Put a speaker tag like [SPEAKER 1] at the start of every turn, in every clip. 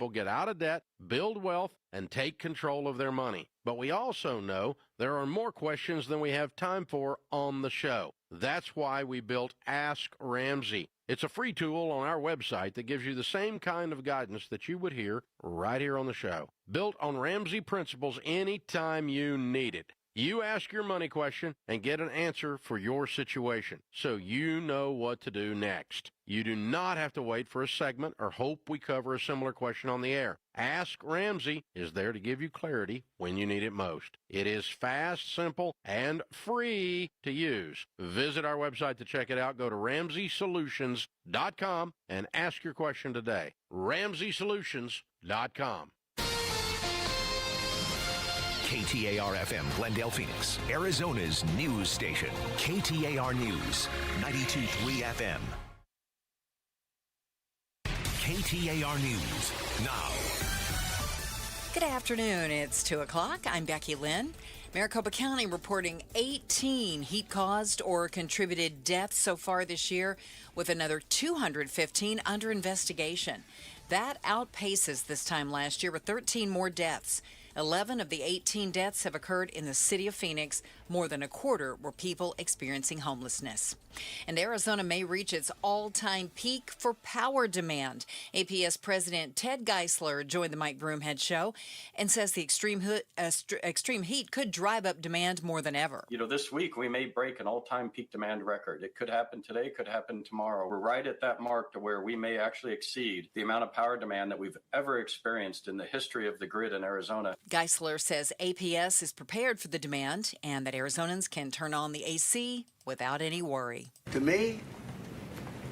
[SPEAKER 1] people get out of debt, build wealth, and take control of their money. But we also know there are more questions than we have time for on the show. That's why we built Ask Ramsey. It's a free tool on our website that gives you the same kind of guidance that you would hear right here on the show. Built on Ramsey principles anytime you need it. You ask your money question and get an answer for your situation, so you know what to do next. You do not have to wait for a segment or hope we cover a similar question on the air. Ask Ramsey is there to give you clarity when you need it most. It is fast, simple, and free to use. Visit our website to check it out. Go to RamseySolutions.com and ask your question today. RamseySolutions.com.
[SPEAKER 2] KTAR-FM, Glendale, Phoenix, Arizona's news station. KTAR News, 92.3 FM. KTAR News, now.
[SPEAKER 3] Good afternoon. It's 2 o'clock. I'm Becky Lynn. Maricopa County reporting 18 heat-caused or contributed deaths so far this year, with another 215 under investigation. That outpaces this time last year with 13 more deaths. 11 of the 18 deaths have occurred in the city of Phoenix. More than a quarter were people experiencing homelessness. And Arizona may reach its all-time peak for power demand. APS President Ted Geisler joined the Mike Broomhead Show and says the extreme heat could drive up demand more than ever.
[SPEAKER 4] This week we may break an all-time peak demand record. It could happen today, could happen tomorrow. We're right at that mark to where we may actually exceed the amount of power demand that we've ever experienced in the history of the grid in Arizona.
[SPEAKER 3] Geisler says APS is prepared for the demand and that Arizonans can turn on the AC without any worry.
[SPEAKER 5] To me,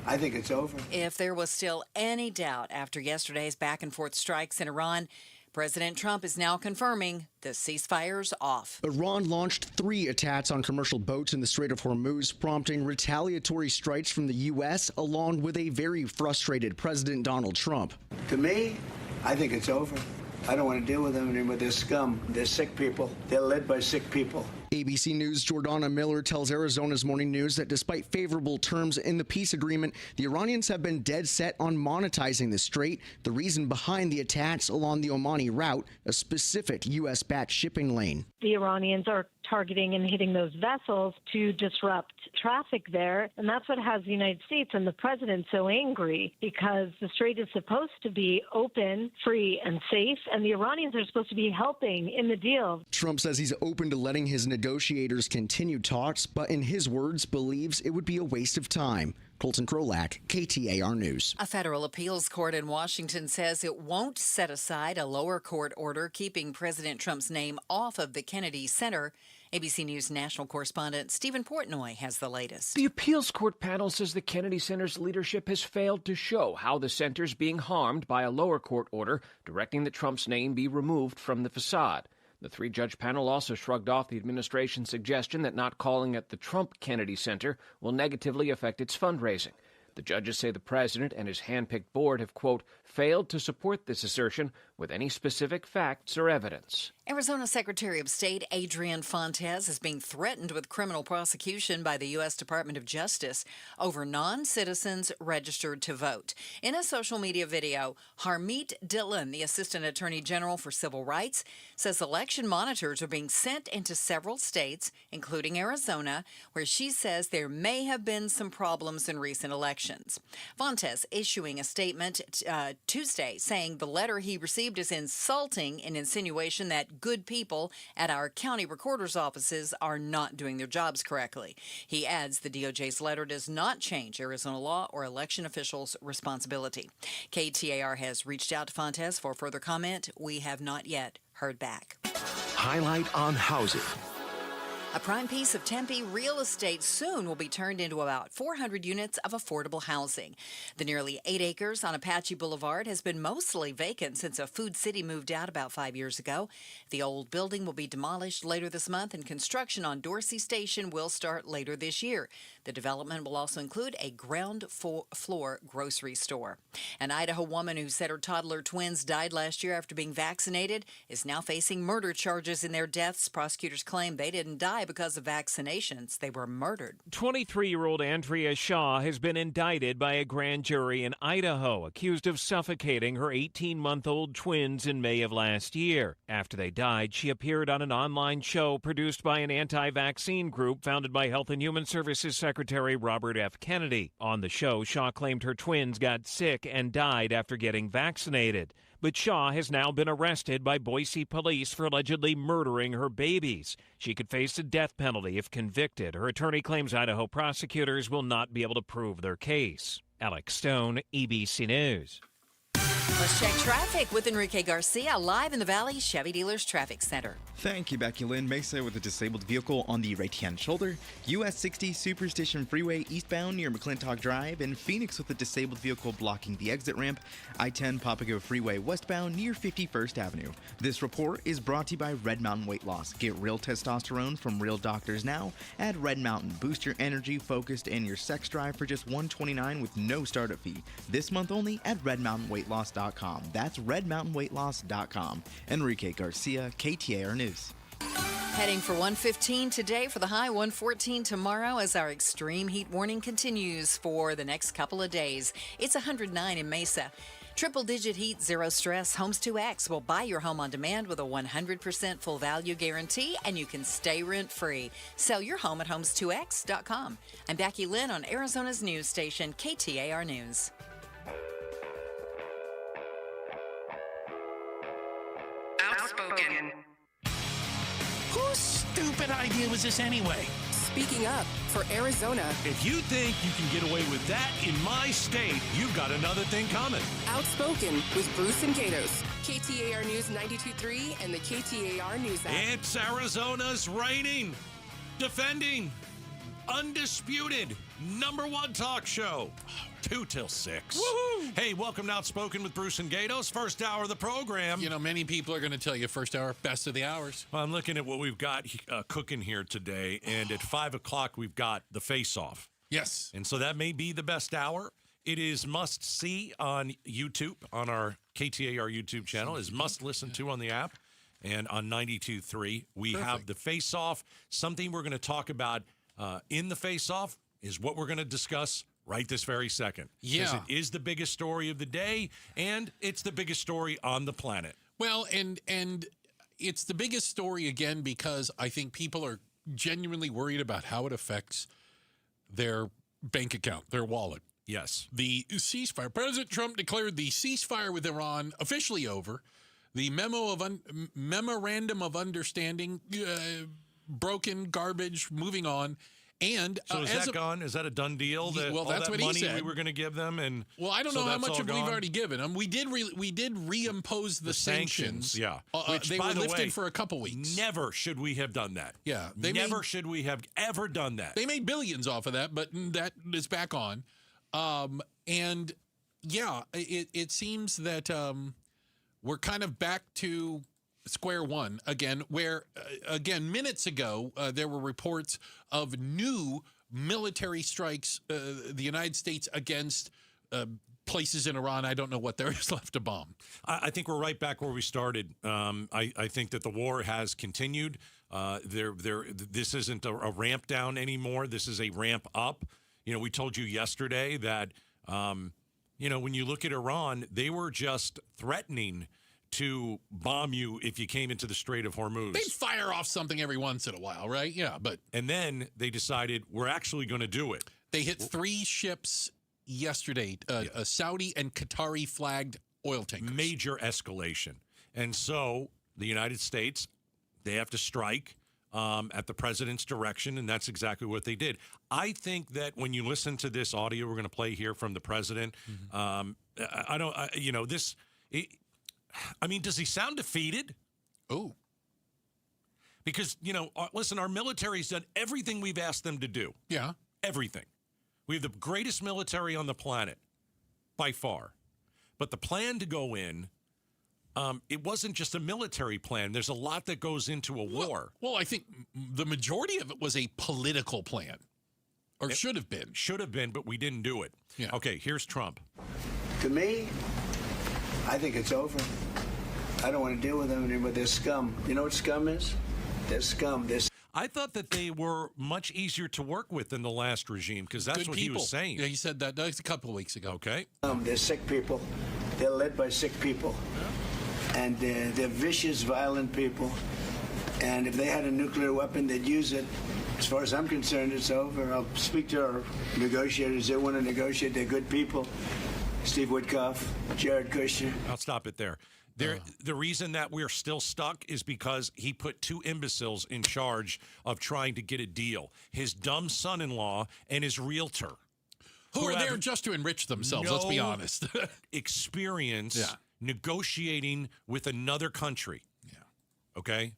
[SPEAKER 5] I think it's over.
[SPEAKER 3] If there was still any doubt after yesterday's back-and-forth strikes in Iran, President Trump is now confirming the ceasefire's off.
[SPEAKER 6] Iran launched 3 attacks on commercial boats in the Strait of Hormuz, prompting retaliatory strikes from the U.S., along with a very frustrated President Donald Trump.
[SPEAKER 5] To me, I think it's over. I don't want to deal with them anymore. They're scum. They're sick people. They're led by sick people.
[SPEAKER 6] ABC News' Jordana Miller tells Arizona's Morning News that despite favorable terms in the peace agreement, the Iranians have been dead set on monetizing the strait, the reason behind the attacks along the Omani route, a specific U.S.-backed shipping lane.
[SPEAKER 7] The Iranians are targeting and hitting those vessels to disrupt traffic there. And that's what has the United States and the president so angry, because the strait is supposed to be open, free, and safe, and the Iranians are supposed to be helping in the deal.
[SPEAKER 6] Trump says he's open to letting his negotiators continue talks, but in his words, believes it would be a waste of time. Colton Krolak, KTAR News.
[SPEAKER 3] A federal appeals court in Washington says it won't set aside a lower court order keeping President Trump's name off of the Kennedy Center. ABC News national correspondent Stephen Portnoy has the latest.
[SPEAKER 8] The appeals court panel says the Kennedy Center's leadership has failed to show how the center's being harmed by a lower court order directing that Trump's name be removed from the facade. The 3-judge panel also shrugged off the administration's suggestion that not calling it the Trump Kennedy Center will negatively affect its fundraising. The judges say the president and his hand-picked board have, quote, failed to support this assertion with any specific facts or evidence.
[SPEAKER 3] Arizona Secretary of State Adrian Fontes is being threatened with criminal prosecution by the U.S. Department of Justice over non-citizens registered to vote. In a social media video, Harmeet Dillon, the Assistant Attorney General for Civil Rights, says election monitors are being sent into several states, including Arizona, where she says there may have been some problems in recent elections. Fontes issuing a statement Tuesday saying the letter he received is insulting in insinuation that good people at our county recorder's offices are not doing their jobs correctly. He adds the DOJ's letter does not change Arizona law or election officials' responsibility. KTAR has reached out to Fontes for further comment. We have not yet heard back.
[SPEAKER 2] Highlight on housing.
[SPEAKER 3] A prime piece of Tempe real estate soon will be turned into about 400 units of affordable housing. The nearly 8 acres on Apache Boulevard has been mostly vacant since a food city moved out about 5 years ago. The old building will be demolished later this month, and construction on Dorsey Station will start later this year. The development will also include a ground floor grocery store. An Idaho woman who said her toddler twins died last year after being vaccinated is now facing murder charges in their deaths. Prosecutors claim they didn't die die because of vaccinations. They were murdered.
[SPEAKER 8] 23-year-old Andrea Shaw has been indicted by a grand jury in Idaho, accused of suffocating her 18-month-old twins in May of last year. After they died, she appeared on an online show produced by an anti-vaccine group founded by Health and Human Services Secretary Robert F. Kennedy. On the show, Shaw claimed her twins got sick and died after getting vaccinated. But Shaw has now been arrested by Boise police for allegedly murdering her babies. She could face the death penalty if convicted. Her attorney claims Idaho prosecutors will not be able to prove their case. Alex Stone, EBC News.
[SPEAKER 3] Let's check traffic with Enrique Garcia, live in the Valley Chevy Dealers Traffic Center.
[SPEAKER 9] Thank you, Becky Lynn. Mesa with a disabled vehicle on the right-hand shoulder. US 60 Superstition Freeway eastbound near McClintock Drive. And Phoenix with a disabled vehicle blocking the exit ramp. I-10 Papago Freeway westbound near 51st Avenue. This report is brought to you by Red Mountain Weight Loss. Get real testosterone from real doctors now at Red Mountain. Boost your energy, focused, and your sex drive for just $129 with no startup fee. This month only at redmountainweightloss.com. That's redmountainweightloss.com. Enrique Garcia, KTAR News.
[SPEAKER 3] Heading for 115 today, for the high 114 tomorrow as our extreme heat warning continues for the next couple of days. It's 109 in Mesa. Triple-digit heat, zero stress. Homes 2X will buy your home on demand with a 100% full value guarantee, and you can stay rent-free. Sell your home at homes2x.com. I'm Becky Lynn on Arizona's news station, KTAR News.
[SPEAKER 10] Outspoken. Whose stupid idea was this anyway?
[SPEAKER 11] Speaking up for Arizona.
[SPEAKER 12] If you think you can get away with that in my state, you've got another thing coming.
[SPEAKER 11] Outspoken with Bruce and Gatos. KTAR News 92.3 and the KTAR News app.
[SPEAKER 12] It's Arizona's reigning, defending, undisputed #1 talk show. 2 till 6.
[SPEAKER 10] Woohoo!
[SPEAKER 12] Hey, welcome to Outspoken with Bruce and Gatos. First hour of the program.
[SPEAKER 13] You know, many people are going to tell you first hour, best of the hours.
[SPEAKER 12] Well, I'm looking at what we've got cooking here today, and at 5 o'clock we've got the face-off.
[SPEAKER 13] Yes.
[SPEAKER 12] And so that may be the best hour. It is must-see on YouTube, on our KTAR YouTube channel. It is must-listen to on the app. And on 92.3, we have the face-off. Something we're going to talk about in the face-off is what we're going to discuss right this very second.
[SPEAKER 13] Yeah.
[SPEAKER 12] Because it is the biggest story of the day, and it's the biggest story on the planet.
[SPEAKER 13] Well, and it's the biggest story, again, because I think people are genuinely worried about how it affects their bank account, their wallet.
[SPEAKER 12] Yes.
[SPEAKER 13] The ceasefire. President Trump declared the ceasefire with Iran officially over. The memorandum of understanding, broken, garbage, moving on. And
[SPEAKER 12] so is that gone? Is that a done deal?
[SPEAKER 13] Well, that's what
[SPEAKER 12] money
[SPEAKER 13] he said.
[SPEAKER 12] We were going to give them, and
[SPEAKER 13] well, I don't know how much of we've already given them. We did reimpose the sanctions.
[SPEAKER 12] Yeah,
[SPEAKER 13] which, they were lifted for a couple weeks.
[SPEAKER 12] Never should we have done that.
[SPEAKER 13] Yeah,
[SPEAKER 12] should we have ever done that.
[SPEAKER 13] They made billions off of that, but that is back on. And yeah, it seems that we're kind of back to square one again, where minutes ago there were reports of new military strikes, the United States against places in Iran. I don't know what there is left to bomb.
[SPEAKER 12] I think we're right back where we started. I think that the war has continued. This isn't a ramp down anymore. This is a ramp up. You know, we told you yesterday that when you look at Iran, they were just threatening to bomb you if you came into the Strait of Hormuz.
[SPEAKER 13] They'd fire off something every once in a while, right? Yeah, but...
[SPEAKER 12] And then they decided, we're actually going to do it.
[SPEAKER 13] They hit 3 ships yesterday, Saudi and Qatari flagged oil tankers.
[SPEAKER 12] Major escalation. And so the United States, they have to strike at the president's direction, and that's exactly what they did. I think that when you listen to this audio we're going to play here from the president, does he sound defeated?
[SPEAKER 13] Oh.
[SPEAKER 12] Because, listen, our military's done everything we've asked them to do.
[SPEAKER 13] Yeah.
[SPEAKER 12] Everything. We have the greatest military on the planet, by far. But the plan to go in, it wasn't just a military plan. There's a lot that goes into a war.
[SPEAKER 13] Well, I think the majority of it was a political plan. Or should have been.
[SPEAKER 12] Should have been, but we didn't do it.
[SPEAKER 13] Yeah.
[SPEAKER 12] Okay, here's Trump.
[SPEAKER 5] To me, I think it's over. I don't want to deal with them anymore. They're scum. You know what scum is? They're scum.
[SPEAKER 12] I thought that they were much easier to work with than the last regime, because that's
[SPEAKER 13] Good
[SPEAKER 12] what
[SPEAKER 13] people.
[SPEAKER 12] he was saying.
[SPEAKER 13] Yeah, he said that a couple of weeks ago.
[SPEAKER 12] Okay.
[SPEAKER 5] They're sick people. They're led by sick people. And they're vicious, violent people. And if they had a nuclear weapon, they'd use it. As far as I'm concerned, it's over. I'll speak to our negotiators. They want to negotiate. They're good people. Steve Witkoff, Jared Kushner.
[SPEAKER 12] I'll stop it there. The reason that we're still stuck is because he put two imbeciles in charge of trying to get a deal. His dumb son-in-law and his realtor.
[SPEAKER 13] Who are there just to enrich themselves, let's be honest.
[SPEAKER 12] Experience negotiating with another country.
[SPEAKER 13] Yeah.
[SPEAKER 12] Okay?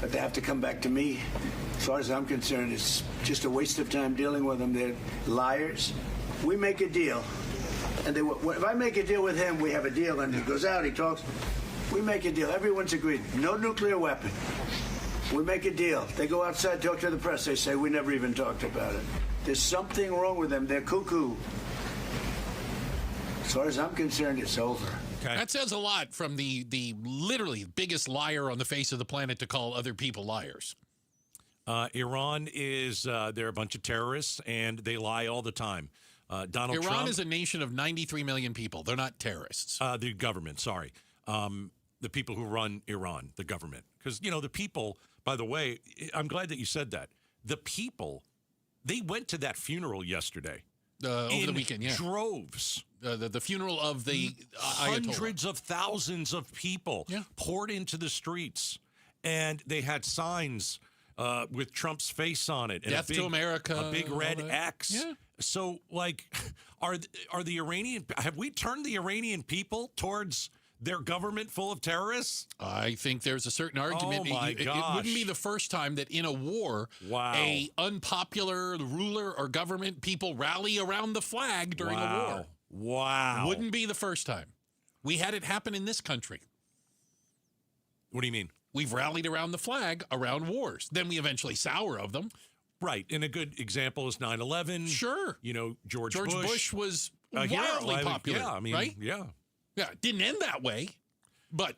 [SPEAKER 5] But they have to come back to me. As far as I'm concerned, it's just a waste of time dealing with them. They're liars. We make a deal. And if I make a deal with him, we have a deal. And he goes out, he talks. We make a deal. Everyone's agreed. No nuclear weapon. We make a deal. They go outside, talk to the press. They say, we never even talked about it. There's something wrong with them. They're cuckoo. As far as I'm concerned, it's over.
[SPEAKER 12] Okay.
[SPEAKER 13] That says a lot from the literally biggest liar on the face of the planet to call other people liars.
[SPEAKER 12] Iran is, they're a bunch of terrorists, and they lie all the time. Donald Trump.
[SPEAKER 13] Iran is a nation of 93 million people. They're not terrorists.
[SPEAKER 12] The government, sorry. The people who run Iran, the government. Because, the people, by the way, I'm glad that you said that. The people, they went to that funeral yesterday.
[SPEAKER 13] Over the weekend, yeah.
[SPEAKER 12] Droves.
[SPEAKER 13] The funeral of the
[SPEAKER 12] Hundreds of thousands of people poured into the streets. And they had signs with Trump's face on it. And
[SPEAKER 13] Death to America.
[SPEAKER 12] A big red X.
[SPEAKER 13] Yeah.
[SPEAKER 12] So, are the Iranian, have we turned the Iranian people towards their government full of terrorists?
[SPEAKER 13] I think there's a certain argument.
[SPEAKER 12] Oh, my gosh.
[SPEAKER 13] It wouldn't be the first time that in a war, a unpopular ruler or government people rally around the flag during a war.
[SPEAKER 12] Wow.
[SPEAKER 13] Wouldn't be the first time. We had it happen in this country.
[SPEAKER 12] What do you mean?
[SPEAKER 13] We've rallied around the flag around wars. Then we eventually sour of them.
[SPEAKER 12] Right. And a good example is 9/11.
[SPEAKER 13] Sure.
[SPEAKER 12] George
[SPEAKER 13] Bush was wildly popular.
[SPEAKER 12] Yeah, I mean,
[SPEAKER 13] right?
[SPEAKER 12] Yeah.
[SPEAKER 13] Yeah, it didn't end that way, but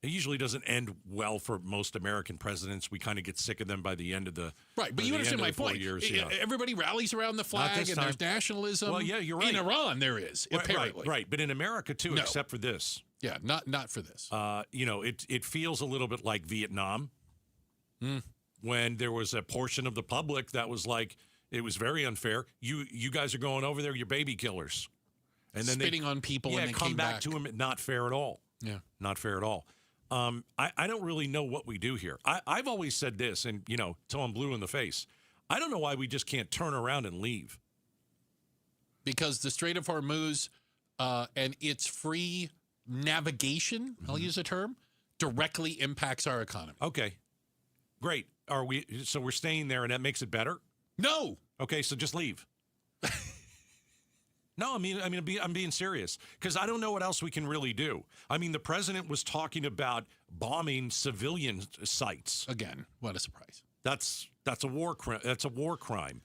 [SPEAKER 12] it usually doesn't end well for most American presidents. We kind of get sick of them by the end of the
[SPEAKER 13] right. But you understand my point.
[SPEAKER 12] Years, yeah.
[SPEAKER 13] Everybody rallies around the flag, and there's nationalism.
[SPEAKER 12] Well, yeah, you're right.
[SPEAKER 13] In Iran, there is apparently.
[SPEAKER 12] Right. But in America too, except for this.
[SPEAKER 13] Yeah, not for this.
[SPEAKER 12] It feels a little bit like Vietnam, when there was a portion of the public that was like, it was very unfair. You guys are going over there, you're baby killers. And then
[SPEAKER 13] spitting on people and they
[SPEAKER 12] come
[SPEAKER 13] came
[SPEAKER 12] back to him. Not fair at all.
[SPEAKER 13] Yeah.
[SPEAKER 12] Not fair at all. I don't really know what we do here. I've always said this, and, till I'm blue in the face. I don't know why we just can't turn around and leave.
[SPEAKER 13] Because the Strait of Hormuz and its free navigation, I'll use a term, directly impacts our economy.
[SPEAKER 12] Okay. Great. So we're staying there and that makes it better?
[SPEAKER 13] No.
[SPEAKER 12] Okay, so just leave. No, I'm being serious, because I don't know what else we can really do. I mean, the president was talking about bombing civilian sites.
[SPEAKER 13] Again, what a surprise.
[SPEAKER 12] That's a war crime. That's a war crime.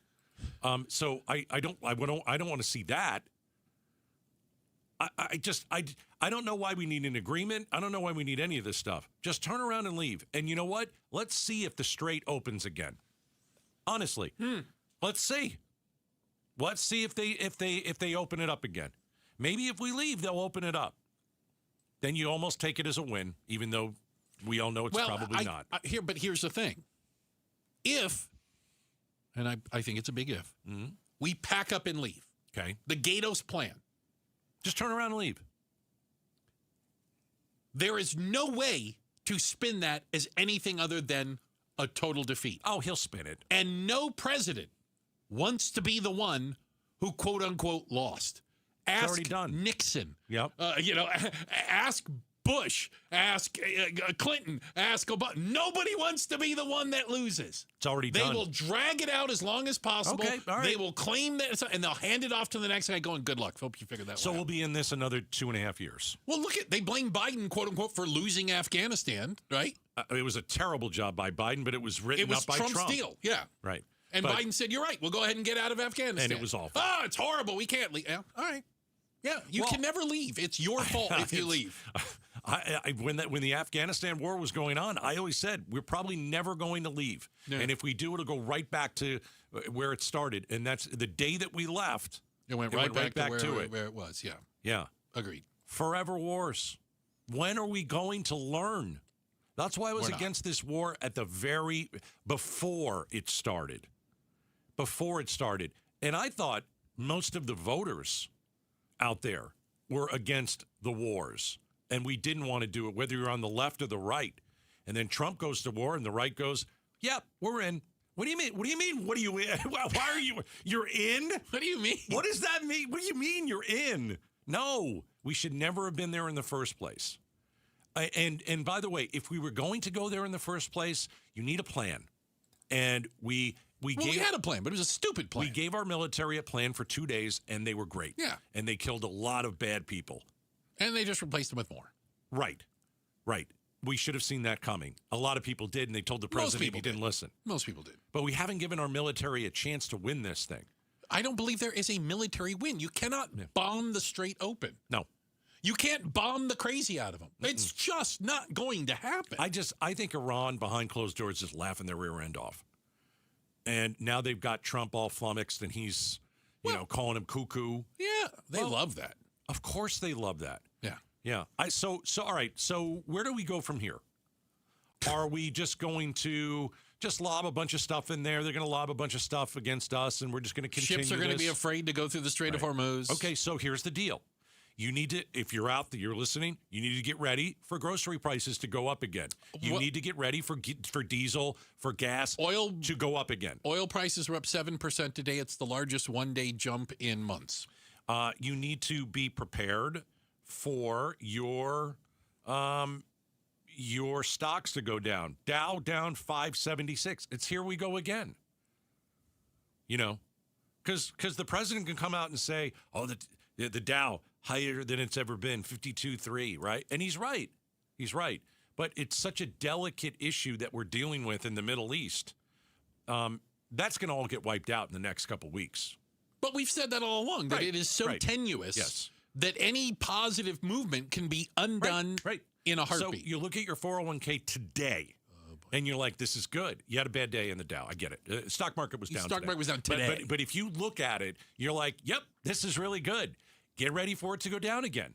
[SPEAKER 12] So I don't want to see that. I don't know why we need an agreement. I don't know why we need any of this stuff. Just turn around and leave. And you know what? Let's see if the strait opens again. Honestly, let's see. Let's see if they open it up again. Maybe if we leave, they'll open it up. Then you almost take it as a win, even though we all know it's probably not.
[SPEAKER 13] But here's the thing: if, and I think it's a big if, we pack up and leave.
[SPEAKER 12] Okay,
[SPEAKER 13] the Gatos plan.
[SPEAKER 12] Just turn around and leave.
[SPEAKER 13] There is no way to spin that as anything other than a total defeat.
[SPEAKER 12] Oh, he'll spin it.
[SPEAKER 13] And no president wants to be the one who, quote unquote, lost. Ask
[SPEAKER 12] already done.
[SPEAKER 13] Nixon.
[SPEAKER 12] Yep.
[SPEAKER 13] Ask Bush. Ask Clinton. Ask Obama. Nobody wants to be the one that loses.
[SPEAKER 12] It's already done.
[SPEAKER 13] They will drag it out as long as possible.
[SPEAKER 12] Okay, all right.
[SPEAKER 13] They will claim that, and they'll hand it off to the next guy going, good luck. Hope you figure that
[SPEAKER 12] So
[SPEAKER 13] out.
[SPEAKER 12] we'll be in this another 2.5 years.
[SPEAKER 13] Well, they blame Biden, quote unquote, for losing Afghanistan, right?
[SPEAKER 12] It was a terrible job by Biden, but it was written up by
[SPEAKER 13] Trump's deal, yeah.
[SPEAKER 12] Right.
[SPEAKER 13] And Biden said, you're right, we'll go ahead and get out of Afghanistan.
[SPEAKER 12] And it was awful.
[SPEAKER 13] Oh, it's horrible. We can't leave. Yeah, all right. Yeah, you can never leave. It's your fault if you leave.
[SPEAKER 12] When the Afghanistan war was going on, I always said we're probably never going to leave. Yeah. And if we do, it'll go right back to where it started. And that's the day that we left.
[SPEAKER 13] It went right back to where it was. Yeah.
[SPEAKER 12] Yeah.
[SPEAKER 13] Agreed.
[SPEAKER 12] Forever wars. When are we going to learn? That's why I was against this war at the before it started. Before it started. And I thought most of the voters out there were against the wars. And we didn't want to do it, whether you're on the left or the right. And then Trump goes to war, and the right goes, "Yep, we're in." What do you mean? What do you mean? What do you? Why are you? You're in?
[SPEAKER 13] What do you mean?
[SPEAKER 12] What does that mean? What do you mean you're in? No, we should never have been there in the first place. And by the way, if we were going to go there in the first place, you need a plan. And we
[SPEAKER 13] had a plan, but it was a stupid plan.
[SPEAKER 12] We gave our military a plan for 2 days, and they were great.
[SPEAKER 13] Yeah,
[SPEAKER 12] and they killed a lot of bad people.
[SPEAKER 13] And they just replaced them with more.
[SPEAKER 12] Right. We should have seen that coming. A lot of people did, and they told the president he didn't listen.
[SPEAKER 13] Most people did.
[SPEAKER 12] But we haven't given our military a chance to win this thing.
[SPEAKER 13] I don't believe there is a military win. You cannot bomb the Strait open.
[SPEAKER 12] No.
[SPEAKER 13] You can't bomb the crazy out of them. It's just not going to happen.
[SPEAKER 12] I think Iran, behind closed doors, is laughing their rear end off. And now they've got Trump all flummoxed, and he's, calling him cuckoo.
[SPEAKER 13] Yeah, they love that.
[SPEAKER 12] Of course they love that.
[SPEAKER 13] Yeah.
[SPEAKER 12] Yeah. So all right. So where do we go from here? Are we just going to just lob a bunch of stuff in there? They're going to lob a bunch of stuff against us, and we're just going to continue.
[SPEAKER 13] Ships are going to be afraid to go through the Strait of Hormuz.
[SPEAKER 12] Okay, so here's the deal. You need to, if you're out there, you're listening, you need to get ready for grocery prices to go up again. You need to get ready for diesel, for gas, oil to go up again.
[SPEAKER 13] Oil prices are up 7% today. It's the largest one-day jump in months.
[SPEAKER 12] You need to be prepared for your stocks to go down. Dow down 576. It's here we go again. Because the president can come out and say, "Oh, the Dow higher than it's ever been, 52.3," right? And he's right. He's right. But it's such a delicate issue that we're dealing with in the Middle East. That's going to all get wiped out in the next couple weeks.
[SPEAKER 13] But we've said that all along, that it is so tenuous that any positive movement can be undone in a heartbeat.
[SPEAKER 12] So you look at your 401k today, and you're like, this is good. You had a bad day in the Dow. I get it. Stock market was down today.
[SPEAKER 13] Stock market was down today.
[SPEAKER 12] But if you look at it, you're like, yep, this is really good. Get ready for it to go down again.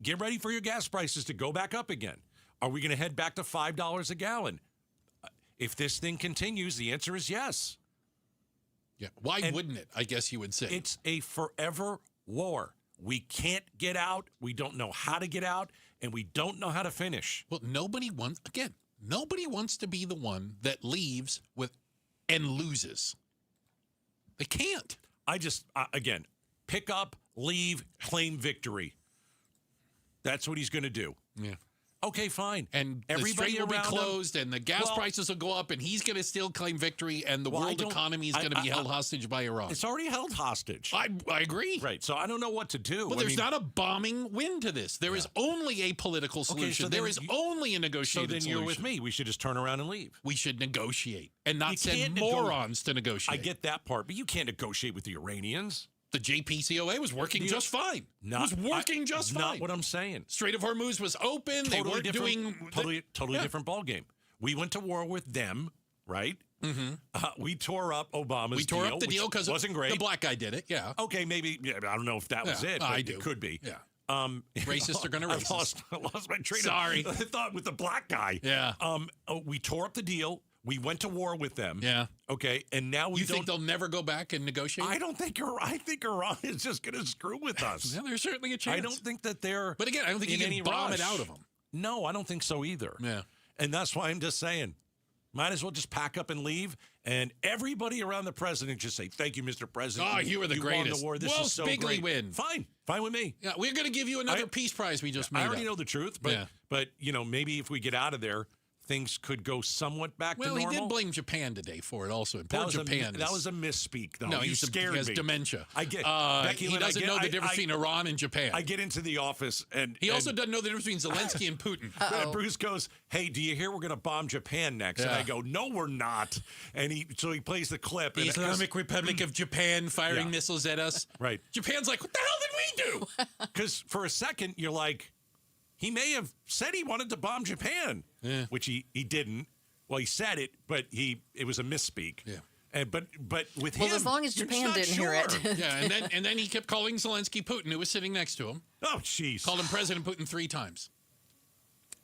[SPEAKER 12] Get ready for your gas prices to go back up again. Are we going to head back to $5 a gallon? If this thing continues, the answer is yes.
[SPEAKER 13] Yeah. Why wouldn't it? I guess you would say.
[SPEAKER 12] It's a forever war. We can't get out. We don't know how to get out, and we don't know how to finish.
[SPEAKER 13] Well, nobody wants to be the one that leaves and loses. They can't.
[SPEAKER 12] I just, again, pick up, leave, claim victory. That's what he's going to do.
[SPEAKER 13] Yeah.
[SPEAKER 12] Okay, fine.
[SPEAKER 13] And everybody will be closed, and the gas prices will go up, and he's going to still claim victory, and the world economy is going to be held hostage by Iran.
[SPEAKER 12] It's already held hostage.
[SPEAKER 13] I agree.
[SPEAKER 12] Right. So I don't know what to do.
[SPEAKER 13] Well, there's not a bombing win to this. There is only a political solution. There is only a negotiated solution.
[SPEAKER 12] So then you're with me. We should just turn around and leave.
[SPEAKER 13] We should negotiate and not send morons to negotiate.
[SPEAKER 12] I get that part, but you can't negotiate with the Iranians.
[SPEAKER 13] The JPCOA was working just fine. Not
[SPEAKER 12] what I'm saying.
[SPEAKER 13] Strait of Hormuz was open. They weren't doing...
[SPEAKER 12] Totally different ballgame. We went to war with them, right? Mm-hmm. We tore up Obama's deal.
[SPEAKER 13] We tore up the deal because
[SPEAKER 12] wasn't great.
[SPEAKER 13] The black guy did it, yeah.
[SPEAKER 12] Okay, maybe. Yeah, I don't know if that was it, but it could be.
[SPEAKER 13] Yeah. Racists are going to racist.
[SPEAKER 12] I lost my train
[SPEAKER 13] of
[SPEAKER 12] thought with the black guy.
[SPEAKER 13] Yeah.
[SPEAKER 12] We tore up the deal. We went to war with them.
[SPEAKER 13] Yeah.
[SPEAKER 12] Okay. And now
[SPEAKER 13] you think they'll never go back and negotiate?
[SPEAKER 12] I think Iran is just going to screw with us.
[SPEAKER 13] Yeah, there's certainly a chance.
[SPEAKER 12] I don't think that they're.
[SPEAKER 13] But again, I don't think you can bomb it out of them.
[SPEAKER 12] No, I don't think so either.
[SPEAKER 13] Yeah.
[SPEAKER 12] And that's why I'm just saying, might as well just pack up and leave. And everybody around the president just say, "Thank you, Mr. President.
[SPEAKER 13] Oh, you were the greatest.
[SPEAKER 12] Won the war. This is so
[SPEAKER 13] bigly
[SPEAKER 12] great."
[SPEAKER 13] Win.
[SPEAKER 12] Fine with me.
[SPEAKER 13] Yeah, we're going to give you another peace prize we just made.
[SPEAKER 12] I already know the truth, but maybe if we get out of there, things could go somewhat back to normal.
[SPEAKER 13] Well, he did blame Japan today for it also.
[SPEAKER 12] That was a misspeak, though.
[SPEAKER 13] No,
[SPEAKER 12] he has
[SPEAKER 13] dementia.
[SPEAKER 12] I get
[SPEAKER 13] Becky, he doesn't know the difference between Iran and Japan.
[SPEAKER 12] I get into the office, and
[SPEAKER 13] he also doesn't know the difference between Zelensky and Putin.
[SPEAKER 12] Bruce goes, "Hey, do you hear we're going to bomb Japan next?" And I go, "No, we're not." And he plays the clip.
[SPEAKER 13] The Islamic Republic of Japan firing missiles at us.
[SPEAKER 12] Right.
[SPEAKER 13] Japan's like, "What the hell did we do?"
[SPEAKER 12] Because for a second, you're like, He may have said he wanted to bomb Japan, which he didn't. Well, he said it, but it was a misspeak.
[SPEAKER 13] Yeah.
[SPEAKER 12] But with him,
[SPEAKER 3] as long as Japan didn't hear it.
[SPEAKER 13] Yeah, and then he kept calling Zelensky Putin, who was sitting next to him.
[SPEAKER 12] Oh, jeez.
[SPEAKER 13] Called him President Putin 3 times.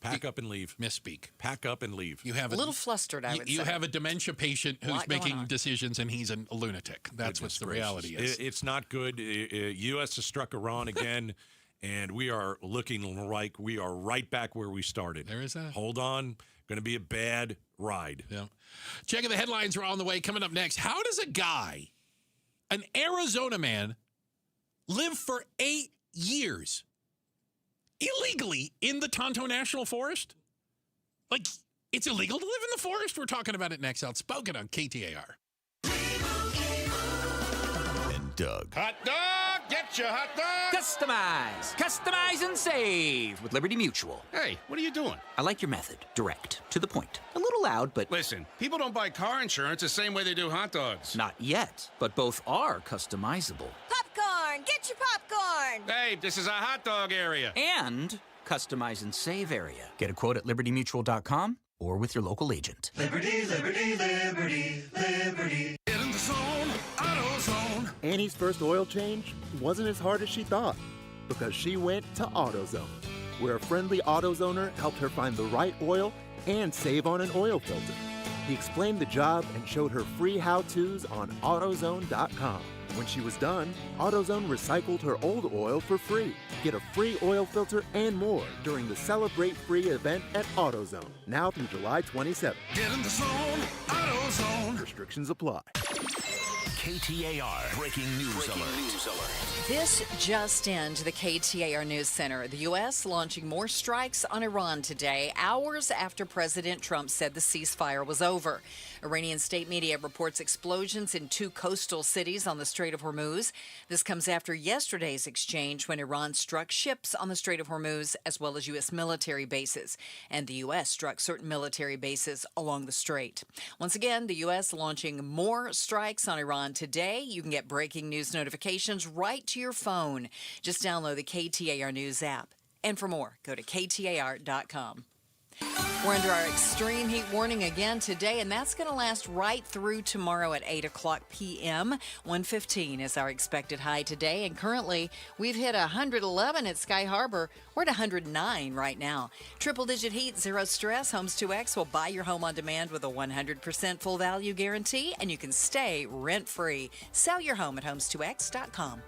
[SPEAKER 12] Pack up and leave.
[SPEAKER 13] Misspeak.
[SPEAKER 12] Pack up and leave.
[SPEAKER 13] You have
[SPEAKER 3] a little flustered, I would say.
[SPEAKER 13] You have a dementia patient who's making decisions, and he's a lunatic. That's what the reality is.
[SPEAKER 12] It's not good. U.S. has struck Iran again, and we are looking like we are right back where we started.
[SPEAKER 13] There is that.
[SPEAKER 12] Hold on. Going to be a bad ride.
[SPEAKER 13] Yeah. Checking the headlines are on the way. Coming up next, how does a guy, an Arizona man, live for 8 years illegally in the Tonto National Forest? Like, it's illegal to live in the forest? We're talking about it next. Outspoken on KTAR.
[SPEAKER 2] And Doug.
[SPEAKER 14] Hot dog! Get your hot dog!
[SPEAKER 15] Customize and save with Liberty Mutual.
[SPEAKER 14] Hey, what are you doing?
[SPEAKER 15] I like your method. Direct. To the point. A little loud, but...
[SPEAKER 14] Listen, people don't buy car insurance the same way they do hot dogs.
[SPEAKER 15] Not yet, but both are customizable.
[SPEAKER 16] Popcorn! Get your popcorn!
[SPEAKER 14] Hey, this is a hot dog area.
[SPEAKER 15] And customize and save area. Get a quote at libertymutual.com or with your local agent.
[SPEAKER 17] Liberty, liberty, liberty, liberty.
[SPEAKER 14] Get in the zone, AutoZone.
[SPEAKER 18] Annie's first oil change wasn't as hard as she thought because she went to AutoZone, where a friendly AutoZoner helped her find the right oil and save on an oil filter. He explained the job and showed her free how-tos on AutoZone.com. When she was done, AutoZone recycled her old oil for free. Get a free oil filter and more during the Celebrate Free event at AutoZone, now through July 27th.
[SPEAKER 14] Get in the zone, AutoZone.
[SPEAKER 18] Restrictions apply.
[SPEAKER 2] KTAR Breaking News Alert.
[SPEAKER 3] This just in to the KTAR News Center. The U.S. launching more strikes on Iran today, hours after President Trump said the ceasefire was over. Iranian state media reports explosions in 2 coastal cities on the Strait of Hormuz. This comes after yesterday's exchange when Iran struck ships on the Strait of Hormuz as well as U.S. military bases. And the U.S. struck certain military bases along the strait. Once again, the U.S. launching more strikes on Iran today. You can get breaking news notifications right to your phone. Just download the KTAR News app. And for more, go to KTAR.com. We're under our extreme heat warning again today, and that's going to last right through tomorrow at 8 o'clock p.m. 115 is our expected high today, and currently we've hit 111 at Sky Harbor. We're at 109 right now. Triple-digit heat, zero stress. Homes 2X will buy your home on demand with a 100% full value guarantee, and you can stay rent-free. Sell your home at homes2x.com.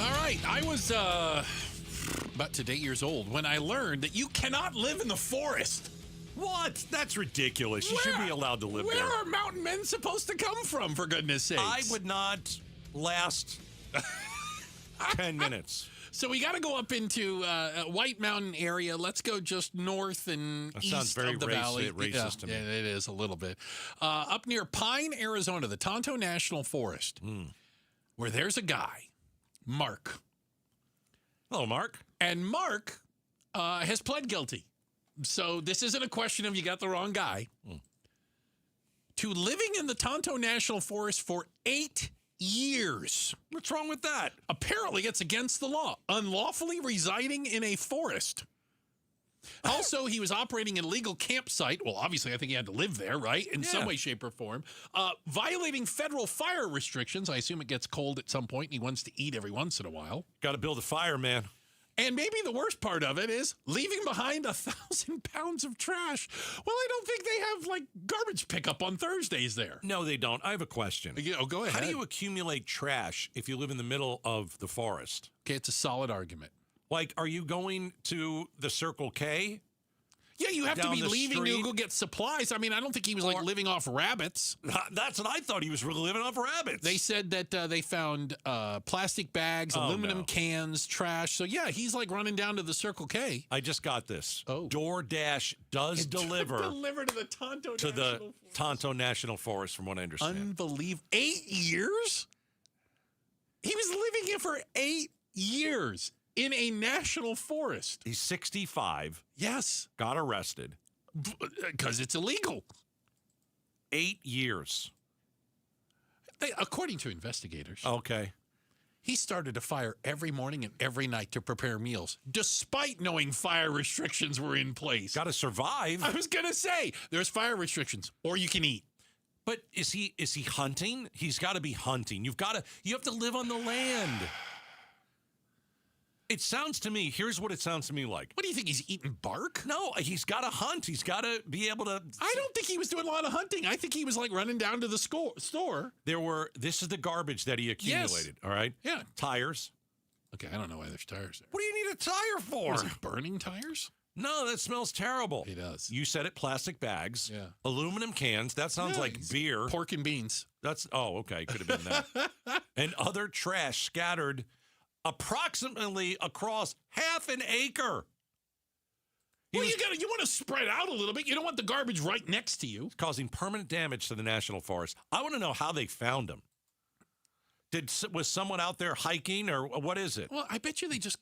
[SPEAKER 13] All right, I was about today years old when I learned that you cannot live in the forest.
[SPEAKER 12] What? That's ridiculous. You should be allowed to live there.
[SPEAKER 13] Where are mountain men supposed to come from, for goodness sakes?
[SPEAKER 12] I would not last 10 minutes.
[SPEAKER 13] So we got to go up into a White Mountain area. Let's go just north and east of the valley.
[SPEAKER 12] Racist to me.
[SPEAKER 13] Yeah, it is a little bit. Up near Pine, Arizona, the Tonto National Forest, where there's a guy, Mark.
[SPEAKER 12] Hello, Mark.
[SPEAKER 13] And Mark has pled guilty. So this isn't a question of you got the wrong guy. To living in the Tonto National Forest for 8 years.
[SPEAKER 12] What's wrong with that?
[SPEAKER 13] Apparently, it's against the law. Unlawfully residing in a forest. Also, he was operating an illegal campsite. Well, obviously, I think he had to live there, right? In some way, shape, or form. Violating federal fire restrictions. I assume it gets cold at some point and he wants to eat every once in a while.
[SPEAKER 12] Got to build a fire, man.
[SPEAKER 13] And maybe the worst part of it is leaving behind 1,000 pounds of trash. Well, I don't think they have, like, garbage pickup on Thursdays there.
[SPEAKER 12] No, they don't. I have a question.
[SPEAKER 13] Oh, go ahead.
[SPEAKER 12] How do you accumulate trash if you live in the middle of the forest?
[SPEAKER 13] Okay, it's a solid argument.
[SPEAKER 12] Like, are you going to the Circle K?
[SPEAKER 13] Yeah, you have to be leaving
[SPEAKER 12] street?
[SPEAKER 13] to go get supplies. I mean, I don't think he was like living off rabbits.
[SPEAKER 12] That's what I thought. He was really living off rabbits.
[SPEAKER 13] They said that they found plastic bags, aluminum cans, trash. So, yeah, he's like running down to the Circle K.
[SPEAKER 12] I just got this. DoorDash does deliver
[SPEAKER 13] to the
[SPEAKER 12] Tonto National Forest, from what I understand.
[SPEAKER 13] Unbelievable. 8 years? He was living here for 8 years. In a national forest.
[SPEAKER 12] He's 65.
[SPEAKER 13] Yes.
[SPEAKER 12] Got arrested.
[SPEAKER 13] Because it's illegal.
[SPEAKER 12] 8 years.
[SPEAKER 13] According to investigators.
[SPEAKER 12] Okay.
[SPEAKER 13] He started a fire every morning and every night to prepare meals, despite knowing fire restrictions were in place.
[SPEAKER 12] Got to survive.
[SPEAKER 13] I was going to say, there's fire restrictions, or you can eat.
[SPEAKER 12] But is he hunting? He's got to be hunting. You have to live on the land. It sounds to me, here's what it sounds to me like.
[SPEAKER 13] What do you think, he's eating bark?
[SPEAKER 12] No, he's got to hunt. He's got to be able to...
[SPEAKER 13] I don't think he was doing a lot of hunting. I think he was like running down to the store.
[SPEAKER 12] This is the garbage that he accumulated,
[SPEAKER 13] Yes.
[SPEAKER 12] all right?
[SPEAKER 13] Yeah.
[SPEAKER 12] Tires.
[SPEAKER 13] Okay, I don't know why there's tires there.
[SPEAKER 12] What do you need a tire for?
[SPEAKER 13] Was he burning tires?
[SPEAKER 12] No, that smells terrible.
[SPEAKER 13] He does.
[SPEAKER 12] You said it, plastic bags.
[SPEAKER 13] Yeah.
[SPEAKER 12] Aluminum cans. That sounds like beer.
[SPEAKER 13] Pork and beans.
[SPEAKER 12] Okay. Could have been that. And other trash scattered approximately across half an acre.
[SPEAKER 13] You want to spread out a little bit. You don't want the garbage right next to you.
[SPEAKER 12] Causing permanent damage to the national forest. I want to know how they found him. Was someone out there hiking, or what is it?
[SPEAKER 13] Well, I bet you they just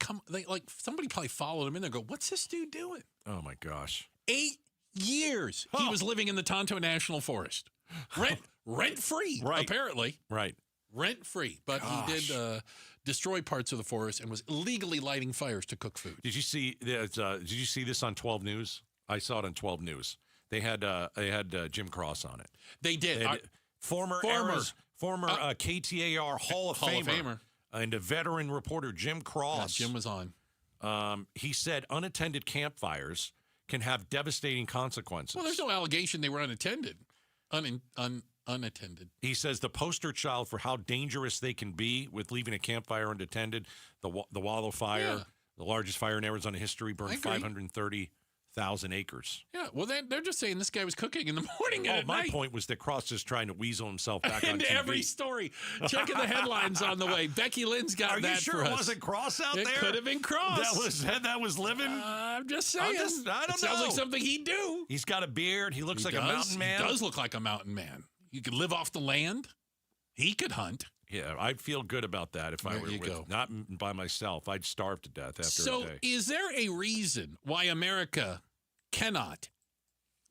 [SPEAKER 13] somebody probably followed him in there and go, what's this dude doing?
[SPEAKER 12] Oh, my gosh.
[SPEAKER 13] 8 years he was living in the Tonto National Forest. Rent-free,
[SPEAKER 12] right.
[SPEAKER 13] Apparently.
[SPEAKER 12] Right.
[SPEAKER 13] Rent-free. But he did destroy parts of the forest and was illegally lighting fires to cook food.
[SPEAKER 12] Did you see this on 12 News? I saw it on 12 News. They had Jim Cross on it.
[SPEAKER 13] They did.
[SPEAKER 12] Former KTAR Hall of Famer and a veteran reporter, Jim Cross.
[SPEAKER 13] Yeah, Jim was on.
[SPEAKER 12] He said unattended campfires can have devastating consequences.
[SPEAKER 13] Well, there's no allegation they were unattended. Unattended.
[SPEAKER 12] He says the poster child for how dangerous they can be with leaving a campfire unattended. The Wallow Fire, the largest fire in Arizona history, burned 530,000 acres.
[SPEAKER 13] Yeah, well, they're just saying this guy was cooking in the morning and at
[SPEAKER 12] my
[SPEAKER 13] night.
[SPEAKER 12] point was that Cross is trying to weasel himself back on
[SPEAKER 13] Into
[SPEAKER 12] TV.
[SPEAKER 13] every story. Checking the headlines on the way. Becky Lynn's got that for us.
[SPEAKER 12] Are you sure it wasn't Cross out there?
[SPEAKER 13] It could have been Cross.
[SPEAKER 12] That was living?
[SPEAKER 13] I'm just saying.
[SPEAKER 12] I don't know.
[SPEAKER 13] Sounds like something he'd do.
[SPEAKER 12] He's got a beard. He looks like a mountain man.
[SPEAKER 13] He does look like a mountain man. You could live off the land. He could hunt.
[SPEAKER 12] Yeah, I'd feel good about that if I were not by myself. I'd starve to death after a day.
[SPEAKER 13] So is there a reason why America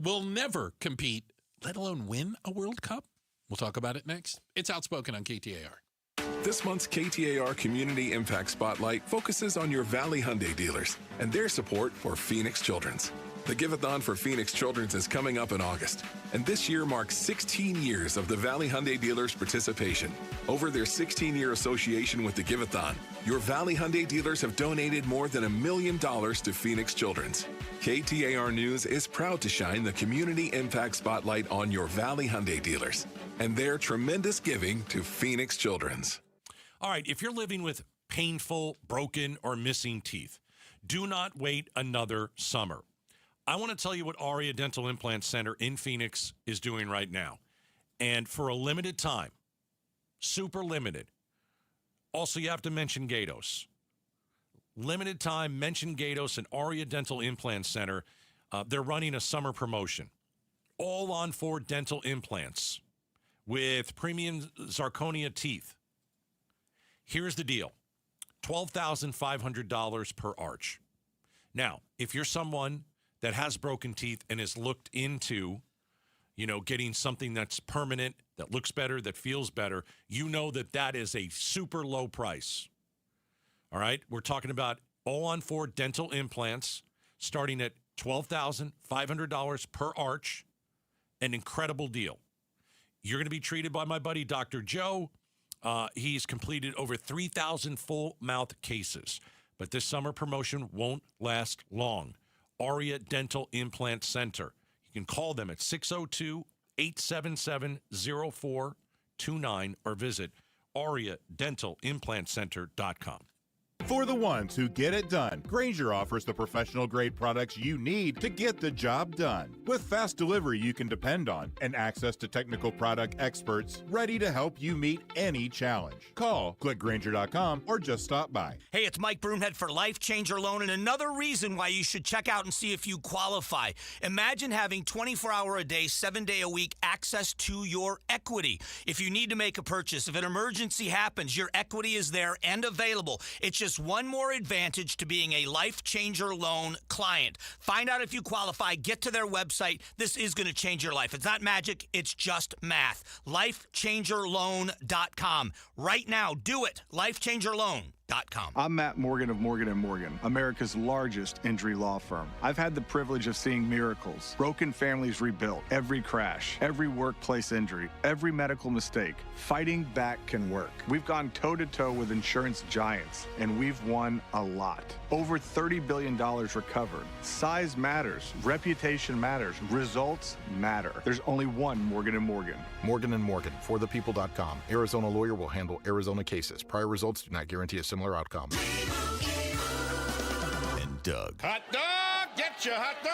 [SPEAKER 13] will never compete, let alone win a World Cup? We'll talk about it next. It's Outspoken on KTAR.
[SPEAKER 19] This month's KTAR Community Impact Spotlight focuses on your Valley Hyundai dealers and their support for Phoenix Children's. The Give-a-thon for Phoenix Children's is coming up in August, and this year marks 16 years of the Valley Hyundai dealers' participation. Over their 16-year association with the Give-a-thon, your Valley Hyundai dealers have donated more than $1 million to Phoenix Children's. KTAR News is proud to shine the Community Impact Spotlight on your Valley Hyundai dealers and their tremendous giving to Phoenix Children's.
[SPEAKER 12] All right, if you're living with painful, broken, or missing teeth, do not wait another summer. I want to tell you what Aria Dental Implant Center in Phoenix is doing right now. And for a limited time, super limited, also you have to mention Gatos. Limited time, mention Gatos and Aria Dental Implant Center. They're running a summer promotion. All on 4 dental implants with premium zirconia teeth. Here's the deal. $12,500 per arch. Now, if you're someone that has broken teeth and has looked into, getting something that's permanent, that looks better, that feels better, you know that is a super low price. All right? We're talking about all-on-4 dental implants starting at $12,500 per arch. An incredible deal. You're going to be treated by my buddy, Dr. Joe. He's completed over 3,000 full mouth cases. But this summer promotion won't last long. Aria Dental Implant Center. You can call them at 602-877-0429 or visit ariadentalimplantcenter.com.
[SPEAKER 20] For the ones who get it done, Grainger offers the professional-grade products you need to get the job done. With fast delivery you can depend on and access to technical product experts ready to help you meet any challenge. Call, click Grainger.com, or just stop by.
[SPEAKER 21] Hey, it's Mike Broomhead for Life Changer Loan, and another reason why you should check out and see if you qualify. Imagine having 24-hour-a-day, 7-day-a-week access to your equity. If you need to make a purchase, if an emergency happens, your equity is there and available. It's just one more advantage to being a Life Changer Loan client. Find out if you qualify. Get to their website. This is going to change your life. It's not magic. It's just math. LifeChangerLoan.com. Right now, do it. LifeChangerLoan.com.
[SPEAKER 1] I'm Matt Morgan of Morgan & Morgan, America's largest injury law firm. I've had the privilege of seeing miracles, broken families rebuilt, every crash, every workplace injury, every medical mistake. Fighting back can work. We've gone toe-to-toe with insurance giants, and we've won a lot. Over $30 billion recovered. Size matters. Reputation matters. Results matter. There's only one Morgan & Morgan.
[SPEAKER 22] Morgan & Morgan, forthepeople.com. Arizona lawyer will handle Arizona cases. Prior results do not guarantee a similar outcome.
[SPEAKER 2] And Doug.
[SPEAKER 14] Hot dog! Get your hot dog!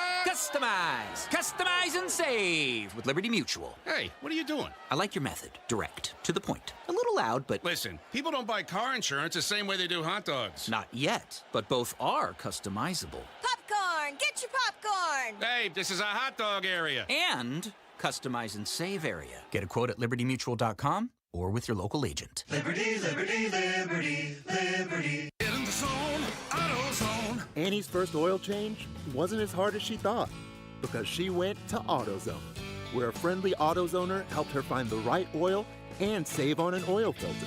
[SPEAKER 15] Customize and save with Liberty Mutual.
[SPEAKER 14] Hey, what are you doing?
[SPEAKER 15] I like your method. Direct. To the point. A little loud, but...
[SPEAKER 14] Listen, people don't buy car insurance the same way they do hot dogs.
[SPEAKER 15] Not yet, but both are customizable.
[SPEAKER 16] Popcorn! Get your popcorn!
[SPEAKER 14] Hey, this is a hot dog area.
[SPEAKER 15] And customize and save area. Get a quote at libertymutual.com or with your local agent.
[SPEAKER 17] Liberty, liberty, liberty, liberty.
[SPEAKER 14] Get in the zone, AutoZone.
[SPEAKER 18] Annie's first oil change wasn't as hard as she thought because she went to AutoZone, where a friendly AutoZoner helped her find the right oil and save on an oil filter.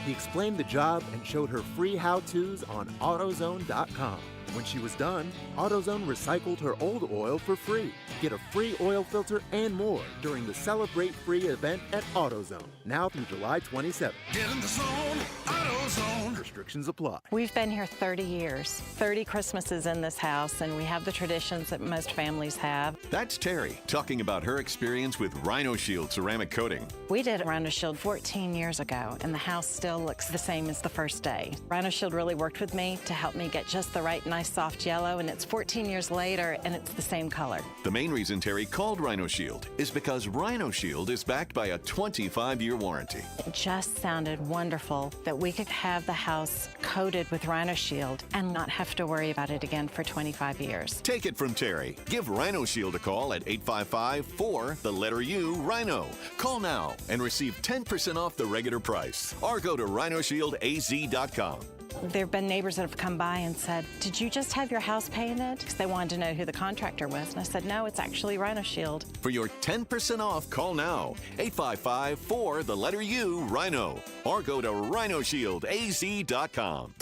[SPEAKER 18] He explained the job and showed her free how-tos on AutoZone.com. When she was done, AutoZone recycled her old oil for free. Get a free oil filter and more during the Celebrate Free event at AutoZone, now through July 27th.
[SPEAKER 14] Get in the zone, AutoZone.
[SPEAKER 18] Restrictions apply.
[SPEAKER 23] We've been here 30 years, 30 Christmases in this house, and we have the traditions that most families have.
[SPEAKER 2] That's Terry talking about her experience with Rhino Shield ceramic coating.
[SPEAKER 23] We did Rhino Shield 14 years ago, and the house still looks the same as the first day. Rhino Shield really worked with me to help me get just the right nice soft yellow, and it's 14 years later, and it's the same color.
[SPEAKER 2] The main reason Terry called Rhino Shield is because Rhino Shield is backed by a 25-year warranty.
[SPEAKER 23] It just sounded wonderful that we could have the house coated with Rhino Shield and not have to worry about it again for 25 years.
[SPEAKER 2] Take it from Terry. Give Rhino Shield a call at 855-4-U-RHINO. Call now and receive 10% off the regular price. Or go to rhinoshieldaz.com.
[SPEAKER 23] There have been neighbors that have come by and said, "Did you just have your house painted?" Because they wanted to know who the contractor was. And I said, "No, it's actually Rhino Shield."
[SPEAKER 2] For your 10% off, call now. 855-4-U-RHINO. Or go to rhinoshieldaz.com.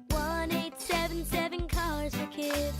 [SPEAKER 24] 1877 Cars for Kids.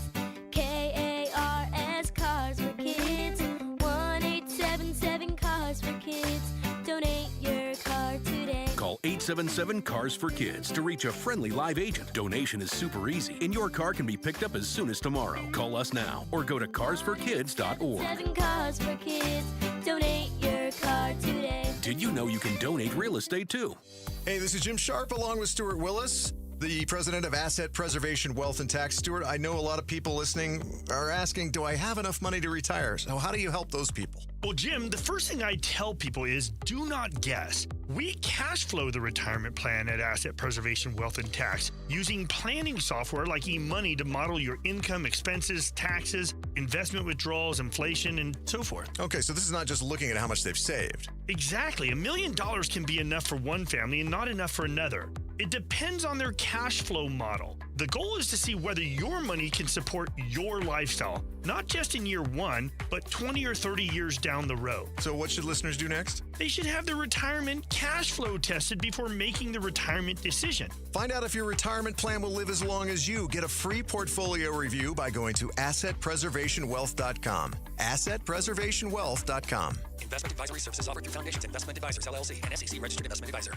[SPEAKER 24] KARS Cars for Kids. 1877 Cars for Kids. Donate your car today.
[SPEAKER 25] Call 877 Cars for Kids to reach a friendly live agent. Donation is super easy, and your car can be picked up as soon as tomorrow. Call us now or go to carsforkids.org.
[SPEAKER 24] 7 Cars for Kids. Donate your car today.
[SPEAKER 25] Did you know you can donate real estate too?
[SPEAKER 26] Hey, this is Jim Sharp along with Stuart Willis, the president of Asset Preservation Wealth and Tax. Stuart, I know a lot of people listening are asking, do I have enough money to retire? So how do you help those people?
[SPEAKER 27] Well, Jim, the first thing I tell people is do not guess. We cash flow the retirement plan at Asset Preservation Wealth and Tax using planning software like eMoney to model your income, expenses, taxes, investment withdrawals, inflation, and so forth.
[SPEAKER 26] Okay, so this is not just looking at how much they've saved.
[SPEAKER 27] Exactly. $1 million can be enough for one family and not enough for another. It depends on their cash flow model. The goal is to see whether your money can support your lifestyle, not just in year one, but 20 or 30 years down the road.
[SPEAKER 26] So what should listeners do next?
[SPEAKER 27] They should have their retirement cash flow tested before making the retirement decision.
[SPEAKER 26] Find out if your retirement plan will live as long as you. Get a free portfolio review by going to AssetPreservationWealth.com. AssetPreservationWealth.com.
[SPEAKER 28] Investment advisory services offered through Foundations Investment Advisors, LLC, and SEC Registered Investment Advisor.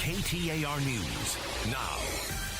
[SPEAKER 2] KTAR News now.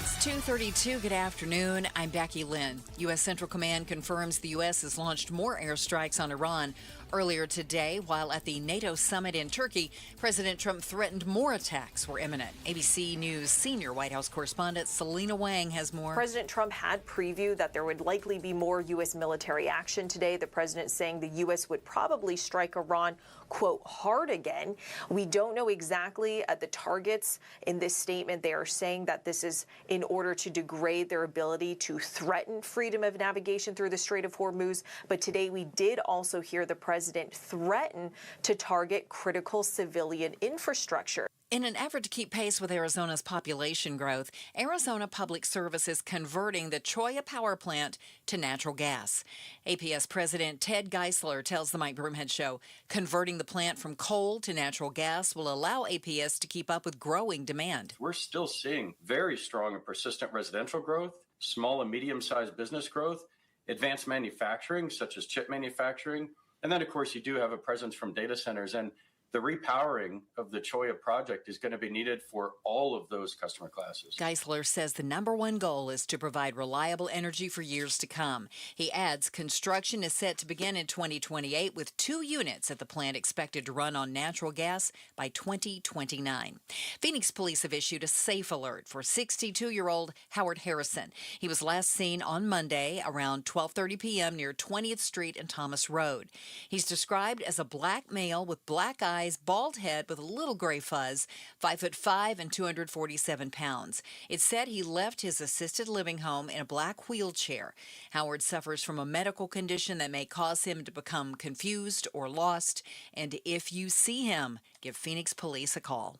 [SPEAKER 3] It's 2:32. Good afternoon. I'm Becky Lynn. U.S. Central Command confirms the U.S. has launched more airstrikes on Iran. Earlier today, while at the NATO summit in Turkey, President Trump threatened more attacks were imminent. ABC News senior White House correspondent Selena Wang has more.
[SPEAKER 29] President Trump had previewed that there would likely be more U.S. military action today. The president saying the U.S. would probably strike Iran, quote, hard again. We don't know exactly the targets in this statement. They are saying that this is in order to degrade their ability to threaten freedom of navigation through the Strait of Hormuz. But today we did also hear the president threaten to target critical civilian infrastructure.
[SPEAKER 3] In an effort to keep pace with Arizona's population growth, Arizona Public Service is converting the Cholla power plant to natural gas. APS President Ted Geisler tells the Mike Broomhead Show, converting the plant from coal to natural gas will allow APS to keep up with growing demand.
[SPEAKER 4] We're still seeing very strong and persistent residential growth, small and medium-sized business growth, advanced manufacturing, such as chip manufacturing, and then, of course, you do have a presence from data centers. And the repowering of the Cholla project is going to be needed for all of those customer classes.
[SPEAKER 3] Geisler says the number one goal is to provide reliable energy for years to come. He adds construction is set to begin in 2028 with 2 units at the plant expected to run on natural gas by 2029. Phoenix police have issued a safe alert for 62-year-old Howard Harrison. He was last seen on Monday around 12:30 p.m. near 20th Street and Thomas Road. He's described as a black male with black eyes, bald head with a little gray fuzz, 5'5" and 247 pounds. It's said he left his assisted living home in a black wheelchair. Howard suffers from a medical condition that may cause him to become confused or lost. And if you see him, give Phoenix police a call.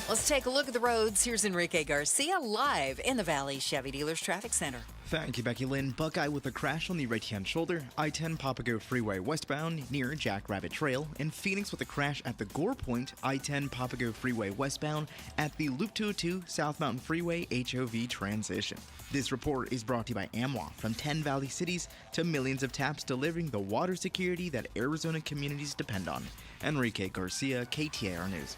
[SPEAKER 3] Let's take a look at the roads. Here's Enrique Garcia live in the Valley Chevy Dealers Traffic Center.
[SPEAKER 5] Thank you, Becky Lynn. Buckeye with a crash on the right-hand shoulder, I-10 Papago Freeway westbound near Jackrabbit Trail, and Phoenix with a crash at the Gore Point, I-10 Papago Freeway westbound at the Loop 202 South Mountain Freeway HOV transition. This report is brought to you by AMWA, from 10 Valley cities to millions of taps delivering the water security that Arizona communities depend on. Enrique Garcia, KTAR News.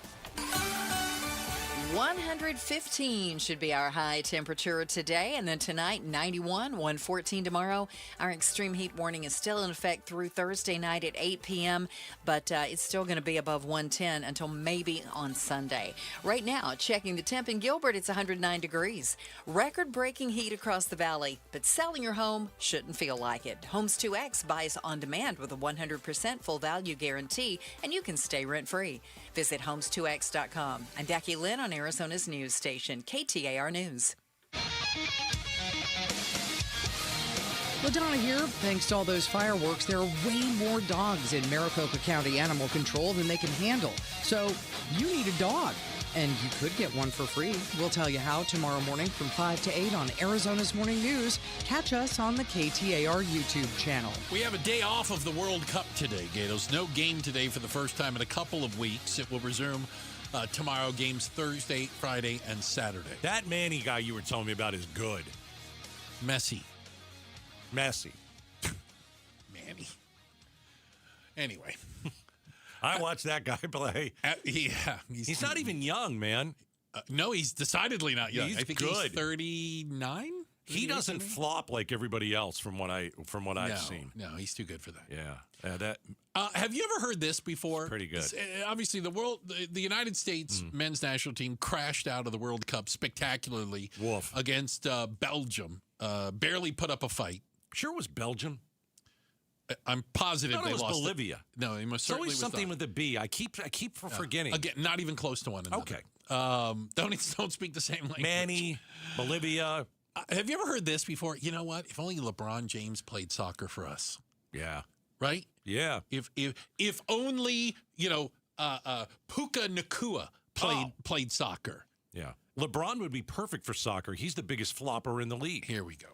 [SPEAKER 3] 115 should be our high temperature today, and then tonight 91, 114 tomorrow. Our extreme heat warning is still in effect through Thursday night at 8 p.m., but it's still going to be above 110 until maybe on Sunday. Right now, checking the temp in Gilbert, it's 109 degrees. Record-breaking heat across the valley, but selling your home shouldn't feel like it. Homes 2X buys on demand with a 100% full value guarantee, and you can stay rent-free. Visit homes2x.com. I'm Becky Lynn on Arizona's news station, KTAR News.
[SPEAKER 6] LaDonna here. Thanks to all those fireworks, there are way more dogs in Maricopa County Animal Control than they can handle. So you need a dog, and you could get one for free. We'll tell you how tomorrow morning from 5 to 8 on Arizona's Morning News. Catch us on the KTAR YouTube channel.
[SPEAKER 7] We have a day off of the World Cup today, Gatos. No game today for the first time in a couple of weeks. It will resume tomorrow, games Thursday, Friday, and Saturday.
[SPEAKER 12] That Manny guy you were telling me about is good.
[SPEAKER 7] Messi.
[SPEAKER 12] Manny.
[SPEAKER 7] Anyway.
[SPEAKER 12] I watched that guy play.
[SPEAKER 7] Yeah.
[SPEAKER 12] He's not even young, man.
[SPEAKER 7] No, he's decidedally not young.
[SPEAKER 12] He's
[SPEAKER 7] I think
[SPEAKER 12] good.
[SPEAKER 7] He's 39?
[SPEAKER 12] He doesn't flop like everybody else from what I've seen.
[SPEAKER 7] No, he's too good for that.
[SPEAKER 12] Yeah.
[SPEAKER 7] Have you ever heard this before?
[SPEAKER 12] Pretty good.
[SPEAKER 7] Obviously, the United States men's national team crashed out of the World Cup spectacularly against Belgium. Barely put up a fight.
[SPEAKER 12] Sure was Belgium.
[SPEAKER 7] I'm positive they
[SPEAKER 12] lost.
[SPEAKER 7] It was
[SPEAKER 12] Bolivia.
[SPEAKER 7] No, it most certainly was
[SPEAKER 12] something with a B. I keep forgetting.
[SPEAKER 7] Again, not even close to one another.
[SPEAKER 12] Okay.
[SPEAKER 7] Don't speak the same language.
[SPEAKER 12] Manny, Bolivia.
[SPEAKER 7] Have you ever heard this before? You know what? If only LeBron James played soccer for us.
[SPEAKER 12] Yeah.
[SPEAKER 7] Right?
[SPEAKER 12] Yeah.
[SPEAKER 7] If only, Puka Nacua played soccer.
[SPEAKER 12] Yeah. LeBron would be perfect for soccer. He's the biggest flopper in the league.
[SPEAKER 7] Here we go.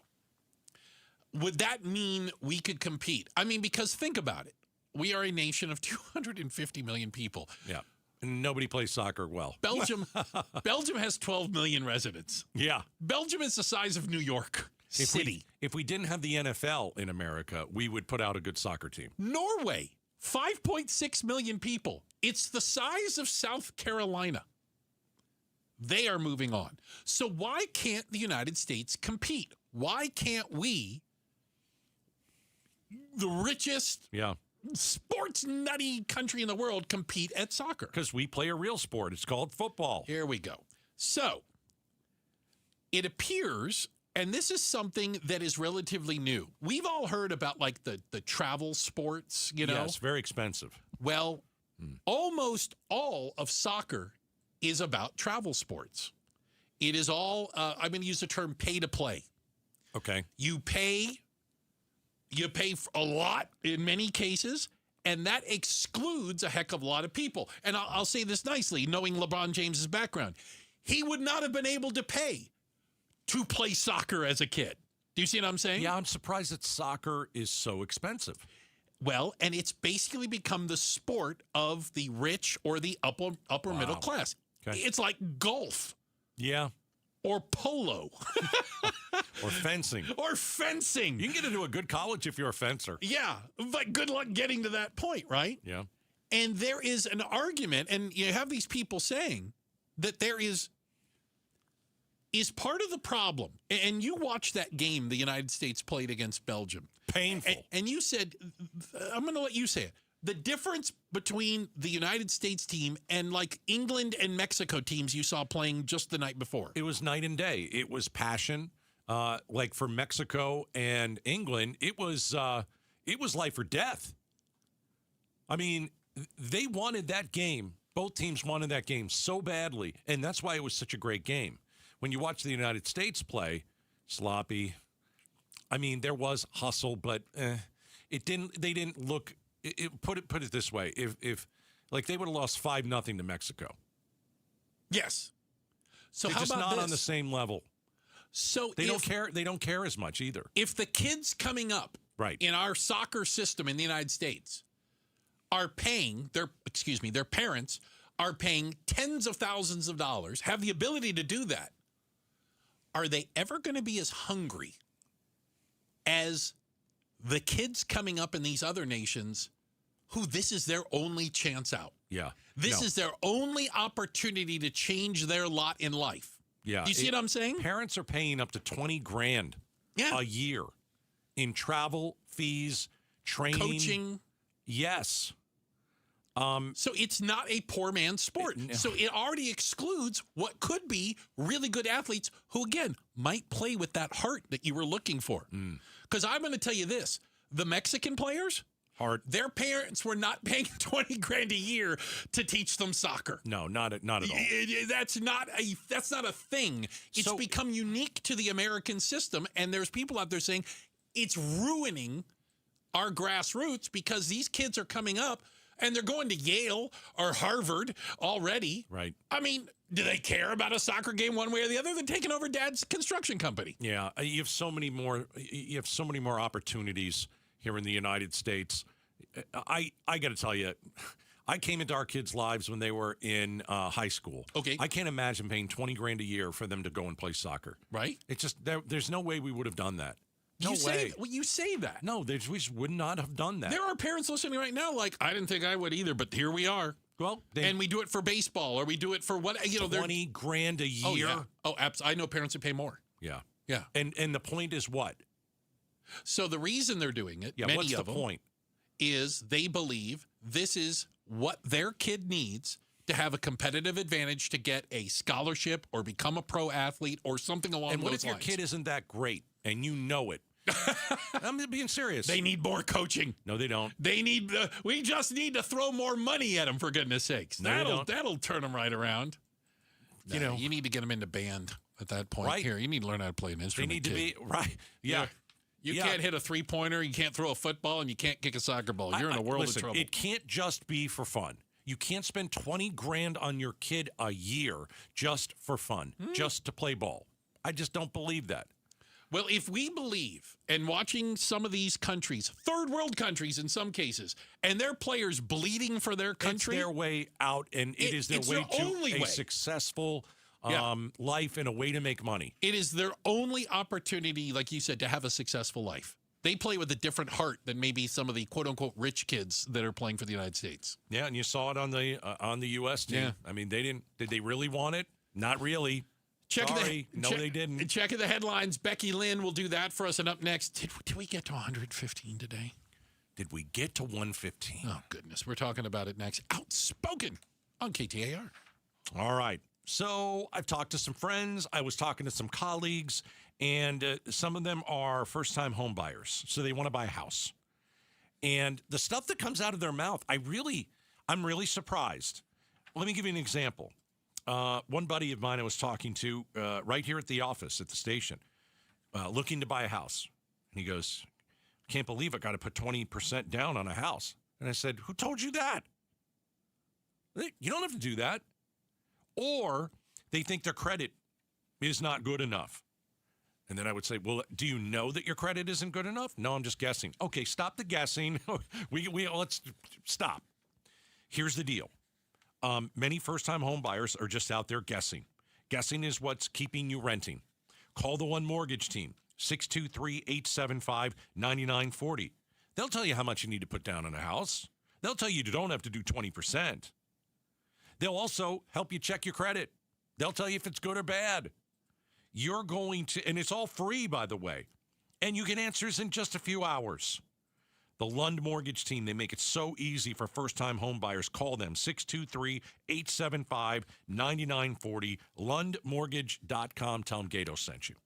[SPEAKER 7] Would that mean we could compete? I mean, because think about it. We are a nation of 250 million people.
[SPEAKER 12] Yeah. And nobody plays soccer well.
[SPEAKER 7] Belgium has 12 million residents.
[SPEAKER 12] Yeah.
[SPEAKER 7] Belgium is the size of New York City.
[SPEAKER 12] If we didn't have the NFL in America, we would put out a good soccer team.
[SPEAKER 7] Norway, 5.6 million people. It's the size of South Carolina. They are moving on. So why can't the United States compete? Why can't we, the richest sports nutty country in the world, compete at soccer?
[SPEAKER 12] Because we play a real sport. It's called football.
[SPEAKER 7] Here we go. So it appears, and this is something that is relatively new. We've all heard about like the travel sports,
[SPEAKER 12] Yes, very expensive.
[SPEAKER 7] Well, almost all of soccer is about travel sports. It is all, I'm going to use the term pay to play.
[SPEAKER 12] Okay.
[SPEAKER 7] You pay a lot in many cases, And that excludes a heck of a lot of people. And I'll say this nicely, knowing LeBron James's background. He would not have been able to pay to play soccer as a kid. Do you see what I'm saying?
[SPEAKER 12] Yeah, I'm surprised that soccer is so expensive.
[SPEAKER 7] Well, and it's basically become the sport of the rich or the upper middle class.
[SPEAKER 12] Okay.
[SPEAKER 7] It's like golf.
[SPEAKER 12] Yeah.
[SPEAKER 7] Or polo.
[SPEAKER 12] Or fencing.
[SPEAKER 7] Or fencing.
[SPEAKER 12] You can get into a good college if you're a fencer.
[SPEAKER 7] Yeah, but good luck getting to that point, right?
[SPEAKER 12] Yeah.
[SPEAKER 7] And there is an argument, and you have these people saying that there is part of the problem. And you watched that game the United States played against Belgium.
[SPEAKER 12] Painful.
[SPEAKER 7] And you said, I'm going to let you say it. The difference between the United States team and like England and Mexico teams you saw playing just the night before.
[SPEAKER 12] It was night and day. It was passion. Like for Mexico and England, it was life or death. I mean, they wanted that game. Both teams wanted that game so badly, and that's why it was such a great game. When you watch the United States play, sloppy. I mean, there was hustle, but it didn't. They didn't look. Put it this way: if like they would have lost 5-0 to Mexico.
[SPEAKER 7] Yes. So
[SPEAKER 12] they're
[SPEAKER 7] how
[SPEAKER 12] just
[SPEAKER 7] about
[SPEAKER 12] not
[SPEAKER 7] this?
[SPEAKER 12] on the same level.
[SPEAKER 7] So
[SPEAKER 12] they don't care. They don't care as much either.
[SPEAKER 7] If the kids coming up in our soccer system in the United States are paying their parents are paying tens of thousands of dollars, have the ability to do that, are they ever going to be as hungry as the kids coming up in these other nations who this is their only chance out?
[SPEAKER 12] Yeah.
[SPEAKER 7] This is their only opportunity to change their lot in life.
[SPEAKER 12] Yeah.
[SPEAKER 7] Do you see what I'm saying?
[SPEAKER 12] Parents are paying up to $20,000 a year in travel, fees, training.
[SPEAKER 7] Coaching.
[SPEAKER 12] Yes.
[SPEAKER 7] So it's not a poor man's sport. So it already excludes what could be really good athletes who, again, might play with that heart that you were looking for. Because I'm going to tell you this. The Mexican players, their parents were not paying $20,000 a year to teach them soccer.
[SPEAKER 12] No, not at all.
[SPEAKER 7] That's not a thing. It's become unique to the American system, and there's people out there saying it's ruining our grassroots because these kids are coming up and they're going to Yale or Harvard already.
[SPEAKER 12] Right.
[SPEAKER 7] I mean, do they care about a soccer game one way or the other? They're taking over dad's construction company.
[SPEAKER 12] Yeah, you have so many more. You have so many more opportunities here in the United States. I got to tell you, I came into our kids' lives when they were in high school.
[SPEAKER 7] Okay.
[SPEAKER 12] I can't imagine paying $20,000 a year for them to go and play soccer.
[SPEAKER 7] Right.
[SPEAKER 12] It's just there's no way we would have done that. No way.
[SPEAKER 7] You say that.
[SPEAKER 12] No, we just would not have done that.
[SPEAKER 7] There are parents listening right now like, I didn't think I would either, but here we are.
[SPEAKER 12] Well,
[SPEAKER 7] and we do it for baseball or we do it for what,
[SPEAKER 12] $20,000 a year.
[SPEAKER 7] Oh, yeah. Oh, absolutely. I know parents who pay more.
[SPEAKER 12] Yeah.
[SPEAKER 7] Yeah.
[SPEAKER 12] And the point is what?
[SPEAKER 7] So the reason they're doing it,
[SPEAKER 12] what's the point?
[SPEAKER 7] Is they believe this is what their kid needs to have a competitive advantage to get a scholarship or become a pro athlete or something along those lines.
[SPEAKER 12] And what if your kid isn't that great and you know it? I'm being serious.
[SPEAKER 7] They need more coaching.
[SPEAKER 12] No, they don't.
[SPEAKER 7] We just need to throw more money at them, for goodness sakes.
[SPEAKER 12] No,
[SPEAKER 7] that'll turn them right around. You need to get them into band at that point.
[SPEAKER 12] Right.
[SPEAKER 7] Here, you need to learn how to play an instrument.
[SPEAKER 12] They need to be right. Yeah.
[SPEAKER 7] You can't hit a 3-pointer, you can't throw a football, and you can't kick a soccer ball. You're in a world of trouble.
[SPEAKER 12] It can't just be for fun. You can't spend $20,000 on your kid a year just for fun, just to play ball. I just don't believe that.
[SPEAKER 7] Well, if we believe, and watching some of these countries, third world countries in some cases, and their players bleeding for their country.
[SPEAKER 12] It's their way out, and it is their way to a successful life and a way to make money.
[SPEAKER 7] It is their only opportunity, like you said, to have a successful life. They play with a different heart than maybe some of the quote-unquote rich kids that are playing for the United States.
[SPEAKER 12] Yeah, and you saw it on the U.S. team.
[SPEAKER 7] Yeah.
[SPEAKER 12] I mean, did they really want it? Not really. They didn't.
[SPEAKER 7] Checking the headlines. Becky Lynn will do that for us. And up next, did we get to 115 today?
[SPEAKER 12] Did we get to 115?
[SPEAKER 7] Oh, goodness. We're talking about it next. Outspoken on KTAR.
[SPEAKER 12] All right. So I've talked to some friends. I was talking to some colleagues, and some of them are first-time home buyers. So they want to buy a house. And the stuff that comes out of their mouth, I'm really surprised. Let me give you an example. One buddy of mine I was talking to right here at the office at the station, looking to buy a house. And he goes, can't believe I got to put 20% down on a house. And I said, who told you that? You don't have to do that. Or they think their credit is not good enough. And then I would say, well, do you know that your credit isn't good enough? No, I'm just guessing. Okay, stop the guessing. Let's stop. Here's the deal. Many first-time home buyers are just out there guessing. Guessing is what's keeping you renting. Call the One Mortgage team, 623-875-9940. They'll tell you how much you need to put down on a house. They'll tell you don't have to do 20%. They'll also help you check your credit. They'll tell you if it's good or bad. You're going to, and it's all free, by the way, and you get answers in just a few hours. The Lund Mortgage team, they make it so easy for first-time home buyers. Call them, 623-875-9940, lundmortgage.com. Tell them Gato sent you.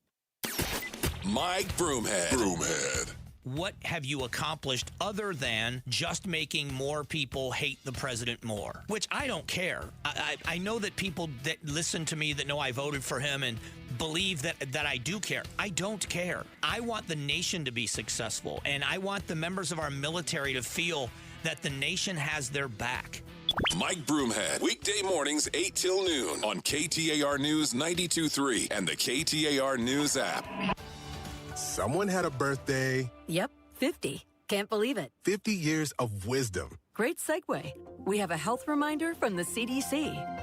[SPEAKER 1] Mike Broomhead.
[SPEAKER 8] What have you accomplished other than just making more people hate the president more? Which I don't care. I know that people that listen to me that know I voted for him and believe that I do care. I don't care. I want the nation to be successful, and I want the members of our military to feel that the nation has their back.
[SPEAKER 1] Mike Broomhead, weekday mornings 8 till noon on KTAR News 92.3 and the KTAR News app.
[SPEAKER 9] Someone had a birthday.
[SPEAKER 10] Yep, 50. Can't believe it.
[SPEAKER 9] 50 years of wisdom.
[SPEAKER 10] Great segue. We have a health reminder from the CDC.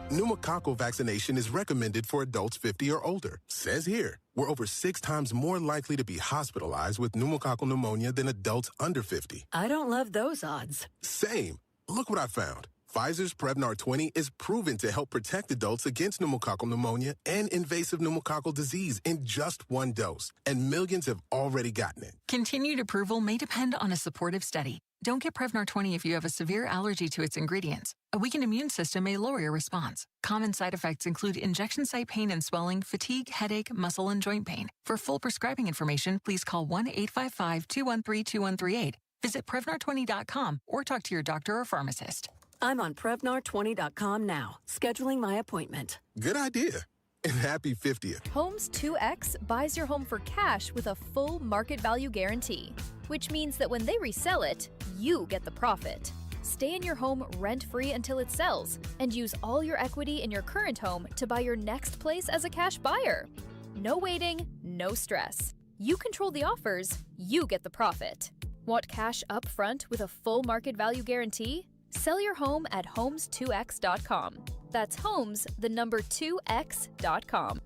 [SPEAKER 9] Pneumococcal vaccination is recommended for adults 50 or older. Says here, we're over 6 times more likely to be hospitalized with pneumococcal pneumonia than adults under 50.
[SPEAKER 10] I don't love those odds.
[SPEAKER 9] Same. Look what I found. Pfizer's Prevnar 20 is proven to help protect adults against pneumococcal pneumonia and invasive pneumococcal disease in just 1 dose, and millions have already gotten it.
[SPEAKER 11] Continued approval may depend on a supportive study. Don't get Prevnar 20 if you have a severe allergy to its ingredients. A weakened immune system may lower your response. Common side effects include injection site pain and swelling, fatigue, headache, muscle, and joint pain. For full prescribing information, please call 1-855-213-2138. Visit Prevnar20.com or talk to your doctor or pharmacist.
[SPEAKER 10] I'm on Prevnar20.com now, scheduling my appointment.
[SPEAKER 9] Good idea. And happy 50th.
[SPEAKER 13] Homes 2X buys your home for cash with a full market value guarantee, which means that when they resell it, you get the profit. Stay in your home rent-free until it sells, and use all your equity in your current home to buy your next place as a cash buyer. No waiting, no stress. You control the offers, you get the profit. Want cash up front with a full market value guarantee? Sell your home at homes2x.com. That's homes, the number 2x.com.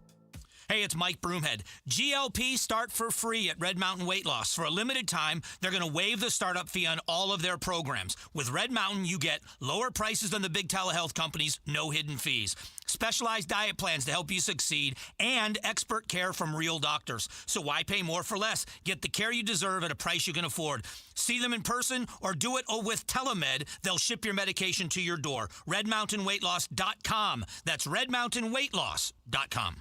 [SPEAKER 8] Hey, it's Mike Broomhead. GLP start for free at Red Mountain Weight Loss. For a limited time, they're going to waive the startup fee on all of their programs. With Red Mountain, you get lower prices than the big telehealth companies, no hidden fees, specialized diet plans to help you succeed, and expert care from real doctors. So why pay more for less? Get the care you deserve at a price you can afford. See them in person or do it with telemed. They'll ship your medication to your door. RedMountainWeightLoss.com. That's RedMountainWeightLoss.com.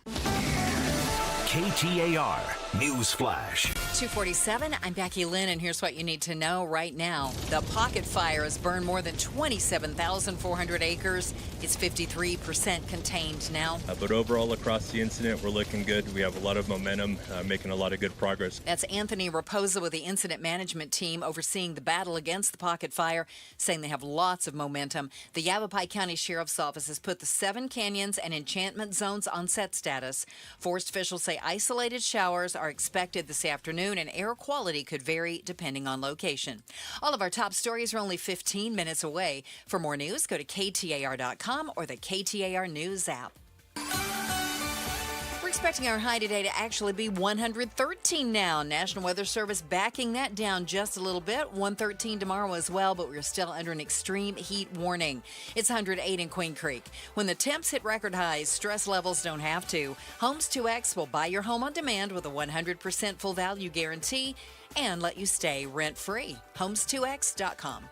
[SPEAKER 1] KTAR News Flash.
[SPEAKER 3] 2:47. I'm Becky Lynn, and here's what you need to know right now. The Pocket Fire has burned more than 27,400 acres. It's 53% contained now.
[SPEAKER 19] But overall, across the incident, we're looking good. We have a lot of momentum, making a lot of good progress.
[SPEAKER 3] That's Anthony Raposa with the incident management team overseeing the battle against the Pocket Fire, saying they have lots of momentum. The Yavapai County Sheriff's Office has put the 7 canyons and enchantment zones on set status. Forest officials say isolated showers are expected this afternoon, and air quality could vary depending on location. All of our top stories are only 15 minutes away. For more news, go to KTAR.com or the KTAR News app. We're expecting our high today to actually be 113 now. National Weather Service backing that down just a little bit. 113 tomorrow as well, but we're still under an extreme heat warning. It's 108 in Queen Creek. When the temps hit record highs, stress levels don't have to. Homes 2X will buy your home on demand with a 100% full value guarantee and let you stay rent-free. Homes2X.com.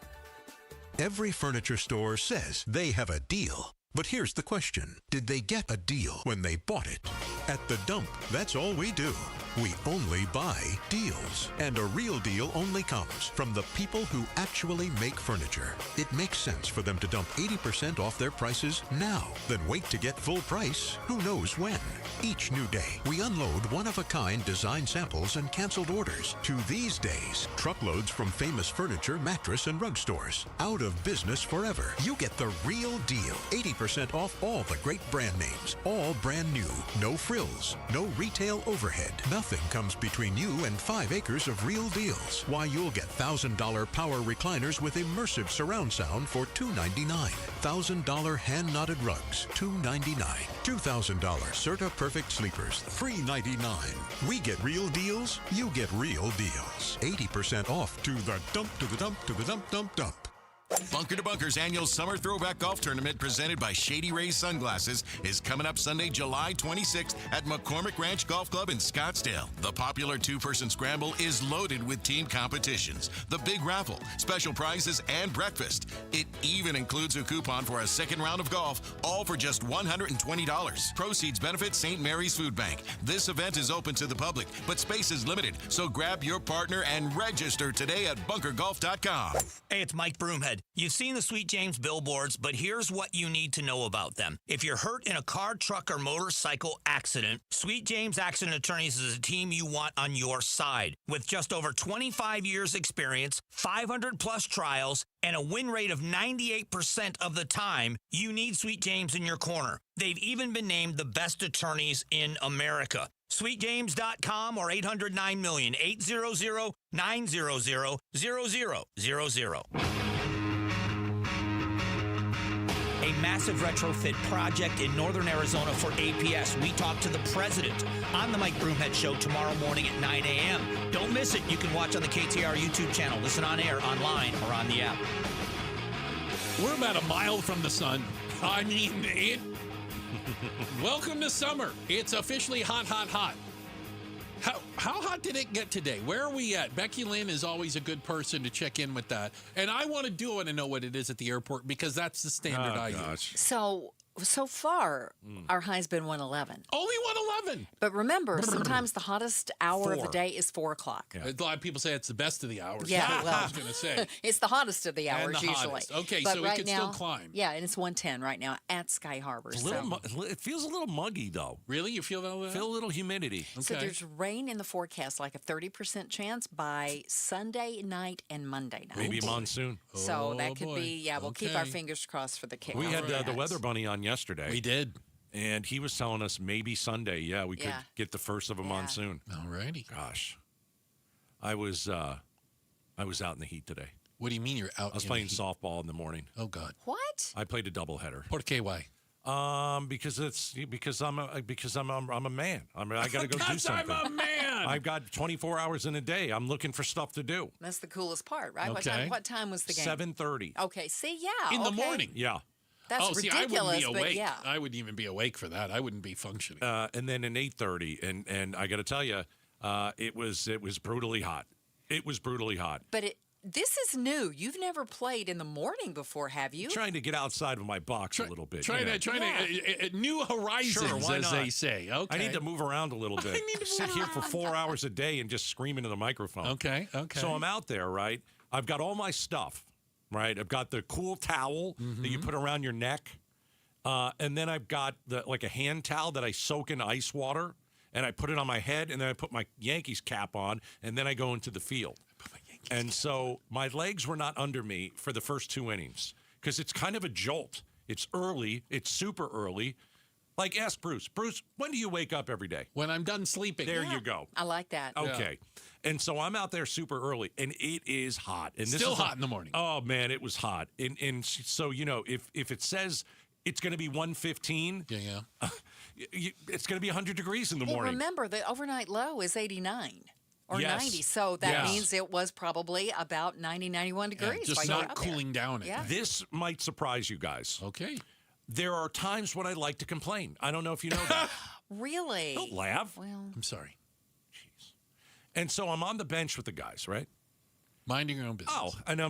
[SPEAKER 20] Every furniture store says they have a deal. But here's the question. Did they get a deal when they bought it? At The Dump, that's all we do. We only buy deals. And a real deal only comes from the people who actually make furniture. It makes sense for them to dump 80% off their prices now, then wait to get full price who knows when. Each new day, we unload one-of-a-kind design samples and canceled orders to these days, truckloads from famous furniture, mattress, and rug stores. Out of business forever. You get the real deal. 80% off all the great brand names. All brand new. No frills. No retail overhead. Nothing comes between you and 5 acres of real deals. Why, you'll get $1,000 power recliners with immersive surround sound for $299. $1,000 hand-knotted rugs, $299. $2,000 Serta Perfect Sleepers, $399. We get real deals, you get real deals. 80% off to the dump, to the dump, to the dump, dump, dump.
[SPEAKER 14] Bunker to Bunker's annual Summer Throwback Golf Tournament presented by Shady Rays Sunglasses is coming up Sunday, July 26th at McCormick Ranch Golf Club in Scottsdale. The popular two-person scramble is loaded with team competitions, the big raffle, special prizes, and breakfast. It even includes a coupon for a second round of golf, all for just $120. Proceeds benefit St. Mary's Food Bank. This event is open to the public, but space is limited, so grab your partner and register today at bunkergolf.com.
[SPEAKER 8] Hey, it's Mike Broomhead. You've seen the Sweet James billboards, but here's what you need to know about them. If you're hurt in a car, truck, or motorcycle accident, Sweet James Accident Attorneys is a team you want on your side. With just over 25 years experience, 500-plus trials, and a win rate of 98% of the time, you need Sweet James in your corner. They've even been named the best attorneys in America. SweetJames.com or 800-9-million, 800-900-0000. A massive retrofit project in northern Arizona for APS. We talked to the president on the Mike Broomhead Show tomorrow morning at 9 a.m. Don't miss it. You can watch on the KTAR YouTube channel, listen on air, online, or on the app.
[SPEAKER 7] We're about a mile from the sun. I mean, welcome to summer. It's officially hot, hot, hot. How hot did it get today? Where are we at? Becky Lynn is always a good person to check in with that. And I want to know what it is at the airport because that's the standard I use.
[SPEAKER 3] So far, our high's been 111.
[SPEAKER 7] Only 111.
[SPEAKER 3] But remember, sometimes the hottest hour of the day is 4 o'clock.
[SPEAKER 7] Yeah. A lot of people say it's the best of the hours.
[SPEAKER 3] Yeah, well,
[SPEAKER 7] I was going to say.
[SPEAKER 3] It's the hottest of the hours
[SPEAKER 7] and the
[SPEAKER 3] usually.
[SPEAKER 7] Hottest. Okay,
[SPEAKER 3] but
[SPEAKER 7] so
[SPEAKER 3] right
[SPEAKER 7] it can
[SPEAKER 3] now,
[SPEAKER 7] still climb.
[SPEAKER 3] Yeah, and it's 110 right now at Sky Harbor.
[SPEAKER 12] It feels a little muggy, though.
[SPEAKER 7] Really? You feel that?
[SPEAKER 12] Feel a little humidity.
[SPEAKER 3] Okay. So there's rain in the forecast, like a 30% chance by Sunday night and Monday night.
[SPEAKER 12] Maybe monsoon.
[SPEAKER 3] So that could be, we'll keep our fingers crossed for the kick.
[SPEAKER 12] We had the weather bunny on yesterday.
[SPEAKER 7] We did.
[SPEAKER 12] And he was telling us maybe Sunday, we could get the first of a monsoon.
[SPEAKER 7] All righty.
[SPEAKER 12] Gosh. I was out in the heat today.
[SPEAKER 7] What do you mean you're out?
[SPEAKER 12] I was playing softball in the morning.
[SPEAKER 7] Oh God.
[SPEAKER 3] What?
[SPEAKER 12] I played a doubleheader.
[SPEAKER 7] Por qué? Why?
[SPEAKER 12] Because I'm a man. I mean, I got to go do something.
[SPEAKER 7] I'm a man.
[SPEAKER 12] I've got 24 hours in a day. I'm looking for stuff to do.
[SPEAKER 3] That's the coolest part, right?
[SPEAKER 7] Okay.
[SPEAKER 3] What time was the game?
[SPEAKER 12] 7:30.
[SPEAKER 3] Okay. See, yeah.
[SPEAKER 7] In the morning.
[SPEAKER 12] Yeah.
[SPEAKER 3] That's ridiculous,
[SPEAKER 7] I wouldn't be awake.
[SPEAKER 3] But yeah.
[SPEAKER 7] I wouldn't even be awake for that. I wouldn't be functioning.
[SPEAKER 12] And then in 8:30, and I got to tell you, it was brutally hot. It was brutally hot.
[SPEAKER 3] But this is new. You've never played in the morning before, have you?
[SPEAKER 12] Trying to get outside of my box a little bit.
[SPEAKER 7] Trying to new horizons,
[SPEAKER 12] why
[SPEAKER 7] as
[SPEAKER 12] not?
[SPEAKER 7] they say. Okay.
[SPEAKER 12] I need to move around a little bit. I need to sit here for 4 hours a day and just scream into the microphone.
[SPEAKER 7] Okay.
[SPEAKER 12] So I'm out there, right? I've got all my stuff, right? I've got the cool towel that you put around your neck. And then I've got a hand towel that I soak in ice water, and I put it on my head, and then I put my Yankees cap on, and then I go into the field. And so my legs were not under me for the first 2 innings because it's kind of a jolt. It's early. It's super early. Like, ask Bruce. Bruce, when do you wake up every day?
[SPEAKER 7] When I'm done sleeping.
[SPEAKER 12] There you go.
[SPEAKER 3] I like that.
[SPEAKER 12] Okay. Yeah. And so I'm out there super early, and it is hot. And
[SPEAKER 7] Still hot in the morning.
[SPEAKER 12] Oh, man, it was hot. And so, if it says it's going to be 115.
[SPEAKER 7] Yeah.
[SPEAKER 12] It's going to be 100 degrees in the morning.
[SPEAKER 3] Remember, the overnight low is 89 or
[SPEAKER 12] Yes.
[SPEAKER 3] 90. So that means it was probably about 90, 91 degrees.
[SPEAKER 7] Just not cooling down.
[SPEAKER 3] Yeah.
[SPEAKER 12] This might surprise you guys.
[SPEAKER 7] Okay.
[SPEAKER 12] There are times when I like to complain. I don't know if you know that.
[SPEAKER 3] Really?
[SPEAKER 12] Don't laugh.
[SPEAKER 3] Well,
[SPEAKER 7] I'm sorry.
[SPEAKER 12] Jeez. And so I'm on the bench with the guys, right?
[SPEAKER 7] Minding your own business.
[SPEAKER 12] Oh, and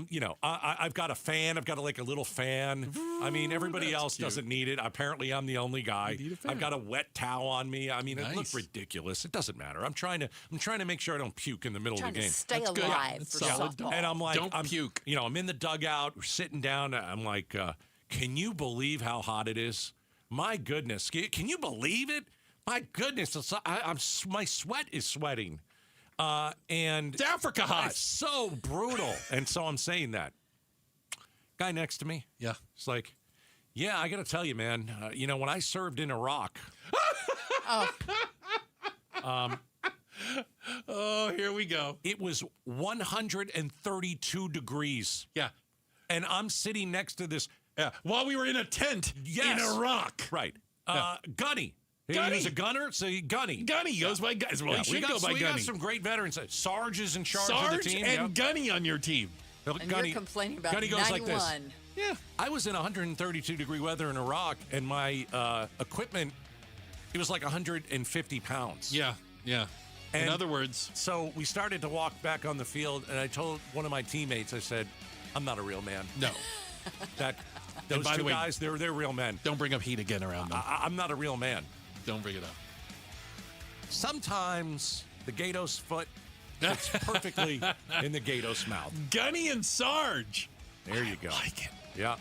[SPEAKER 12] I've got a fan. I've got a little fan. I mean, everybody else doesn't need it. Apparently, I'm the only guy. I've got a wet towel on me. I mean, it looks ridiculous. It doesn't matter. I'm trying to make sure I don't puke in the middle of the game.
[SPEAKER 3] Stay alive for softball.
[SPEAKER 12] And I'm like,
[SPEAKER 7] don't puke.
[SPEAKER 12] I'm in the dugout. We're sitting down. I'm like, can you believe how hot it is? My goodness, can you believe it? My goodness, my sweat is sweating. And
[SPEAKER 7] it's Africa hot.
[SPEAKER 12] It's so brutal. And so I'm saying that. Guy next to me.
[SPEAKER 7] Yeah.
[SPEAKER 12] It's like, yeah, I got to tell you, man, when I served in Iraq.
[SPEAKER 7] Here we go.
[SPEAKER 12] It was 132 degrees.
[SPEAKER 7] Yeah.
[SPEAKER 12] And I'm sitting next to this.
[SPEAKER 7] Yeah. While we were in a tent in Iraq.
[SPEAKER 12] Right. Gunny. He was a gunner, so Gunny.
[SPEAKER 7] Gunny goes by Gunny. Well, he should go by Gunny.
[SPEAKER 12] We got some great veterans. Sarge is in charge of the team.
[SPEAKER 7] And Gunny on your team.
[SPEAKER 3] And you're complaining about
[SPEAKER 12] Gunny goes
[SPEAKER 3] 91.
[SPEAKER 12] like this. Yeah. I was in 132-degree weather in Iraq, and my equipment, it was like 150 pounds.
[SPEAKER 7] Yeah, yeah. In other words.
[SPEAKER 12] So we started to walk back on the field, and I told one of my teammates, I said, I'm not a real man.
[SPEAKER 7] No.
[SPEAKER 12] Those two guys, they're real men.
[SPEAKER 7] Don't bring up heat again around them.
[SPEAKER 12] I'm not a real man.
[SPEAKER 7] Don't bring it up.
[SPEAKER 12] Sometimes the Gatos foot fits perfectly in the Gatos mouth.
[SPEAKER 7] Gunny and Sarge.
[SPEAKER 12] There you go.
[SPEAKER 7] I like it.
[SPEAKER 12] Yeah.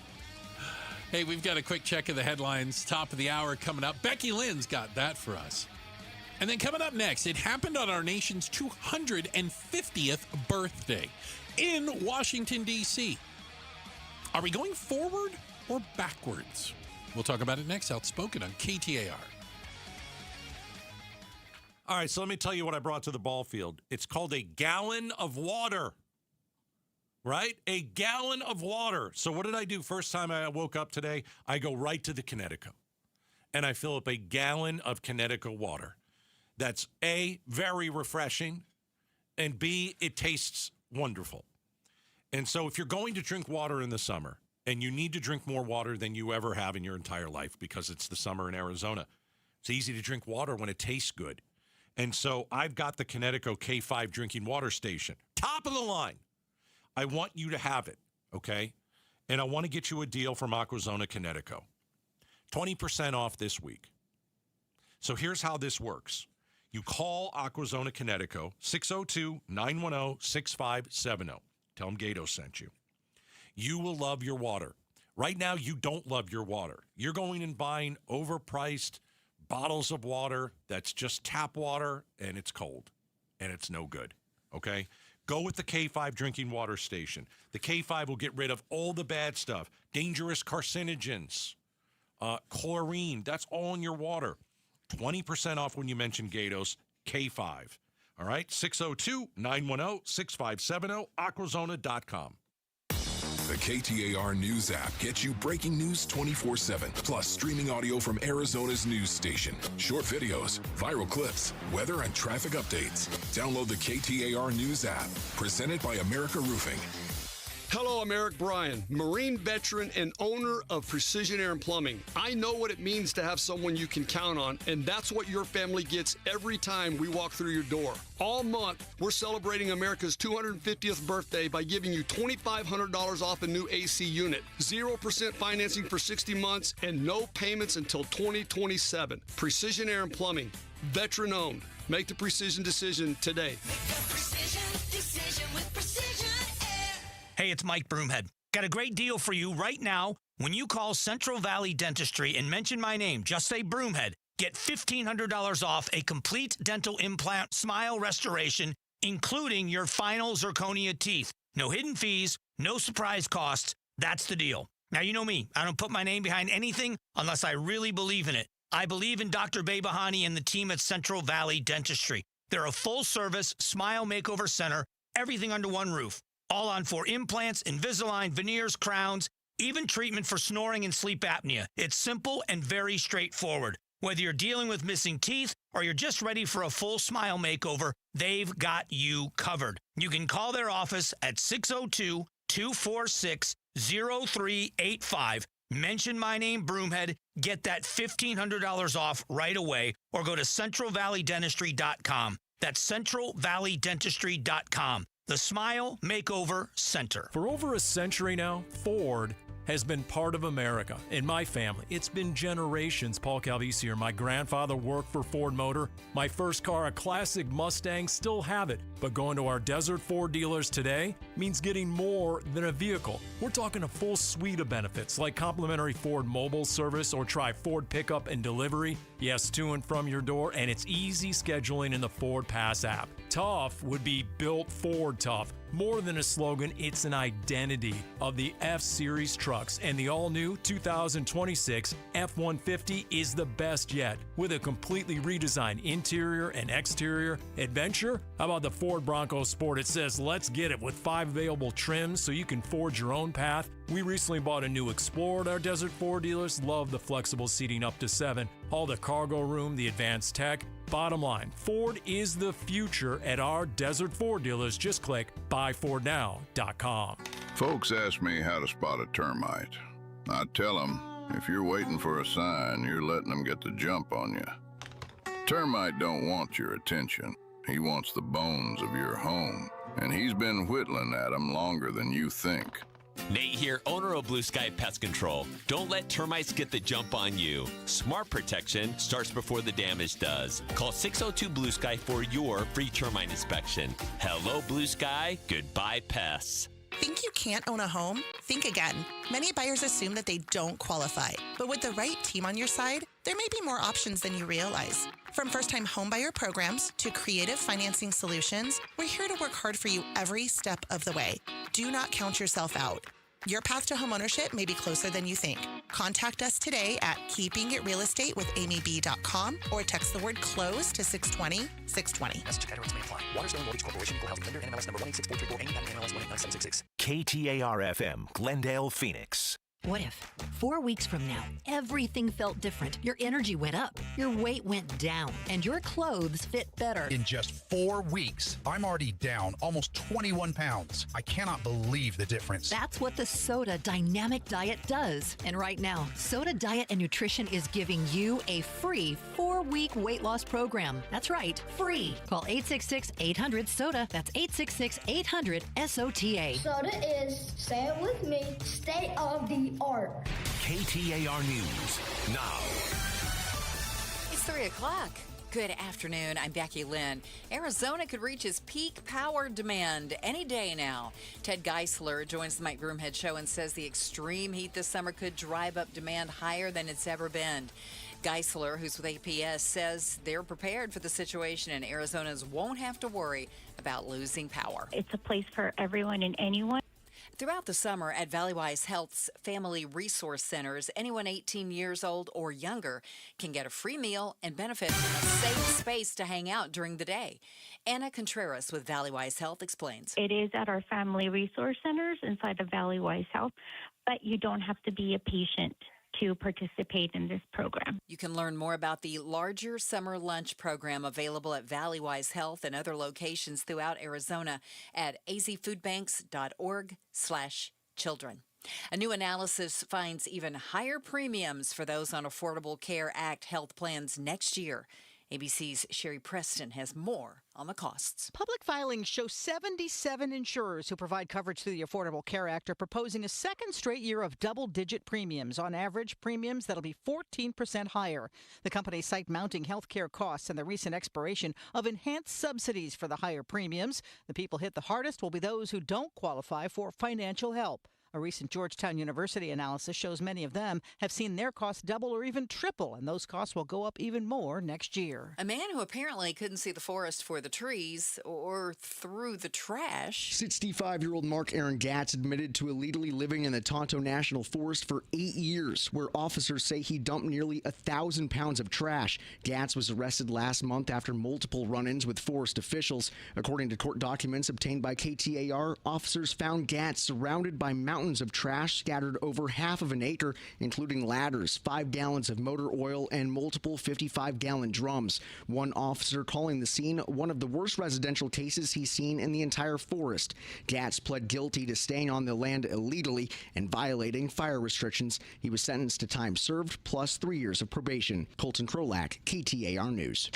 [SPEAKER 7] Hey, we've got a quick check of the headlines. Top of the hour coming up. Becky Lynn's got that for us. And then coming up next, it happened on our nation's 250th birthday in Washington, D.C. Are we going forward or backwards? We'll talk about it next. Outspoken on KTAR.
[SPEAKER 12] All right, so let me tell you what I brought to the ball field. It's called a gallon of water, right? A gallon of water. So what did I do first time I woke up today? I go right to the Connecticut, and I fill up a gallon of Connecticut water. That's A, very refreshing, and B, it tastes wonderful. And so if you're going to drink water in the summer, and you need to drink more water than you ever have in your entire life because it's the summer in Arizona, it's easy to drink water when it tastes good. And so I've got the Connecticut K5 drinking water station. Top of the line. I want you to have it, okay? And I want to get you a deal from Aquazona Connecticut. 20% off this week. So here's how this works. You call Aquazona Connecticut, 602-910-6570. Tell them Gato sent you. You will love your water. Right now, you don't love your water. You're going and buying overpriced bottles of water that's just tap water, and it's cold, and it's no good, okay? Go with the K5 drinking water station. The K5 will get rid of all the bad stuff, dangerous carcinogens, chlorine, that's all in your water. 20% off when you mention Gatos, K5. All right, 602-910-6570, aquazona.com.
[SPEAKER 1] The KTAR News app gets you breaking news 24/7, plus streaming audio from Arizona's news station, short videos, viral clips, weather and traffic updates. Download the KTAR News app, presented by America Roofing.
[SPEAKER 15] Hello, I'm Eric Bryan, Marine veteran and owner of Precision Air and Plumbing. I know what it means to have someone you can count on, and that's what your family gets every time we walk through your door. All month, we're celebrating America's 250th birthday by giving you $2,500 off a new AC unit, 0% financing for 60 months, and no payments until 2027. Precision Air and Plumbing, veteran owned. Make the precision decision today.
[SPEAKER 8] Hey, it's Mike Broomhead. Got a great deal for you right now. When you call Central Valley Dentistry and mention my name, just say Broomhead, get $1,500 off a complete dental implant smile restoration, including your final zirconia teeth. No hidden fees, no surprise costs. That's the deal. Now, you know me. I don't put my name behind anything unless I really believe in it. I believe in Dr. Behbahani and the team at Central Valley Dentistry. They're a full-service smile makeover center, everything under one roof. All on for implants, Invisalign, veneers, crowns, even treatment for snoring and sleep apnea. It's simple and very straightforward. Whether you're dealing with missing teeth or you're just ready for a full smile makeover, they've got you covered. You can call their office at 602-246-0385. Mention my name, Broomhead. Get that $1,500 off right away, or go to centralvalleydentistry.com. That's centralvalleydentistry.com. the Smile Makeover Center.
[SPEAKER 16] For over a century now, Ford has been part of America. In my family, it's been generations. Paul Calvisi here. My grandfather worked for Ford Motor. My first car, a classic Mustang, still have it. But going to our Desert Ford dealers today means getting more than a vehicle. We're talking a full suite of benefits like complimentary Ford mobile service or try Ford pickup and delivery. Yes, to and from your door, and it's easy scheduling in the Ford Pass app. Tough would be built Ford tough. More than a slogan, it's an identity of the F-Series trucks, and the all-new 2026 F-150 is the best yet. With a completely redesigned interior and exterior. Adventure? How about the Ford Bronco Sport? It says, let's get it, with 5 available trims so you can forge your own path. We recently bought a new Explorer at our Desert Ford dealers. Love the flexible seating up to 7. All the cargo room, the advanced tech. Bottom line, Ford is the future at our Desert Ford dealers. Just click buyfordnow.com.
[SPEAKER 17] Folks ask me how to spot a termite. I tell them, if you're waiting for a sign, you're letting them get the jump on you. Termite don't want your attention. He wants the bones of your home, and he's been whittling at them longer than you think.
[SPEAKER 18] Nate here, owner of Blue Sky Pest Control. Don't let termites get the jump on you. Smart protection starts before the damage does. Call 602 Blue Sky for your free termite inspection. Hello, Blue Sky. Goodbye, pests.
[SPEAKER 21] Think you can't own a home? Think again. Many buyers assume that they don't qualify. But with the right team on your side, there may be more options than you realize. From first-time homebuyer programs to creative financing solutions, we're here to work hard for you every step of the way. Do not count yourself out. Your path to homeownership may be closer than you think. Contact us today at keepingitrealestateWithAmyB.com or text the word CLOSE to 620-620.
[SPEAKER 28] Message and rates may apply. Waterstone Mortgage Corporation, Equal Housing Lender, NMLS number 1864348, NMLS 189766.
[SPEAKER 2] KTAR-FM, Glendale, Phoenix.
[SPEAKER 22] What if 4 weeks from now, everything felt different? Your energy went up, your weight went down, and your clothes fit better.
[SPEAKER 23] In just 4 weeks, I'm already down almost 21 pounds. I cannot believe the difference.
[SPEAKER 22] That's what the Soda Dynamic Diet does. And right now, Soda Diet and Nutrition is giving you a free 4-week weight loss program. That's right, free. Call 866-800-SODA. That's 866-800-SOTA.
[SPEAKER 24] Soda is, say it with me, state of the art.
[SPEAKER 2] KTAR News now.
[SPEAKER 3] It's 3 o'clock. Good afternoon. I'm Becky Lynn. Arizona could reach its peak power demand any day now. Ted Geisler joins the Mike Broomhead Show and says the extreme heat this summer could drive up demand higher than it's ever been. Geisler, who's with APS, says they're prepared for the situation and Arizonans won't have to worry about losing power.
[SPEAKER 25] It's a place for everyone and anyone.
[SPEAKER 3] Throughout the summer at Valleywise Health's Family Resource Centers, anyone 18 years old or younger can get a free meal and benefit from a safe space to hang out during the day. Anna Contreras with Valleywise Health explains.
[SPEAKER 25] It is at our Family Resource Centers inside of Valleywise Health, but you don't have to be a patient to participate in this program.
[SPEAKER 3] You can learn more about the larger summer lunch program available at Valleywise Health and other locations throughout Arizona at azfoodbanks.org/children. A new analysis finds even higher premiums for those on Affordable Care Act health plans next year. ABC's Sherry Preston has more on the costs.
[SPEAKER 27] Public filings show 77 insurers who provide coverage through the Affordable Care Act are proposing a second straight year of double-digit premiums. On average, premiums that'll be 14% higher. The companies cite mounting health care costs and the recent expiration of enhanced subsidies for the higher premiums. The people hit the hardest will be those who don't qualify for financial help. A recent Georgetown University analysis shows many of them have seen their costs double or even triple, and those costs will go up even more next year.
[SPEAKER 3] A man who apparently couldn't see the forest for the trees or through the trash.
[SPEAKER 30] 65-year-old Mark Aaron Gatz admitted to illegally living in the Tonto National Forest for 8 years, where officers say he dumped nearly 1,000 pounds of trash. Gatz was arrested last month after multiple run-ins with forest officials. According to court documents obtained by KTAR, officers found Gatz surrounded by mountains of trash scattered over half of an acre, including ladders, 5 gallons of motor oil, and multiple 55-gallon drums. One officer calling the scene one of the worst residential cases he's seen in the entire forest. Gatz pled guilty to staying on the land illegally and violating fire restrictions. He was sentenced to time served plus 3 years of probation. Colton Krolak, KTAR News.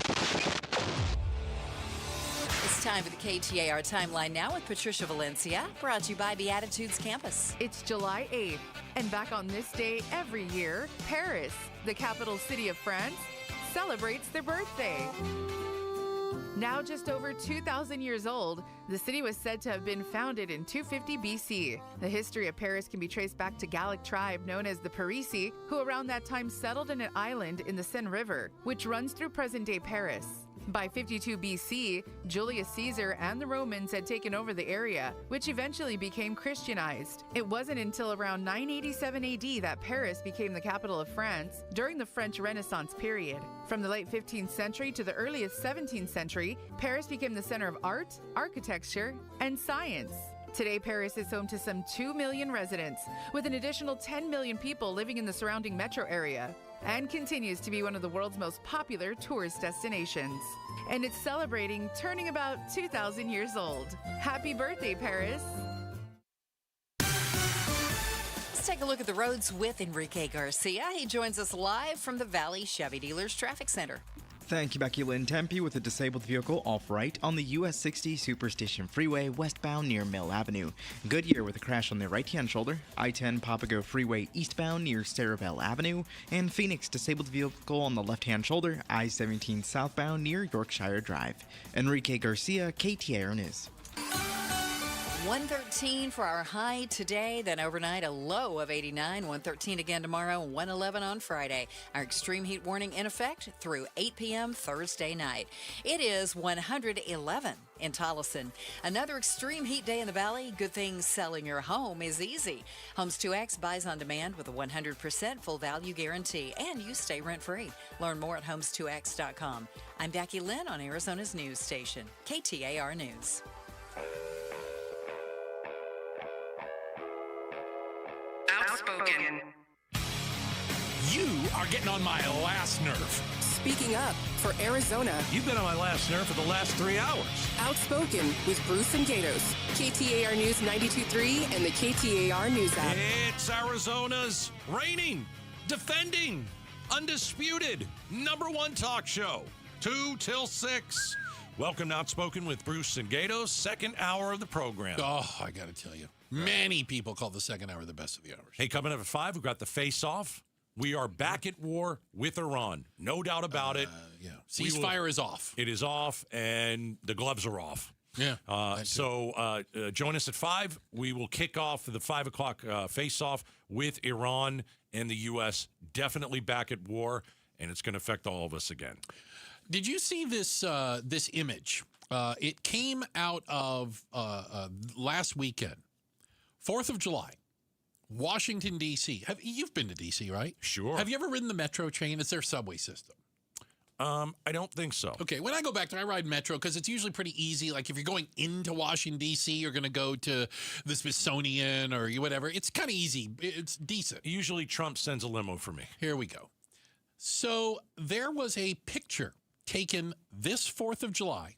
[SPEAKER 3] It's time for the KTAR Timeline now with Patricia Valencia, brought to you by Beatitudes Campus.
[SPEAKER 4] It's July 8th, and back on this day every year, Paris, the capital city of France, celebrates their birthday. Now just over 2,000 years old, the city was said to have been founded in 250 BC. The history of Paris can be traced back to Gallic tribe known as the Parisi, who around that time settled in an island in the Seine River, which runs through present-day Paris. By 52 BC, Julius Caesar and the Romans had taken over the area, which eventually became Christianized. It wasn't until around 987 AD that Paris became the capital of France during the French Renaissance period. From the late 15th century to the earliest 17th century, Paris became the center of art, architecture, and science. Today, Paris is home to some 2 million residents, with an additional 10 million people living in the surrounding metro area, and continues to be one of the world's most popular tourist destinations. And it's celebrating turning about 2,000 years old. Happy birthday, Paris!
[SPEAKER 3] Let's take a look at the roads with Enrique Garcia. He joins us live from the Valley Chevy Dealers Traffic Center.
[SPEAKER 5] Thank you, Becky Lynn. Tempe with a disabled vehicle off right on the US 60 Superstation Freeway westbound near Mill Avenue. Goodyear with a crash on the right-hand shoulder. I-10 Papago Freeway eastbound near Cerebell Avenue. And Phoenix disabled vehicle on the left-hand shoulder. I-17 southbound near Yorkshire Drive. Enrique Garcia, KTAR News.
[SPEAKER 3] 113 for our high today, then overnight a low of 89, 113 again tomorrow, 111 on Friday. Our extreme heat warning in effect through 8 p.m. Thursday night. It is 111 in Tolleson. Another extreme heat day in the valley. Good thing selling your home is easy. Homes 2X buys on demand with a 100% full value guarantee, and you stay rent-free. Learn more at homes2x.com. I'm Becky Lynn on Arizona's news station, KTAR News.
[SPEAKER 6] Outspoken.
[SPEAKER 7] You are getting on my last nerve.
[SPEAKER 6] Speaking up for Arizona.
[SPEAKER 12] You've been on my last nerve for the last 3 hours.
[SPEAKER 6] Outspoken with Bruce and Gatos. KTAR News 92.3 and the KTAR News app.
[SPEAKER 12] It's Arizona's reigning, defending, undisputed #1 talk show. 2 till 6. Welcome to Outspoken with Bruce and Gatos, second hour of the program.
[SPEAKER 7] Oh, I got to tell you. Many people call the second hour the best of the hours.
[SPEAKER 12] Hey, coming up at 5, we've got the face-off. We are back at war with Iran. No doubt about it.
[SPEAKER 7] Yeah. Ceasefire is off.
[SPEAKER 12] It is off, and the gloves are off.
[SPEAKER 7] Yeah.
[SPEAKER 12] Join us at 5. We will kick off the 5 o'clock face-off with Iran and the U.S. Definitely back at war, and it's going to affect all of us again.
[SPEAKER 7] Did you see this this image? It came out of last weekend. 4th of July, Washington, D.C. You've been to D.C., right?
[SPEAKER 12] Sure.
[SPEAKER 7] Have you ever ridden the Metro train? It's their subway system.
[SPEAKER 12] I don't think so.
[SPEAKER 7] Okay, when I go back there, I ride Metro because it's usually pretty easy. Like if you're going into Washington, D.C., you're going to go to the Smithsonian or whatever. It's kind of easy. It's decent.
[SPEAKER 12] Usually Trump sends a limo for me.
[SPEAKER 7] Here we go. So there was a picture taken this 4th of July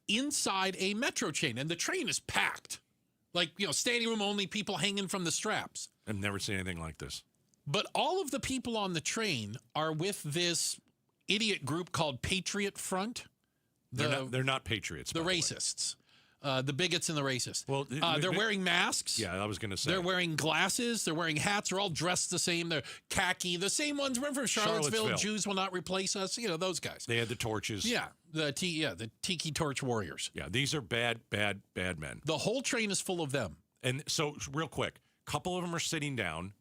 [SPEAKER 7] inside a Metro train, and the train is packed. Like, standing room only, people hanging from the straps.
[SPEAKER 12] I've never seen anything like this.
[SPEAKER 7] But all of the people on the train are with this idiot group called Patriot Front.
[SPEAKER 12] They're not patriots.
[SPEAKER 7] The racists. The bigots and the racists. Well, they're wearing masks.
[SPEAKER 12] Yeah, I was going to say.
[SPEAKER 7] They're wearing glasses. They're wearing hats. They're all dressed the same. They're khaki. The same ones. Remember from Charlottesville, Jews will not replace us. Those guys.
[SPEAKER 12] They had the torches.
[SPEAKER 7] Yeah, the Tiki Torch Warriors.
[SPEAKER 12] Yeah, these are bad men.
[SPEAKER 7] The whole train is full of them.
[SPEAKER 12] And so, real quick, a couple of them are sitting down,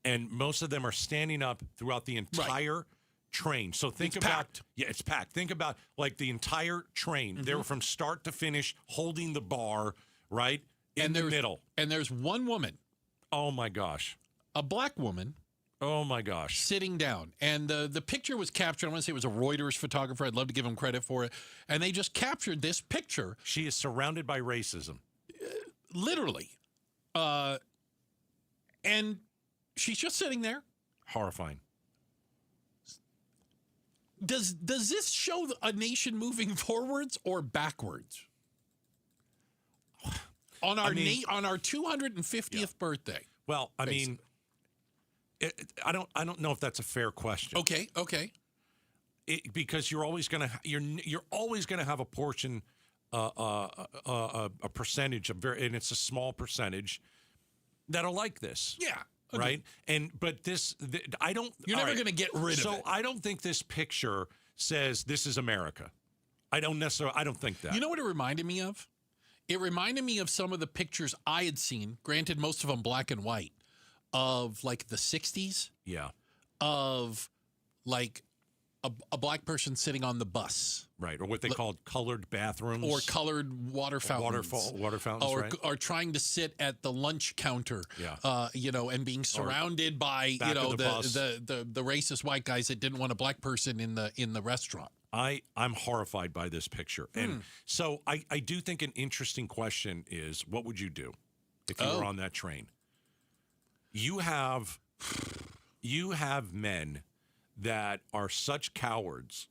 [SPEAKER 12] and most of them are standing up throughout the entire train. So think about
[SPEAKER 7] packed.
[SPEAKER 12] Yeah, it's packed. Think about like the entire train. They were from start to finish holding the bar, right? In the middle.
[SPEAKER 7] And there's one woman.
[SPEAKER 12] Oh my gosh.
[SPEAKER 7] A black woman.
[SPEAKER 12] Oh my gosh.
[SPEAKER 7] Sitting down. And the picture was captured. I want to say it was a Reuters photographer. I'd love to give him credit for it. And they just captured this picture.
[SPEAKER 12] She is surrounded by racism.
[SPEAKER 7] Literally. And she's just sitting there.
[SPEAKER 12] Horrifying.
[SPEAKER 7] Does this show a nation moving forwards or backwards? On our 250th birthday.
[SPEAKER 12] Well, I mean, I don't know if that's a fair question.
[SPEAKER 7] Okay.
[SPEAKER 12] because you're always going to you're always going to have a portion, a percentage of and it's a small percentage that are like this.
[SPEAKER 7] Yeah.
[SPEAKER 12] Right. But I don't.
[SPEAKER 7] You're never going to get rid of it.
[SPEAKER 12] So I don't think this picture says this is America. I don't think that.
[SPEAKER 7] You know what it reminded me of? It reminded me of some of the pictures I had seen, granted most of them black and white, of like the 60s.
[SPEAKER 12] Yeah.
[SPEAKER 7] Of like a black person sitting on the bus.
[SPEAKER 12] Right. Or what they called colored bathrooms.
[SPEAKER 7] Or colored water fountains.
[SPEAKER 12] Water fountains, right.
[SPEAKER 7] Or trying to sit at the lunch counter, and being surrounded by, the racist white guys that didn't want a black person in the restaurant.
[SPEAKER 12] I'm horrified by this picture. And so I do think an interesting question is, what would you do if you were on that train? You have men that are such cowards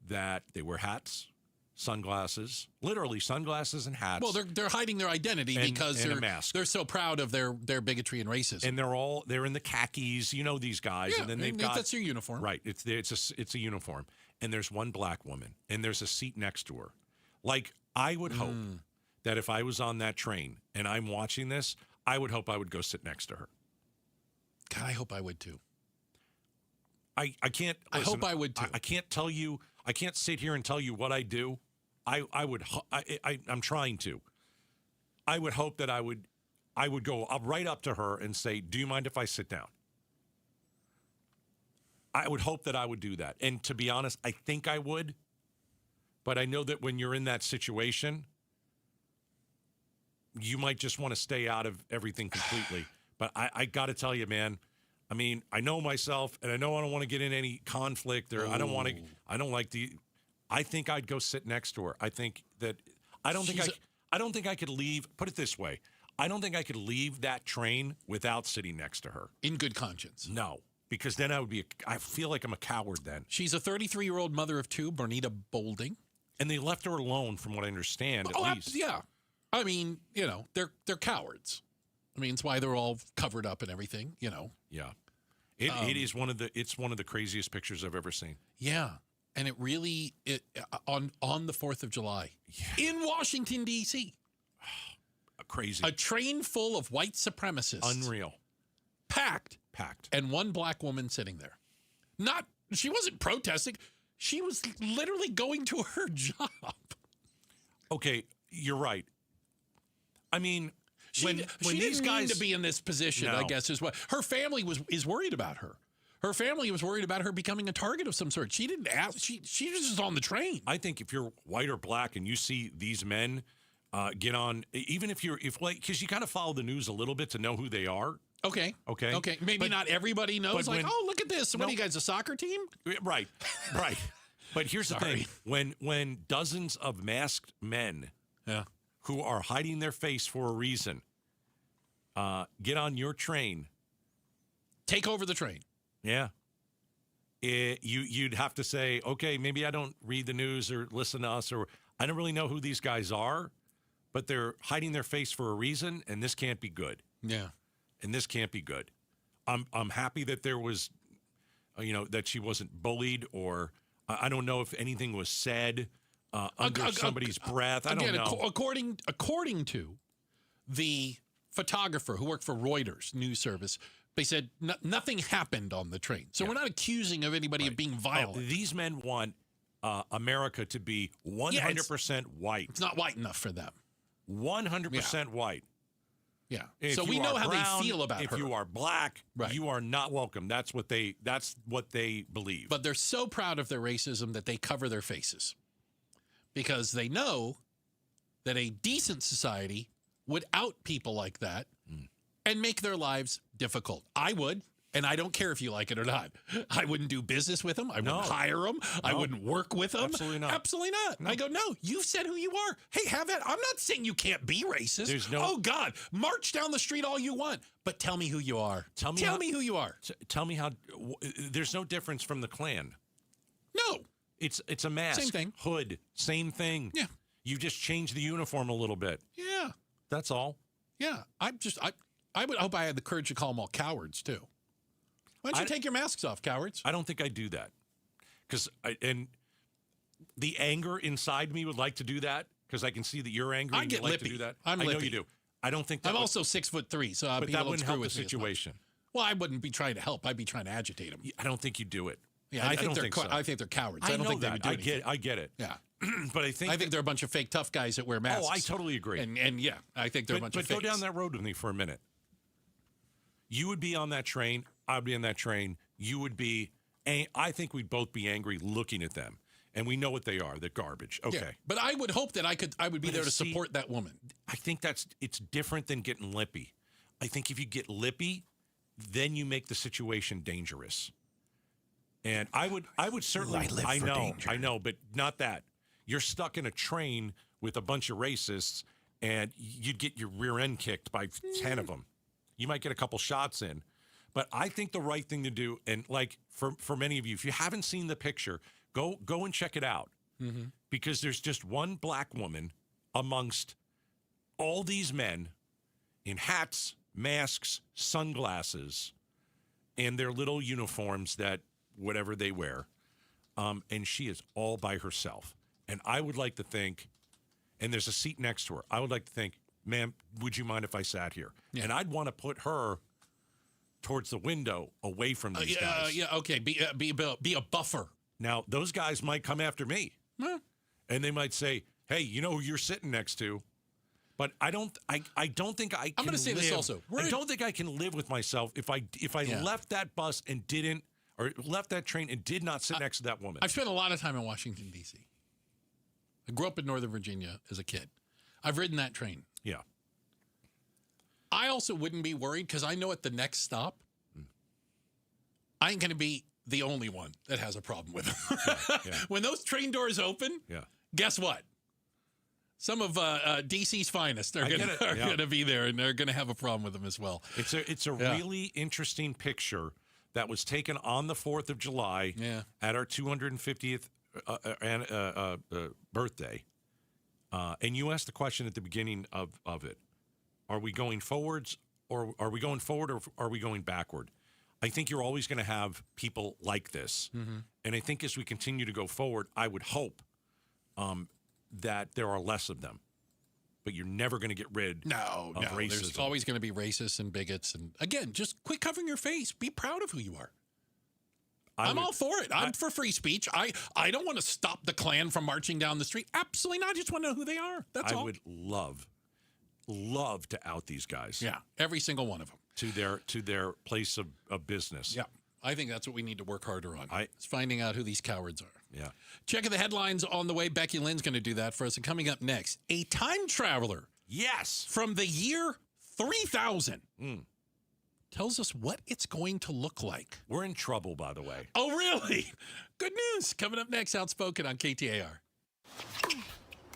[SPEAKER 12] that they wear hats, sunglasses, literally sunglasses and hats.
[SPEAKER 7] Well, they're hiding their identity because they're so proud of their bigotry and racism.
[SPEAKER 12] And they're in the khakis, these guys, and then they've got
[SPEAKER 7] that's your uniform.
[SPEAKER 12] Right. It's a uniform. And there's one black woman and there's a seat next to her. Like, I would hope that if I was on that train and I'm watching this, I would hope I would go sit next to her.
[SPEAKER 7] God, I hope I would too.
[SPEAKER 12] I can't.
[SPEAKER 7] I hope I would too.
[SPEAKER 12] I can't tell you. I can't sit here and tell you what I do. I'm trying to. I would hope that I would go right up to her and say, "Do you mind if I sit down?" I would hope that I would do that. And to be honest, I think I would. But I know that when you're in that situation, you might just want to stay out of everything completely. But I got to tell you, man. I mean, I know myself, and I know I don't want to get in any conflict, or I don't like I think I'd go sit next to her. I think that I don't think I could leave. Put it this way, I don't think I could leave that train without sitting next to her
[SPEAKER 7] in good conscience.
[SPEAKER 12] No, because then I feel like I'm a coward. Then
[SPEAKER 7] she's a 33-year-old mother of two, Bernita Bolding,
[SPEAKER 12] and they left her alone, from what I understand. At least,
[SPEAKER 7] yeah. I mean, they're cowards. I mean, it's why they're all covered up and everything,
[SPEAKER 12] Yeah. It is one of the craziest pictures I've ever seen.
[SPEAKER 7] Yeah. And it really, on the 4th of July in Washington, D.C.
[SPEAKER 12] Crazy.
[SPEAKER 7] A train full of white supremacists.
[SPEAKER 12] Unreal.
[SPEAKER 7] Packed. And one black woman sitting there. She wasn't protesting. She was literally going to her job.
[SPEAKER 12] Okay, you're right. I mean, when
[SPEAKER 7] she
[SPEAKER 12] these
[SPEAKER 7] didn't
[SPEAKER 12] guys
[SPEAKER 7] need to be in this position,
[SPEAKER 12] No.
[SPEAKER 7] I guess is what her family is worried about her. Her family was worried about her becoming a target of some sort. She didn't ask. She was just on the train.
[SPEAKER 12] I think if you're white or black and you see these men get on, even if because you kind of follow the news a little bit to know who they are.
[SPEAKER 7] Okay. Maybe not everybody knows. Like, look at this. What are you guys, a soccer team?
[SPEAKER 12] Right. But here's the thing: when dozens of masked men, who are hiding their face for a reason, get on your train,
[SPEAKER 7] take over the train.
[SPEAKER 12] Yeah. You'd have to say, okay, maybe I don't read the news or listen to us, or I don't really know who these guys are, but they're hiding their face for a reason, and this can't be good.
[SPEAKER 7] Yeah.
[SPEAKER 12] And this can't be good. I'm happy that there was, that she wasn't bullied, or I don't know if anything was said under somebody's breath. I don't know.
[SPEAKER 7] According to the photographer who worked for Reuters news service, they said nothing happened on the train. So we're not accusing of anybody of being violent.
[SPEAKER 12] These men want America to be 100% white.
[SPEAKER 7] It's not white enough for them.
[SPEAKER 12] 100% white.
[SPEAKER 7] Yeah.
[SPEAKER 12] If
[SPEAKER 7] so we know how they feel about her.
[SPEAKER 12] If you are black, you are not welcome. That's what they believe.
[SPEAKER 7] But they're so proud of their racism that they cover their faces. Because they know that a decent society would out people like that and make their lives difficult. I would, and I don't care if you like it or not. I wouldn't do business with them. I wouldn't hire them. I wouldn't work with them.
[SPEAKER 12] Absolutely not.
[SPEAKER 7] Absolutely not. No. I go, no, you've said who you are. Hey, have it. I'm not saying you can't be racist. Oh, God, march down the street all you want, but tell me who you are. Tell me who you are.
[SPEAKER 12] Tell me how. There's no difference from the Klan.
[SPEAKER 7] No.
[SPEAKER 12] It's a mask.
[SPEAKER 7] Same thing.
[SPEAKER 12] Hood. Same thing.
[SPEAKER 7] Yeah.
[SPEAKER 12] You just change the uniform a little bit.
[SPEAKER 7] Yeah.
[SPEAKER 12] That's all.
[SPEAKER 7] Yeah. I would hope I had the courage to call them all cowards, too. Why don't you take your masks off, cowards?
[SPEAKER 12] I don't think I'd do that. Because and the anger inside me would like to do that because I can see that you're angry.
[SPEAKER 7] I get
[SPEAKER 12] like
[SPEAKER 7] lippy.
[SPEAKER 12] to do that.
[SPEAKER 7] I'm
[SPEAKER 12] I know
[SPEAKER 7] lippy.
[SPEAKER 12] you do. I don't think that
[SPEAKER 7] I'm also 6'3", so
[SPEAKER 12] but that wouldn't help the situation.
[SPEAKER 7] Well, I wouldn't be trying to help. I'd be trying to agitate them.
[SPEAKER 12] I don't think you do it.
[SPEAKER 7] Yeah, I think they're
[SPEAKER 12] so.
[SPEAKER 7] I think they're cowards. I don't
[SPEAKER 12] know
[SPEAKER 7] think they
[SPEAKER 12] that.
[SPEAKER 7] would do anything.
[SPEAKER 12] I get it.
[SPEAKER 7] Yeah.
[SPEAKER 12] But I think
[SPEAKER 7] they're a bunch of fake tough guys that wear masks.
[SPEAKER 12] Oh, I totally agree.
[SPEAKER 7] And yeah, I think they're a bunch of fakes.
[SPEAKER 12] But go down that road with me for a minute. You would be on that train. I'd be on that train. You would be. I think we'd both be angry looking at them. And we know what they are. They're garbage. Okay.
[SPEAKER 7] Yeah, but I would hope that I would be there to support that woman.
[SPEAKER 12] I think it's different than getting lippy. I think if you get lippy, then you make the situation dangerous. And I would certainly. I know, but not that. You're stuck in a train with a bunch of racists, and you'd get your rear end kicked by 10 of them. You might get a couple shots in, but I think the right thing to do, and like for many of you, if you haven't seen the picture, go and check it out, because there's just one black woman amongst all these men in hats, masks, sunglasses, and their little uniforms that whatever they wear, and she is all by herself. And I would like to think, and there's a seat next to her, I would like to think, ma'am, would you mind if I sat here? Yeah. And I'd want to put her towards the window away from these guys.
[SPEAKER 7] Yeah, okay, be a buffer.
[SPEAKER 12] Now, those guys might come after me.
[SPEAKER 7] Huh?
[SPEAKER 12] And they might say, hey, you know who you're sitting next to? But I don't think I can
[SPEAKER 7] I'm going to say this also.
[SPEAKER 12] I don't think I can live with myself if I left that bus and didn't, or left that train and did not sit next to that woman.
[SPEAKER 7] I've spent a lot of time in Washington, D.C. I grew up in Northern Virginia as a kid. I've ridden that train.
[SPEAKER 12] Yeah.
[SPEAKER 7] I also wouldn't be worried because I know at the next stop, I ain't going to be the only one that has a problem with them. Yeah. When those train doors open, guess what? Some of DC's finest are going to be there, and they're going to have a problem with them as well.
[SPEAKER 12] It's a really interesting picture that was taken on the 4th of July at our 250th birthday. And you asked the question at the beginning of it. Are we going forwards, or are we going forward, or are we going backward? I think you're always going to have people like this. Mm-hmm. And I think as we continue to go forward, I would hope that there are less of them. But you're never going to get rid of racism.
[SPEAKER 7] There's always going to be racists and bigots. And again, just quit covering your face. Be proud of who you are. I'm all for it. I'm for free speech. I don't want to stop the Klan from marching down the street. Absolutely not. I just want to know who they are. That's all.
[SPEAKER 12] I would love to out these guys.
[SPEAKER 7] Yeah, every single one of them.
[SPEAKER 12] To their place of business.
[SPEAKER 7] Yeah, I think that's what we need to work harder on. It's finding out who these cowards are.
[SPEAKER 12] Yeah.
[SPEAKER 7] Checking the headlines on the way. Becky Lynn's going to do that for us. And coming up next, a time traveler.
[SPEAKER 12] Yes.
[SPEAKER 7] From the year 3000. Tells us what it's going to look like.
[SPEAKER 12] We're in trouble, by the way.
[SPEAKER 7] Oh, really? Good news. Coming up next, Outspoken on KTAR.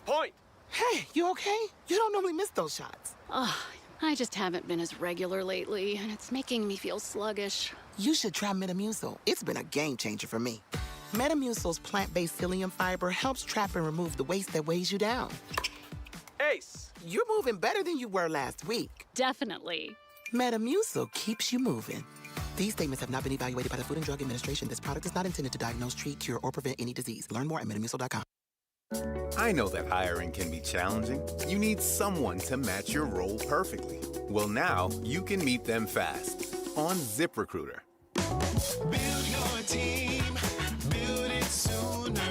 [SPEAKER 1] Point.
[SPEAKER 9] Hey, you okay? You don't normally miss those shots.
[SPEAKER 10] I just haven't been as regular lately, and it's making me feel sluggish.
[SPEAKER 9] You should try Metamucil. It's been a game changer for me. Metamucil's plant-based psyllium fiber helps trap and remove the waste that weighs you down.
[SPEAKER 1] Ace.
[SPEAKER 9] You're moving better than you were last week.
[SPEAKER 10] Definitely.
[SPEAKER 9] Metamucil keeps you moving. These statements have not been evaluated by the Food and Drug Administration. This product is not intended to diagnose, treat, cure, or prevent any disease. Learn more at metamucil.com.
[SPEAKER 11] I know that hiring can be challenging. You need someone to match your role perfectly. Well, now you can meet them fast on ZipRecruiter.
[SPEAKER 13] Build your team, build it sooner.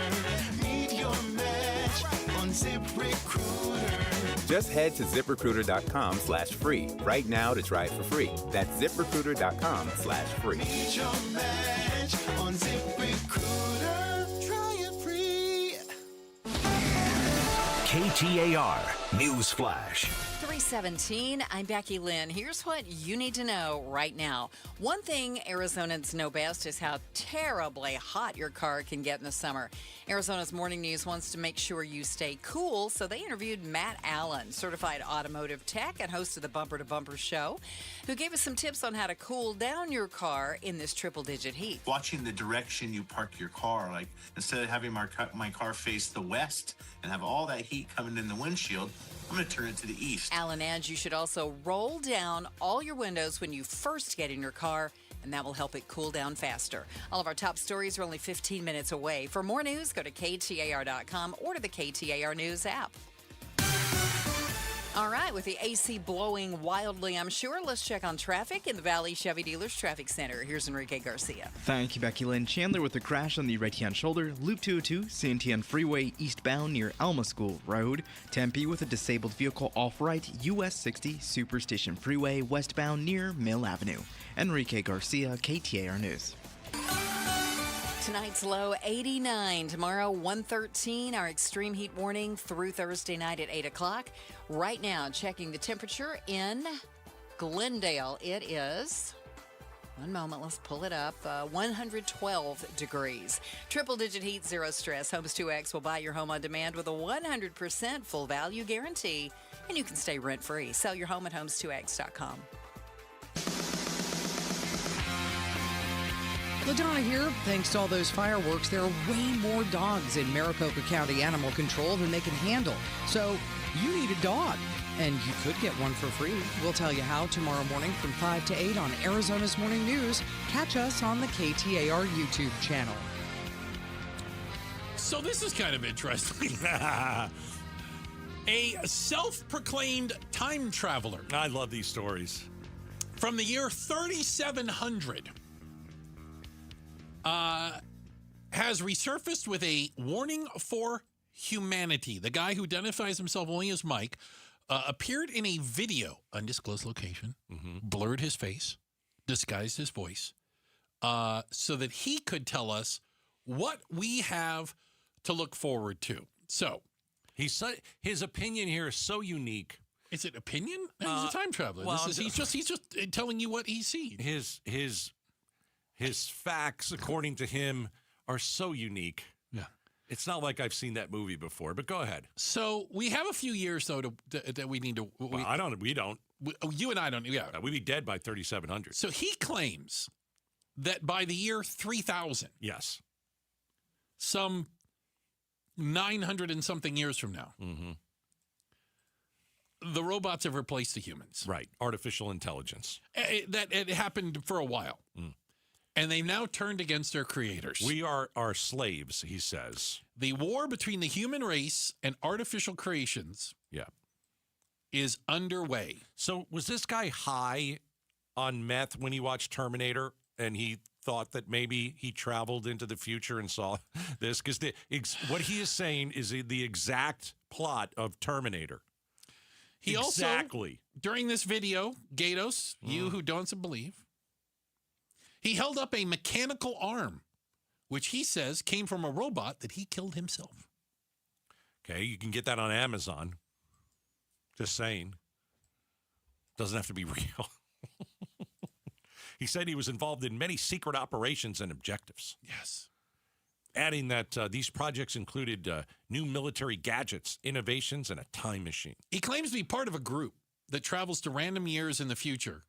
[SPEAKER 13] Meet your match on ZipRecruiter.
[SPEAKER 11] Just head to ZipRecruiter.com/free right now to try it for free. That's ZipRecruiter.com/free.
[SPEAKER 13] Meet your match on ZipRecruiter. Try it free.
[SPEAKER 14] KTAR News Flash.
[SPEAKER 3] 3:17. I'm Becky Lynn. Here's what you need to know right now. One thing Arizonans know best is how terribly hot your car can get in the summer. Arizona's Morning News wants to make sure you stay cool, so they interviewed Matt Allen, certified automotive tech and host of the Bumper to Bumper show, who gave us some tips on how to cool down your car in this triple-digit heat.
[SPEAKER 19] Watching the direction you park your car, like instead of having my car face the west and have all that heat coming in the windshield, I'm going to turn it to the east.
[SPEAKER 3] Allen adds you should also roll down all your windows when you first get in your car and that will help it cool down faster. All of our top stories are only 15 minutes away. For more news, go to KTAR.com or to the KTAR News app. All right, with the AC blowing wildly, I'm sure, let's check on traffic in the Valley Chevy Dealers Traffic Center. Here's Enrique Garcia.
[SPEAKER 5] Thank you, Becky Lynn. Chandler with a crash on the right-hand shoulder. Loop 202, Santiago Freeway eastbound near Alma School Road. Tempe with a disabled vehicle off-right, US 60 Superstation Freeway westbound near Mill Avenue. Enrique Garcia, KTAR News.
[SPEAKER 3] Tonight's low 89. Tomorrow 113. Our extreme heat warning through Thursday night at 8 o'clock. Right now, checking the temperature in Glendale. It is, one moment, let's pull it up, 112 degrees. Triple-digit heat, zero stress. Homes 2X will buy your home on demand with a 100% full value guarantee. And you can stay rent-free. Sell your home at homes2x.com.
[SPEAKER 8] LaDonna here. Thanks to all those fireworks, there are way more dogs in Maricopa County Animal Control than they can handle. So you need a dog, and you could get one for free. We'll tell you how tomorrow morning from 5 to 8 on Arizona's Morning News. Catch us on the KTAR YouTube channel.
[SPEAKER 7] So this is kind of interesting. A self-proclaimed time traveler.
[SPEAKER 12] I love these stories.
[SPEAKER 7] From the year 3700. Has resurfaced with a warning for humanity. The guy who identifies himself only as Mike appeared in a video, undisclosed location, blurred his face, disguised his voice, so that he could tell us what we have to look forward to. So,
[SPEAKER 12] his opinion here is so unique.
[SPEAKER 7] Is it opinion? He's a time traveler.
[SPEAKER 12] Well,
[SPEAKER 7] he's just telling you what he's seen.
[SPEAKER 12] His facts, according to him, are so unique.
[SPEAKER 7] Yeah.
[SPEAKER 12] It's not like I've seen that movie before, but go ahead.
[SPEAKER 7] So we have a few years, though, that we need to...
[SPEAKER 12] We don't.
[SPEAKER 7] You and I don't. Yeah.
[SPEAKER 12] We'd be dead by 3700.
[SPEAKER 7] So he claims that by the year 3000...
[SPEAKER 12] Yes.
[SPEAKER 7] Some 900 and something years from now... The robots have replaced the humans.
[SPEAKER 12] Right. Artificial intelligence.
[SPEAKER 7] It happened for a while. And they've now turned against their creators.
[SPEAKER 12] We are our slaves, he says.
[SPEAKER 7] The war between the human race and artificial creations is underway.
[SPEAKER 12] So was this guy high on meth when he watched Terminator and he thought that maybe he traveled into the future and saw this? Because what he is saying is the exact plot of Terminator.
[SPEAKER 7] He also, during this video, Gatos, you who don't believe, he held up a mechanical arm, which he says came from a robot that he killed himself.
[SPEAKER 12] Okay, you can get that on Amazon. Just saying. Doesn't have to be real. He said he was involved in many secret operations and objectives.
[SPEAKER 7] Yes.
[SPEAKER 12] Adding that these projects included new military gadgets, innovations, and a time machine.
[SPEAKER 7] He claims to be part of a group that travels to random years in the future.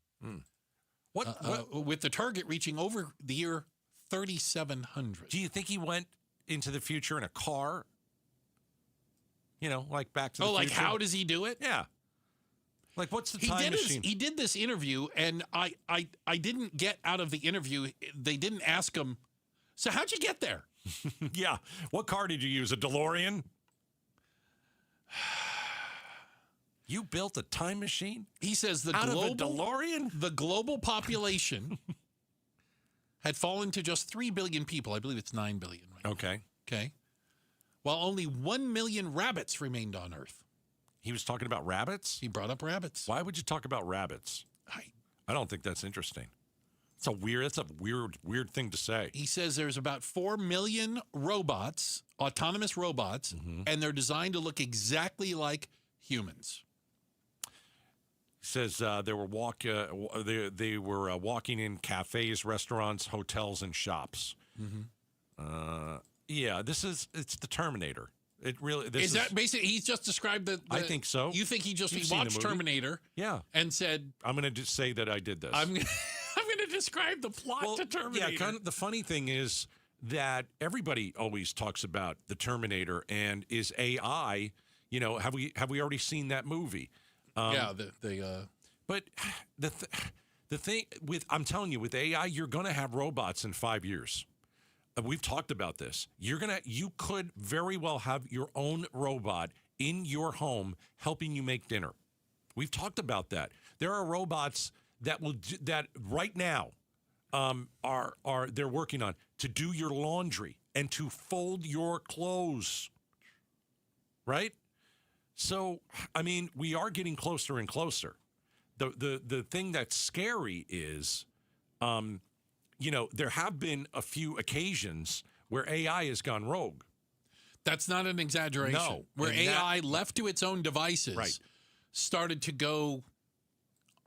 [SPEAKER 7] With the target reaching over the year 3700.
[SPEAKER 12] Do you think he went into the future in a car? You know, like Back to the Future?
[SPEAKER 7] Like how does he do it?
[SPEAKER 12] Yeah. Like what's the time machine?
[SPEAKER 7] He did this interview, and I didn't get out of the interview, they didn't ask him, so how'd you get there?
[SPEAKER 12] Yeah. What car did you use? A DeLorean? You built a time machine?
[SPEAKER 7] He says
[SPEAKER 12] out of a DeLorean?
[SPEAKER 7] The global population had fallen to just 3 billion people. I believe it's 9 billion right now. Okay. While only 1 million rabbits remained on Earth.
[SPEAKER 12] He was talking about rabbits?
[SPEAKER 7] He brought up rabbits.
[SPEAKER 12] Why would you talk about rabbits? I don't think that's interesting. That's a weird thing to say.
[SPEAKER 7] He says there's about 4 million robots, autonomous robots, and they're designed to look exactly like humans.
[SPEAKER 12] He says they were walking in cafes, restaurants, hotels, and shops. Yeah, it's the Terminator. It really
[SPEAKER 7] is that basically. He's just described the
[SPEAKER 12] I think so.
[SPEAKER 7] You think he watched Terminator?
[SPEAKER 12] Yeah,
[SPEAKER 7] and said,
[SPEAKER 12] "I'm going to say that I did this."
[SPEAKER 7] I'm going to describe the plot to Terminator.
[SPEAKER 12] Yeah, the funny thing is that everybody always talks about the Terminator and is AI. You know, have we already seen that movie?
[SPEAKER 7] Yeah,
[SPEAKER 12] but the The thing I'm telling you, with AI, you're going to have robots in 5 years. We've talked about this. You could very well have your own robot in your home helping you make dinner. We've talked about that. There are robots that right now they're working on to do your laundry and to fold your clothes. Right? So, I mean, we are getting closer and closer. The thing that's scary is, there have been a few occasions where AI has gone rogue.
[SPEAKER 7] That's not an exaggeration.
[SPEAKER 12] No.
[SPEAKER 7] Where AI, left to its own devices, started to go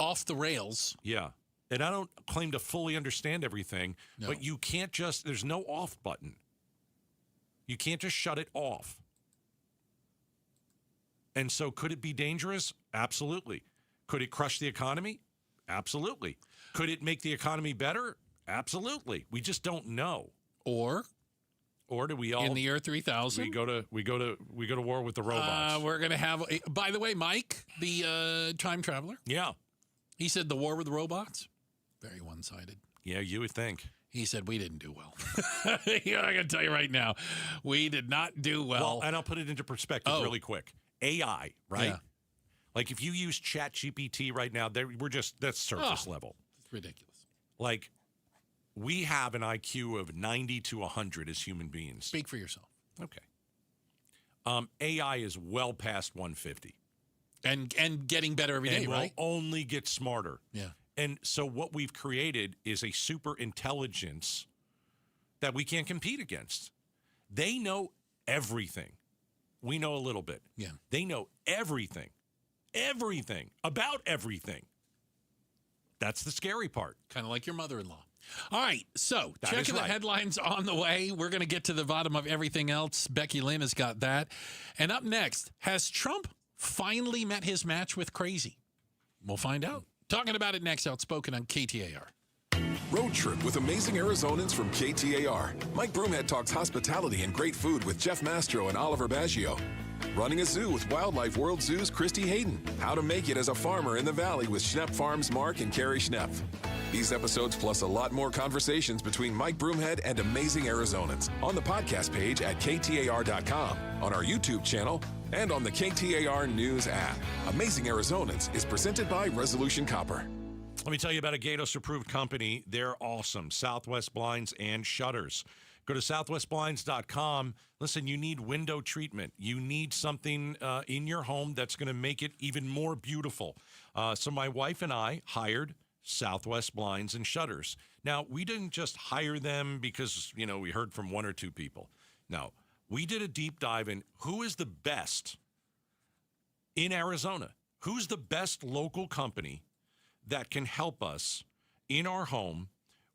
[SPEAKER 7] off the rails.
[SPEAKER 12] Yeah. And I don't claim to fully understand everything, but you can't there's no off button. You can't just shut it off. And so could it be dangerous? Absolutely. Could it crush the economy? Absolutely. Could it make the economy better? Absolutely. We just don't know.
[SPEAKER 7] Or
[SPEAKER 12] do we all
[SPEAKER 7] in the year 3000
[SPEAKER 12] we go to war with the robots?
[SPEAKER 7] We're going to have by the way, Mike, the time traveler.
[SPEAKER 12] Yeah.
[SPEAKER 7] He said the war with the robots, very one-sided.
[SPEAKER 12] Yeah, you would think.
[SPEAKER 7] He said we didn't do well. I got to tell you right now, we did not do well.
[SPEAKER 12] And I'll put it into perspective really quick. AI, right? Yeah. Like if you use ChatGPT right now, that's surface level.
[SPEAKER 7] It's ridiculous.
[SPEAKER 12] Like we have an IQ of 90 to 100 as human beings.
[SPEAKER 7] Speak for yourself.
[SPEAKER 12] Okay. AI is well past 150.
[SPEAKER 7] And getting better every day, right?
[SPEAKER 12] Will only get smarter.
[SPEAKER 7] Yeah.
[SPEAKER 12] And so what we've created is a super intelligence that we can't compete against. They know everything. We know a little bit.
[SPEAKER 7] Yeah.
[SPEAKER 12] They know everything about everything. That's the scary part.
[SPEAKER 7] Kind of like your mother-in-law. All right, so checking the headlines on the way. We're going to get to the bottom of everything else. Becky Lynn has got that. And up next, has Trump finally met his match with crazy? We'll find out. Talking about it next, Outspoken on KTAR.
[SPEAKER 15] Road Trip with amazing Arizonans from KTAR. Mike Broomhead talks hospitality and great food with Jeff Mastro and Oliver Baggio. Running a zoo with Wildlife World Zoo's Christy Hayden. How to make it as a farmer in the valley with Schnepp Farms Mark and Carrie Schnepp. These episodes plus a lot more conversations between Mike Broomhead and amazing Arizonans on the podcast page at KTAR.com, on our YouTube channel, and on the KTAR News app. Amazing Arizonans is presented by Resolution Copper.
[SPEAKER 12] Let me tell you about a Gatos-approved company. They're awesome. Southwest Blinds and Shutters. Go to southwestblinds.com. Listen, you need window treatment. You need something in your home that's going to make it even more beautiful. So my wife and I hired Southwest Blinds and Shutters. Now, we didn't just hire them because, we heard from one or two people. No, we did a deep dive in who is the best in Arizona. Who's the best local company that can help us in our home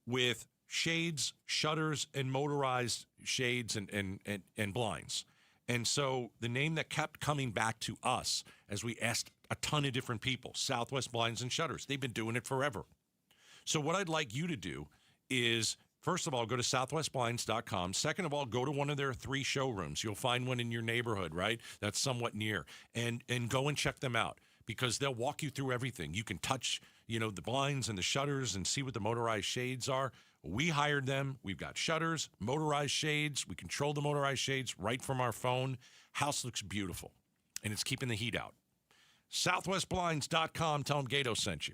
[SPEAKER 12] with shades, shutters, and motorized shades and blinds. And so the name that kept coming back to us as we asked a ton of different people, Southwest Blinds and Shutters. They've been doing it forever. So what I'd like you to do is, first of all, go to southwestblinds.com. Second of all, go to one of their 3 showrooms. You'll find one in your neighborhood, right? That's somewhat near. And go and check them out because they'll walk you through everything. You can touch, the blinds and the shutters and see what the motorized shades are. We hired them. We've got shutters, motorized shades. We control the motorized shades right from our phone. House looks beautiful, and it's keeping the heat out. SouthwestBlinds.com. Tell them Gato sent you.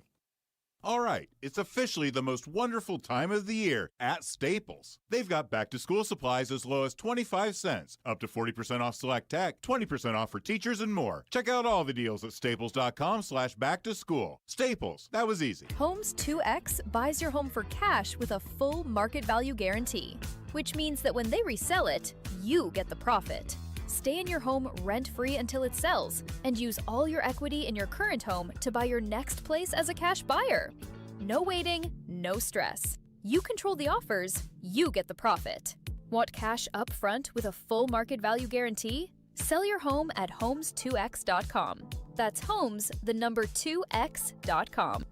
[SPEAKER 16] All right, it's officially the most wonderful time of the year at Staples. They've got back-to-school supplies as low as 25 cents, up to 40% off select tech, 20% off for teachers, and more. Check out all the deals at staples.com/back-to-school. Staples, that was easy.
[SPEAKER 17] Homes 2X buys your home for cash with a full market value guarantee, which means that when they resell it, you get the profit. Stay in your home rent-free until it sells and use all your equity in your current home to buy your next place as a cash buyer. No waiting, no stress. You control the offers, you get the profit. Want cash up front with a full market value guarantee? Sell your home at homes2x.com. That's homes, the number 2x.com.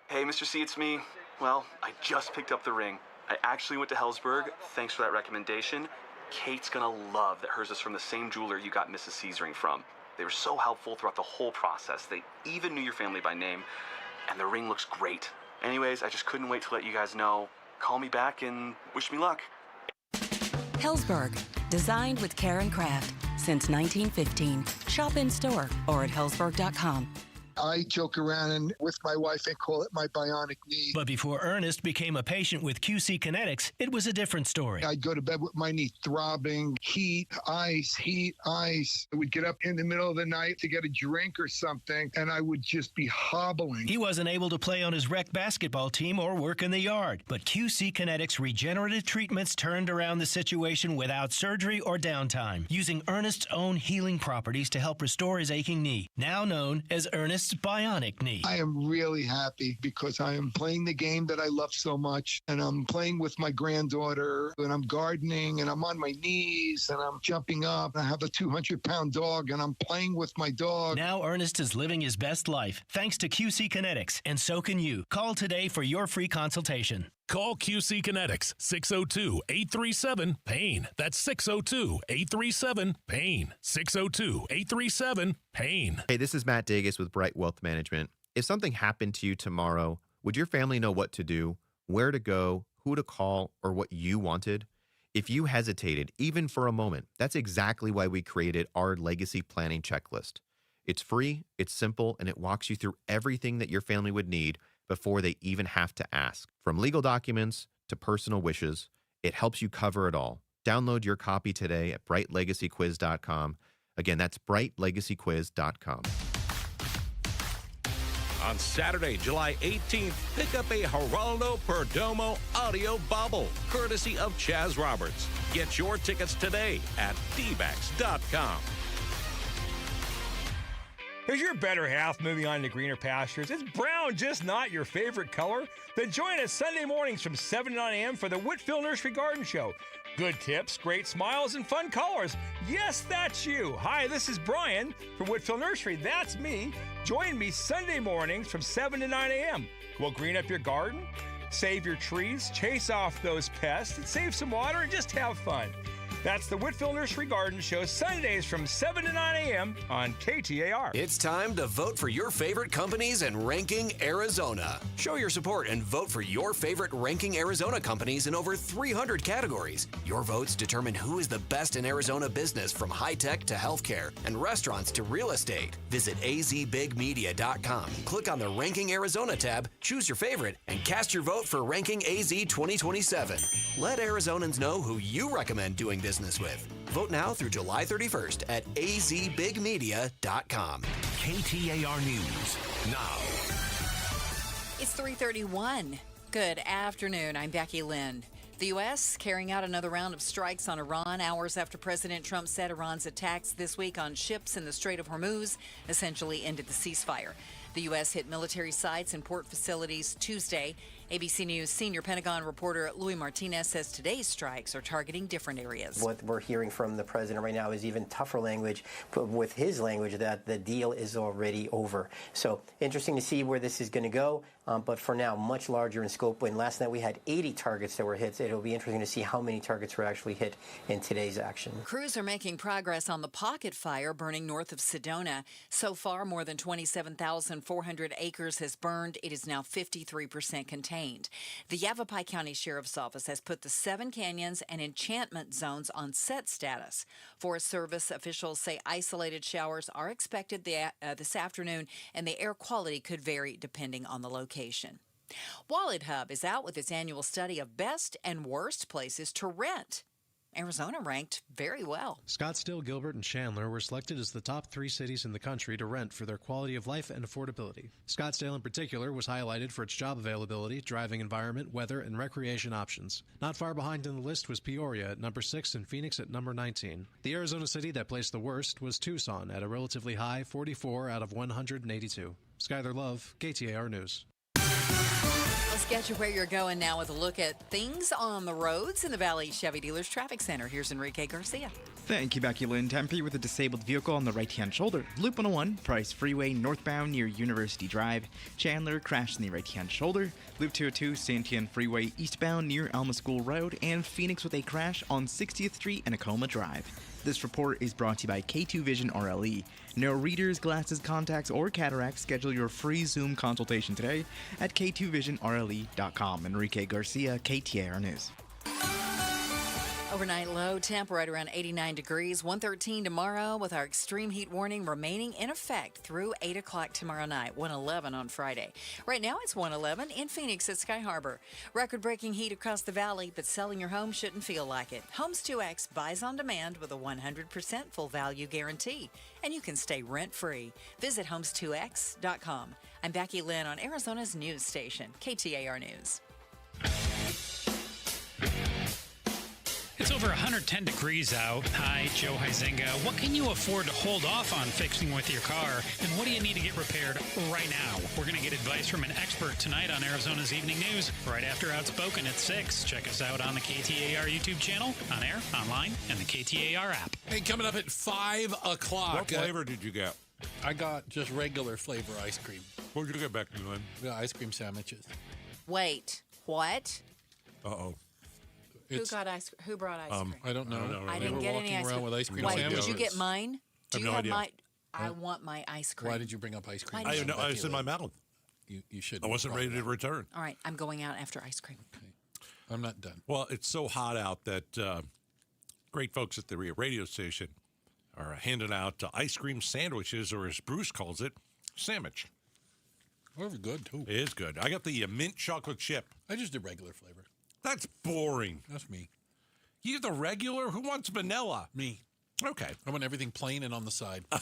[SPEAKER 18] Hey, Mr. C, it's me. Well, I just picked up the ring. I actually went to Hellsberg. Thanks for that recommendation. Kate's gonna love that hers is from the same jeweler you got Mrs. C's ring from. They were so helpful throughout the whole process. They even knew your family by name, and the ring looks great. Anyways, I just couldn't wait to let you guys know. Call me back and wish me luck.
[SPEAKER 2] Hellsberg, designed with care and craft since 1915. Shop in store or at hellsberg.com.
[SPEAKER 20] I joke around and with my wife and call it my bionic knee.
[SPEAKER 21] But before Ernest became a patient with QC Kinetics, it was a different story.
[SPEAKER 20] I'd go to bed with my knee throbbing, heat, ice. I would get up in the middle of the night to get a drink or something, and I would just be hobbling.
[SPEAKER 21] He wasn't able to play on his rec basketball team or work in the yard. But QC Kinetics regenerative treatments turned around the situation without surgery or downtime, using Ernest's own healing properties to help restore his aching knee, now known as Ernest's bionic knee.
[SPEAKER 20] I am really happy because I am playing the game that I love so much, and I'm playing with my granddaughter, and I'm gardening, and I'm on my knees, and I'm jumping up. I have a 200-pound dog, and I'm playing with my dog.
[SPEAKER 21] Now Ernest is living his best life thanks to QC Kinetics, and so can you. Call today for your free consultation.
[SPEAKER 22] Call QC Kinetics, 602-837-PAIN. That's 602-837-PAIN. 602-837-PAIN. Hey, this is Matt Dagus with Bright Wealth Management. If something happened to you tomorrow, would your family know what to do, where to go, who to call, or what you wanted? If you hesitated, even for a moment, that's exactly why we created our legacy planning checklist. It's free, it's simple, and it walks you through everything that your family would need before they even have to ask. From legal documents to personal wishes, it helps you cover it all. Download your copy today at brightlegacyquiz.com. Again, that's brightlegacyquiz.com.
[SPEAKER 14] On Saturday, July 18th, pick up a Geraldo Perdomo audio bobble, courtesy of Chaz Roberts. Get your tickets today at dbacks.com.
[SPEAKER 23] Is your better half moving on to greener pastures? Is brown just not your favorite color? Then join us Sunday mornings from 7 to 9 a.m. for the Whitfield Nursery Garden Show. Good tips, great smiles, and fun colors. Yes, that's you. Hi, this is Brian from Whitfield Nursery. That's me. Join me Sunday mornings from 7 to 9 a.m. We'll green up your garden, save your trees, chase off those pests, and save some water and just have fun. That's the Whitfield Nursery Garden Show, Sundays from 7 to 9 a.m. on KTAR.
[SPEAKER 24] It's time to vote for your favorite companies in Ranking Arizona. Show your support and vote for your favorite Ranking Arizona companies in over 300 categories. Your votes determine who is the best in Arizona business, from high-tech to healthcare and restaurants to real estate. Visit azbigmedia.com. Click on the Ranking Arizona tab, choose your favorite, and cast your vote for Ranking AZ 2027. Let Arizonans know who you recommend doing business with. Vote now through July 31st at azbigmedia.com.
[SPEAKER 14] KTAR News now.
[SPEAKER 3] It's 3:31. Good afternoon. I'm Becky Lynn. The U.S. carrying out another round of strikes on Iran hours after President Trump said Iran's attacks this week on ships in the Strait of Hormuz essentially ended the ceasefire. The U.S. hit military sites and port facilities Tuesday. ABC News senior Pentagon reporter Louis Martinez says today's strikes are targeting different areas.
[SPEAKER 25] What we're hearing from the president right now is even tougher language, but with his language that the deal is already over. So interesting to see where this is going to go, but for now, much larger in scope. When last night we had 80 targets that were hit, it'll be interesting to see how many targets were actually hit in today's action.
[SPEAKER 3] Crews are making progress on the pocket fire burning north of Sedona. So far, more than 27,400 acres has burned. It is now 53% contained. The Yavapai County Sheriff's Office has put the 7 canyons and enchantment zones on set status. Forest Service officials say isolated showers are expected this afternoon, and the air quality could vary depending on the location. Wallet Hub is out with its annual study of best and worst places to rent. Arizona ranked very well.
[SPEAKER 26] Scottsdale, Gilbert, and Chandler were selected as the top 3 cities in the country to rent for their quality of life and affordability. Scottsdale in particular was highlighted for its job availability, driving environment, weather, and recreation options. Not far behind in the list was Peoria at number 6 and Phoenix at number 19. The Arizona city that placed the worst was Tucson at a relatively high 44 out of 182. Skyler Love, KTAR News.
[SPEAKER 3] Let's get you where you're going now with a look at things on the roads in the Valley Chevy Dealers Traffic Center. Here's Enrique Garcia.
[SPEAKER 5] Thank you, Becky Lynn. Tempe with a disabled vehicle on the right-hand shoulder. Loop 101, Price Freeway, northbound near University Drive. Chandler crashed in the right-hand shoulder. Loop 202, Santiago Freeway, eastbound near Alma School Road. And Phoenix with a crash on 60th Street and Acoma Drive. This report is brought to you by K2 Vision RLE. No readers, glasses, contacts, or cataracts. Schedule your free Zoom consultation today at k2visionrle.com. Enrique Garcia, KTAR News.
[SPEAKER 3] Overnight low temp right around 89 degrees, 113 tomorrow with our extreme heat warning remaining in effect through 8 o'clock tomorrow night, 111 on Friday. Right now it's 111 in Phoenix at Sky Harbor. Record-breaking heat across the valley, but selling your home shouldn't feel like it. Homes 2X buys on demand with a 100% full value guarantee, and you can stay rent-free. Visit homes2x.com. I'm Becky Lynn on Arizona's news station, KTAR News.
[SPEAKER 1] It's over 110 degrees out. Hi, Joe Huizenga. What can you afford to hold off on fixing with your car? And what do you need to get repaired right now? We're going to get advice from an expert tonight on Arizona's Evening News, right after Outspoken at 6. Check us out on the KTAR YouTube channel, on air, online, and the KTAR app.
[SPEAKER 7] Hey, coming up at 5 o'clock.
[SPEAKER 12] What flavor did you get?
[SPEAKER 7] I got just regular flavor ice cream.
[SPEAKER 12] What did you get, Becky Lynn?
[SPEAKER 7] Yeah, ice cream sandwiches.
[SPEAKER 3] Wait, what?
[SPEAKER 12] Uh-oh.
[SPEAKER 3] Who brought ice cream?
[SPEAKER 7] I don't know.
[SPEAKER 3] I didn't get any ice cream.
[SPEAKER 7] With ice cream
[SPEAKER 3] Wait,
[SPEAKER 7] sandwiches.
[SPEAKER 3] did you get mine? Do
[SPEAKER 12] I have
[SPEAKER 3] you
[SPEAKER 12] no
[SPEAKER 3] have
[SPEAKER 12] idea.
[SPEAKER 3] my? I want my ice cream.
[SPEAKER 7] Why did you bring up ice cream?
[SPEAKER 3] Why did you-
[SPEAKER 12] I was in my mouth.
[SPEAKER 7] You should.
[SPEAKER 12] I wasn't ready to return.
[SPEAKER 3] All right, I'm going out after ice cream.
[SPEAKER 7] Okay. I'm not done.
[SPEAKER 12] Well, it's so hot out that great folks at the radio station are handing out ice cream sandwiches, or as Bruce calls it, sandwich.
[SPEAKER 7] Very good, too.
[SPEAKER 12] It is good. I got the mint chocolate chip.
[SPEAKER 7] I just did regular flavor.
[SPEAKER 12] That's boring.
[SPEAKER 7] That's me.
[SPEAKER 12] You the regular? Who wants vanilla?
[SPEAKER 7] Me.
[SPEAKER 12] Okay.
[SPEAKER 7] I want everything plain and on the side. All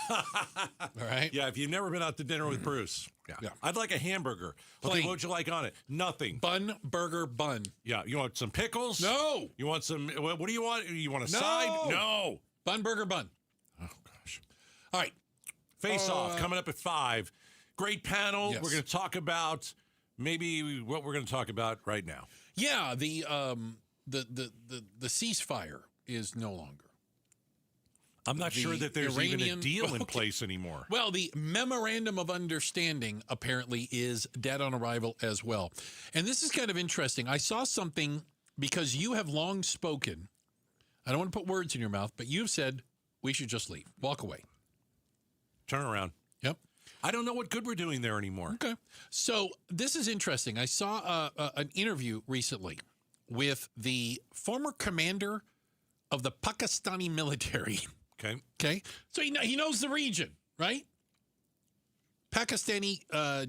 [SPEAKER 7] right?
[SPEAKER 12] Yeah, if you've never been out to dinner with Bruce. Yeah. I'd like a hamburger. Okay,
[SPEAKER 7] Plain.
[SPEAKER 12] what would you like on it? Nothing.
[SPEAKER 7] Bun, burger, bun.
[SPEAKER 12] Yeah, you want some pickles?
[SPEAKER 7] No.
[SPEAKER 12] You want some, what do you want? You want a
[SPEAKER 7] No.
[SPEAKER 12] side? No.
[SPEAKER 7] Bun, burger, bun.
[SPEAKER 12] Oh, gosh.
[SPEAKER 7] All right.
[SPEAKER 12] Face Off coming up at 5. Great panel.
[SPEAKER 7] Yes.
[SPEAKER 12] We're going to talk about maybe what we're going to talk about right now.
[SPEAKER 7] Yeah, the ceasefire is no longer.
[SPEAKER 12] I'm not sure that there's even a deal in
[SPEAKER 7] Okay.
[SPEAKER 12] place anymore.
[SPEAKER 7] Well, the memorandum of understanding apparently is dead on arrival as well. And this is kind of interesting. I saw something because you have long spoken. I don't want to put words in your mouth, but you've said we should just leave, walk away.
[SPEAKER 12] Turn around.
[SPEAKER 7] Yep.
[SPEAKER 12] I don't know what good we're doing there anymore.
[SPEAKER 7] Okay. So this is interesting. I saw an interview recently with the former commander of the Pakistani military.
[SPEAKER 12] Okay.
[SPEAKER 7] Okay. So he knows the region, right? Pakistani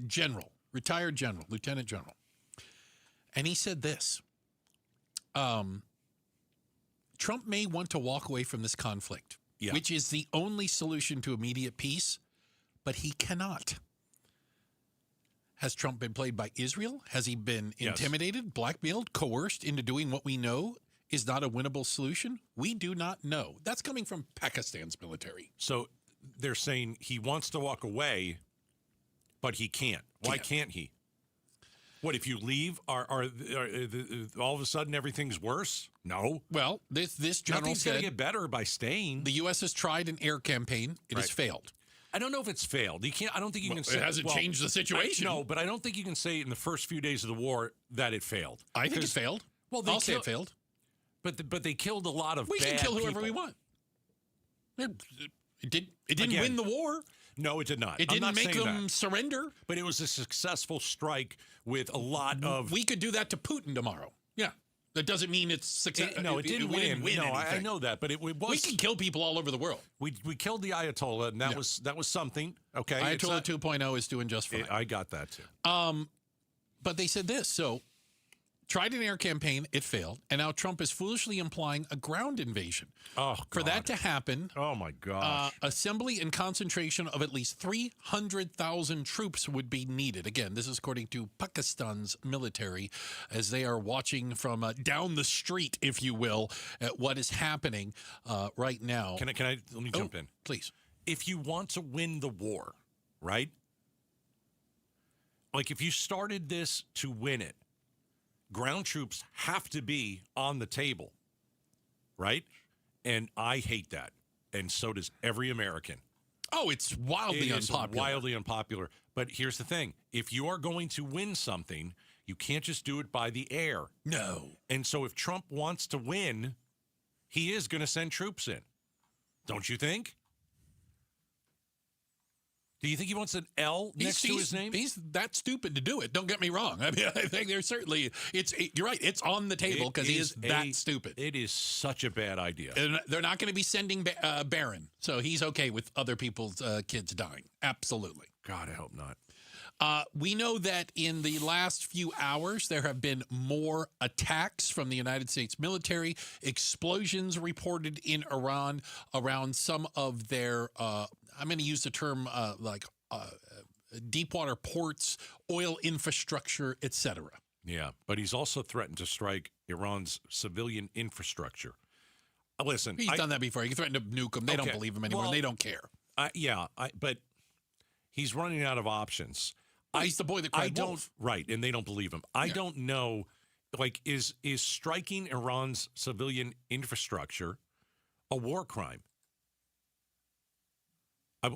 [SPEAKER 7] general, retired general, lieutenant general. And he said this. Trump may want to walk away from this conflict, which is the only solution to immediate peace, but he cannot. Has Trump been played by Israel? Has he been intimidated, blackmailed, coerced into doing what we know is not a winnable solution? We do not know. That's coming from Pakistan's military.
[SPEAKER 12] So they're saying he wants to walk away, but he can't. Why can't he? What, if you leave, are all of a sudden everything's worse? No.
[SPEAKER 7] Well, this general
[SPEAKER 12] Nothing's
[SPEAKER 7] said
[SPEAKER 12] going to get better by staying.
[SPEAKER 7] the U.S. has tried an air campaign. It has failed.
[SPEAKER 12] I don't know if it's failed. You can't. I don't think you can say
[SPEAKER 7] it hasn't changed the situation.
[SPEAKER 12] No, but I don't think you can say in the first few days of the war that it failed.
[SPEAKER 7] I think it failed.
[SPEAKER 12] Well,
[SPEAKER 7] I'll say it failed.
[SPEAKER 12] But they killed a lot of.
[SPEAKER 7] We can
[SPEAKER 12] bad
[SPEAKER 7] kill whoever
[SPEAKER 12] people.
[SPEAKER 7] we want. It didn't win the war.
[SPEAKER 12] No, it did not.
[SPEAKER 7] It
[SPEAKER 12] I'm
[SPEAKER 7] didn't
[SPEAKER 12] not
[SPEAKER 7] make
[SPEAKER 12] saying
[SPEAKER 7] them
[SPEAKER 12] that.
[SPEAKER 7] surrender.
[SPEAKER 12] But it was a successful strike with a lot of.
[SPEAKER 7] We could do that to Putin tomorrow. Yeah. That doesn't mean it's success.
[SPEAKER 12] No, it didn't win.
[SPEAKER 7] We didn't win
[SPEAKER 12] No, I
[SPEAKER 7] anything.
[SPEAKER 12] know that, but it was.
[SPEAKER 7] We can kill people all over the world.
[SPEAKER 12] We killed the Ayatollah, and that was something. Okay,
[SPEAKER 7] Ayatollah 2.0 is doing just fine.
[SPEAKER 12] I got that too.
[SPEAKER 7] But they said this. So, tried an air campaign, it failed, and now Trump is foolishly implying a ground invasion.
[SPEAKER 12] Oh,
[SPEAKER 7] For that to happen,
[SPEAKER 12] oh my gosh,
[SPEAKER 7] assembly and concentration of at least 300,000 troops would be needed. Again, this is according to Pakistan's military, as they are watching from down the street, if you will, at what is happening right now.
[SPEAKER 12] Can I let me jump in,
[SPEAKER 7] please?
[SPEAKER 12] If you want to win the war, right? Like if you started this to win it, ground troops have to be on the table, right? And I hate that. And so does every American.
[SPEAKER 7] Oh, it's wildly unpopular.
[SPEAKER 12] Wildly unpopular. But here's the thing. If you are going to win something, you can't just do it by the air.
[SPEAKER 7] No.
[SPEAKER 12] And so if Trump wants to win, he is going to send troops in. Don't you think? Do you think he wants an L next to his name?
[SPEAKER 7] He's that stupid to do it. Don't get me wrong. I mean, I think there's certainly you're right. It's on the table because he is that stupid.
[SPEAKER 12] It is such a bad idea.
[SPEAKER 7] And they're not going to be sending Barron, so he's okay with other people's kids dying. Absolutely.
[SPEAKER 12] God, I hope not.
[SPEAKER 7] We know that in the last few hours, there have been more attacks from the United States military, explosions reported in Iran around some of their, I'm going to use the term deep water ports, oil infrastructure, etc.
[SPEAKER 12] Yeah, but he's also threatened to strike Iran's civilian infrastructure. Listen,
[SPEAKER 7] He's done that before. He threatened to nuke them. They don't believe him anymore.
[SPEAKER 12] Well,
[SPEAKER 7] they don't care.
[SPEAKER 12] But he's running out of options.
[SPEAKER 7] Well, he's the boy that cried wolf.
[SPEAKER 12] Right, and they don't believe him. I don't know, is striking Iran's civilian infrastructure a war crime?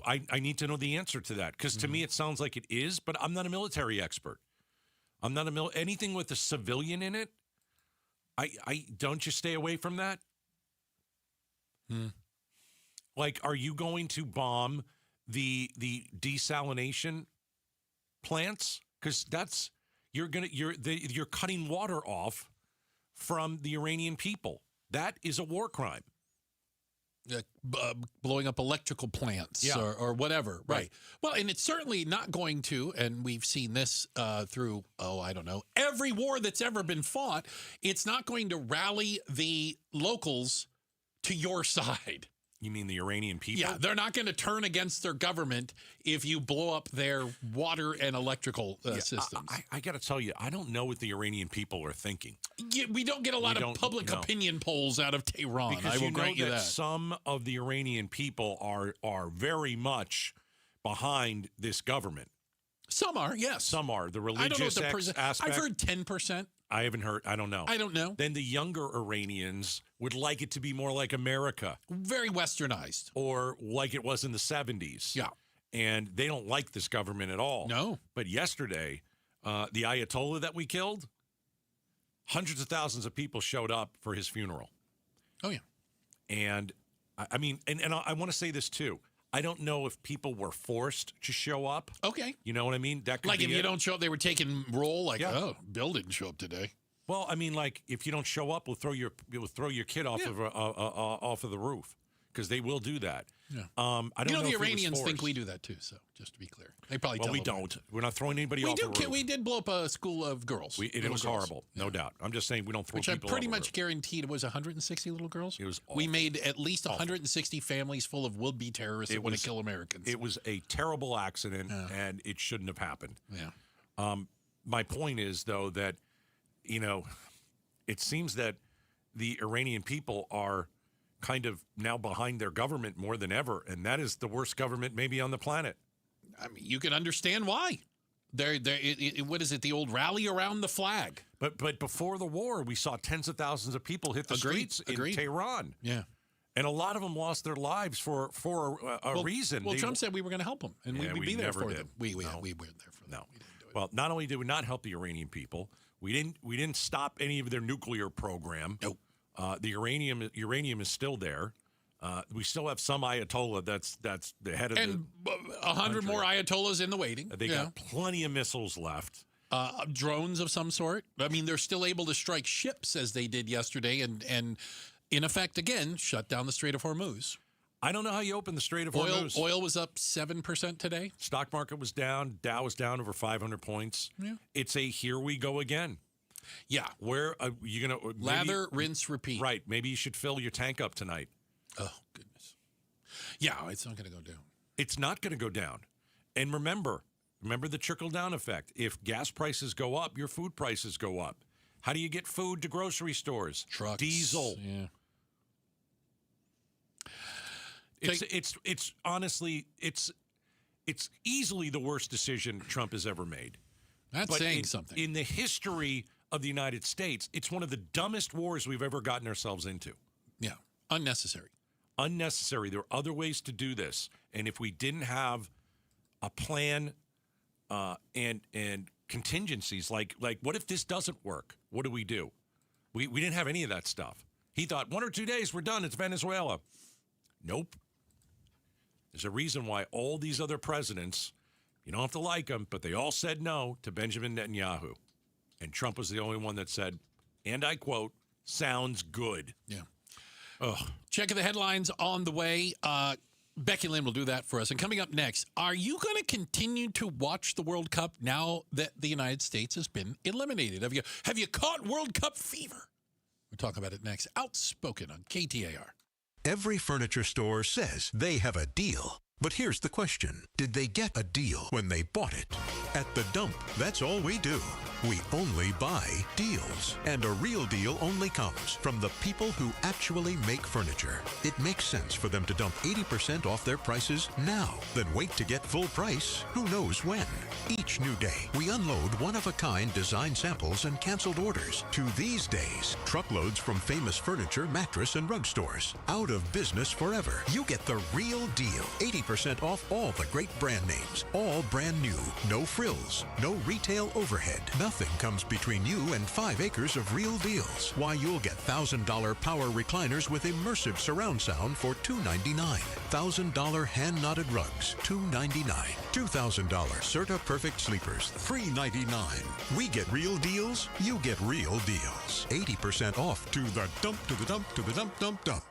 [SPEAKER 12] I need to know the answer to that, because to me it sounds like it is, but I'm not a military expert. I'm not anything with a civilian in it. I don't you stay away from that? Are you going to bomb the desalination plants? Because that's you're cutting water off from the Iranian people. That is a war crime.
[SPEAKER 7] Blowing up electrical plants or whatever. Right. Well, and it's certainly not going to, and we've seen this through, I don't know, every war that's ever been fought, it's not going to rally the locals to your side.
[SPEAKER 12] You mean the Iranian people?
[SPEAKER 7] Yeah, they're not going to turn against their government if you blow up their water and electrical systems.
[SPEAKER 12] I got to tell you, I don't know what the Iranian people are thinking.
[SPEAKER 7] We don't get a lot of public opinion polls out of Tehran.
[SPEAKER 12] Because
[SPEAKER 7] I will grant you that.
[SPEAKER 12] Some of the Iranian people are very much behind this government.
[SPEAKER 7] Some are, yes.
[SPEAKER 12] Some are. The religious aspect.
[SPEAKER 7] I've heard 10%.
[SPEAKER 12] I haven't heard. I don't know.
[SPEAKER 7] I don't know.
[SPEAKER 12] Then the younger Iranians would like it to be more like America.
[SPEAKER 7] Very westernized.
[SPEAKER 12] Or like it was in the 70s.
[SPEAKER 7] Yeah.
[SPEAKER 12] And they don't like this government at all.
[SPEAKER 7] No.
[SPEAKER 12] But yesterday, the Ayatollah that we killed, hundreds of thousands of people showed up for his funeral.
[SPEAKER 7] Oh, yeah.
[SPEAKER 12] And I mean, and I want to say this too. I don't know if people were forced to show up.
[SPEAKER 7] Okay.
[SPEAKER 12] You know what I mean? That could
[SPEAKER 7] like
[SPEAKER 12] be
[SPEAKER 7] if you don't show up, they were taking roll. Bill didn't show up today.
[SPEAKER 12] Well, I mean, if you don't show up, we'll throw your kid off of the roof, because they will do that.
[SPEAKER 7] Yeah.
[SPEAKER 12] I don't know
[SPEAKER 7] the
[SPEAKER 12] if
[SPEAKER 7] Iranians think we do that too. So just to be clear, they probably.
[SPEAKER 12] Well, we don't. We're not throwing anybody off the roof.
[SPEAKER 7] We did blow up a school of girls.
[SPEAKER 12] It was horrible, no doubt. I'm just saying we don't throw
[SPEAKER 7] Which
[SPEAKER 12] people.
[SPEAKER 7] I pretty
[SPEAKER 12] off the
[SPEAKER 7] much
[SPEAKER 12] roof.
[SPEAKER 7] guaranteed it was 160 little girls.
[SPEAKER 12] It was.
[SPEAKER 7] We made at least 160 families full of would-be terrorists that want to kill Americans.
[SPEAKER 12] It was a terrible accident, and it shouldn't have happened.
[SPEAKER 7] Yeah.
[SPEAKER 12] My point is, though, that it seems that the Iranian people are kind of now behind their government more than ever, and that is the worst government maybe on the planet.
[SPEAKER 7] I mean, you can understand why. What is it? The old rally around the flag.
[SPEAKER 12] But before the war, we saw tens of thousands of people hit the streets in Tehran.
[SPEAKER 7] Yeah.
[SPEAKER 12] And a lot of them lost their lives for a reason.
[SPEAKER 7] Well, Trump said we were going to help them, and we'd be there for them. We weren't there for them.
[SPEAKER 12] No. Well, not only did we not help the Iranian people, we didn't stop any of their nuclear program.
[SPEAKER 7] Nope.
[SPEAKER 12] The uranium is still there. We still have some Ayatollah that's the head of
[SPEAKER 7] and 100 more Ayatollahs in the waiting.
[SPEAKER 12] They got plenty of missiles left.
[SPEAKER 7] Drones of some sort. I mean, they're still able to strike ships as they did yesterday, and in effect, again, shut down the Strait of Hormuz.
[SPEAKER 12] I don't know how you open the Strait of Hormuz.
[SPEAKER 7] Oil was up 7% today.
[SPEAKER 12] Stock market was down. Dow was down over 500 points.
[SPEAKER 7] Yeah.
[SPEAKER 12] It's a here we go again.
[SPEAKER 7] Yeah.
[SPEAKER 12] Where are you going to...
[SPEAKER 7] Lather, rinse, repeat.
[SPEAKER 12] Right. Maybe you should fill your tank up tonight.
[SPEAKER 7] Oh, goodness. Yeah, it's not going to go down.
[SPEAKER 12] It's not going to go down. And remember the trickle-down effect. If gas prices go up, your food prices go up. How do you get food to grocery stores?
[SPEAKER 7] Trucks.
[SPEAKER 12] Diesel.
[SPEAKER 7] Yeah.
[SPEAKER 12] It's honestly, it's easily the worst decision Trump has ever made.
[SPEAKER 7] That's saying something.
[SPEAKER 12] In the history of the United States, it's one of the dumbest wars we've ever gotten ourselves into.
[SPEAKER 7] Yeah. Unnecessary.
[SPEAKER 12] Unnecessary. There are other ways to do this. And if we didn't have a plan and contingencies, like what if this doesn't work? What do? We didn't have any of that stuff. He thought 1 or 2 days, we're done. It's Venezuela. Nope. There's a reason why all these other presidents, you don't have to like them, but they all said no to Benjamin Netanyahu. And Trump was the only one that said, and I quote, sounds good.
[SPEAKER 7] Yeah. Check the headlines on the way. Becky Lynn will do that for us. And coming up next, are you going to continue to watch the World Cup now that the United States has been eliminated? Have you caught World Cup fever? We'll talk about it next. Outspoken on KTAR.
[SPEAKER 4] Every furniture store says they have a deal. But here's the question. Did they get a deal when they bought it? At The Dump, that's all we do. We only buy deals. And a real deal only comes from the people who actually make furniture. It makes sense for them to dump 80% off their prices now, then wait to get full price who knows when. Each new day, we unload one-of-a-kind design samples and canceled orders. To these days, truckloads from famous furniture, mattress, and rug stores. Out of business forever. You get the real deal. 80% off all the great brand names. All brand new. No frills. No retail overhead. Nothing comes between you and 5 acres of real deals. Why, you'll get $1,000 power recliners with immersive surround sound for $299. $1,000 hand-knotted rugs, $299. $2,000 Serta Perfect Sleepers, $399. We get real deals, you get real deals. 80% off. To the dump, to the dump, to the dump, dump, dump.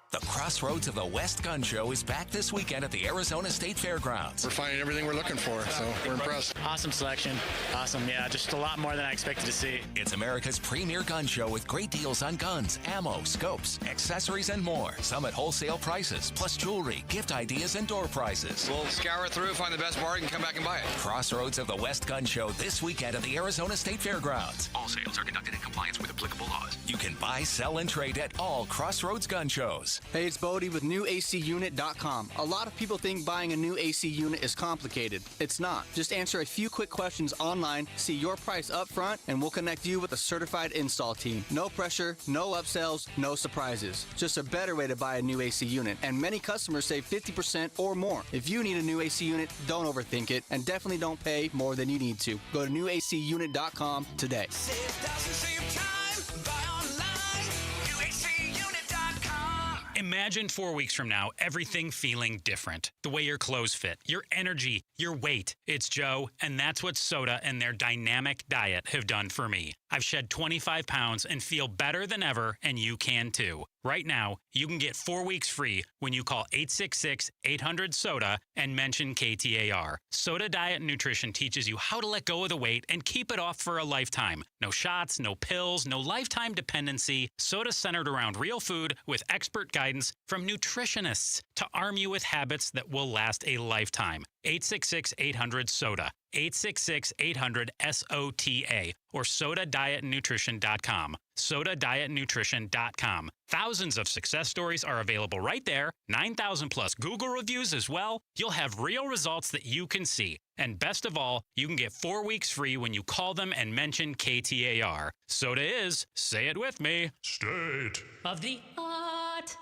[SPEAKER 24] The Crossroads of the West Gun Show is back this weekend at the Arizona State Fairgrounds.
[SPEAKER 6] We're finding everything we're looking for, so we're impressed.
[SPEAKER 9] Awesome selection. Awesome, yeah, just a lot more than I expected to see.
[SPEAKER 24] It's America's premier gun show with great deals on guns, ammo, scopes, accessories, and more. Some at wholesale prices, plus jewelry, gift ideas, and door prizes.
[SPEAKER 6] We'll scour through, find the best bargain, come back and buy it.
[SPEAKER 24] Crossroads of the West Gun Show this weekend at the Arizona State Fairgrounds. All sales are conducted in compliance with applicable laws. You can buy, sell, and trade at all Crossroads gun shows.
[SPEAKER 10] Hey, it's Bodie with NewACUnit.com. A lot of people think buying a new AC unit is complicated. It's not. Just answer a few quick questions online, see your price up front, and we'll connect you with a certified install team. No pressure, no upsells, no surprises. Just a better way to buy a new AC unit. And many customers save 50% or more. If you need a new AC unit, don't overthink it, and definitely don't pay more than you need to. Go to NewACUnit.com today.
[SPEAKER 1] Imagine 4 weeks from now, everything feeling different. The way your clothes fit, your energy, your weight. It's Joe, and that's what Soda and their dynamic diet have done for me. I've shed 25 pounds and feel better than ever, and you can too. Right now, you can get 4 weeks free when you call 866-800-SODA and mention KTAR. Soda Diet Nutrition teaches you how to let go of the weight and keep it off for a lifetime. No shots, no pills, no lifetime dependency. Soda centered around real food with expert guidance from nutritionists to arm you with habits that will last a lifetime. 866-800-SODA. 866-800-SOTA or SodaDietNutrition.com. SodaDietNutrition.com. Thousands of success stories are available right there. 9,000 plus Google reviews as well. You'll have real results that you can see. And best of all, you can get 4 weeks free when you call them and mention KTAR. Soda is, say it with me, state
[SPEAKER 11] of the art.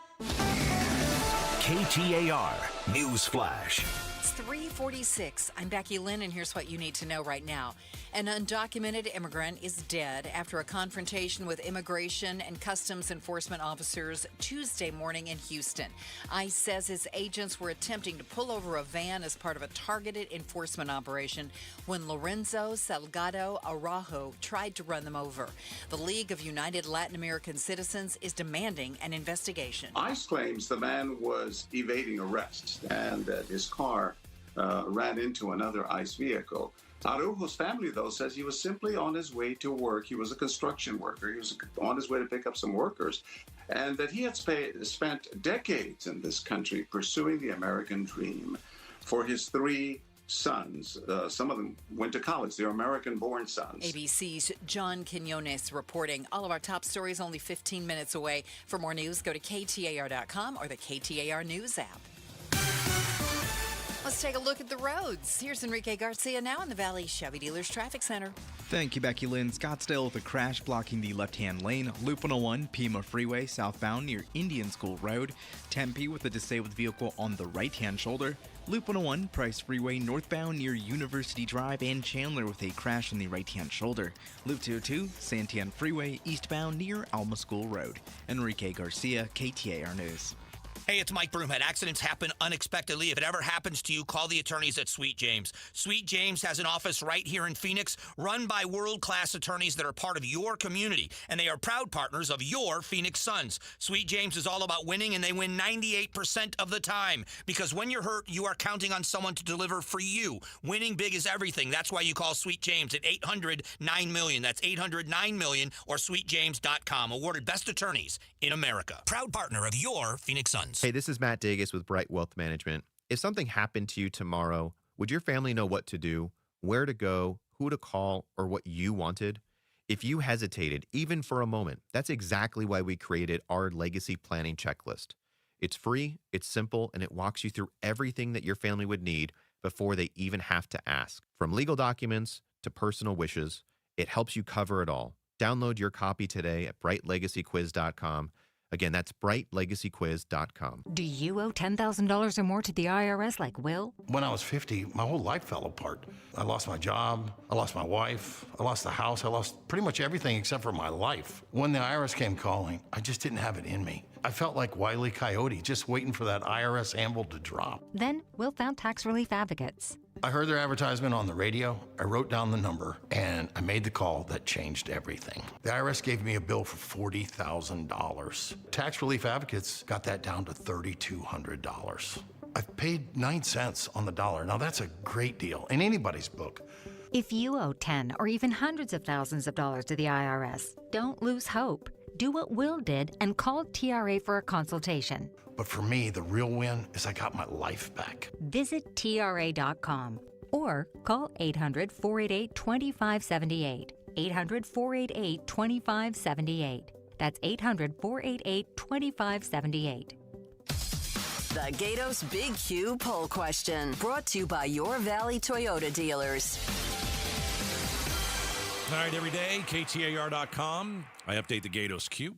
[SPEAKER 24] KTAR News Flash.
[SPEAKER 3] It's 3:46. I'm Becky Lynn, and here's what you need to know right now. An undocumented immigrant is dead after a confrontation with immigration and customs enforcement officers Tuesday morning in Houston. ICE says its agents were attempting to pull over a van as part of a targeted enforcement operation when Lorenzo Salgado Araujo tried to run them over. The League of United Latin American Citizens is demanding an investigation.
[SPEAKER 13] ICE claims the man was evading arrest and that his car ran into another ICE vehicle. Araujo's family, though, says he was simply on his way to work. He was a construction worker. He was on his way to pick up some workers, and that he had spent decades in this country pursuing the American dream for his 3 sons. Some of them went to college. They're American-born sons.
[SPEAKER 3] ABC's John Quinones reporting. All of our top stories only 15 minutes away. For more news, go to KTAR.com or the KTAR News app. Let's take a look at the roads. Here's Enrique Garcia now in the Valley Chevy Dealers Traffic Center.
[SPEAKER 5] Thank you, Becky Lynn. Scottsdale with a crash blocking the left-hand lane. Loop 101, Pima Freeway, southbound near Indian School Road. Tempe with a disabled vehicle on the right-hand shoulder. Loop 101, Price Freeway, northbound near University Drive. And Chandler with a crash on the right-hand shoulder. Loop 202, Santiago Freeway, eastbound near Alma School Road. Enrique Garcia, KTAR News.
[SPEAKER 8] Hey, it's Mike Broomhead. Accidents happen unexpectedly. If it ever happens to you, call the attorneys at Sweet James. Sweet James has an office right here in Phoenix, run by world-class attorneys that are part of your community, and they are proud partners of your Phoenix Suns. Sweet James is all about winning, and they win 98% of the time, because when you're hurt, you are counting on someone to deliver for you. Winning big is everything. That's why you call Sweet James at 800-9-MILLION. That's 800-9-MILLION or sweetjames.com. Awarded best attorneys in America. Proud partner of your Phoenix Suns.
[SPEAKER 22] Hey, this is Matt Dagus with Bright Wealth Management. If something happened to you tomorrow, would your family know what to do, where to go, who to call, or what you wanted? If you hesitated, even for a moment, that's exactly why we created our legacy planning checklist. It's free, it's simple, and it walks you through everything that your family would need before they even have to ask. From legal documents to personal wishes, it helps you cover it all. Download your copy today at brightlegacyquiz.com. Again, that's brightlegacyquiz.com.
[SPEAKER 15] Do you owe $10,000 or more to the IRS like Will?
[SPEAKER 16] When I was 50, my whole life fell apart. I lost my job, I lost my wife, I lost the house, I lost pretty much everything except for my life. When the IRS came calling, I just didn't have it in me. I felt like Wile E. Coyote, just waiting for that IRS anvil to drop.
[SPEAKER 15] Then Will found Tax Relief Advocates.
[SPEAKER 16] I heard their advertisement on the radio, I wrote down the number, and I made the call that changed everything. The IRS gave me a bill for $40,000. Tax Relief Advocates got that down to $3,200. I've paid 9 cents on the dollar. Now that's a great deal in anybody's book.
[SPEAKER 15] If you owe 10 or even hundreds of thousands of dollars to the IRS, don't lose hope. Do what Will did and call TRA for a consultation.
[SPEAKER 16] But for me, the real win is I got my life back.
[SPEAKER 15] Visit TRA.com or call 800-488-2578. 800-488-2578. That's 800-488-2578.
[SPEAKER 2] The Gatos Big Q poll question, brought to you by your Valley Toyota dealers.
[SPEAKER 12] All right, every day, KTAR.com. I update the Gatos Q.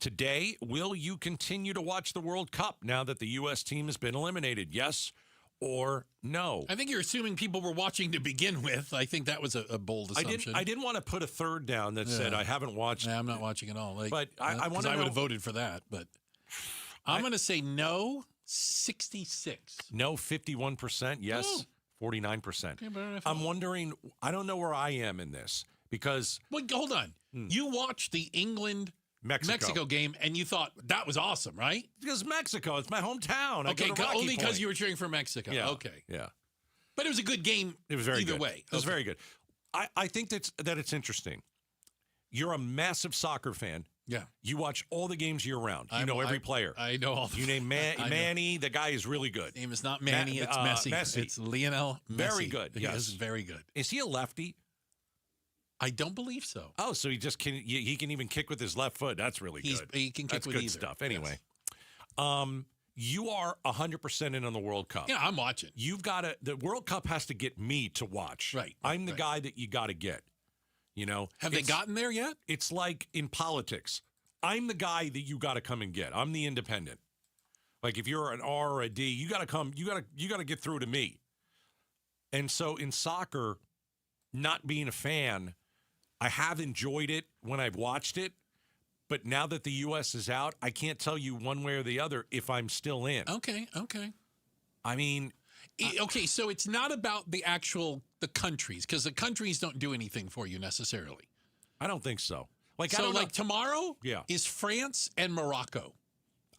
[SPEAKER 12] Today, will you continue to watch the World Cup now that the U.S. team has been eliminated? Yes or no?
[SPEAKER 7] I think you're assuming people were watching to begin with. I think that was a bold assumption.
[SPEAKER 12] I didn't want to put a third down that said I haven't watched.
[SPEAKER 7] Yeah, I'm not watching at all.
[SPEAKER 12] But I want to know.
[SPEAKER 7] I would have voted for that, but I'm going to say no, 66.
[SPEAKER 12] No, 51%. Yes, 49%.
[SPEAKER 7] Okay,
[SPEAKER 12] I'm wondering, I don't know where I am in this because.
[SPEAKER 7] Wait, hold on. You watched the England-Mexico game and you thought that was awesome, right?
[SPEAKER 12] Because Mexico, it's my hometown.
[SPEAKER 7] Okay, only because you were cheering for Mexico.
[SPEAKER 12] Yeah.
[SPEAKER 7] Okay.
[SPEAKER 12] Yeah.
[SPEAKER 7] But it was a good game.
[SPEAKER 12] It was very
[SPEAKER 7] either
[SPEAKER 12] good.
[SPEAKER 7] way.
[SPEAKER 12] It was very good. I think that it's interesting. You're a massive soccer fan.
[SPEAKER 7] Yeah.
[SPEAKER 12] You watch all the games year round. You know every player.
[SPEAKER 7] I know all the
[SPEAKER 12] You name Manny. The guy is really good.
[SPEAKER 7] His name is not Manny. It's Messi. It's Lionel Messi.
[SPEAKER 12] Very good.
[SPEAKER 7] He is very good.
[SPEAKER 12] Is he a lefty?
[SPEAKER 7] I don't believe so.
[SPEAKER 12] Oh, so he just he can even kick with his left foot. That's really good.
[SPEAKER 7] He can kick
[SPEAKER 12] That's
[SPEAKER 7] with
[SPEAKER 12] good
[SPEAKER 7] either.
[SPEAKER 12] stuff. Anyway, you are 100% in on the World Cup.
[SPEAKER 7] Yeah, I'm watching.
[SPEAKER 12] You've got to. The World Cup has to get me to watch.
[SPEAKER 7] Right.
[SPEAKER 12] I'm the guy that you got to get. You know.
[SPEAKER 7] Have they gotten there yet?
[SPEAKER 12] It's like in politics. I'm the guy that you got to come and get. I'm the independent. Like if you're an R or a D, you got to come. You got to get through to me. And so in soccer, not being a fan, I have enjoyed it when I've watched it. But now that the U.S. is out, I can't tell you one way or the other if I'm still in.
[SPEAKER 7] Okay.
[SPEAKER 12] I mean,
[SPEAKER 7] okay, so it's not about the countries, because the countries don't do anything for you necessarily.
[SPEAKER 12] I don't think so. Like
[SPEAKER 7] tomorrow is France and Morocco.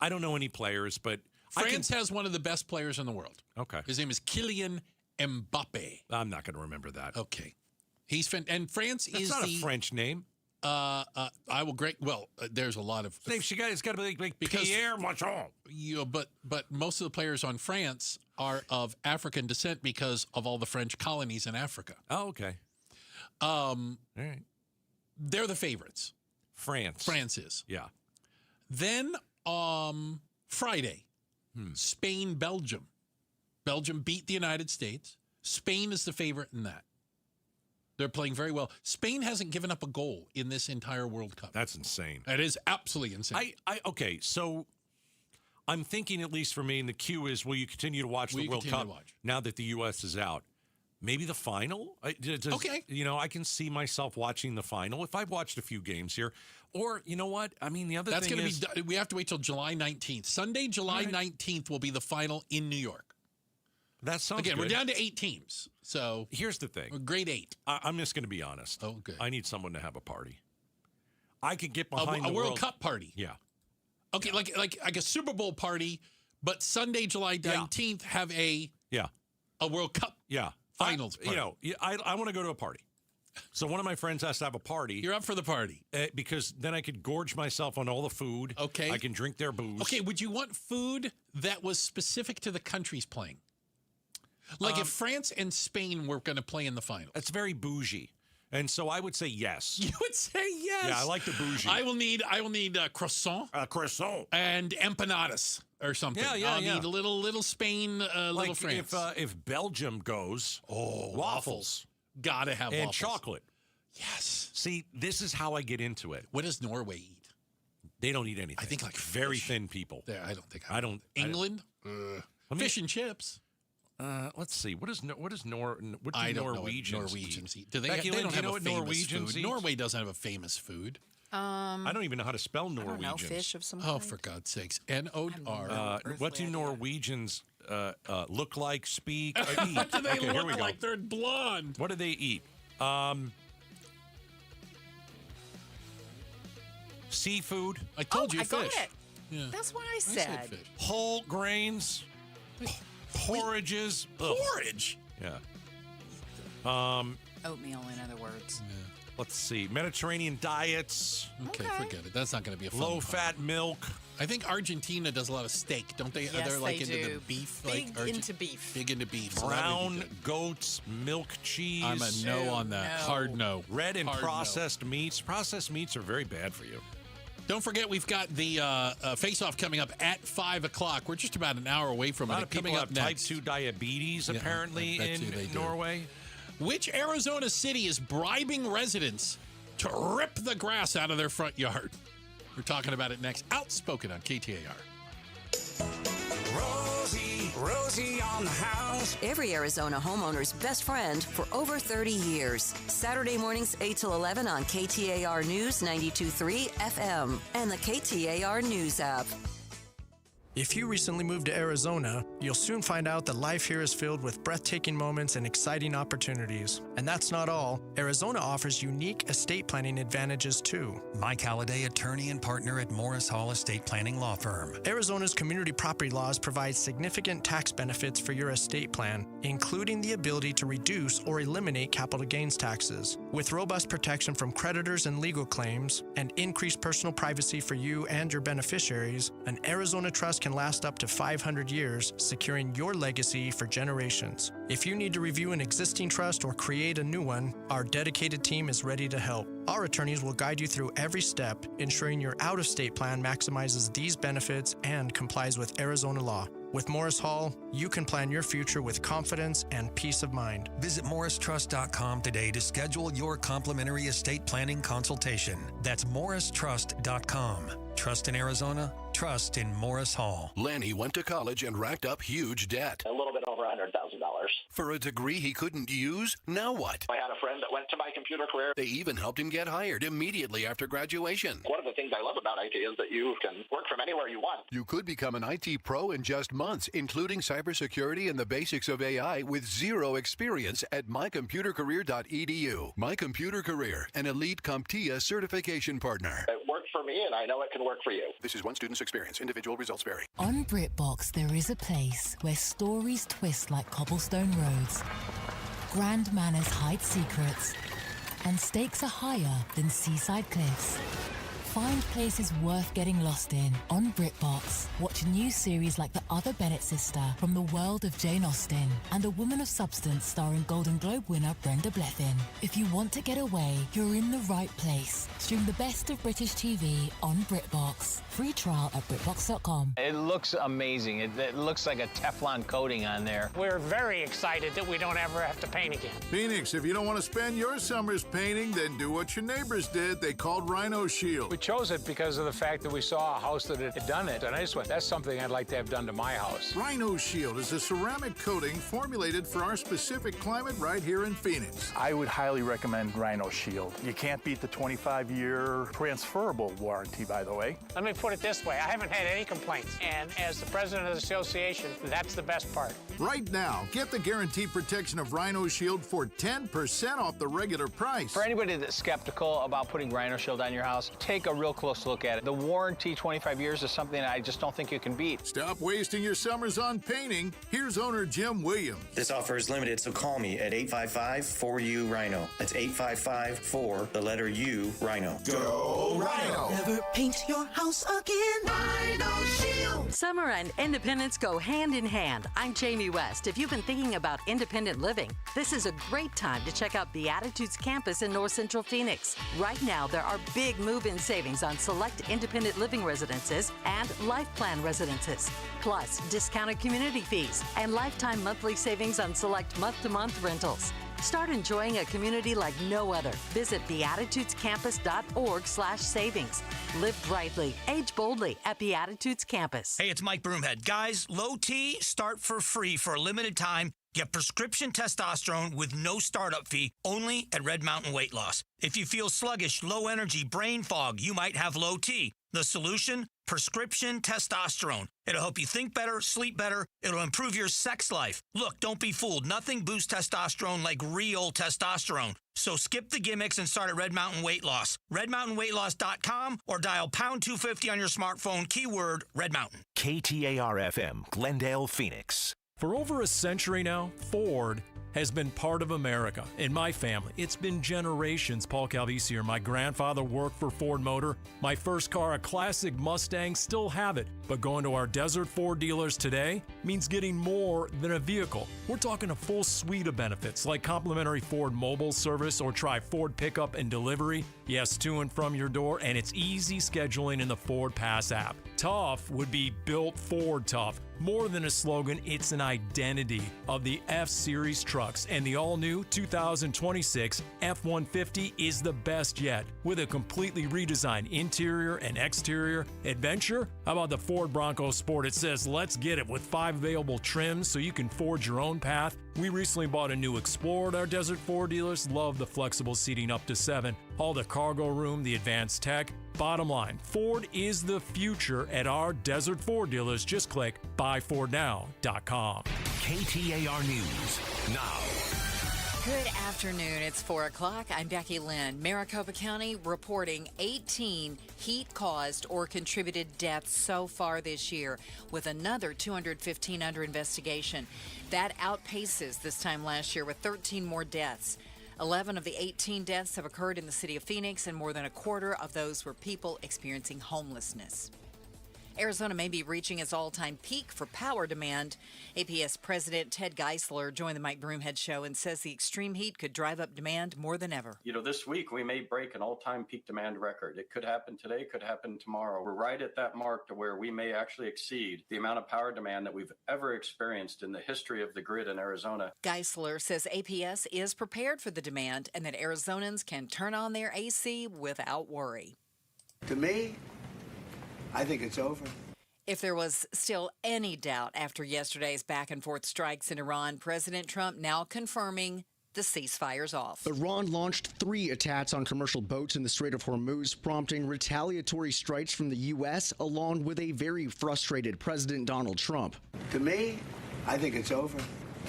[SPEAKER 12] I don't know any players, but
[SPEAKER 7] France has one of the best players in the world.
[SPEAKER 12] Okay.
[SPEAKER 7] His name is Kylian Mbappe.
[SPEAKER 12] I'm not going to remember that.
[SPEAKER 7] Okay. And France
[SPEAKER 12] That's not a French name.
[SPEAKER 7] I will great. Well, there's a lot of
[SPEAKER 12] names. It's got to be like Pierre Marchand.
[SPEAKER 7] But most of the players on France are of African descent because of all the French colonies in Africa.
[SPEAKER 12] Oh, okay.
[SPEAKER 7] All
[SPEAKER 12] right.
[SPEAKER 7] They're the favorites.
[SPEAKER 12] France
[SPEAKER 7] is.
[SPEAKER 12] Yeah.
[SPEAKER 7] Then Friday, Spain, Belgium. Belgium beat the United States. Spain is the favorite in that. They're playing very well. Spain hasn't given up a goal in this entire World Cup.
[SPEAKER 12] That's insane.
[SPEAKER 7] That is absolutely insane.
[SPEAKER 12] Okay, so I'm thinking, at least for me, and the cue is, will you continue to watch the World Cup now that the U.S. is out? Maybe the final?
[SPEAKER 7] Okay.
[SPEAKER 12] I can see myself watching the final if I've watched a few games here. Or, you know what? I mean, the other thing is...
[SPEAKER 7] we have to wait till July 19th. Sunday, July 19th will be the final in New York.
[SPEAKER 12] That sounds
[SPEAKER 7] Again,
[SPEAKER 12] good.
[SPEAKER 7] we're down to 8 teams. So
[SPEAKER 12] here's the thing.
[SPEAKER 7] Grade 8.
[SPEAKER 12] I'm just going to be honest.
[SPEAKER 7] Oh, good.
[SPEAKER 12] I need someone to have a party. I could get behind
[SPEAKER 7] a World Cup party.
[SPEAKER 12] Yeah.
[SPEAKER 7] Okay, like a Super Bowl party, but Sunday, July 19th, have a World Cup finals party.
[SPEAKER 12] I want to go to a party. So one of my friends has to have a party.
[SPEAKER 7] You're up for the party.
[SPEAKER 12] Because then I could gorge myself on all the food.
[SPEAKER 7] Okay.
[SPEAKER 12] I can drink their booze.
[SPEAKER 7] Okay, would you want food that was specific to the countries playing? Like if France and Spain were going to play in the final.
[SPEAKER 12] That's very bougie. And so I would say yes.
[SPEAKER 7] You would say yes?
[SPEAKER 12] Yeah, I like the bougie.
[SPEAKER 7] I will need croissant.
[SPEAKER 12] Croissant.
[SPEAKER 7] And empanadas or something. I'll need a little Spain, little France.
[SPEAKER 12] If Belgium goes, waffles.
[SPEAKER 7] Gotta have waffles.
[SPEAKER 12] And chocolate.
[SPEAKER 7] Yes.
[SPEAKER 12] See, this is how I get into it.
[SPEAKER 7] What does Norway eat?
[SPEAKER 12] They don't eat anything.
[SPEAKER 7] I think like
[SPEAKER 12] very
[SPEAKER 7] fish.
[SPEAKER 12] thin people.
[SPEAKER 7] There, I don't think.
[SPEAKER 12] England?
[SPEAKER 7] Fish and chips.
[SPEAKER 12] Let's see. What do Norwegians
[SPEAKER 7] eat? Do they?
[SPEAKER 12] Becky,
[SPEAKER 7] they don't have
[SPEAKER 12] know
[SPEAKER 7] a
[SPEAKER 12] what
[SPEAKER 7] famous
[SPEAKER 12] Norwegians
[SPEAKER 7] food.
[SPEAKER 12] eat?
[SPEAKER 7] Norway doesn't have a famous food.
[SPEAKER 12] I don't even know how to spell Norwegians.
[SPEAKER 3] I don't know, fish of some
[SPEAKER 7] Oh,
[SPEAKER 3] kind.
[SPEAKER 7] for God's sakes! N-O-R.
[SPEAKER 12] What do Norwegians look like? Speak? Eat?
[SPEAKER 7] What do they
[SPEAKER 12] Okay, here we
[SPEAKER 7] look
[SPEAKER 12] go.
[SPEAKER 7] like? They're blonde.
[SPEAKER 12] What do they eat? Seafood.
[SPEAKER 7] I told you
[SPEAKER 3] I got
[SPEAKER 7] fish.
[SPEAKER 3] it.
[SPEAKER 7] Yeah.
[SPEAKER 3] That's what I said.
[SPEAKER 7] fish.
[SPEAKER 12] Whole grains. Porridges. Ugh.
[SPEAKER 7] Porridge.
[SPEAKER 12] Yeah.
[SPEAKER 3] Oatmeal, in other words.
[SPEAKER 12] Let's see. Mediterranean diets.
[SPEAKER 7] Okay, forget it. That's not going to be a fun
[SPEAKER 12] Low-fat milk.
[SPEAKER 7] I think Argentina does a lot of steak, don't they?
[SPEAKER 3] Yes,
[SPEAKER 7] They're like
[SPEAKER 3] they
[SPEAKER 7] into
[SPEAKER 3] do.
[SPEAKER 7] the beef.
[SPEAKER 3] Big
[SPEAKER 7] like
[SPEAKER 3] into beef.
[SPEAKER 7] Big into beef. So that would be
[SPEAKER 12] Brown
[SPEAKER 7] good.
[SPEAKER 12] goats, milk cheese.
[SPEAKER 7] I'm a no on that.
[SPEAKER 3] No.
[SPEAKER 7] Hard no.
[SPEAKER 12] Red and
[SPEAKER 7] Hard
[SPEAKER 12] processed meats. Processed meats are very bad for you.
[SPEAKER 7] Don't forget, we've got the face-off coming up at 5 o'clock. We're just about an hour away from
[SPEAKER 12] A lot
[SPEAKER 7] it.
[SPEAKER 12] of people
[SPEAKER 7] Coming
[SPEAKER 12] have
[SPEAKER 7] up
[SPEAKER 12] type
[SPEAKER 7] next.
[SPEAKER 12] 2 diabetes,
[SPEAKER 7] Yeah,
[SPEAKER 12] apparently,
[SPEAKER 7] I bet you they
[SPEAKER 12] in
[SPEAKER 7] do.
[SPEAKER 12] Norway.
[SPEAKER 7] Which Arizona city is bribing residents to rip the grass out of their front yard? We're talking about it next. Outspoken on KTAR.
[SPEAKER 17] Rosie on the house.
[SPEAKER 2] Every Arizona homeowner's best friend for over 30 years. Saturday mornings 8 till 11 on KTAR News 92.3 FM and the KTAR News app.
[SPEAKER 18] If you recently moved to Arizona, you'll soon find out that life here is filled with breathtaking moments and exciting opportunities. And that's not all. Arizona offers unique estate planning advantages too.
[SPEAKER 19] Mike Halliday, attorney and partner at Morris Hall Estate Planning Law Firm.
[SPEAKER 18] Arizona's community property laws provide significant tax benefits for your estate plan, including the ability to reduce or eliminate capital gains taxes. With robust protection from creditors and legal claims, and increased personal privacy for you and your beneficiaries, an Arizona trust can last up to 500 years, securing your legacy for generations. If you need to review an existing trust or create a new one, our dedicated team is ready to help. Our attorneys will guide you through every step, ensuring your out-of-state plan maximizes these benefits and complies with Arizona law. With Morris Hall, you can plan your future with confidence and peace of mind.
[SPEAKER 19] Visit morristrust.com today to schedule your complimentary estate planning consultation. That's morristrust.com. Trust in Arizona, trust in Morris Hall.
[SPEAKER 20] Lanny went to college and racked up huge debt.
[SPEAKER 21] A little bit over $100,000.
[SPEAKER 20] For a degree he couldn't use? Now what?
[SPEAKER 21] I had a friend that went to My Computer Career.
[SPEAKER 20] They even helped him get hired immediately after graduation.
[SPEAKER 21] One of the things I love about IT is that you can work from anywhere you want.
[SPEAKER 20] You could become an IT pro in just months, including cybersecurity and the basics of AI with zero experience at mycomputercareer.edu. My Computer Career, an elite CompTIA certification partner.
[SPEAKER 21] It worked for me, and I know it can work for you.
[SPEAKER 20] This is one student's experience. Individual results vary.
[SPEAKER 23] On BritBox, there is a place where stories twist like cobblestone roads, grand manners hide secrets, and stakes are higher than seaside cliffs. Find places worth getting lost in on BritBox. Watch new series like The Other Bennett Sister from the world of Jane Austen and A Woman of Substance starring Golden Globe winner Brenda Blethyn. If you want to get away, you're in the right place. Stream the best of British TV on BritBox. Free trial at BritBox.com.
[SPEAKER 4] It looks amazing. It looks like a Teflon coating on there.
[SPEAKER 6] We're very excited that we don't ever have to paint again.
[SPEAKER 9] Phoenix, if you don't want to spend your summers painting, then do what your neighbors did. They called Rhino Shield.
[SPEAKER 6] We chose it because of the fact that we saw a house that had done it, and I just went, that's something I'd like to have done to my house.
[SPEAKER 9] Rhino Shield is a ceramic coating formulated for our specific climate right here in Phoenix.
[SPEAKER 14] I would highly recommend Rhino Shield. You can't beat the 25-year transferable warranty, by the way.
[SPEAKER 6] Let me put it this way, I haven't had any complaints, and as the president of the association, that's the best part.
[SPEAKER 9] Right now, get the guaranteed protection of Rhino Shield for 10% off the regular price.
[SPEAKER 4] For anybody that's skeptical about putting Rhino Shield on your house, take a real close look at it. The warranty, 25 years, is something I just don't think you can beat.
[SPEAKER 9] Stop wasting your summers on painting. Here's owner Jim Williams.
[SPEAKER 25] This offer is limited, so call me at 855-4U-RHINO. That's 855-4, the letter U, Rhino.
[SPEAKER 26] Go Rhino! Never paint your house again. Rhino Shield!
[SPEAKER 27] Summer and independence go hand in hand. I'm Jamie West. If you've been thinking about independent living, this is a great time to check out Beatitudes Campus in North Central Phoenix. Right now, there are big move-in savings on select independent living residences and life plan residences, plus discounted community fees and lifetime monthly savings on select month-to-month rentals. Start enjoying a community like no other. Visit beatitudescampus.org/savings. Live brightly, age boldly at Beatitudes Campus.
[SPEAKER 8] Hey, it's Mike Broomhead. Guys, Low T, start for free for a limited time. Get prescription testosterone with no startup fee only at Red Mountain Weight Loss. If you feel sluggish, low energy, brain fog, you might have Low T. The solution? Prescription testosterone. It'll help you think better, sleep better. It'll improve your sex life. Look, don't be fooled. Nothing boosts testosterone like real testosterone. So skip the gimmicks and start at Red Mountain Weight Loss. RedMountainWeightLoss.com or dial pound 250 on your smartphone, keyword Red Mountain.
[SPEAKER 28] KTAR-FM, Glendale, Phoenix.
[SPEAKER 29] For over a century now, Ford has been part of America. In my family, it's been generations. Paul Calvisi here. My grandfather worked for Ford Motor. My first car, a classic Mustang, still have it. But going to our Desert Ford dealers today means getting more than a vehicle. We're talking a full suite of benefits like complimentary Ford mobile service or try Ford pickup and delivery. Yes, to and from your door, and it's easy scheduling in the Ford Pass app. Tough would be built Ford tough. More than a slogan, it's an identity of the F-Series trucks, and the all-new 2026 F-150 is the best yet. With a completely redesigned interior and exterior adventure, how about the Ford Bronco Sport? It says, let's get it, with 5 available trims so you can forge your own path. We recently bought a new Explorer at our Desert Ford dealers. Love the flexible seating up to 7. All the cargo room, the advanced tech. Bottom line, Ford is the future at our Desert Ford dealers. Just click buyfordnow.com.
[SPEAKER 28] KTAR News now.
[SPEAKER 3] Good afternoon. It's 4 o'clock. I'm Becky Lynn. Maricopa County reporting 18 heat-caused or contributed deaths so far this year, with another 215 under investigation. That outpaces this time last year with 13 more deaths. 11 of the 18 deaths have occurred in the city of Phoenix, and more than a quarter of those were people experiencing homelessness. Arizona may be reaching its all-time peak for power demand. APS President Ted Geisler joined the Mike Broomhead Show and says the extreme heat could drive up demand more than ever.
[SPEAKER 30] You know, this week we may break an all-time peak demand record. It could happen today, could happen tomorrow. We're right at that mark to where we may actually exceed the amount of power demand that we've ever experienced in the history of the grid in Arizona.
[SPEAKER 3] Geisler says APS is prepared for the demand and that Arizonans can turn on their AC without worry.
[SPEAKER 31] To me, I think it's over.
[SPEAKER 3] If there was still any doubt after yesterday's back-and-forth strikes in Iran, President Trump now confirming the ceasefire's off.
[SPEAKER 32] Iran launched 3 attacks on commercial boats in the Strait of Hormuz, prompting retaliatory strikes from the U.S., along with a very frustrated President Donald Trump.
[SPEAKER 31] To me, I think it's over.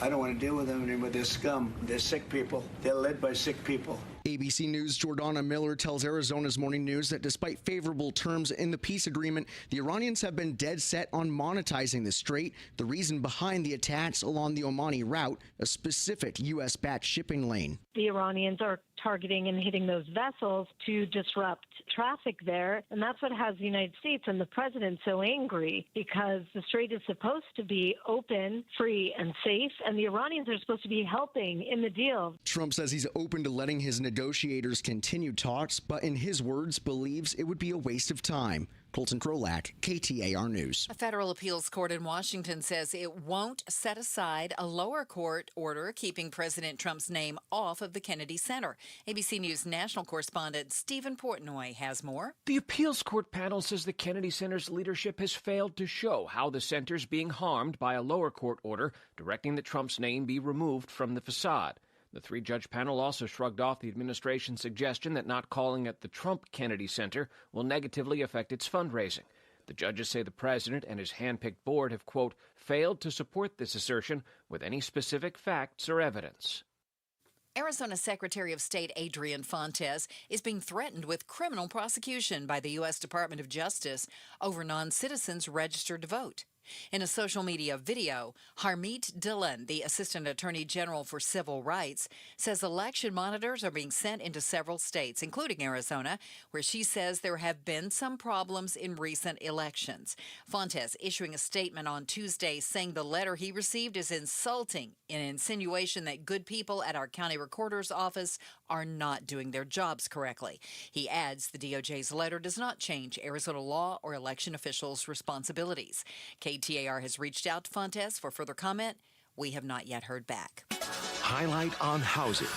[SPEAKER 31] I don't want to deal with them anymore. They're scum. They're sick people. They're led by sick people.
[SPEAKER 32] ABC News' Jordana Miller tells Arizona's Morning News that despite favorable terms in the peace agreement, the Iranians have been dead set on monetizing the strait, the reason behind the attacks along the Omani route, a specific U.S.-backed shipping lane.
[SPEAKER 33] The Iranians are
[SPEAKER 1] targeting and hitting those vessels to disrupt traffic there. And that's what has the United States and the president so angry, because the strait is supposed to be open, free, and safe, and the Iranians are supposed to be helping in the deal.
[SPEAKER 32] Trump says he's open to letting his negotiators continue talks, but in his words, believes it would be a waste of time. Colton Krolak, KTAR News.
[SPEAKER 3] A federal appeals court in Washington says it won't set aside a lower court order keeping President Trump's name off of the Kennedy Center. ABC News national correspondent Stephen Portnoy has more.
[SPEAKER 5] The appeals court panel says the Kennedy Center's leadership has failed to show how the center's being harmed by a lower court order directing that Trump's name be removed from the facade. The three-judge panel also shrugged off the administration's suggestion that not calling it the Trump Kennedy Center will negatively affect its fundraising. The judges say the president and his hand-picked board have, quote, failed to support this assertion with any specific facts or evidence.
[SPEAKER 3] Arizona Secretary of State Adrian Fontes is being threatened with criminal prosecution by the U.S. Department of Justice over non-citizens registered to vote. In a social media video, Harmeet Dillon, the Assistant Attorney General for Civil Rights, says election monitors are being sent into several states, including Arizona, where she says there have been some problems in recent elections. Fontes issuing a statement on Tuesday saying the letter he received is insulting, an insinuation that good people at our county recorder's office are not doing their jobs correctly. He adds the DOJ's letter does not change Arizona law or election officials' responsibilities. KTAR has reached out to Fontes for further comment. We have not yet heard back.
[SPEAKER 28] Highlight on housing.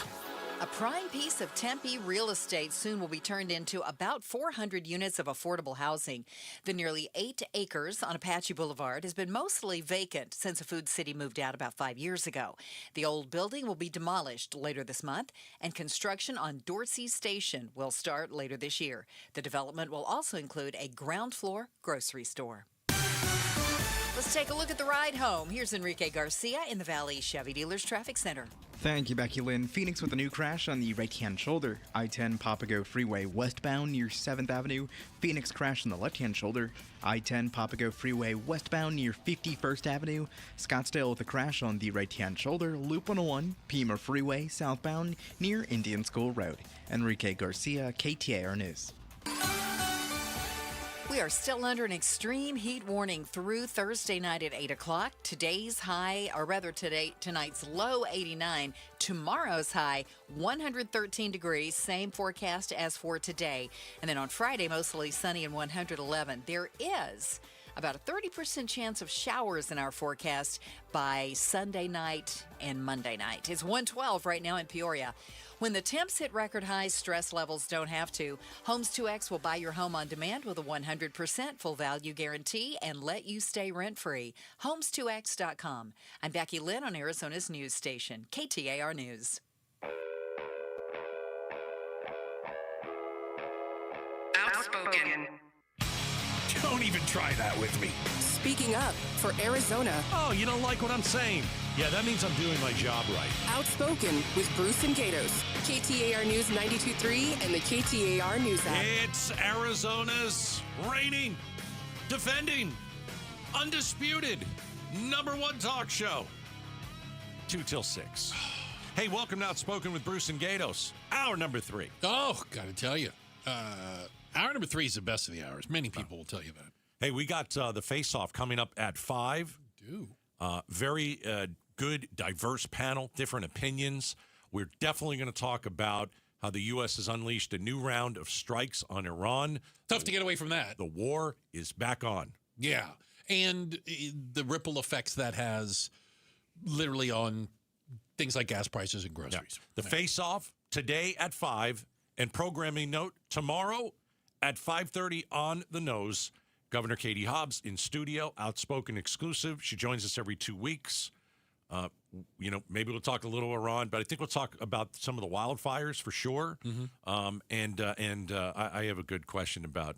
[SPEAKER 3] A prime piece of Tempe real estate soon will be turned into about 400 units of affordable housing. The nearly 8 acres on Apache Boulevard has been mostly vacant since a Food City moved out about 5 years ago. The old building will be demolished later this month, and construction on Dorsey Station will start later this year. The development will also include a ground floor grocery store. Let's take a look at the ride home. Here's Enrique Garcia in the Valley Chevy Dealers Traffic Center.
[SPEAKER 7] Thank you, Becky Lynn. Phoenix with a new crash on the right-hand shoulder. I-10 Papago Freeway westbound near 7th Avenue. Phoenix crash on the left-hand shoulder. I-10 Papago Freeway westbound near 51st Avenue. Scottsdale with a crash on the right-hand shoulder. Loop 101 Pima Freeway southbound near Indian School Road. Enrique Garcia, KTAR News.
[SPEAKER 3] We are still under an extreme heat warning through Thursday night at 8 o'clock. Today's high, or rather tonight's low 89. Tomorrow's high 113 degrees, same forecast as for today. And then on Friday, mostly sunny and 111. There is about a 30% chance of showers in our forecast by Sunday night and Monday night. It's 112 right now in Peoria. When the temps hit record highs, stress levels don't have to. Homes 2X will buy your home on demand with a 100% full value guarantee and let you stay rent-free. Homes2X.com. I'm Becky Lynn on Arizona's news station, KTAR News.
[SPEAKER 10] Outspoken.
[SPEAKER 11] Don't even try that with me.
[SPEAKER 10] Speaking up for Arizona.
[SPEAKER 11] Oh, you don't like what I'm saying? Yeah, that means I'm doing my job right.
[SPEAKER 10] Outspoken with Bruce and Gatos. KTAR News 92.3 and the KTAR News app.
[SPEAKER 11] It's Arizona's reigning, defending, undisputed #1 talk show. 2 till 6. Hey, welcome to Outspoken with Bruce and Gatos. Hour number 3.
[SPEAKER 12] Oh, gotta tell you. Hour number 3 is the best of the hours. Many people will tell you that.
[SPEAKER 11] Hey, we got the face-off coming up at 5.
[SPEAKER 12] We do.
[SPEAKER 11] Very good, diverse panel, different opinions. We're definitely going to talk about how the U.S. has unleashed a new round of strikes on Iran.
[SPEAKER 12] Tough to get away from that.
[SPEAKER 11] The war is back on.
[SPEAKER 12] Yeah, and the ripple effects that has literally on things like gas prices and groceries.
[SPEAKER 11] Yeah. The face-off today at 5, and programming note, tomorrow at 5:30 on the nose. Governor Katie Hobbs in studio, Outspoken exclusive. She joins us every 2 weeks. Maybe we'll talk a little Iran, but I think we'll talk about some of the wildfires for sure. Mm-hmm. I have a good question about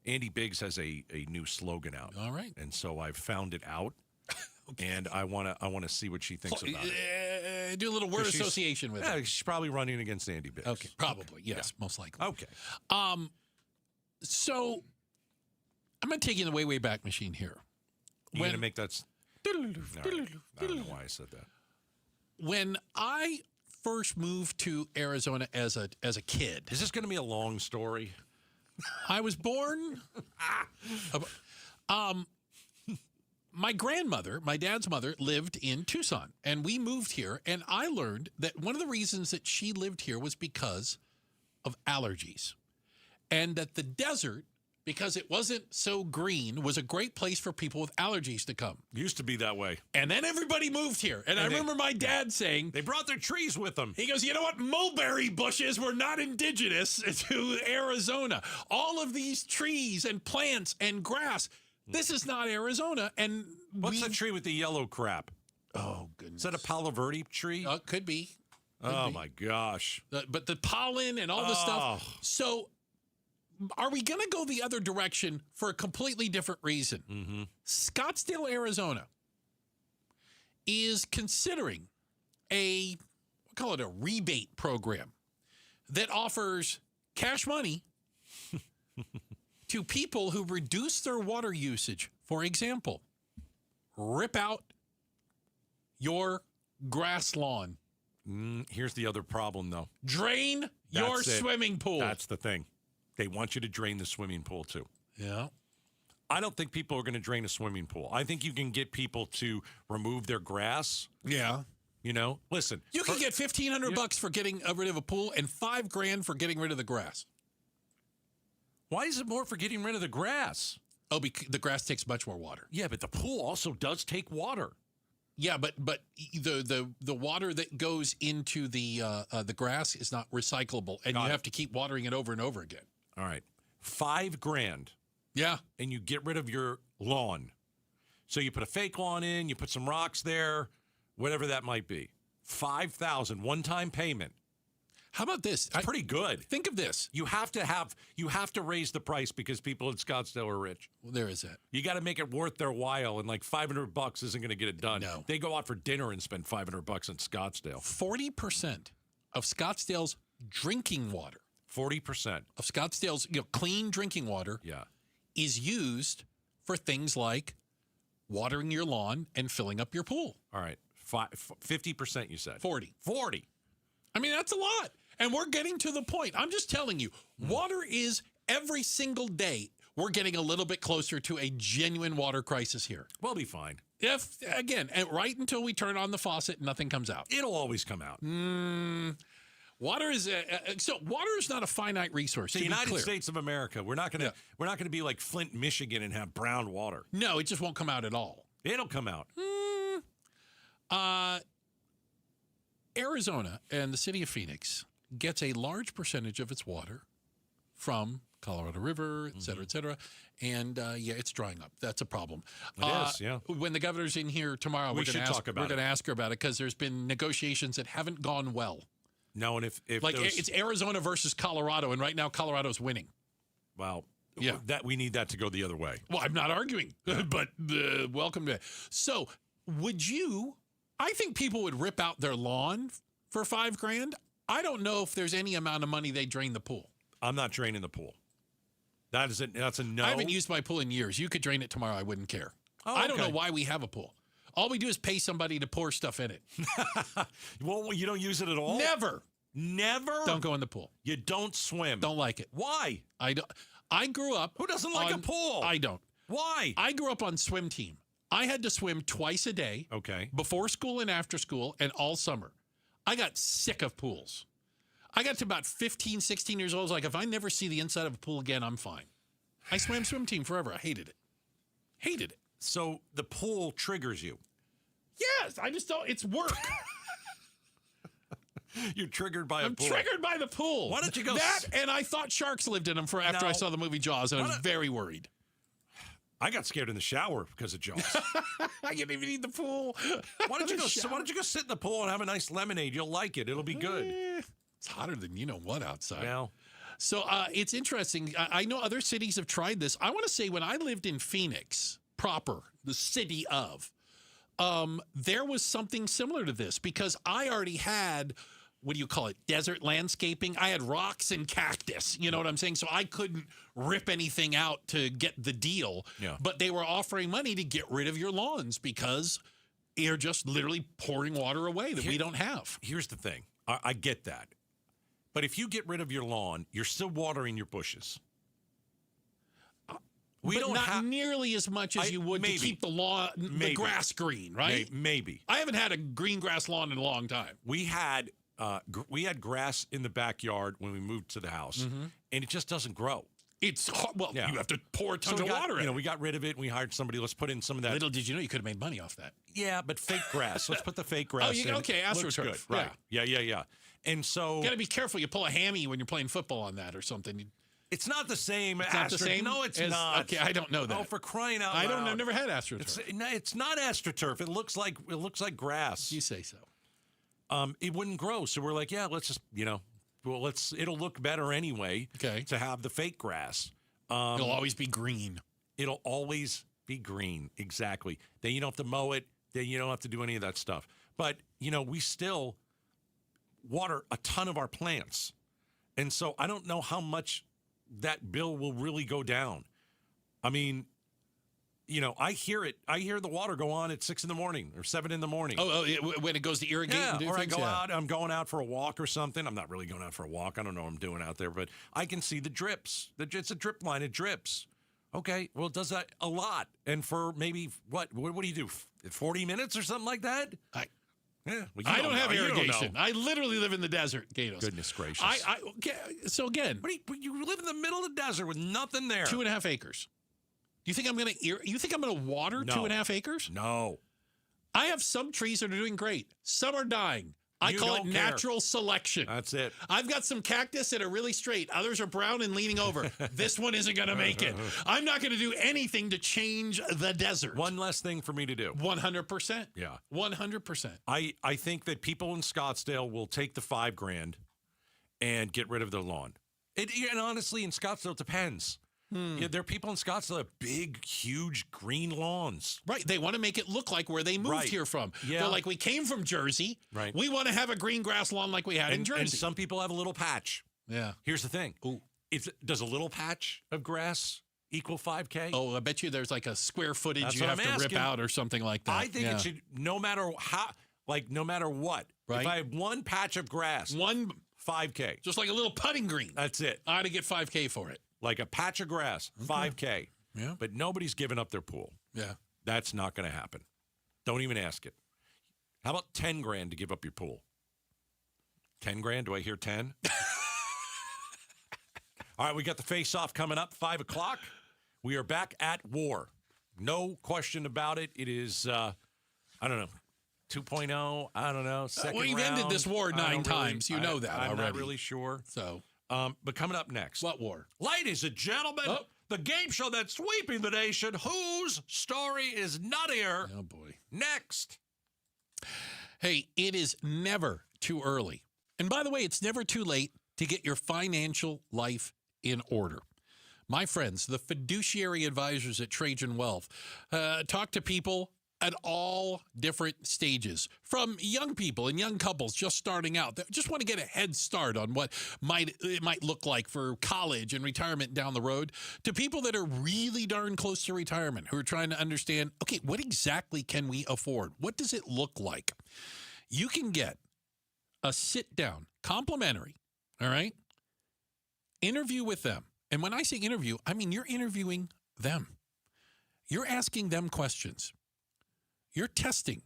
[SPEAKER 11] Andy Biggs has a new slogan out.
[SPEAKER 12] All right,
[SPEAKER 11] and so I've found it out, okay. And I want to see what she thinks about it.
[SPEAKER 12] Do a little word association with it.
[SPEAKER 11] She's probably running against Andy Biggs.
[SPEAKER 12] Okay, probably yes, most likely.
[SPEAKER 11] Okay,
[SPEAKER 12] so. I'm going to take you in the way back machine here.
[SPEAKER 11] You're going to make that... No, I don't know why I said that.
[SPEAKER 12] When I first moved to Arizona as a kid.
[SPEAKER 11] Is this going to be a long story?
[SPEAKER 12] I was born. My grandmother, my dad's mother, lived in Tucson, and we moved here. And I learned that one of the reasons that she lived here was because of allergies, and that the desert, because it wasn't so green, was a great place for people with allergies to come.
[SPEAKER 11] Used to be that way.
[SPEAKER 12] And then everybody moved here. And I remember my dad saying...
[SPEAKER 11] They brought their trees with them.
[SPEAKER 12] He goes, you know what? Mulberry bushes were not indigenous to Arizona. All of these trees and plants and grass, this is not Arizona. And
[SPEAKER 11] what's the tree with the yellow crap?
[SPEAKER 12] Oh, goodness.
[SPEAKER 11] Is that a Palo Verde tree?
[SPEAKER 12] Could be.
[SPEAKER 11] My gosh.
[SPEAKER 12] But the pollen and all this stuff. So... are we going to go the other direction for a completely different reason?
[SPEAKER 11] Mm-hmm.
[SPEAKER 12] Scottsdale, Arizona is considering we'll call it a rebate program that offers cash money to people who reduce their water usage. For example, rip out your grass lawn.
[SPEAKER 11] Here's the other problem, though.
[SPEAKER 12] Drain your swimming pool.
[SPEAKER 11] That's the thing. They want you to drain the swimming pool, too.
[SPEAKER 12] Yeah.
[SPEAKER 11] I don't think people are going to drain a swimming pool. I think you can get people to remove their grass.
[SPEAKER 12] Yeah.
[SPEAKER 11] You know, listen.
[SPEAKER 12] You can get $1,500 for getting rid of a pool and $5,000 for getting rid of the grass.
[SPEAKER 11] Why is it more for getting rid of the grass?
[SPEAKER 12] Oh, because the grass takes much more water.
[SPEAKER 11] Yeah, but the pool also does take water.
[SPEAKER 12] Yeah, but the water that goes into the grass is not recyclable, and you have to keep watering it over and over again.
[SPEAKER 11] All right, $5,000.
[SPEAKER 12] Yeah,
[SPEAKER 11] and you get rid of your lawn. So you put a fake lawn in, you put some rocks there, whatever that might be. $5,000 one-time payment.
[SPEAKER 12] How about this?
[SPEAKER 11] It's pretty good.
[SPEAKER 12] Think of this.
[SPEAKER 11] You have to raise the price because people in Scottsdale are rich.
[SPEAKER 12] Well, there is that.
[SPEAKER 11] You got to make it worth their while, and like $500 isn't going to get it done.
[SPEAKER 12] No.
[SPEAKER 11] They go out for dinner and spend $500 in Scottsdale.
[SPEAKER 12] 40% of Scottsdale's drinking water.
[SPEAKER 11] 40%
[SPEAKER 12] of Scottsdale's clean drinking water.
[SPEAKER 11] Yeah.
[SPEAKER 12] Is used for things like watering your lawn and filling up your pool.
[SPEAKER 11] All right. 50% you said.
[SPEAKER 12] 40.
[SPEAKER 11] I
[SPEAKER 12] mean, that's a lot. And we're getting to the point. I'm just telling you, water is every single day. We're getting a little bit closer to a genuine water crisis here.
[SPEAKER 11] We'll be fine.
[SPEAKER 12] If, again, right until we turn on the faucet, nothing comes out.
[SPEAKER 11] It'll always come out.
[SPEAKER 12] Water is water is not a finite resource.
[SPEAKER 11] The United States of America. We're not going to be like Flint, Michigan, and have brown water.
[SPEAKER 12] No, it just won't come out at all.
[SPEAKER 11] It'll come out.
[SPEAKER 12] Arizona and the city of Phoenix gets a large percentage of its water from Colorado River, et cetera, and it's drying up. That's a problem.
[SPEAKER 11] It is, yeah.
[SPEAKER 12] When the governor's in here tomorrow, we're going to ask her about it because there's been negotiations that haven't gone well.
[SPEAKER 11] No, and if
[SPEAKER 12] it's Arizona versus Colorado, and right now Colorado's winning.
[SPEAKER 11] Well, yeah, we need that to go the other way.
[SPEAKER 12] Well, I'm not arguing, but welcome to. So, would you? I think people would rip out their lawn for $5,000. I don't know if there's any amount of money they drain the pool.
[SPEAKER 11] I'm not draining the pool. That's a no.
[SPEAKER 12] I haven't used my pool in years. You could drain it tomorrow. I wouldn't care.
[SPEAKER 11] Oh,
[SPEAKER 12] I don't know why we have a pool. All we do is pay somebody to pour stuff in it.
[SPEAKER 11] Well, you don't use it at all?
[SPEAKER 12] Never.
[SPEAKER 11] Don't
[SPEAKER 12] go in the pool.
[SPEAKER 11] You don't swim.
[SPEAKER 12] Don't like it.
[SPEAKER 11] Why?
[SPEAKER 12] I don't. I grew up.
[SPEAKER 11] Who doesn't like a pool?
[SPEAKER 12] I don't.
[SPEAKER 11] Why?
[SPEAKER 12] I grew up on swim team. I had to swim twice a day.
[SPEAKER 11] Okay.
[SPEAKER 12] Before school and after school and all summer. I got sick of pools. I got to about 15, 16 years old. I was like, if I never see the inside of a pool again, I'm fine. I swam swim team forever. I hated it.
[SPEAKER 11] So the pool triggers you?
[SPEAKER 12] Yes. I just don't. It's work.
[SPEAKER 11] You're triggered by a pool.
[SPEAKER 12] I'm triggered by the pool.
[SPEAKER 11] Why don't you go...
[SPEAKER 12] and I thought sharks lived in them after I saw the movie Jaws, and I was very worried.
[SPEAKER 11] I got scared in the shower because of Jaws.
[SPEAKER 12] I didn't even need the pool.
[SPEAKER 11] Why don't you go sit in the pool and have a nice lemonade? You'll like it. It'll be good.
[SPEAKER 12] It's hotter than you know what outside.
[SPEAKER 11] Well,
[SPEAKER 12] so it's interesting. I know other cities have tried this. I want to say when I lived in Phoenix proper, the city of, there was something similar to this because I already had... what do you call it? Desert landscaping. I had rocks and cactus. You know what I'm saying? So I couldn't rip anything out to get the deal.
[SPEAKER 11] Yeah.
[SPEAKER 12] But they were offering money to get rid of your lawns because you're just literally pouring water away that we don't have.
[SPEAKER 11] Here's the thing. I get that. But if you get rid of your lawn, you're still watering your bushes.
[SPEAKER 12] We don't not nearly as much as you would to keep the lawn, the grass green, right?
[SPEAKER 11] Maybe.
[SPEAKER 12] I haven't had a green grass lawn in a long time.
[SPEAKER 11] We had grass in the backyard when we moved to the house, and it just doesn't grow.
[SPEAKER 12] It's you have to pour a ton of water in.
[SPEAKER 11] We got rid of it, and we hired somebody. Let's put in some of that.
[SPEAKER 12] Little did you know you could have made money off that.
[SPEAKER 11] Yeah, but fake grass. Let's put the fake grass in.
[SPEAKER 12] Okay,
[SPEAKER 11] Looks good. Right. Yeah. And so...
[SPEAKER 12] You got to be careful. You pull a hammy when you're playing football on that or something.
[SPEAKER 11] It's not the same.
[SPEAKER 12] It's not the same?
[SPEAKER 11] No, it's not.
[SPEAKER 12] Okay, I don't know that.
[SPEAKER 11] Oh, for crying out loud.
[SPEAKER 12] I've never had AstroTurf.
[SPEAKER 11] It's not AstroTurf. It looks like grass.
[SPEAKER 12] You say so.
[SPEAKER 11] It wouldn't grow, so we're like, yeah, let's just, it'll look better anyway to have the fake grass.
[SPEAKER 12] It'll always be green.
[SPEAKER 11] It'll always be green, exactly. Then you don't have to mow it. Then you don't have to do any of that stuff. But, we still water a ton of our plants. And so I don't know how much that bill will really go down. I mean, I hear it. I hear the water go on at 6 a.m. or 7 a.m.
[SPEAKER 12] Oh, when it goes to irrigate and do
[SPEAKER 11] or
[SPEAKER 12] things?
[SPEAKER 11] I go out, I'm going out for a walk or something. I'm not really going out for a walk. I don't know what I'm doing out there, but I can see the drips. It's a drip line. It drips. Okay, well, it does that a lot. And for maybe, what do you do, 40 minutes or something like that?
[SPEAKER 12] I don't have irrigation. I literally live in the desert, Gatos.
[SPEAKER 11] Goodness gracious.
[SPEAKER 12] So again.
[SPEAKER 11] You live in the middle of the desert with nothing there.
[SPEAKER 12] 2.5 acres. You think I'm going to water 2.5 acres?
[SPEAKER 11] No.
[SPEAKER 12] I have some trees that are doing great. Some are dying. I call it natural selection.
[SPEAKER 11] That's it.
[SPEAKER 12] I've got some cactus that are really straight. Others are brown and leaning over. This one isn't going to make it. I'm not going to do anything to change the desert.
[SPEAKER 11] One less thing for me to do.
[SPEAKER 12] 100%.
[SPEAKER 11] Yeah.
[SPEAKER 12] 100%.
[SPEAKER 11] I think that people in Scottsdale will take the $5,000 and get rid of their lawn. And honestly, in Scottsdale, it depends. Yeah, there are people in Scottsdale that have big, huge green lawns.
[SPEAKER 12] Right. They want to make it look like where they moved here from.
[SPEAKER 11] Yeah.
[SPEAKER 12] They're like, we came from Jersey.
[SPEAKER 11] Right.
[SPEAKER 12] We want to have a green grass lawn like we had in Jersey.
[SPEAKER 11] And some people have a little patch.
[SPEAKER 12] Yeah.
[SPEAKER 11] Here's the thing. Does a little patch of grass equal $5,000?
[SPEAKER 12] Oh, I bet you there's like a square footage you have to rip out or something like that.
[SPEAKER 11] I think it should, no matter what.
[SPEAKER 12] Right.
[SPEAKER 11] If I have one patch of grass, $5,000.
[SPEAKER 12] Just like a little putting green.
[SPEAKER 11] That's it.
[SPEAKER 12] I ought to get $5,000 for it.
[SPEAKER 11] Like a patch of grass, $5,000.
[SPEAKER 12] Yeah.
[SPEAKER 11] But nobody's giving up their pool.
[SPEAKER 12] Yeah.
[SPEAKER 11] That's not going to happen. Don't even ask it. How about $10,000 to give up your pool? $10,000? Do I hear 10? All right, we got the face-off coming up, 5 o'clock. We are back at war. No question about it. It is, I don't know, 2.0, I don't know, second
[SPEAKER 12] Well, you've
[SPEAKER 11] round.
[SPEAKER 12] ended this war 9 times. You know that
[SPEAKER 11] I'm
[SPEAKER 12] already.
[SPEAKER 11] not really sure.
[SPEAKER 12] So...
[SPEAKER 11] but coming up next.
[SPEAKER 12] What war?
[SPEAKER 11] Ladies and gentlemen, the game show that's sweeping the nation. Whose story is nuttier?
[SPEAKER 12] Oh, boy.
[SPEAKER 11] Next.
[SPEAKER 12] Hey, it is never too early. And by the way, it's never too late to get your financial life in order. My friends, the fiduciary advisors at Trajan Wealth, talk to people at all different stages, from young people and young couples just starting out that just want to get a head start on what it might look like for college and retirement down the road, to people that are really darn close to retirement who are trying to understand, okay, what exactly can we afford? What does it look like? You can get a sit-down, complimentary, all right, interview with them. And when I say interview, I mean you're interviewing them. You're asking them questions. You're testing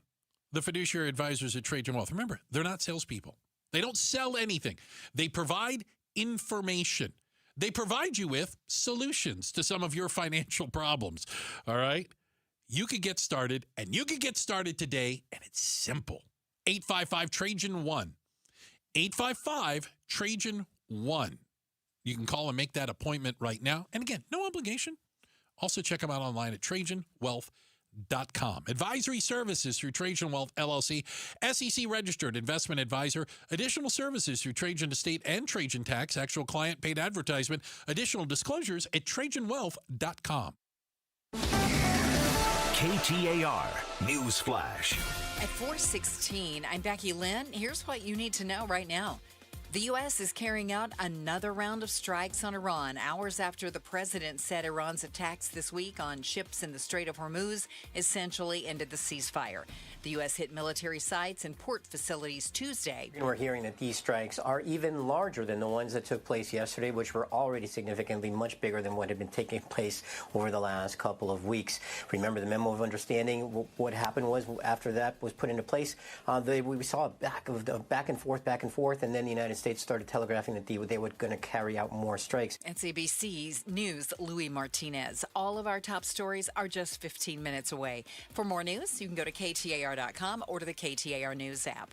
[SPEAKER 12] the fiduciary advisors at Trajan Wealth. Remember, they're not salespeople. They don't sell anything. They provide information. They provide you with solutions to some of your financial problems. All right? You could get started, and you could get started today, and it's simple. 855-TRAJAN-1. 855-TRAJAN-1. You can call and make that appointment right now. And again, no obligation. Also, check them out online at TrajanWealth.com. Advisory services through Trajan Wealth LLC, SEC registered investment advisor. Additional services through Trajan Estate and Trajan Tax. Actual client paid advertisement. Additional disclosures at TrajanWealth.com.
[SPEAKER 28] KTAR News Flash.
[SPEAKER 3] At 4:16, I'm Becky Lynn. Here's what you need to know right now. The U.S. is carrying out another round of strikes on Iran, hours after the president said Iran's attacks this week on ships in the Strait of Hormuz essentially ended the ceasefire. The U.S. hit military sites and port facilities Tuesday.
[SPEAKER 2] And we're hearing that these strikes are even larger than the ones that took place yesterday, which were already significantly much bigger than what had been taking place over the last couple of weeks. Remember the memo of understanding? What happened was after that was put into place, we saw a back and forth, and then the United States started telegraphing that they were going to carry out more strikes.
[SPEAKER 3] NCBC's News, Louis Martinez. All of our top stories are just 15 minutes away. For more news, you can go to KTAR.com or to the KTAR News app.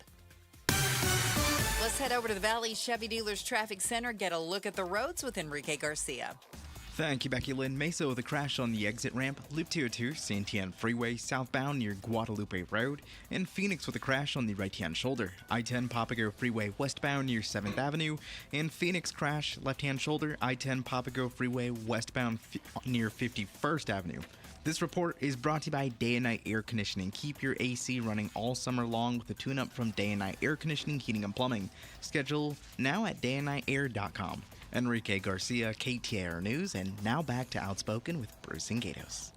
[SPEAKER 3] Let's head over to the Valley Chevy Dealers Traffic Center, get a look at the roads with Enrique Garcia.
[SPEAKER 7] Thank you, Becky Lynn. Mesa with a crash on the exit ramp, Loop 202, Santiago Freeway, southbound near Guadalupe Road, and Phoenix with a crash on the right-hand shoulder, I-10 Papago Freeway, westbound near 7th Avenue, and Phoenix crash, left-hand shoulder, I-10 Papago Freeway, westbound near 51st Avenue. This report is brought to you by Day and Night Air Conditioning. Keep your AC running all summer long with a tune-up from Day and Night Air Conditioning, Heating, and Plumbing. Schedule now at dayandnightair.com. Enrique Garcia, KTAR News, and now back to Outspoken with Bruce and Gatos.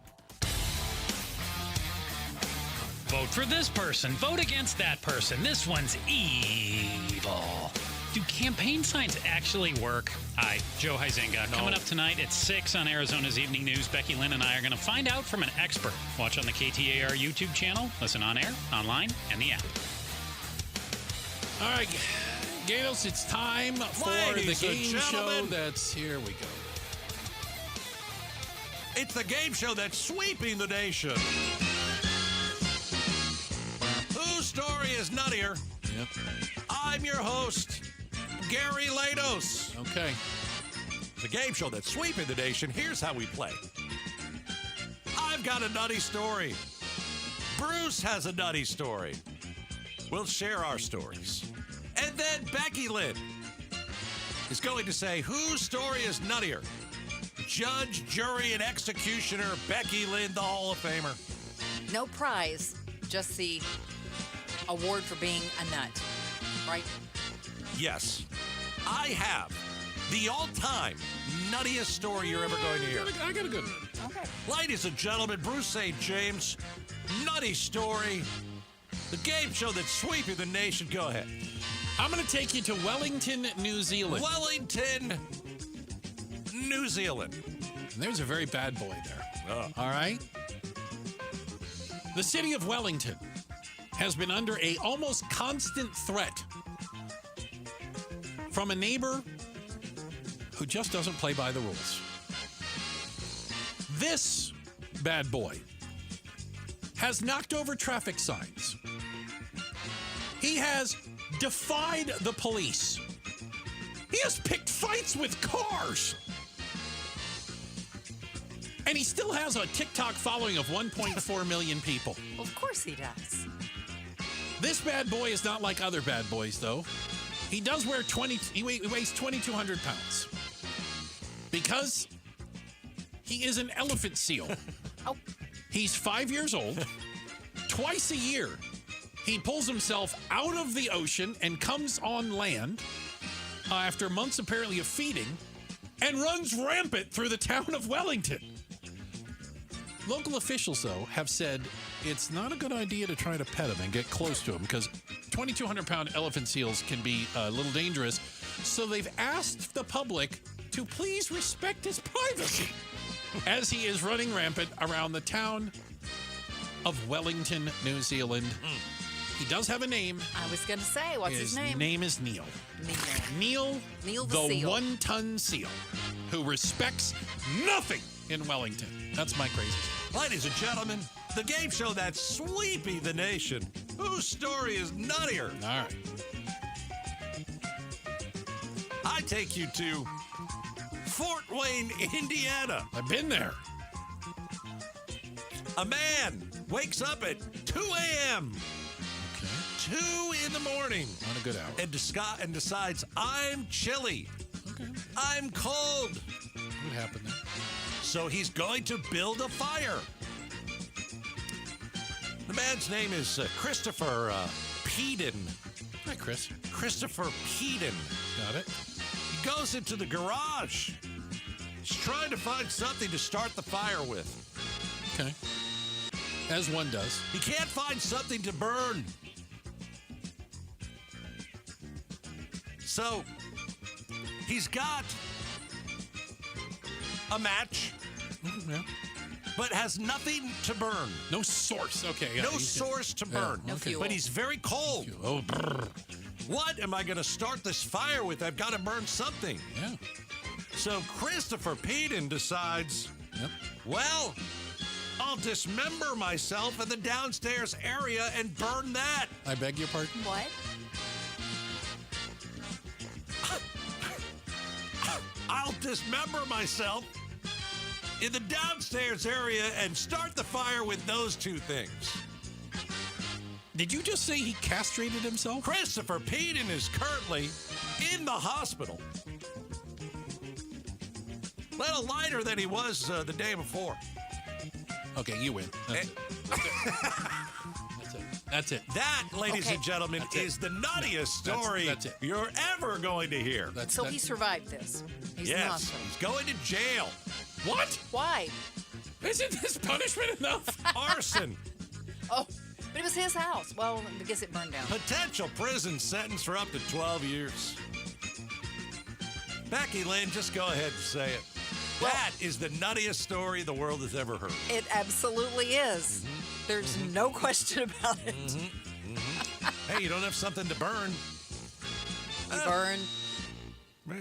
[SPEAKER 13] Vote for this person. Vote against that person. This one's evil. Do campaign signs actually work? Hi, Joe Huizenga. No. Coming up tonight at 6 on Arizona's Evening News, Becky Lynn and I are going to find out from an expert. Watch on the KTAR YouTube channel, listen on air, online, and the app.
[SPEAKER 12] All right, Gatos, it's time for the game show that's... Here we go.
[SPEAKER 11] It's the game show that's sweeping the nation. Whose story is nuttier?
[SPEAKER 12] Yep.
[SPEAKER 11] I'm your host, Gary Lados.
[SPEAKER 12] Okay.
[SPEAKER 11] The game show that's sweeping the nation. Here's how we play. I've got a nutty story. Bruce has a nutty story. We'll share our stories. And then Becky Lynn is going to say whose story is nuttier. Judge, jury, and executioner Becky Lynn, the Hall of Famer.
[SPEAKER 3] No prize, just the award for being a nut, right?
[SPEAKER 11] Yes. I have the all-time nuttiest story you're ever going to hear.
[SPEAKER 12] I got a good one.
[SPEAKER 3] Okay.
[SPEAKER 11] Ladies and gentlemen, Bruce St. James, nutty story. The game show that's sweeping the nation. Go ahead.
[SPEAKER 12] I'm going to take you to Wellington, New Zealand.
[SPEAKER 11] Wellington, New Zealand.
[SPEAKER 12] And there's a very bad boy there. All right? The city of Wellington has been under a almost constant threat from a neighbor who just doesn't play by the rules. This bad boy has knocked over traffic signs. He has defied the police. He has picked fights with cars. And he still has a TikTok following of 1.4 million people.
[SPEAKER 3] Well, of course he does.
[SPEAKER 12] This bad boy is not like other bad boys, though. He does wear he weighs 2,200 pounds. Because he is an elephant seal.
[SPEAKER 3] Oh.
[SPEAKER 12] He's 5 years old. Twice a year, he pulls himself out of the ocean and comes on land after months apparently of feeding and runs rampant through the town of Wellington. Local officials, though, have said it's not a good idea to try to pet him and get close to him because 2,200-pound elephant seals can be a little dangerous. So they've asked the public to please respect his privacy as he is running rampant around the town of Wellington, New Zealand. He does have a name.
[SPEAKER 3] I was going to say, what's his name?
[SPEAKER 12] His name is Neil.
[SPEAKER 3] Neil
[SPEAKER 12] the
[SPEAKER 3] seal.
[SPEAKER 12] one-ton seal, who respects nothing in Wellington. That's my crazy.
[SPEAKER 11] Ladies and gentlemen, the game show that's sweeping the nation. Whose story is nuttier?
[SPEAKER 12] All right.
[SPEAKER 11] I take you to Fort Wayne, Indiana.
[SPEAKER 12] I've been there.
[SPEAKER 11] A man wakes up at 2 a.m. Okay. 2 in the morning.
[SPEAKER 12] Not a good hour.
[SPEAKER 11] And decides, I'm chilly.
[SPEAKER 12] Okay.
[SPEAKER 11] I'm cold.
[SPEAKER 12] What happened there?
[SPEAKER 11] So he's going to build a fire. The man's name is Christopher Peden.
[SPEAKER 12] Hi, Chris.
[SPEAKER 11] Christopher Peden
[SPEAKER 12] Got it.
[SPEAKER 11] He goes into the garage. He's trying to find something to start the fire with.
[SPEAKER 12] Okay. As one does.
[SPEAKER 11] He can't find something to burn. So, he's got a match, but has nothing to burn.
[SPEAKER 12] No source. Okay. Yeah,
[SPEAKER 11] no source to burn.
[SPEAKER 3] No fuel.
[SPEAKER 11] But he's very cold.
[SPEAKER 12] Oh, brr.
[SPEAKER 11] What am I going to start this fire with? I've got to burn something.
[SPEAKER 12] Yeah.
[SPEAKER 11] So Christopher Peden decides, well, I'll dismember myself in the downstairs area and burn that.
[SPEAKER 12] I beg your pardon?
[SPEAKER 3] What?
[SPEAKER 11] I'll dismember myself in the downstairs area and start the fire with those two things.
[SPEAKER 12] Did you just say he castrated himself?
[SPEAKER 11] Christopher Peden is currently in the hospital. A little lighter than he was the day before.
[SPEAKER 12] Okay, you win. That's it.
[SPEAKER 11] That, ladies and gentlemen, is the nuttiest story
[SPEAKER 12] that's it.
[SPEAKER 11] you're ever going to hear.
[SPEAKER 3] So he survived this. He's in the
[SPEAKER 11] Yes,
[SPEAKER 3] hospital.
[SPEAKER 11] he's going to jail.
[SPEAKER 12] What?
[SPEAKER 3] Why?
[SPEAKER 12] Isn't this punishment enough?
[SPEAKER 11] Arson.
[SPEAKER 3] Oh, but it was his house. Well, I guess it burned down.
[SPEAKER 11] Potential prison sentence for up to 12 years. Becky Lynn, just go ahead and say it. That is the nuttiest story the world has ever heard.
[SPEAKER 3] It absolutely is. There's no question about it.
[SPEAKER 11] Hey, you don't have something to burn.
[SPEAKER 3] You burn.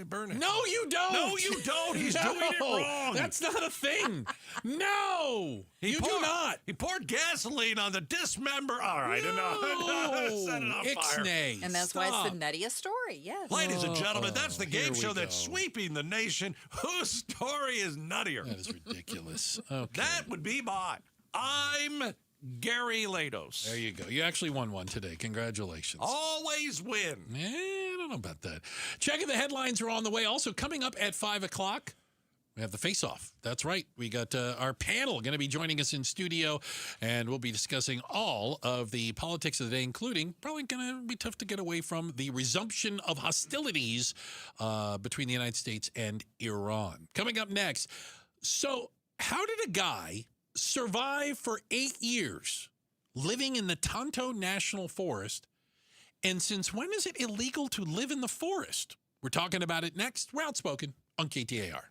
[SPEAKER 11] Burn it.
[SPEAKER 12] No, you don't.
[SPEAKER 11] No, you don't. He's doing it wrong.
[SPEAKER 12] That's not a thing. No, you do not.
[SPEAKER 11] He poured gasoline on the dismember. All right, enough. Set it on fire.
[SPEAKER 12] Ixnay.
[SPEAKER 3] And that's why it's the nuttiest story, yes.
[SPEAKER 11] Ladies and gentlemen, that's the game show that's
[SPEAKER 12] go.
[SPEAKER 11] sweeping the nation. Whose story is nuttier?
[SPEAKER 12] That is ridiculous. Okay.
[SPEAKER 11] That would be mine. I'm Gary Lados.
[SPEAKER 12] There you go. You actually won one today. Congratulations.
[SPEAKER 11] Always win.
[SPEAKER 12] I don't know about that. Checking the headlines are on the way. Also, coming up at 5 o'clock, we have the face-off. That's right. We got our panel going to be joining us in studio, and we'll be discussing all of the politics of the day, including probably going to be tough to get away from the resumption of hostilities between the United States and Iran. Coming up next. So how did a guy survive for 8 years living in the Tonto National Forest? And since when is it illegal to live in the forest? We're talking about it next. We're Outspoken on KTAR.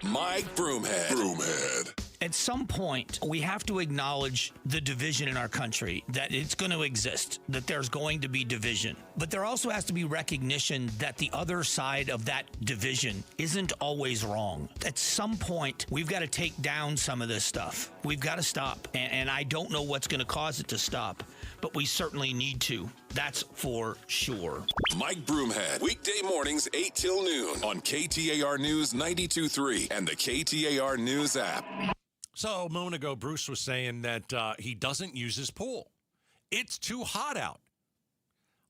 [SPEAKER 28] Mike Broomhead.
[SPEAKER 6] At some point, we have to acknowledge the division in our country, that it's going to exist, that there's going to be division. But there also has to be recognition that the other side of that division isn't always wrong. At some point, we've got to take down some of this stuff. We've got to stop. And I don't know what's going to cause it to stop, but we certainly need to. That's for sure.
[SPEAKER 28] Mike Broomhead, weekday mornings 8 till noon on KTAR News 92.3 and the KTAR News app.
[SPEAKER 11] So a moment ago, Bruce was saying that he doesn't use his pool. It's too hot out.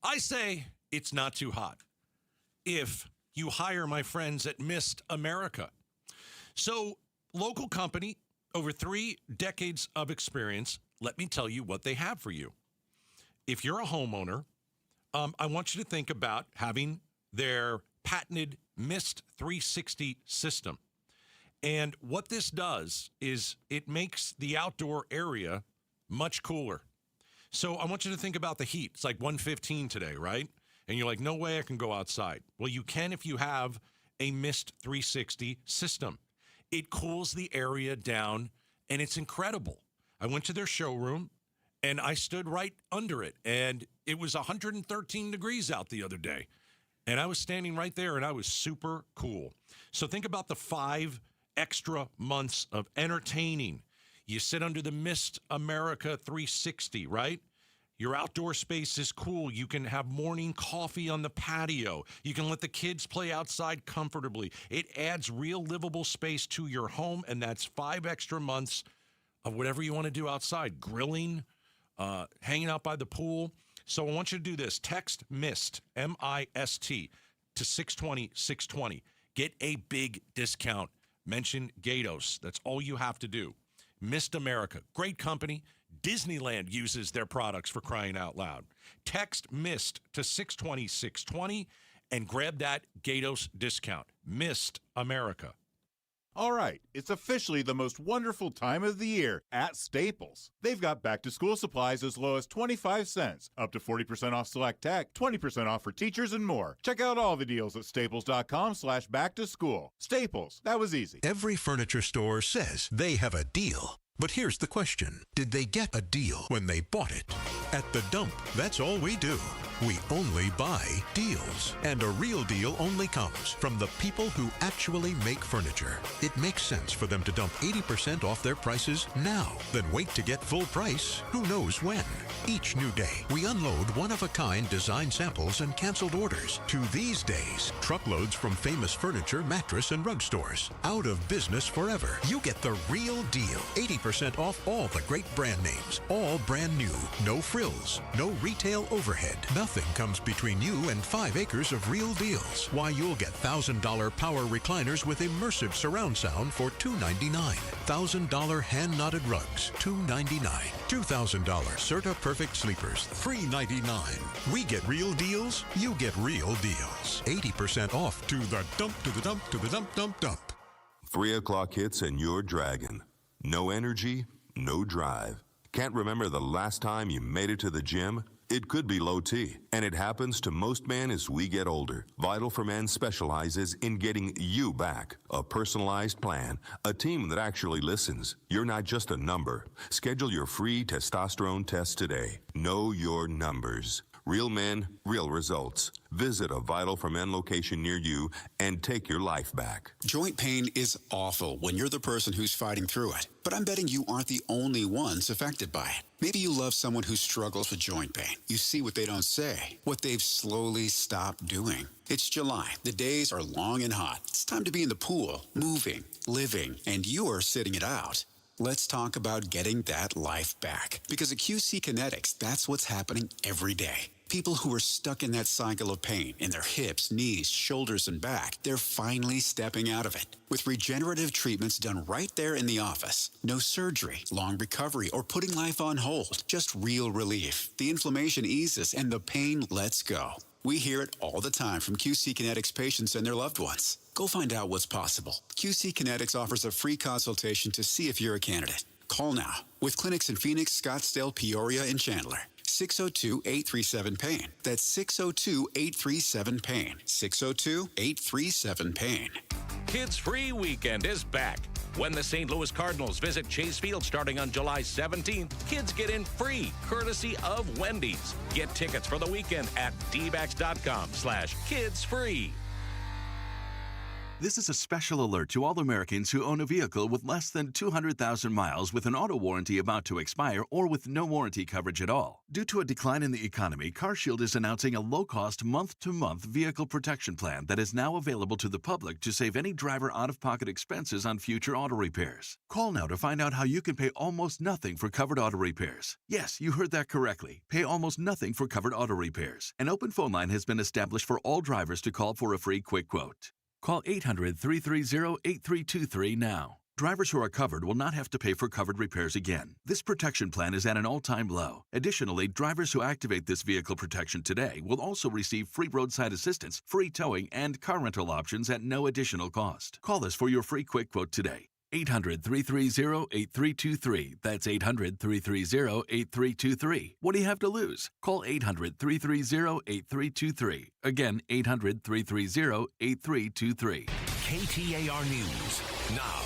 [SPEAKER 11] I say it's not too hot if you hire my friends at Mist America. So, local company, over 3 decades of experience. Let me tell you what they have for you. If you're a homeowner, I want you to think about having their patented Mist 360 system. And what this does is it makes the outdoor area much cooler. So I want you to think about the heat. It's like 115 today, right? And you're like, no way I can go outside. Well, you can if you have a Mist 360 system. It cools the area down, and it's incredible. I went to their showroom, and I stood right under it, and it was 113 degrees out the other day. And I was standing right there, and I was super cool. So think about the 5 extra months of entertaining. You sit under the Mist America 360, right? Your outdoor space is cool. You can have morning coffee on the patio. You can let the kids play outside comfortably. It adds real livable space to your home, and that's 5 extra months of whatever you want to do outside. Grilling, hanging out by the pool. So I want you to do this. Text MIST, M-I-S-T, to 620-620. Get a big discount. Mention Gatos. That's all you have to do. Mist America, great company. Disneyland uses their products, for crying out loud. Text MIST to 620-620 and grab that Gatos discount. Missed America.
[SPEAKER 4] All right, it's officially the most wonderful time of the year at Staples. They've got back-to-school supplies as low as 25 cents, up to 40% off select tech, 20% off for teachers, and more. Check out all the deals at staples.com/back-to-school. Staples, that was easy.
[SPEAKER 14] Every furniture store says they have a deal. But here's the question. Did they get a deal when they bought it? At The Dump, that's all we do. We only buy deals. And a real deal only comes from the people who actually make furniture. It makes sense for them to dump 80% off their prices now, then wait to get full price who knows when. Each new day, we unload one-of-a-kind design samples and canceled orders to these days, truckloads from famous furniture, mattress, and rug stores. Out of business forever. You get the real deal. 80% off all the great brand names. All brand new. No frills. No retail overhead. Nothing comes between you and 5 acres of real deals. Why, you'll get $1,000 power recliners with immersive surround sound for $299. $1,000 hand-knotted rugs, $299. $2,000 Serta Perfect Sleepers, $399. We get real deals, you get real deals. 80% off to the dump, to the dump, to the dump, dump, dump.
[SPEAKER 15] 3 o'clock hits and you're dragging. No energy, no drive. Can't remember the last time you made it to the gym? It could be low T, and it happens to most men as we get older. Vital for Men specializes in getting you back. A personalized plan, a team that actually listens. You're not just a number. Schedule your free testosterone test today. Know your numbers. Real men, real results. Visit a Vital for Men location near you and take your life back.
[SPEAKER 16] Joint pain is awful when you're the person who's fighting through it. But I'm betting you aren't the only ones affected by it. Maybe you love someone who struggles with joint pain. You see what they don't say, what they've slowly stopped doing. It's July. The days are long and hot. It's time to be in the pool, moving, living, and you're sitting it out. Let's talk about getting that life back. Because at QC Kinetics, that's what's happening every day. People who are stuck in that cycle of pain in their hips, knees, shoulders, and back, they're finally stepping out of it. With regenerative treatments done right there in the office. No surgery, long recovery, or putting life on hold. Just real relief. The inflammation eases and the pain lets go. We hear it all the time from QC Kinetics patients and their loved ones. Go find out what's possible. QC Kinetics offers a free consultation to see if you're a candidate. Call now. With clinics in Phoenix, Scottsdale, Peoria, and Chandler. 602-837-PAIN. That's 602-837-PAIN. 602-837-PAIN.
[SPEAKER 17] Kids Free Weekend is back. When the St. Louis Cardinals visit Chase Field starting on July 17th, kids get in free, courtesy of Wendy's. Get tickets for the weekend at dbacks.com/kidsfree.
[SPEAKER 18] This is a special alert to all Americans who own a vehicle with less than 200,000 miles with an auto warranty about to expire or with no warranty coverage at all. Due to a decline in the economy, CarShield is announcing a low-cost month-to-month vehicle protection plan that is now available to the public to save any driver out-of-pocket expenses on future auto repairs. Call now to find out how you can pay almost nothing for covered auto repairs. Yes, you heard that correctly. Pay almost nothing for covered auto repairs. An open phone line has been established for all drivers to call for a free quick quote. Call 800-330-8323 now. Drivers who are covered will not have to pay for covered repairs again. This protection plan is at an all-time low. Additionally, drivers who activate this vehicle protection today will also receive free roadside assistance, free towing, and car rental options at no additional cost. Call us for your free quick quote today. 800-330-8323. That's 800-330-8323. What do you have to lose? Call 800-330-8323. Again, 800-330-8323.
[SPEAKER 28] KTAR News now.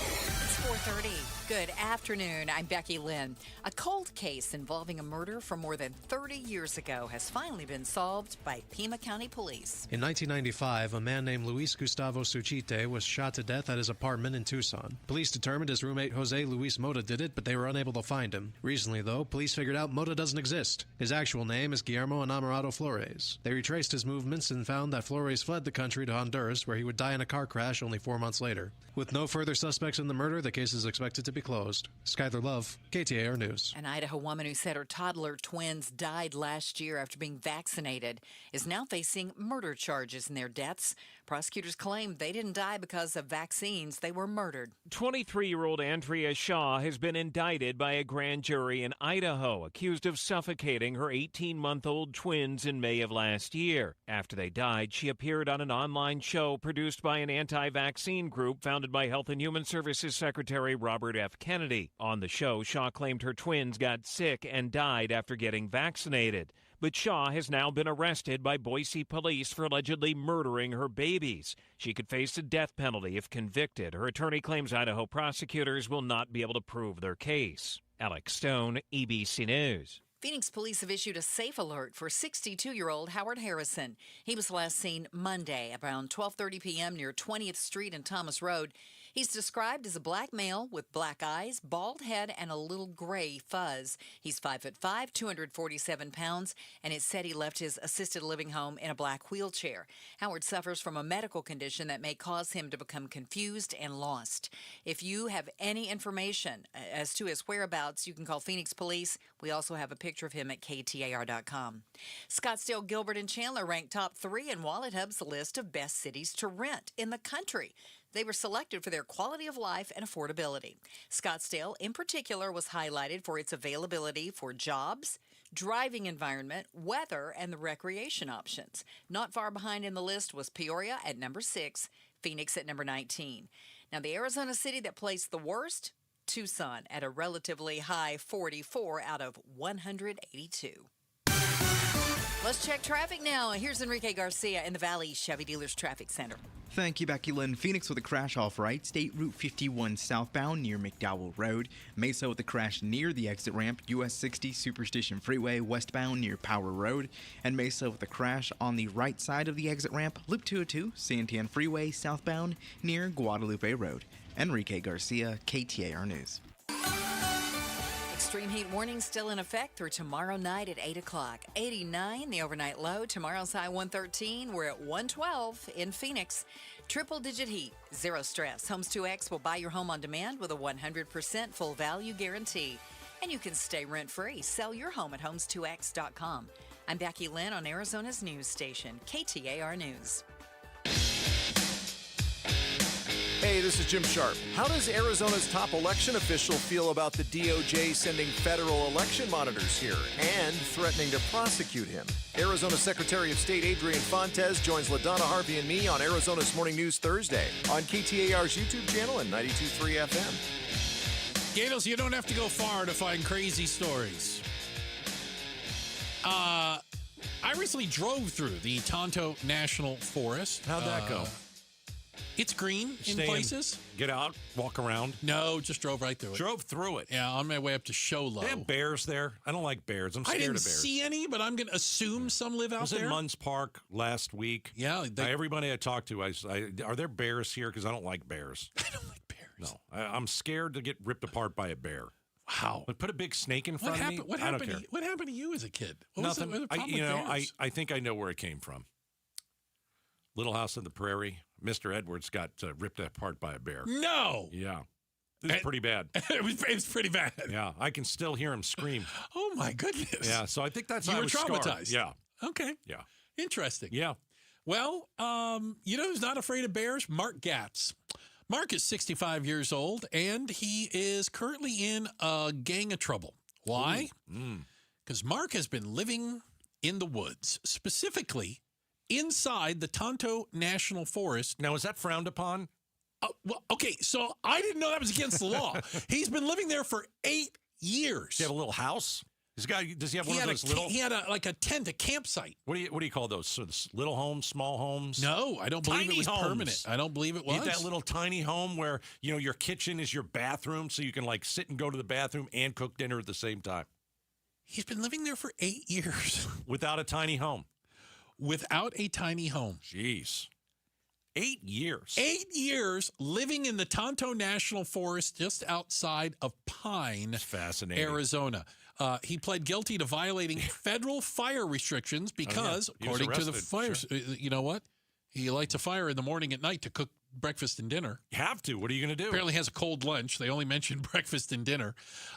[SPEAKER 3] It's 4:30. Good afternoon. I'm Becky Lynn. A cold case involving a murder from more than 30 years ago has finally been solved by Pima County Police.
[SPEAKER 19] In 1995, a man named Luis Gustavo Suchite was shot to death at his apartment in Tucson. Police determined his roommate Jose Luis Mota did it, but they were unable to find him. Recently, though, police figured out Mota doesn't exist. His actual name is Guillermo Enamorado Flores. They retraced his movements and found that Flores fled the country to Honduras, where he would die in a car crash only 4 months later. With no further suspects in the murder, the case is expected to be closed. Skyler Love, KTAR News.
[SPEAKER 3] An Idaho woman who said her toddler twins died last year after being vaccinated is now facing murder charges in their deaths. Prosecutors claim they didn't die because of vaccines. They were murdered.
[SPEAKER 5] 23-year-old Andrea Shaw has been indicted by a grand jury in Idaho, accused of suffocating her 18-month-old twins in May of last year. After they died, she appeared on an online show produced by an anti-vaccine group founded by Health and Human Services Secretary Robert F. Kennedy. On the show, Shaw claimed her twins got sick and died after getting vaccinated. But Shaw has now been arrested by Boise police for allegedly murdering her babies. She could face the death penalty if convicted. Her attorney claims Idaho prosecutors will not be able to prove their case. Alex Stone, ABC News.
[SPEAKER 3] Phoenix police have issued a safe alert for 62-year-old Howard Harrison. He was last seen Monday around 12:30 p.m. near 20th Street and Thomas Road. He's described as a black male with black eyes, bald head, and a little gray fuzz. He's 5'5", 247 pounds, and it's said he left his assisted living home in a black wheelchair. Howard suffers from a medical condition that may cause him to become confused and lost. If you have any information as to his whereabouts, you can call Phoenix Police. We also have a picture of him at KTAR.com. Scottsdale, Gilbert, and Chandler ranked top 3 in Wallet Hub's list of best cities to rent in the country. They were selected for their quality of life and affordability. Scottsdale, in particular, was highlighted for its availability for jobs, driving environment, weather, and the recreation options. Not far behind in the list was Peoria at number 6, Phoenix at number 19. Now, the Arizona city that placed the worst, Tucson, at a relatively high 44 out of 182. Let's check traffic now. Here's Enrique Garcia in the Valley Chevy Dealers Traffic Center.
[SPEAKER 7] Thank you, Becky Lynn. Phoenix with a crash off right. State Route 51 southbound near McDowell Road. Mesa with a crash near the exit ramp. US 60 Superstition Freeway westbound near Power Road. And Mesa with a crash on the right side of the exit ramp. Loop 202 Santan Freeway southbound near Guadalupe Road. Enrique Garcia, KTAR News.
[SPEAKER 3] Extreme heat warning still in effect through tomorrow night at 8 o'clock. 89, the overnight low. Tomorrow's high 113. We're at 112 in Phoenix. Triple-digit heat, zero stress. Homes 2X will buy your home on demand with a 100% full value guarantee. And you can stay rent-free. Sell your home at homes2x.com. I'm Becky Lynn on Arizona's news station, KTAR News.
[SPEAKER 8] Hey, this is Jim Sharp. How does Arizona's top election official feel about the DOJ sending federal election monitors here and threatening to prosecute him? Arizona Secretary of State Adrian Fontes joins LaDonna Harvey and me on Arizona's Morning News Thursday on KTAR's YouTube channel and 92.3 FM.
[SPEAKER 12] Gatos, you don't have to go far to find crazy stories. I recently drove through the Tonto National Forest.
[SPEAKER 11] How'd that go?
[SPEAKER 12] It's green in places.
[SPEAKER 11] Get out, walk around.
[SPEAKER 12] No, just drove right through it.
[SPEAKER 11] Drove through it.
[SPEAKER 12] Yeah, on my way up to Show Low.
[SPEAKER 11] They have bears there. I don't like bears. I'm scared of bears.
[SPEAKER 12] I didn't see any, but I'm going to assume some live out there.
[SPEAKER 11] I was in Munns Park last week.
[SPEAKER 12] Yeah.
[SPEAKER 11] Everybody I talked to, are there bears here? Because I don't like bears.
[SPEAKER 12] I don't like bears.
[SPEAKER 11] No, I'm scared to get ripped apart by a bear.
[SPEAKER 12] Wow.
[SPEAKER 11] But put a big snake in front of me.
[SPEAKER 12] What happened to you as a kid?
[SPEAKER 11] Nothing.
[SPEAKER 12] What was the problem with bears?
[SPEAKER 11] I think I know where it came from. Little House on the Prairie. Mr. Edwards got ripped apart by a bear.
[SPEAKER 12] No.
[SPEAKER 11] Yeah. It was pretty bad.
[SPEAKER 12] it was pretty bad.
[SPEAKER 11] Yeah. I can still hear him scream.
[SPEAKER 12] Oh, my goodness.
[SPEAKER 11] Yeah. So I think that's how
[SPEAKER 12] you
[SPEAKER 11] I
[SPEAKER 12] were
[SPEAKER 11] was
[SPEAKER 12] traumatized.
[SPEAKER 11] Scarred. Yeah.
[SPEAKER 12] Okay.
[SPEAKER 11] Yeah.
[SPEAKER 12] Interesting.
[SPEAKER 11] Yeah.
[SPEAKER 12] Well, you know who's not afraid of bears? Mark Gatz. Mark is 65 years old, and he is currently in a gang of trouble. Why? Because Mark has been living in the woods, specifically inside the Tonto National Forest.
[SPEAKER 11] Now, is that frowned upon?
[SPEAKER 12] Well, okay, so I didn't know that was against the law. He's been living there for 8 years.
[SPEAKER 11] Does he have a little house? Does he have one of those little?
[SPEAKER 12] He had a tent, a campsite.
[SPEAKER 11] What do you call those? So little homes, small homes?
[SPEAKER 12] No, I don't believe it was permanent. I don't believe it was.
[SPEAKER 11] You have that little tiny home where your kitchen is your bathroom, so you can sit and go to the bathroom and cook dinner at the same time.
[SPEAKER 12] He's been living there for 8 years
[SPEAKER 11] without a tiny home.
[SPEAKER 12] Without a tiny home.
[SPEAKER 11] Jeez. 8 years.
[SPEAKER 12] 8 years living in the Tonto National Forest just outside of Pine,
[SPEAKER 11] fascinating,
[SPEAKER 12] Arizona. He pled guilty to violating federal fire restrictions because, according to the fire, you know what? He lights a fire in the morning at night to cook breakfast and dinner.
[SPEAKER 11] You have to. What are you going to do?
[SPEAKER 12] Apparently has a cold lunch. They only mentioned breakfast and dinner.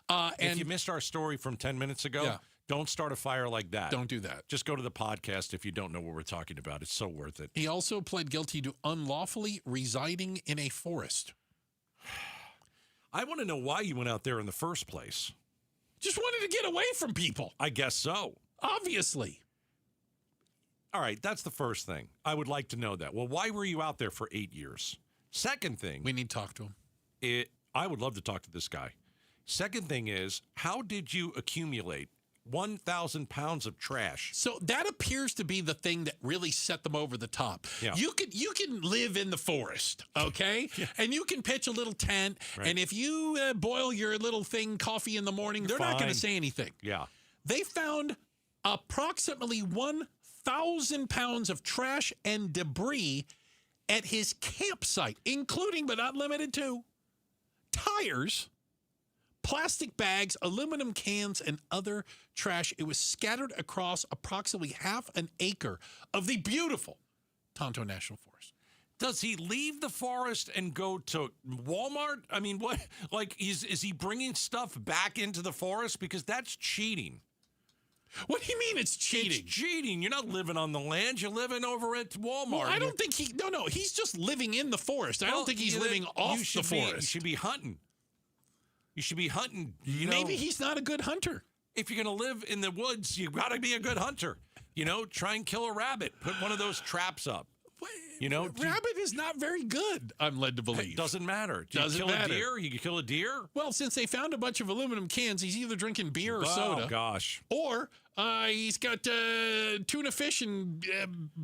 [SPEAKER 11] If you missed our story from 10 minutes ago, Don't start a fire like that.
[SPEAKER 12] Don't do that.
[SPEAKER 11] Just go to the podcast if you don't know what we're talking about. It's so worth it.
[SPEAKER 12] He also pled guilty to unlawfully residing in a forest.
[SPEAKER 11] I want to know why you went out there in the first place.
[SPEAKER 12] Just wanted to get away from people.
[SPEAKER 11] I guess so.
[SPEAKER 12] Obviously.
[SPEAKER 11] All right, that's the first thing. I would like to know that. Well, why were you out there for 8 years? Second thing.
[SPEAKER 12] We need to talk to him.
[SPEAKER 11] I would love to talk to this guy. Second thing is, how did you accumulate 1,000 pounds of trash?
[SPEAKER 12] So that appears to be the thing that really set them over the top.
[SPEAKER 11] Yeah.
[SPEAKER 12] You can live in the forest, okay?
[SPEAKER 11] Yeah.
[SPEAKER 12] And you can pitch a little tent.
[SPEAKER 11] Right.
[SPEAKER 12] And if you boil your little thing coffee in the morning, they're not going to say anything.
[SPEAKER 11] Yeah.
[SPEAKER 12] They found approximately 1,000 pounds of trash and debris at his campsite, including but not limited to tires, plastic bags, aluminum cans, and other trash. It was scattered across approximately half an acre of the beautiful Tonto National Forest.
[SPEAKER 11] Does he leave the forest and go to Walmart? I mean, what? Like, is he bringing stuff back into the forest? Because that's cheating.
[SPEAKER 12] What do you mean it's cheating?
[SPEAKER 11] It's cheating. You're not living on the land. You're living over at Walmart.
[SPEAKER 12] Well, I don't think he's just living in the forest. I don't think he's living off the forest.
[SPEAKER 11] You should be hunting. You should be hunting.
[SPEAKER 12] Maybe he's not a good hunter.
[SPEAKER 11] If you're going to live in the woods, you've got to be a good hunter. Try and kill a rabbit. Put one of those traps up.
[SPEAKER 12] Rabbit is not very good, I'm led to believe.
[SPEAKER 11] It doesn't matter.
[SPEAKER 12] Doesn't
[SPEAKER 11] kill
[SPEAKER 12] matter.
[SPEAKER 11] A deer? You can kill a deer?
[SPEAKER 12] Well, since they found a bunch of aluminum cans, he's either drinking beer or soda.
[SPEAKER 11] Oh, gosh.
[SPEAKER 12] Or he's got tuna fish and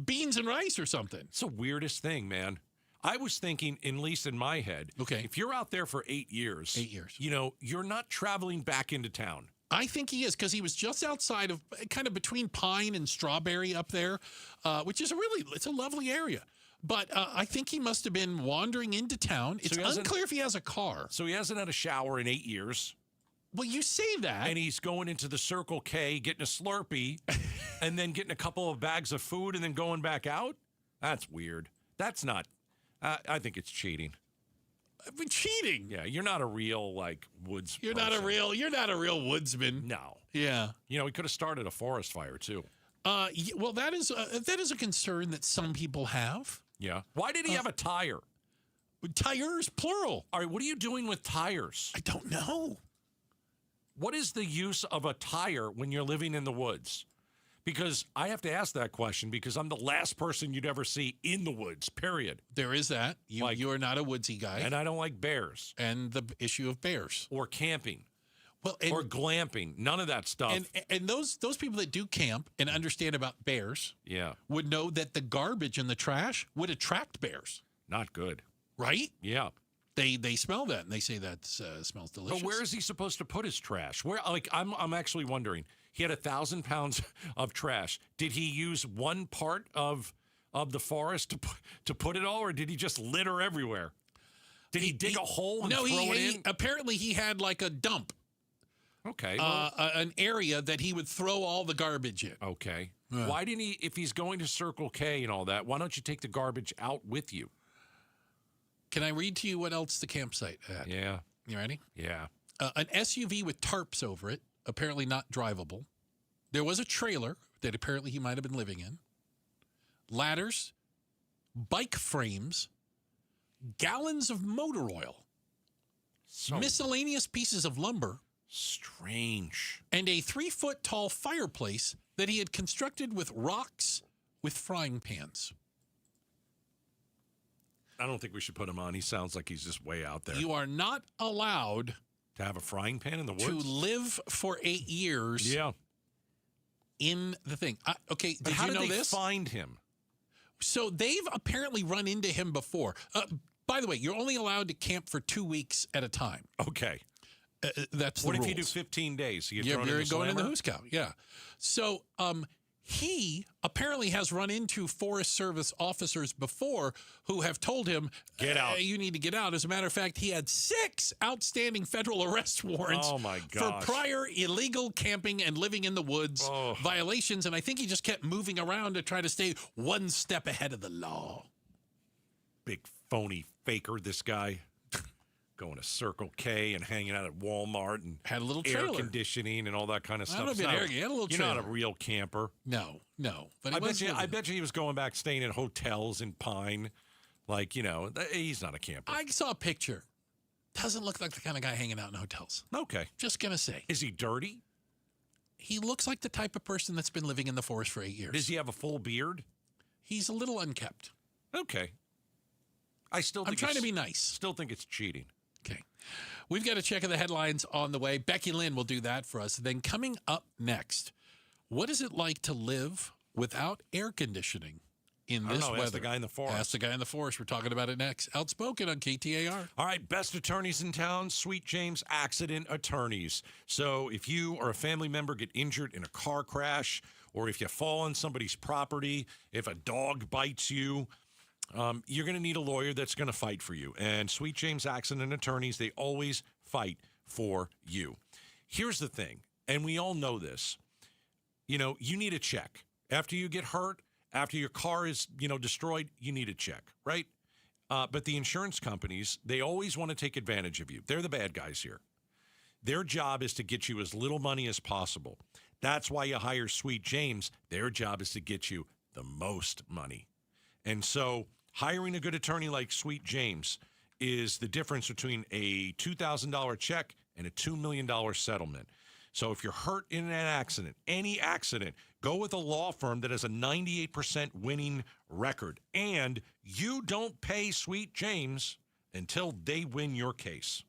[SPEAKER 12] beans and rice or something.
[SPEAKER 11] It's the weirdest thing, man. I was thinking, at least in my head,
[SPEAKER 12] okay,
[SPEAKER 11] if you're out there for 8 years, you're not traveling back into town.
[SPEAKER 12] I think he is, because he was just outside of, kind of between Pine and Strawberry up there, which is it's a lovely area. But I think he must have been wandering into town. It's unclear if he has a car.
[SPEAKER 11] So he hasn't had a shower in 8 years.
[SPEAKER 12] Well, you say that.
[SPEAKER 11] And he's going into the Circle K, getting a Slurpee, and then getting a couple of bags of food and then going back out? That's weird. That's not... I think it's cheating.
[SPEAKER 12] Cheating?
[SPEAKER 11] Yeah, you're not a real, woods
[SPEAKER 12] You're
[SPEAKER 11] person.
[SPEAKER 12] not a real woodsman.
[SPEAKER 11] No.
[SPEAKER 12] Yeah.
[SPEAKER 11] He could have started a forest fire, too.
[SPEAKER 12] Well, that is a concern that some people have.
[SPEAKER 11] Yeah. Why did he have a tire?
[SPEAKER 12] Tires, plural.
[SPEAKER 11] All right, what are you doing with tires?
[SPEAKER 12] I don't know.
[SPEAKER 11] What is the use of a tire when you're living in the woods? Because I have to ask that question because I'm the last person you'd ever see in the woods, period.
[SPEAKER 12] There is that. You are not a woodsy guy.
[SPEAKER 11] And I don't like bears.
[SPEAKER 12] And the issue of bears.
[SPEAKER 11] Or camping.
[SPEAKER 12] Well,
[SPEAKER 11] or glamping. None of that stuff.
[SPEAKER 12] And those people that do camp and understand about bears would know that the garbage and the trash would attract bears.
[SPEAKER 11] Not good.
[SPEAKER 12] Right?
[SPEAKER 11] Yeah.
[SPEAKER 12] They smell that and they say that smells delicious.
[SPEAKER 11] But where is he supposed to put his trash? Where I'm actually wondering. He had 1,000 pounds of trash. Did he use one part of the forest to put it all, or did he just litter everywhere? Did he dig a hole and throw it in?
[SPEAKER 12] Apparently he had like a dump.
[SPEAKER 11] Okay.
[SPEAKER 12] An area that he would throw all the garbage in.
[SPEAKER 11] Okay. Why didn't he, if he's going to Circle K and all that, why don't you take the garbage out with you?
[SPEAKER 12] Can I read to you what else the campsite had?
[SPEAKER 11] Yeah.
[SPEAKER 12] You ready?
[SPEAKER 11] Yeah.
[SPEAKER 12] An SUV with tarps over it, apparently not drivable. There was a trailer that apparently he might have been living in. Ladders, bike frames, gallons of motor oil, miscellaneous pieces of lumber.
[SPEAKER 11] Strange.
[SPEAKER 12] And a 3-foot-tall fireplace that he had constructed with rocks with frying pans.
[SPEAKER 11] I don't think we should put him on. He sounds like he's just way out there.
[SPEAKER 12] You are not allowed
[SPEAKER 11] to have a frying pan in the woods?
[SPEAKER 12] To live for 8 years.
[SPEAKER 11] Yeah.
[SPEAKER 12] In the thing. Okay,
[SPEAKER 11] but
[SPEAKER 12] did
[SPEAKER 11] how
[SPEAKER 12] you know
[SPEAKER 11] did they
[SPEAKER 12] this?
[SPEAKER 11] Find him?
[SPEAKER 12] So they've apparently run into him before. By the way, you're only allowed to camp for 2 weeks at a time.
[SPEAKER 11] Okay.
[SPEAKER 12] That's the
[SPEAKER 11] What if
[SPEAKER 12] rules.
[SPEAKER 11] you do 15 days?
[SPEAKER 12] You're going in the Hooskow. Yeah. So he apparently has run into Forest Service officers before who have told him,
[SPEAKER 11] get out.
[SPEAKER 12] You need to get out. As a matter of fact, he had 6 outstanding federal arrest warrants for prior illegal camping and living in the woods violations. And I think he just kept moving around to try to stay one step ahead of the law.
[SPEAKER 11] Big phony faker, this guy. going to Circle K and hanging out at Walmart and
[SPEAKER 12] had a little
[SPEAKER 11] air
[SPEAKER 12] trailer.
[SPEAKER 11] conditioning and all that kind of stuff.
[SPEAKER 12] I don't know if he had a little
[SPEAKER 11] You're
[SPEAKER 12] trailer.
[SPEAKER 11] not a real camper.
[SPEAKER 12] No. But
[SPEAKER 11] I bet you he was going back, staying in hotels in Pine. Like, he's not a camper.
[SPEAKER 12] I saw a picture. Doesn't look like the kind of guy hanging out in hotels.
[SPEAKER 11] Okay.
[SPEAKER 12] Just going to say.
[SPEAKER 11] Is he dirty?
[SPEAKER 12] He looks like the type of person that's been living in the forest for 8 years.
[SPEAKER 11] Does he have a full beard?
[SPEAKER 12] He's a little unkept.
[SPEAKER 11] Okay. I'm trying to be nice. Still think it's cheating.
[SPEAKER 12] Okay. We've got a check of the headlines on the way. Becky Lynn will do that for us. Then coming up next, what is it like to live without air conditioning in this weather?
[SPEAKER 11] Ask the guy in the forest.
[SPEAKER 12] Ask the guy in the forest. We're talking about it next. Outspoken on KTAR.
[SPEAKER 11] All right, best attorneys in town, Sweet James Accident Attorneys. So if you or a family member get injured in a car crash, or if you fall on somebody's property, if a dog bites you, you're going to need a lawyer that's going to fight for you. And Sweet James Accident Attorneys, they always fight for you. Here's the thing, and we all know this. You need a check. After you get hurt, after your car is, destroyed, you need a check, right? But the insurance companies, they always want to take advantage of you. They're the bad guys here. Their job is to get you as little money as possible. That's why you hire Sweet James. Their job is to get you the most money. And so hiring a good attorney like Sweet James is the difference between a $2,000 check and a $2 million settlement. So if you're hurt in an accident, any accident, go with a law firm that has a 98% winning record. And you don't pay Sweet James until they win your case.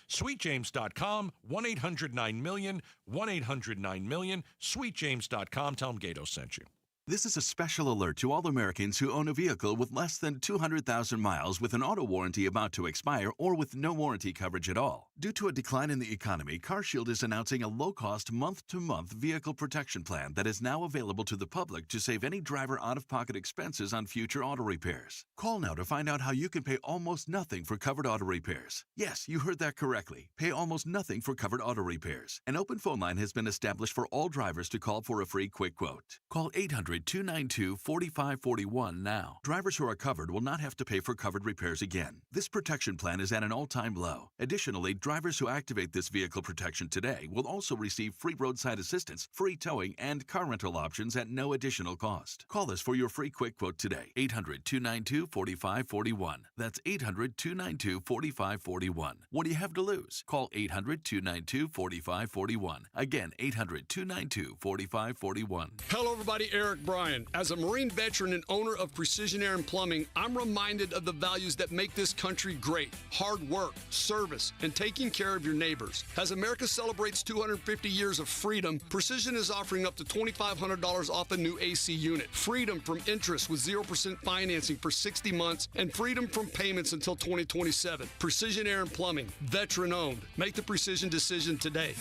[SPEAKER 11] SweetJames.com, 1-800-9-MILLION, 1-800-9-MILLION, SweetJames.com. Tell them Gato sent you.
[SPEAKER 18] This is a special alert to all Americans who own a vehicle with less than 200,000 miles with an auto warranty about to expire or with no warranty coverage at all. Due to a decline in the economy, CarShield is announcing a low-cost month-to-month vehicle protection plan that is now available to the public to save any driver out-of-pocket expenses on future auto repairs. Call now to find out how you can pay almost nothing for covered auto repairs. Yes, you heard that correctly. Pay almost nothing for covered auto repairs. An open phone line has been established for all drivers to call for a free quick quote. Call 800-292-4541 now. Drivers who are covered will not have to pay for covered repairs again. This protection plan is at an all-time low. Additionally, drivers who activate this vehicle protection today will also receive free roadside assistance, free towing, and car rental options at no additional cost. Call us for your free quick quote today. 800-292-4541. That's 800-292-4541. What do you have to lose? Call 800-292-4541. Again, 800-292-4541.
[SPEAKER 9] Hello, everybody. Eric Bryan. As a Marine veteran and owner of Precision Air and Plumbing, I'm reminded of the values that make this country great. Hard work, service, and taking care of your neighbors. As America celebrates 250 years of freedom, Precision is offering up to $2,500 off a new AC unit. Freedom from interest with 0% financing for 60 months and freedom from payments until 2027. Precision Air and Plumbing, veteran owned. Make the Precision decision today.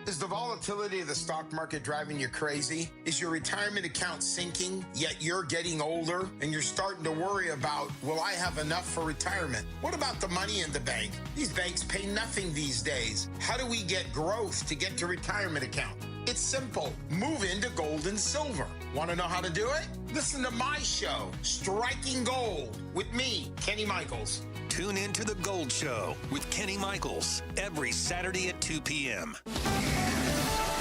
[SPEAKER 20] Is the volatility of the stock market driving you crazy? Is your retirement account sinking, yet you're getting older and you're starting to worry about, will I have enough for retirement? What about the money in the bank? These banks pay nothing these days. How do we get growth to get to retirement account? It's simple. Move into gold and silver. Want to know how to do it? Listen to my show, Striking Gold, with me, Kenny Michaels.
[SPEAKER 21] Tune in to The Gold Show with Kenny Michaels every Saturday at 2 p.m.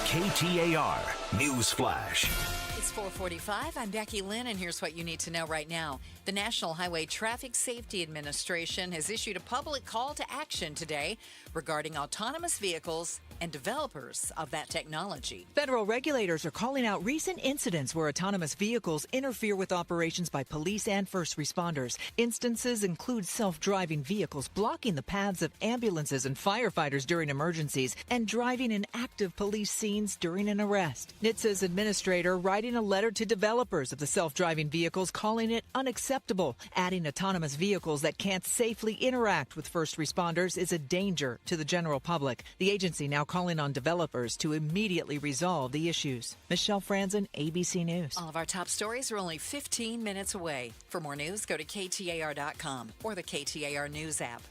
[SPEAKER 21] KTAR News Flash.
[SPEAKER 3] It's 4:45. I'm Becky Lynn, and here's what you need to know right now. The National Highway Traffic Safety Administration has issued a public call to action today regarding autonomous vehicles and developers of that technology.
[SPEAKER 22] Federal regulators are calling out recent incidents where autonomous vehicles interfere with operations by police and first responders. Instances include self-driving vehicles blocking the paths of ambulances and firefighters during emergencies and driving in active police scenes during an arrest. NHTSA's administrator writing a letter to developers of the self-driving vehicles calling it unacceptable. Adding autonomous vehicles that can't safely interact with first responders is a danger to the general public. The agency now calling on developers to immediately resolve the issues. Michelle Franzen, ABC News.
[SPEAKER 3] All of our top stories are only 15 minutes away. For more news, go to KTAR.com or the KTAR News app.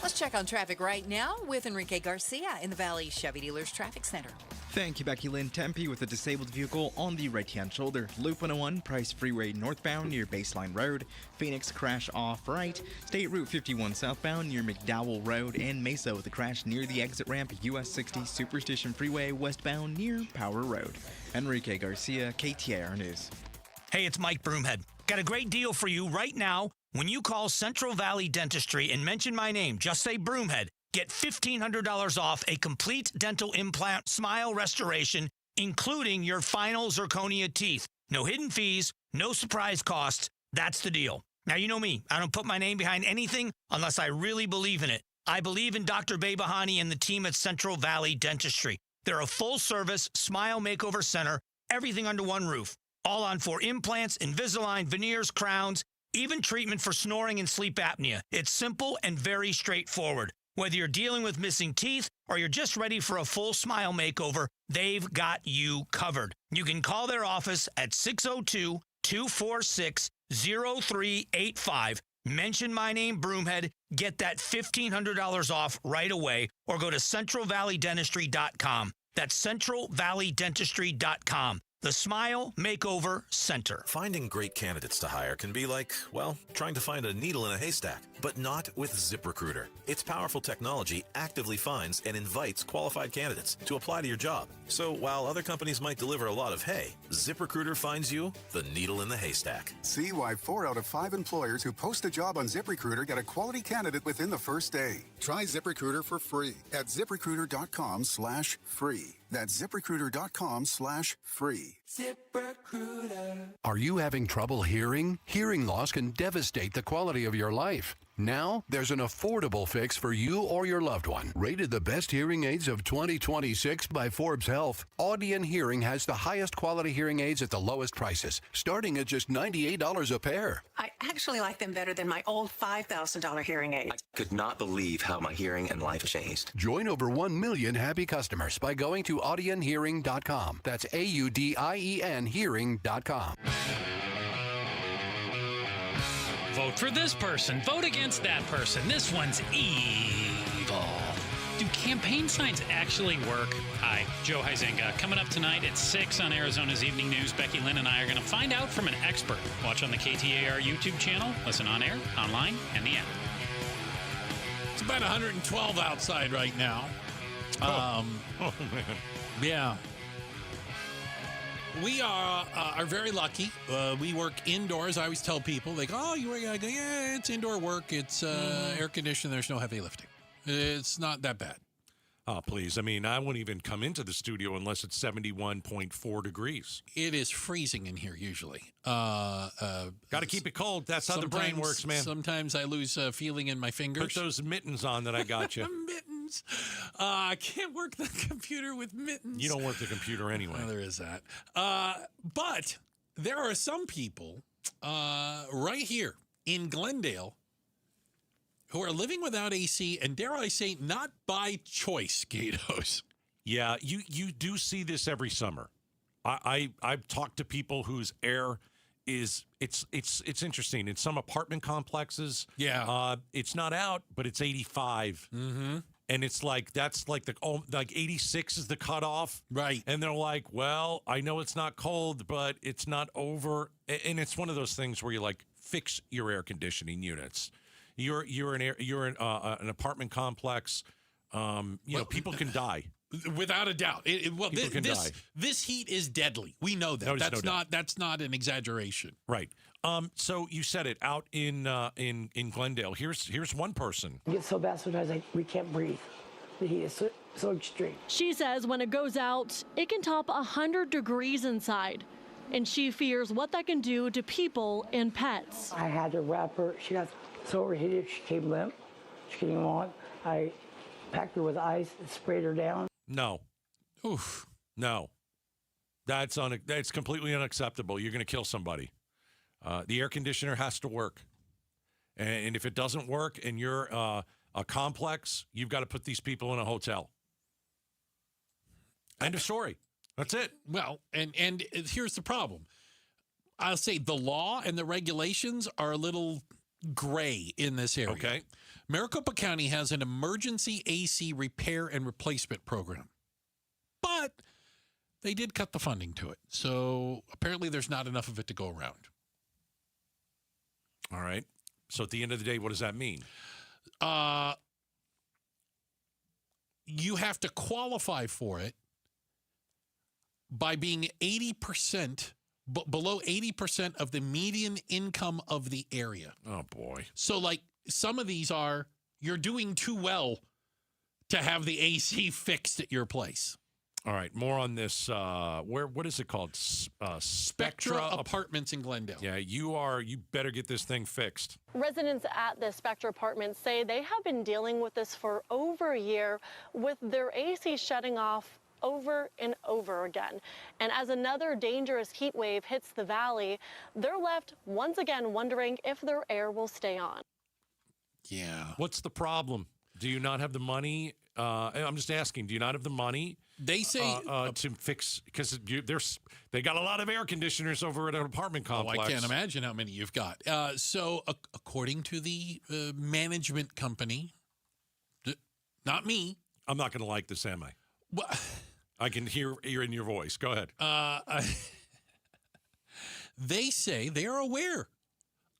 [SPEAKER 3] Let's check on traffic right now with Enrique Garcia in the Valley Chevy Dealers Traffic Center.
[SPEAKER 7] Thank you, Becky Lynn. Tempe with a disabled vehicle on the right-hand shoulder. Loop 101, Price Freeway northbound near Baseline Road. Phoenix crash off right. State Route 51 southbound near McDowell Road. And Mesa with a crash near the exit ramp. US 60 Superstition Freeway westbound near Power Road. Enrique Garcia, KTAR News.
[SPEAKER 6] Hey, it's Mike Broomhead. Got a great deal for you right now. When you call Central Valley Dentistry and mention my name, just say Broomhead, get $1,500 off a complete dental implant smile restoration, including your final zirconia teeth. No hidden fees, no surprise costs. That's the deal. Now, you know me. I don't put my name behind anything unless I really believe in it. I believe in Dr. Babahani and the team at Central Valley Dentistry. They're a full-service smile makeover center, everything under one roof. All on for implants, Invisalign, veneers, crowns, even treatment for snoring and sleep apnea. It's simple and very straightforward. Whether you're dealing with missing teeth or you're just ready for a full smile makeover, they've got you covered. You can call their office at 602-246-0385. Mention my name, Broomhead. Get that $1,500 off right away or go to centralvalleydentistry.com. That's centralvalleydentistry.com. The Smile Makeover Center.
[SPEAKER 21] Finding great candidates to hire can be like, well, trying to find a needle in a haystack, but not with ZipRecruiter. Its powerful technology actively finds and invites qualified candidates to apply to your job. So while other companies might deliver a lot of hay, ZipRecruiter finds you the needle in the haystack.
[SPEAKER 1] See why 4 out of 5 employers who post a job on ZipRecruiter get a quality candidate within the first day. Try ZipRecruiter for free at ZipRecruiter.com/free. That's ZipRecruiter.com/free.
[SPEAKER 2] ZipRecruiter. Are you having trouble hearing? Hearing loss can devastate the quality of your life. Now, there's an affordable fix for you or your loved one. Rated the best hearing aids of 2026 by Forbes Health, Audion Hearing has the highest quality hearing aids at the lowest prices, starting at just $98 a pair.
[SPEAKER 10] I actually like them better than my old $5,000 hearing aid.
[SPEAKER 23] I could not believe how my hearing and life changed.
[SPEAKER 2] Join over 1 million happy customers by going to audionhearing.com. That's AUDIEN hearing.com.
[SPEAKER 13] Vote for this person. Vote against that person. This one's evil. Do campaign signs actually work? Hi, Joe Huizenga. Coming up tonight at 6 on Arizona's Evening News, Becky Lynn and I are going to find out from an expert. Watch on the KTAR YouTube channel, listen on air, online, and the app.
[SPEAKER 12] It's about 112 outside right now.
[SPEAKER 11] Man.
[SPEAKER 12] Yeah. We are very lucky. We work indoors. I always tell people, they go, oh, you work? I go, yeah, it's indoor work. It's air conditioned. There's no heavy lifting. It's not that bad.
[SPEAKER 11] Oh, please. I mean, I wouldn't even come into the studio unless it's 71.4 degrees.
[SPEAKER 12] It is freezing in here usually.
[SPEAKER 11] Got to keep it cold. That's how the brain works, man.
[SPEAKER 12] Sometimes I lose feeling in my fingers.
[SPEAKER 11] Put those mittens on that I got you.
[SPEAKER 12] Mittens. I can't work the computer with mittens.
[SPEAKER 11] You don't work the computer anyway.
[SPEAKER 12] Well, there is that. But there are some people right here in Glendale who are living without AC, and dare I say, not by choice, Gatos.
[SPEAKER 11] Yeah, you do see this every summer. I've talked to people whose air is it's interesting. In some apartment complexes, it's not out, but it's 85.
[SPEAKER 12] Mm-hmm.
[SPEAKER 11] And it's like, that's like 86 is the cutoff.
[SPEAKER 12] Right.
[SPEAKER 11] And they're like, well, I know it's not cold, but it's not over. And it's one of those things where you like fix your air conditioning units. You're in an apartment complex. People can die.
[SPEAKER 12] Without a doubt. This heat is deadly. We know that. That's not an exaggeration.
[SPEAKER 11] Right. So you said it out in Glendale. Here's one person.
[SPEAKER 24] It gets so bad sometimes we can't breathe. The heat is so extreme.
[SPEAKER 25] She says when it goes out, it can top 100 degrees inside. And she fears what that can do to people and pets.
[SPEAKER 24] I had to wrap her. She got so overheated, she came limp. She couldn't even walk. I packed her with ice and sprayed her down.
[SPEAKER 11] No.
[SPEAKER 12] Oof.
[SPEAKER 11] No. That's completely unacceptable. You're going to kill somebody. The air conditioner has to work. And if it doesn't work and you're a complex, you've got to put these people in a hotel. End of story. That's it.
[SPEAKER 12] Well, and here's the problem. I'll say the law and the regulations are a little gray in this area.
[SPEAKER 11] Okay.
[SPEAKER 12] Maricopa County has an emergency AC repair and replacement program, but they did cut the funding to it. So apparently there's not enough of it to go around.
[SPEAKER 11] All right. So at the end of the day, what does that mean?
[SPEAKER 12] You have to qualify for it by being 80%, below 80% of the median income of the area.
[SPEAKER 11] Oh, boy.
[SPEAKER 12] So, like, some of these are, you're doing too well to have the AC fixed at your place.
[SPEAKER 11] All right, more on this. What is it called?
[SPEAKER 12] Spectra Apartments in Glendale.
[SPEAKER 11] Yeah, you better get this thing fixed.
[SPEAKER 25] Residents at the Spectra Apartments say they have been dealing with this for over a year, with their AC shutting off over and over again. And as another dangerous heat wave hits the valley, they're left once again wondering if their air will stay on.
[SPEAKER 12] Yeah.
[SPEAKER 11] What's the problem? Do you not have the money? I'm just asking, do you not have the money?
[SPEAKER 12] They say
[SPEAKER 11] to fix, because they got a lot of air conditioners over at an apartment complex.
[SPEAKER 12] I can't imagine how many you've got. So according to the management company, not me.
[SPEAKER 11] I'm not going to like this, am I?
[SPEAKER 12] Well,
[SPEAKER 11] I can hear in your voice. Go ahead.
[SPEAKER 12] They say they are aware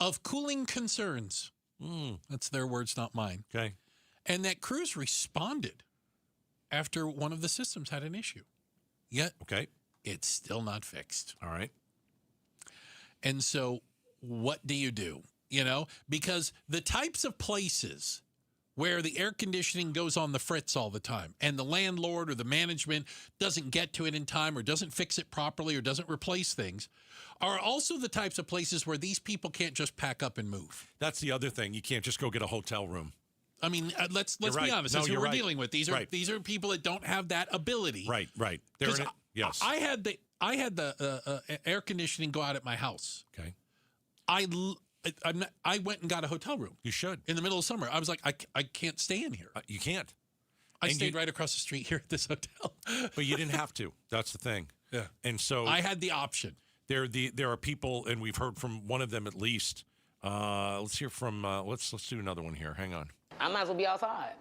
[SPEAKER 12] of cooling concerns. That's their words, not mine.
[SPEAKER 11] Okay.
[SPEAKER 12] And that crews responded after one of the systems had an issue. Yet, it's still not fixed.
[SPEAKER 11] All right.
[SPEAKER 12] And so what do you do? You know, because the types of places where the air conditioning goes on the fritz all the time and the landlord or the management doesn't get to it in time or doesn't fix it properly or doesn't replace things are also the types of places where these people can't just pack up and move.
[SPEAKER 11] That's the other thing. You can't just go get a hotel room.
[SPEAKER 12] I mean, let's
[SPEAKER 11] right.
[SPEAKER 12] be honest.
[SPEAKER 11] No,
[SPEAKER 12] That's what
[SPEAKER 11] you're
[SPEAKER 12] we're
[SPEAKER 11] right.
[SPEAKER 12] dealing with. These are people that don't have that ability.
[SPEAKER 11] Right. Yes.
[SPEAKER 12] I had the air conditioning go out at my house.
[SPEAKER 11] Okay.
[SPEAKER 12] I went and got a hotel room.
[SPEAKER 11] You should.
[SPEAKER 12] In the middle of summer. I was like, I can't stay in here.
[SPEAKER 11] You can't.
[SPEAKER 12] I stayed right across the street here at this hotel.
[SPEAKER 11] But you didn't have to. That's the thing.
[SPEAKER 12] Yeah.
[SPEAKER 11] And so
[SPEAKER 12] I had the option.
[SPEAKER 11] There are people, and we've heard from one of them at least. Let's hear from. Let's do another one here. Hang on.
[SPEAKER 4] I might as well be outside.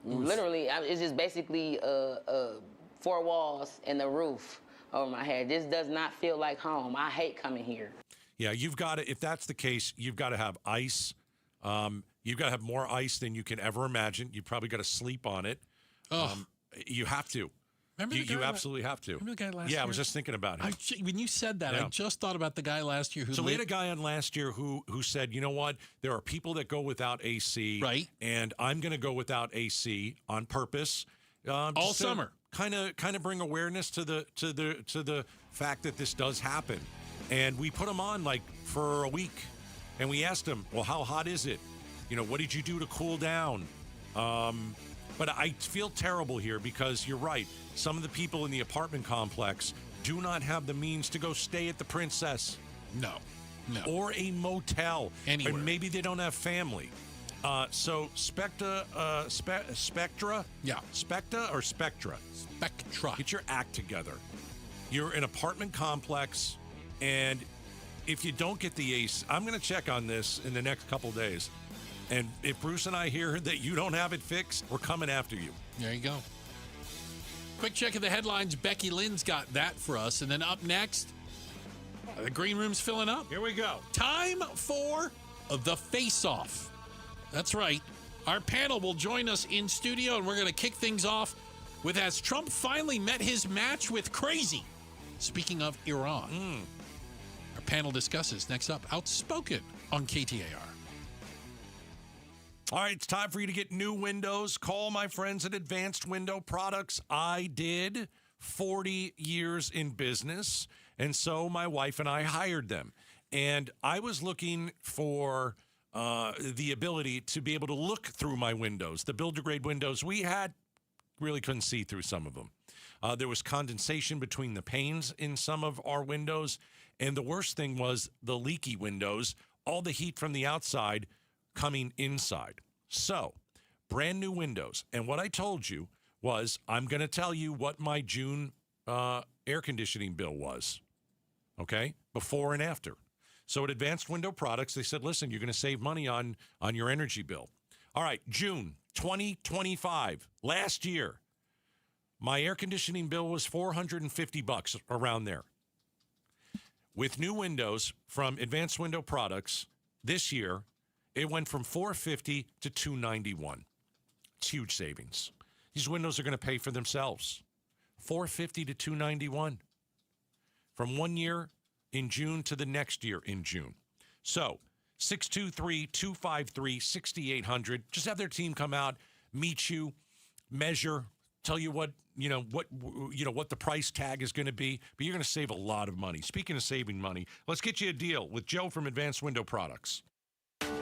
[SPEAKER 4] Literally, it's just basically 4 walls and the roof over my head. This does not feel like home. I hate coming here.
[SPEAKER 11] Yeah, you've got to. If that's the case, you've got to have ice. You've got to have more ice than you can ever imagine. You probably got to sleep on it. You have to. You absolutely have to.
[SPEAKER 12] Remember the guy last year?
[SPEAKER 11] Yeah, I was just thinking about him.
[SPEAKER 12] When you said that, I just thought about the guy last year who.
[SPEAKER 11] So we had a guy on last year who said, you know what? There are people that go without AC,
[SPEAKER 12] right?
[SPEAKER 11] And I'm going to go without AC on purpose,
[SPEAKER 12] all summer.
[SPEAKER 11] Kind of bring awareness to the fact that this does happen. And we put him on like for a week, and we asked him, well, how hot is it? You know, what did you do to cool down? But I feel terrible here because you're right. Some of the people in the apartment complex do not have the means to go stay at the Princess.
[SPEAKER 12] No.
[SPEAKER 11] Or a motel.
[SPEAKER 12] Anywhere.
[SPEAKER 11] Or maybe they don't have family. So Spectra?
[SPEAKER 12] Yeah.
[SPEAKER 11] Spectra or Spectra?
[SPEAKER 12] Spectra.
[SPEAKER 11] Get your act together. You're an apartment complex, and if you don't get the ace, I'm going to check on this in the next couple days. And if Bruce and I hear that you don't have it fixed, we're coming after you.
[SPEAKER 12] There you go. Quick check of the headlines. Becky Lynn's got that for us. And then up next, the green room's filling up.
[SPEAKER 11] Here we go.
[SPEAKER 12] Time for the face-off. That's right. Our panel will join us in studio, and we're going to kick things off with as Trump finally met his match with crazy. Speaking of Iran. Our panel discusses next up, Outspoken on KTAR.
[SPEAKER 11] All right, it's time for you to get new windows. Call my friends at Advanced Window Products. I did 40 years in business, and so my wife and I hired them. And I was looking for the ability to be able to look through my windows. The builder-grade windows we had, really couldn't see through some of them. There was condensation between the panes in some of our windows, and the worst thing was the leaky windows, all the heat from the outside coming inside. So, brand new windows. And what I told you was I'm going to tell you what my June air conditioning bill was. Okay? Before and after. So at Advanced Window Products, they said, listen, you're going to save money on your energy bill. All right, June 2025, last year, my air conditioning bill was $450, around there. With new windows from Advanced Window Products, this year, it went from $450 to $291. It's huge savings. These windows are going to pay for themselves. $450 to $291. From 1 year in June to the next year in June. So, 623-253-6800. Just have their team come out, meet you, measure, tell you what the price tag is going to be, but you're going to save a lot of money. Speaking of saving money, let's get you a deal with Joe from Advanced Window Products.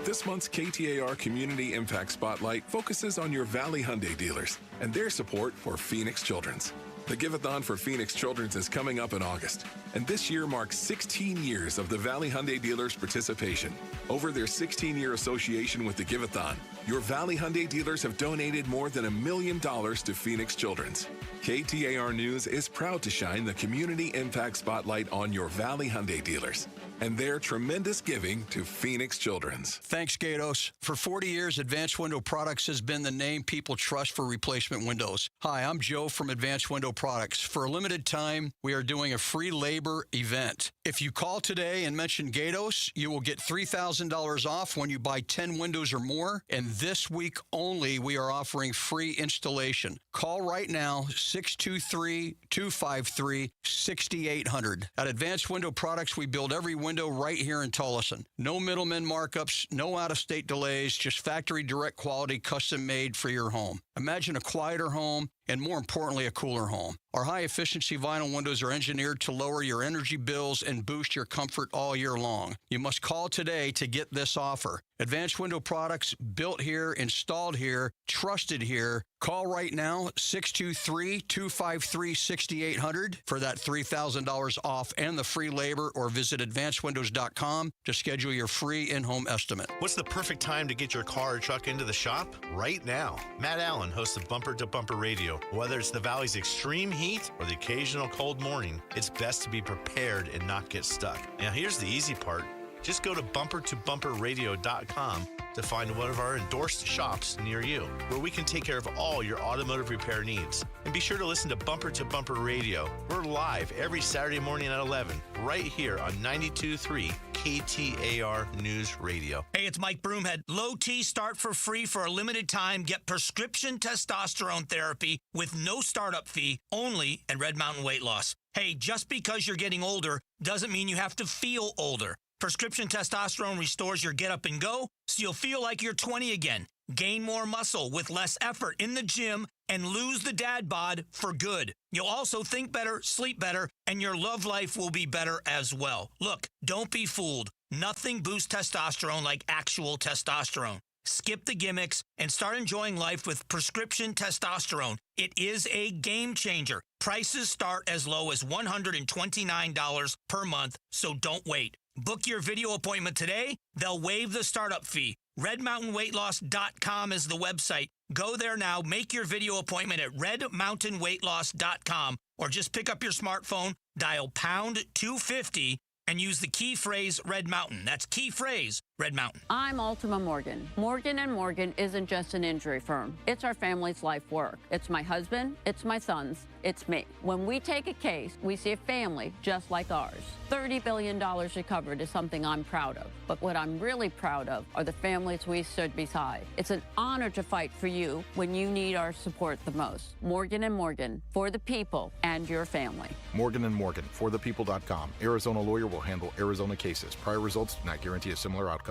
[SPEAKER 14] This month's KTAR Community Impact Spotlight focuses on your Valley Hyundai dealers and their support for Phoenix Children's. The Give-a-thon for Phoenix Children's is coming up in August, and this year marks 16 years of the Valley Hyundai dealers' participation. Over their 16-year association with the Give-a-thon, your Valley Hyundai dealers have donated more than $1 million to Phoenix Children's. KTAR News is proud to shine the Community Impact Spotlight on your Valley Hyundai dealers and their tremendous giving to Phoenix Children's.
[SPEAKER 15] Thanks, Gatos. For 40 years, Advanced Window Products has been the name people trust for replacement windows. Hi, I'm Joe from Advanced Window Products. For a limited time, we are doing a free labor event. If you call today and mention Gatos, you will get $3,000 off when you buy 10 windows or more. And this week only, we are offering free installation. Call right now, 623-253-6800. At Advanced Window Products, we build every window right here in Tullison. No middlemen markups, no out-of-state delays, just factory direct quality, custom made for your home. Imagine a quieter home and, more importantly, a cooler home. Our high-efficiency vinyl windows are engineered to lower your energy bills and boost your comfort all year long. You must call today to get this offer. Advanced Window Products, built here, installed here, trusted here. Call right now, 623-253-6800 for that $3,000 off and the free labor, or visit advancedwindows.com to schedule your free in-home estimate.
[SPEAKER 16] What's the perfect time to get your car or truck into the shop? Right now. Matt Allen hosts of Bumper to Bumper Radio. Whether it's the Valley's extreme heat or the occasional cold morning, it's best to be prepared and not get stuck. Now, here's the easy part. Just go to bumpertobumperradio.com to find one of our endorsed shops near you, where we can take care of all your automotive repair needs. And be sure to listen to Bumper Radio. We're live every Saturday morning at 11, right here on 92.3 KTAR News Radio.
[SPEAKER 6] Hey, it's Mike Broomhead. Low T start for free for a limited time. Get prescription testosterone therapy with no startup fee, only at Red Mountain Weight Loss. Hey, just because you're getting older doesn't mean you have to feel older. Prescription testosterone restores your get up and go, so you'll feel like you're 20 again. Gain more muscle with less effort in the gym and lose the dad bod for good. You'll also think better, sleep better, and your love life will be better as well. Look, don't be fooled. Nothing boosts testosterone like actual testosterone. Skip the gimmicks and start enjoying life with prescription testosterone. It is a game changer. Prices start as low as $129 per month, so don't wait. Book your video appointment today. They'll waive the startup fee. RedMountainWeightLoss.com is the website. Go there now. Make your video appointment at RedMountainWeightLoss.com, or just pick up your smartphone, dial pound 250, and use the key phrase Red Mountain. That's key phrase Red Mountain.
[SPEAKER 17] I'm Ultima Morgan. Morgan & Morgan isn't just an injury firm. It's our family's life work. It's my husband, it's my sons, it's me. When we take a case, we see a family just like ours. $30 billion recovered is something I'm proud of. But what I'm really proud of are the families we stood beside. It's an honor to fight for you when you need our support the most. Morgan & Morgan, for the people and your family.
[SPEAKER 19] Morgan & Morgan, forthepeople.com. Arizona lawyer will handle Arizona cases. Prior results do not guarantee a similar outcome.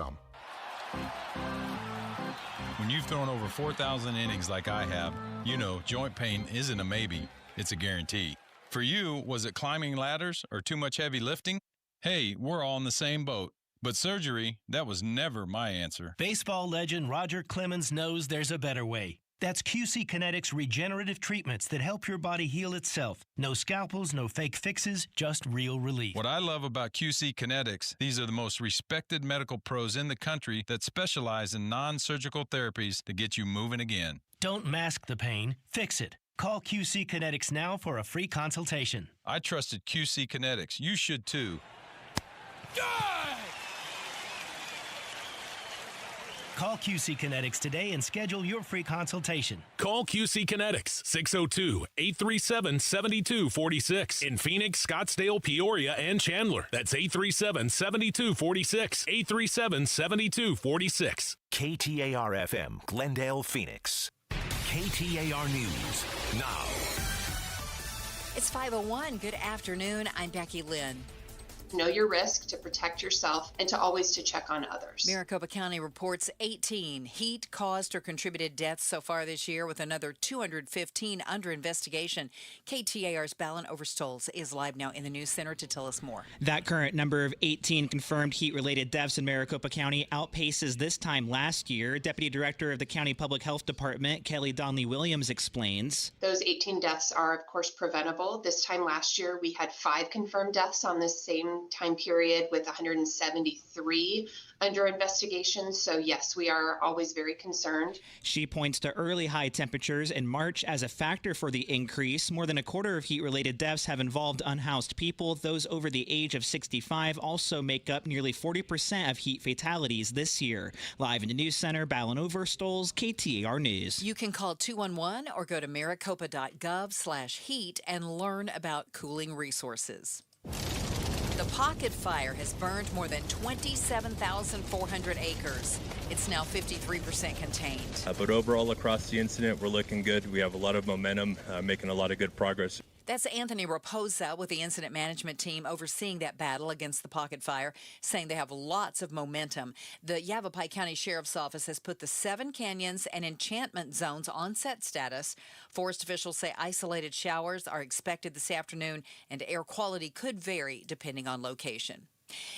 [SPEAKER 26] When you've thrown over 4,000 innings like I have, you know joint pain isn't a maybe, it's a guarantee. For you, was it climbing ladders or too much heavy lifting? Hey, we're all in the same boat. But surgery, that was never my answer.
[SPEAKER 27] Baseball legend Roger Clemens knows there's a better way. That's QC Kinetics regenerative treatments that help your body heal itself. No scalpels, no fake fixes, just real relief.
[SPEAKER 26] What I love about QC Kinetics, these are the most respected medical pros in the country that specialize in non-surgical therapies to get you moving again.
[SPEAKER 27] Don't mask the pain, fix it. Call QC Kinetics now for a free consultation.
[SPEAKER 26] I trusted QC Kinetics. You should too.
[SPEAKER 27] Call QC Kinetics today and schedule your free consultation.
[SPEAKER 3] Call QC Kinetics, 602-837-7246. In Phoenix, Scottsdale, Peoria, and Chandler. That's 837-7246. 837-7246.
[SPEAKER 5] KTAR-FM, Glendale, Phoenix. KTAR News now.
[SPEAKER 8] It's 5:01. Good afternoon. I'm Becky Lynn.
[SPEAKER 9] Know your risk to protect yourself and to always to check on others.
[SPEAKER 8] Maricopa County reports 18 heat caused or contributed deaths so far this year, with another 215 under investigation. KTAR's Ballon Overstolz is live now in the news center to tell us more.
[SPEAKER 18] That current number of 18 confirmed heat-related deaths in Maricopa County outpaces this time last year. Deputy Director of the County Public Health Department, Kelly Donnelly-Williams, explains.
[SPEAKER 9] Those 18 deaths are, of course, preventable. This time last year, we had 5 confirmed deaths on this same time period, with 173 under investigation. So yes, we are always very concerned.
[SPEAKER 18] She points to early high temperatures in March as a factor for the increase. More than a quarter of heat-related deaths have involved unhoused people. Those over the age of 65 also make up nearly 40% of heat fatalities this year. Live in the news center, Ballon Overstolz, KTAR News.
[SPEAKER 8] You can call 211 or go to maricopa.gov/heat and learn about cooling resources. The Pocket Fire has burned more than 27,400 acres. It's now 53% contained.
[SPEAKER 20] But overall, across the incident, we're looking good. We have a lot of momentum, making a lot of good progress.
[SPEAKER 8] That's Anthony Raposa with the incident management team overseeing that battle against the Pocket Fire, saying they have lots of momentum. The Yavapai County Sheriff's Office has put the 7 canyons and enchantment zones on set status. Forest officials say isolated showers are expected this afternoon, and air quality could vary depending on location.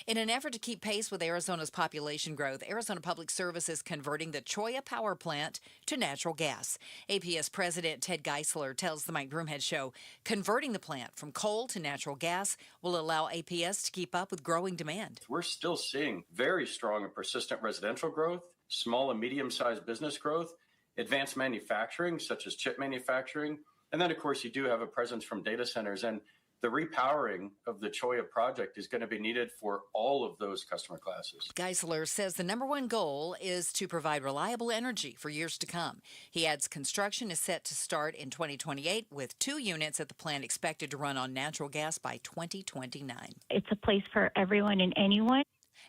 [SPEAKER 8] In an effort to keep pace with Arizona's population growth, Arizona Public Service is converting the Cholla Power Plant to natural gas. APS President Ted Geisler tells the Mike Broomhead Show converting the plant from coal to natural gas will allow APS to keep up with growing demand.
[SPEAKER 22] We're still seeing very strong and persistent residential growth, small and medium-sized business growth, advanced manufacturing such as chip manufacturing, and then, of course, you do have a presence from data centers. And the repowering of the Cholla project is going to be needed for all of those customer classes.
[SPEAKER 8] Geisler says the number one goal is to provide reliable energy for years to come. He adds construction is set to start in 2028, with 2 units at the plant expected to run on natural gas by 2029.
[SPEAKER 28] It's a place for everyone and anyone.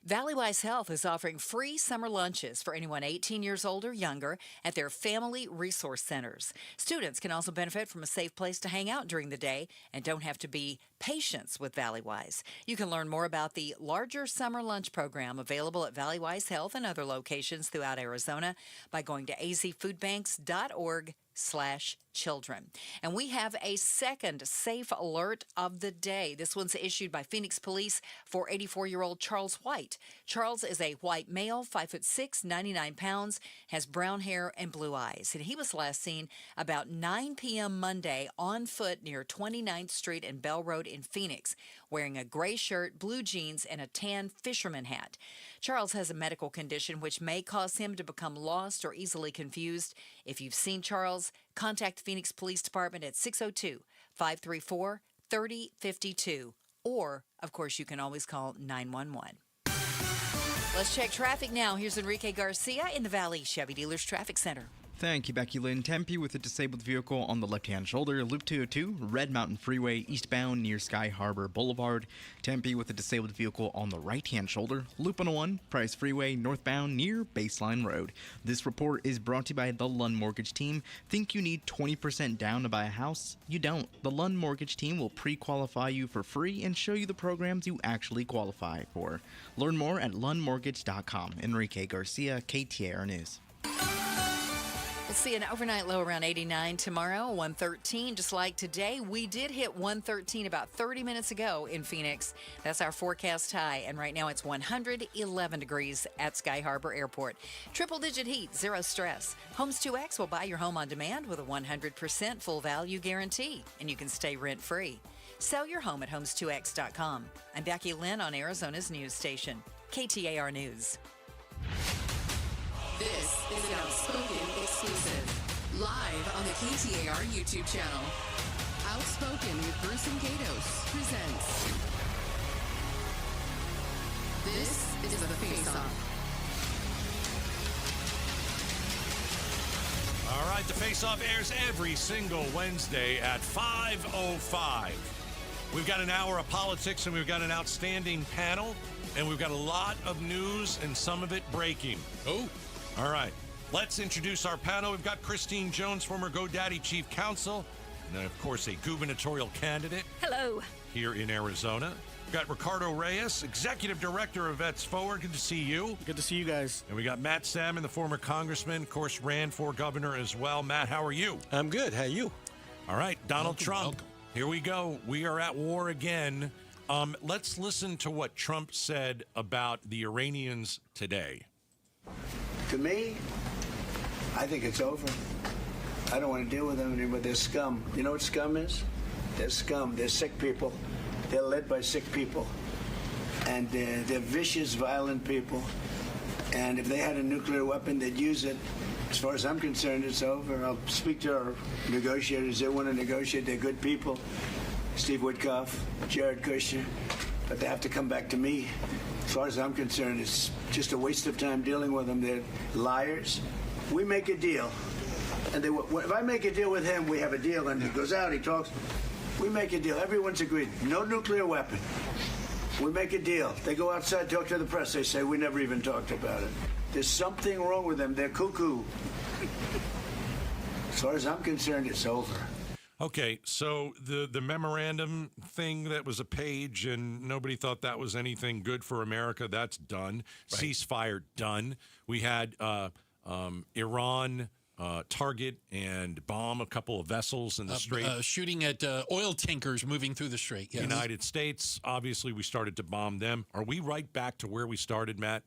[SPEAKER 8] Valleywise Health is offering free summer lunches for anyone 18 years old or younger at their family resource centers. Students can also benefit from a safe place to hang out during the day and don't have to be patients with Valleywise. You can learn more about the larger summer lunch program available at Valleywise Health and other locations throughout Arizona by going to azfoodbanks.org/children. And we have a second safe alert of the day. This one's issued by Phoenix Police for 84-year-old Charles White. Charles is a white male, 5'6", 99 pounds, has brown hair and blue eyes. And he was last seen about 9 p.m. Monday on foot near 29th Street and Bell Road in Phoenix, wearing a gray shirt, blue jeans, and a tan fisherman hat. Charles has a medical condition which may cause him to become lost or easily confused. If you've seen Charles, contact the Phoenix Police Department at 602-534-3052. Or, of course, you can always call 911. Let's check traffic now. Here's Enrique Garcia in the Valley Chevy Dealers Traffic Center.
[SPEAKER 7] Thank you, Becky Lynn. Tempe with a disabled vehicle on the left-hand shoulder. Loop 202, Red Mountain Freeway, eastbound near Sky Harbor Boulevard. Tempe with a disabled vehicle on the right-hand shoulder. Loop 101, Price Freeway, northbound near Baseline Road. This report is brought to you by the Lund Mortgage Team. Think you need 20% down to buy a house? You don't. The Lund Mortgage Team will pre-qualify you for free and show you the programs you actually qualify for. Learn more at lundmortgage.com. Enrique Garcia, KTAR News.
[SPEAKER 8] We'll see an overnight low around 89 tomorrow, 113. Just like today, we did hit 113 about 30 minutes ago in Phoenix. That's our forecast high, and right now it's 111 degrees at Sky Harbor Airport. Triple-digit heat, zero stress. Homes 2X will buy your home on demand with a 100% full value guarantee, and you can stay rent-free. Sell your home at homes2x.com. I'm Becky Lynn on Arizona's news station, KTAR News.
[SPEAKER 29] This is an Outspoken exclusive. Live on the KTAR YouTube channel. Outspoken with Bruce and Gatos presents. This is the Face-Off.
[SPEAKER 11] All right, the Face-Off airs every single Wednesday at 5:05. We've got an hour of politics, and we've got an outstanding panel, and we've got a lot of news, and some of it breaking.
[SPEAKER 12] Oh.
[SPEAKER 11] All right, let's introduce our panel. We've got Christine Jones, former GoDaddy Chief Counsel, and, of course, a gubernatorial candidate.
[SPEAKER 1] Hello.
[SPEAKER 11] Here in Arizona. We've got Ricardo Reyes, Executive Director of Vets Forward. Good to see you.
[SPEAKER 2] Good to see you guys.
[SPEAKER 11] And we got Matt Salmon, the former congressman, of course, ran for governor as well. Matt, how are you?
[SPEAKER 2] I'm good. How are you?
[SPEAKER 11] All right, Donald Trump. Here we go. We are at war again. Let's listen to what Trump said about the Iranians today.
[SPEAKER 4] To me, I think it's over. I don't want to deal with them anymore. They're scum. You know what scum is? They're scum. They're sick people. They're led by sick people. And they're vicious, violent people. And if they had a nuclear weapon, they'd use it. As far as I'm concerned, it's over. I'll speak to our negotiators. They want to negotiate. They're good people. Steve Witkoff, Jared Kushner. But they have to come back to me. As far as I'm concerned, it's just a waste of time dealing with them. They're liars. We make a deal. And if I make a deal with him, we have a deal. And he goes out, he talks. We make a deal. Everyone's agreed. No nuclear weapon. We make a deal. They go outside, talk to the press. They say, we never even talked about it. There's something wrong with them. They're cuckoo. As far as I'm concerned, it's over.
[SPEAKER 11] Okay, so the memorandum thing that was a page and nobody thought that was anything good for America, that's done. Right. Ceasefire, done. We had Iran target and bomb a couple of vessels in the strait.
[SPEAKER 12] Shooting at oil tankers moving through the strait. Yes.
[SPEAKER 11] United States, obviously we started to bomb them. Are we right back to where we started, Matt,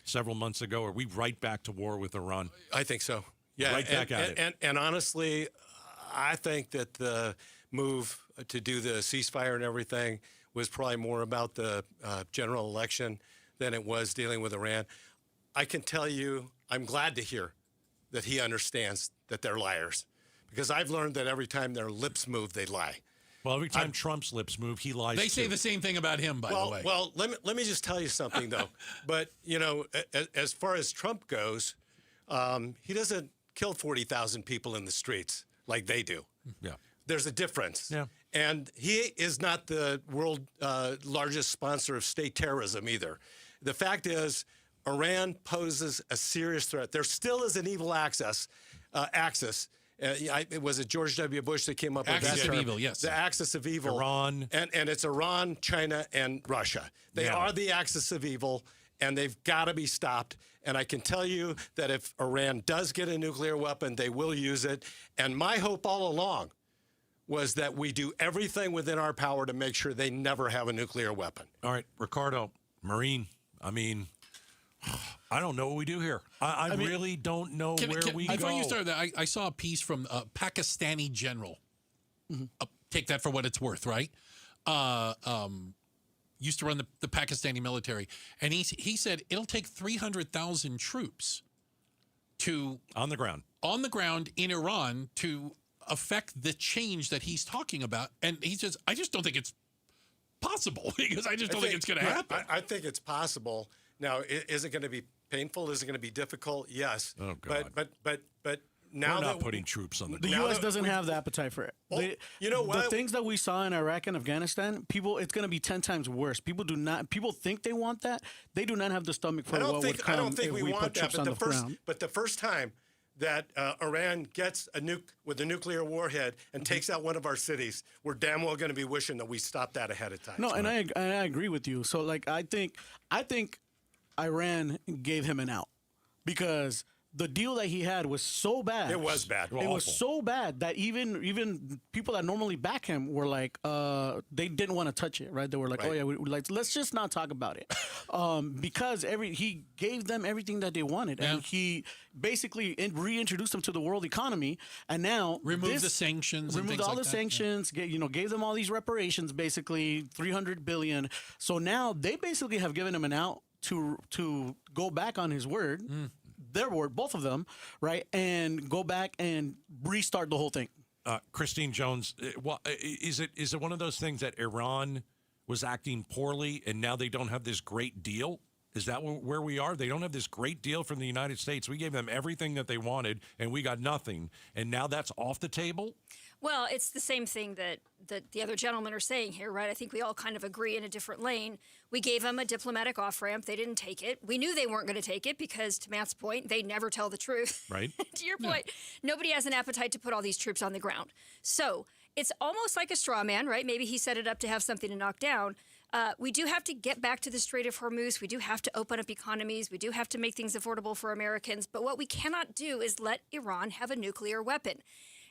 [SPEAKER 11] several months ago? Are we right back to war with Iran?
[SPEAKER 2] I think so. Yeah,
[SPEAKER 11] right back at it.
[SPEAKER 2] And honestly, I think that the move to do the ceasefire and everything was probably more about the general election than it was dealing with Iran. I can tell you, I'm glad to hear that he understands that they're liars, because I've learned that every time their lips move, they lie.
[SPEAKER 11] Well, every time Trump's lips move, he lies.
[SPEAKER 12] They say the same thing about him, by the way.
[SPEAKER 2] Well, let me just tell you something, though. But, you know, as far as Trump goes, he doesn't kill 40,000 people in the streets like they do.
[SPEAKER 11] Yeah.
[SPEAKER 2] There's a difference.
[SPEAKER 11] Yeah.
[SPEAKER 2] And he is not the world largest sponsor of state terrorism either. The fact is, Iran poses a serious threat. There still is an evil axis. It was George W. Bush that came up with that term.
[SPEAKER 12] Axis of evil, yes.
[SPEAKER 2] The axis of evil.
[SPEAKER 11] Iran.
[SPEAKER 2] And it's Iran, China, and Russia. They are the axis of evil, and they've got to be stopped. And I can tell you that if Iran does get a nuclear weapon, they will use it. And my hope all along was that we do everything within our power to make sure they never have a nuclear weapon.
[SPEAKER 11] All right, Ricardo, Marine, I mean, I don't know what we do here. I really don't know where we go.
[SPEAKER 12] Before you start that, I saw a piece from a Pakistani general. Mm-hmm. Take that for what it's worth, right? Used to run the Pakistani military. And he said it'll take 300,000 troops
[SPEAKER 11] on the ground
[SPEAKER 12] in Iran to affect the change that he's talking about. And he says, I just don't think it's possible, because I just don't think it's going to happen.
[SPEAKER 2] I think it's possible. Now, is it going to be painful? Is it going to be difficult? Yes.
[SPEAKER 11] Oh, God.
[SPEAKER 2] But now
[SPEAKER 11] we're not putting troops on the
[SPEAKER 2] ground.
[SPEAKER 10] The U.S. doesn't have the appetite for it.
[SPEAKER 2] You know what?
[SPEAKER 10] The things that we saw in Iraq and Afghanistan, it's going to be 10 times worse. People think they want that. They do not have the stomach for what would come.
[SPEAKER 2] I don't think
[SPEAKER 10] if
[SPEAKER 2] we
[SPEAKER 10] put
[SPEAKER 2] want that.
[SPEAKER 10] troops on the ground.
[SPEAKER 2] But the first time that Iran gets a nuke with a nuclear warhead and takes out one of our cities, we're damn well going to be wishing that we stopped that ahead of time.
[SPEAKER 10] No, and I agree with you. So, like, I think Iran gave him an out, because the deal that he had was so bad.
[SPEAKER 2] It was bad.
[SPEAKER 10] It was so bad that even people that normally back him were like, they didn't want to touch it, right? They were like, oh yeah, let's just not talk about it, because he gave them everything that they wanted, and he basically reintroduced them to the world economy, and now
[SPEAKER 12] removed the sanctions,
[SPEAKER 10] removed all the sanctions, gave them all these reparations, basically $300 billion. So now they basically have given him an out to go back on his word. Their word, both of them, right, and go back and restart the whole thing.
[SPEAKER 11] Christine Jones, is it one of those things that Iran was acting poorly and now they don't have this great deal? Is that where we are? They don't have this great deal from the United States. We gave them everything that they wanted, and we got nothing. And now that's off the table?
[SPEAKER 1] Well, it's the same thing that the other gentlemen are saying here, right? I think we all kind of agree in a different lane. We gave them a diplomatic off-ramp. They didn't take it. We knew they weren't going to take it because, to Matt's point, they never tell the truth.
[SPEAKER 11] Right.
[SPEAKER 1] To your point, nobody has an appetite to put all these troops on the ground. So it's almost like a straw man, right? Maybe he set it up to have something to knock down. We do have to get back to the Strait of Hormuz. We do have to open up economies. We do have to make things affordable for Americans. But what we cannot do is let Iran have a nuclear weapon.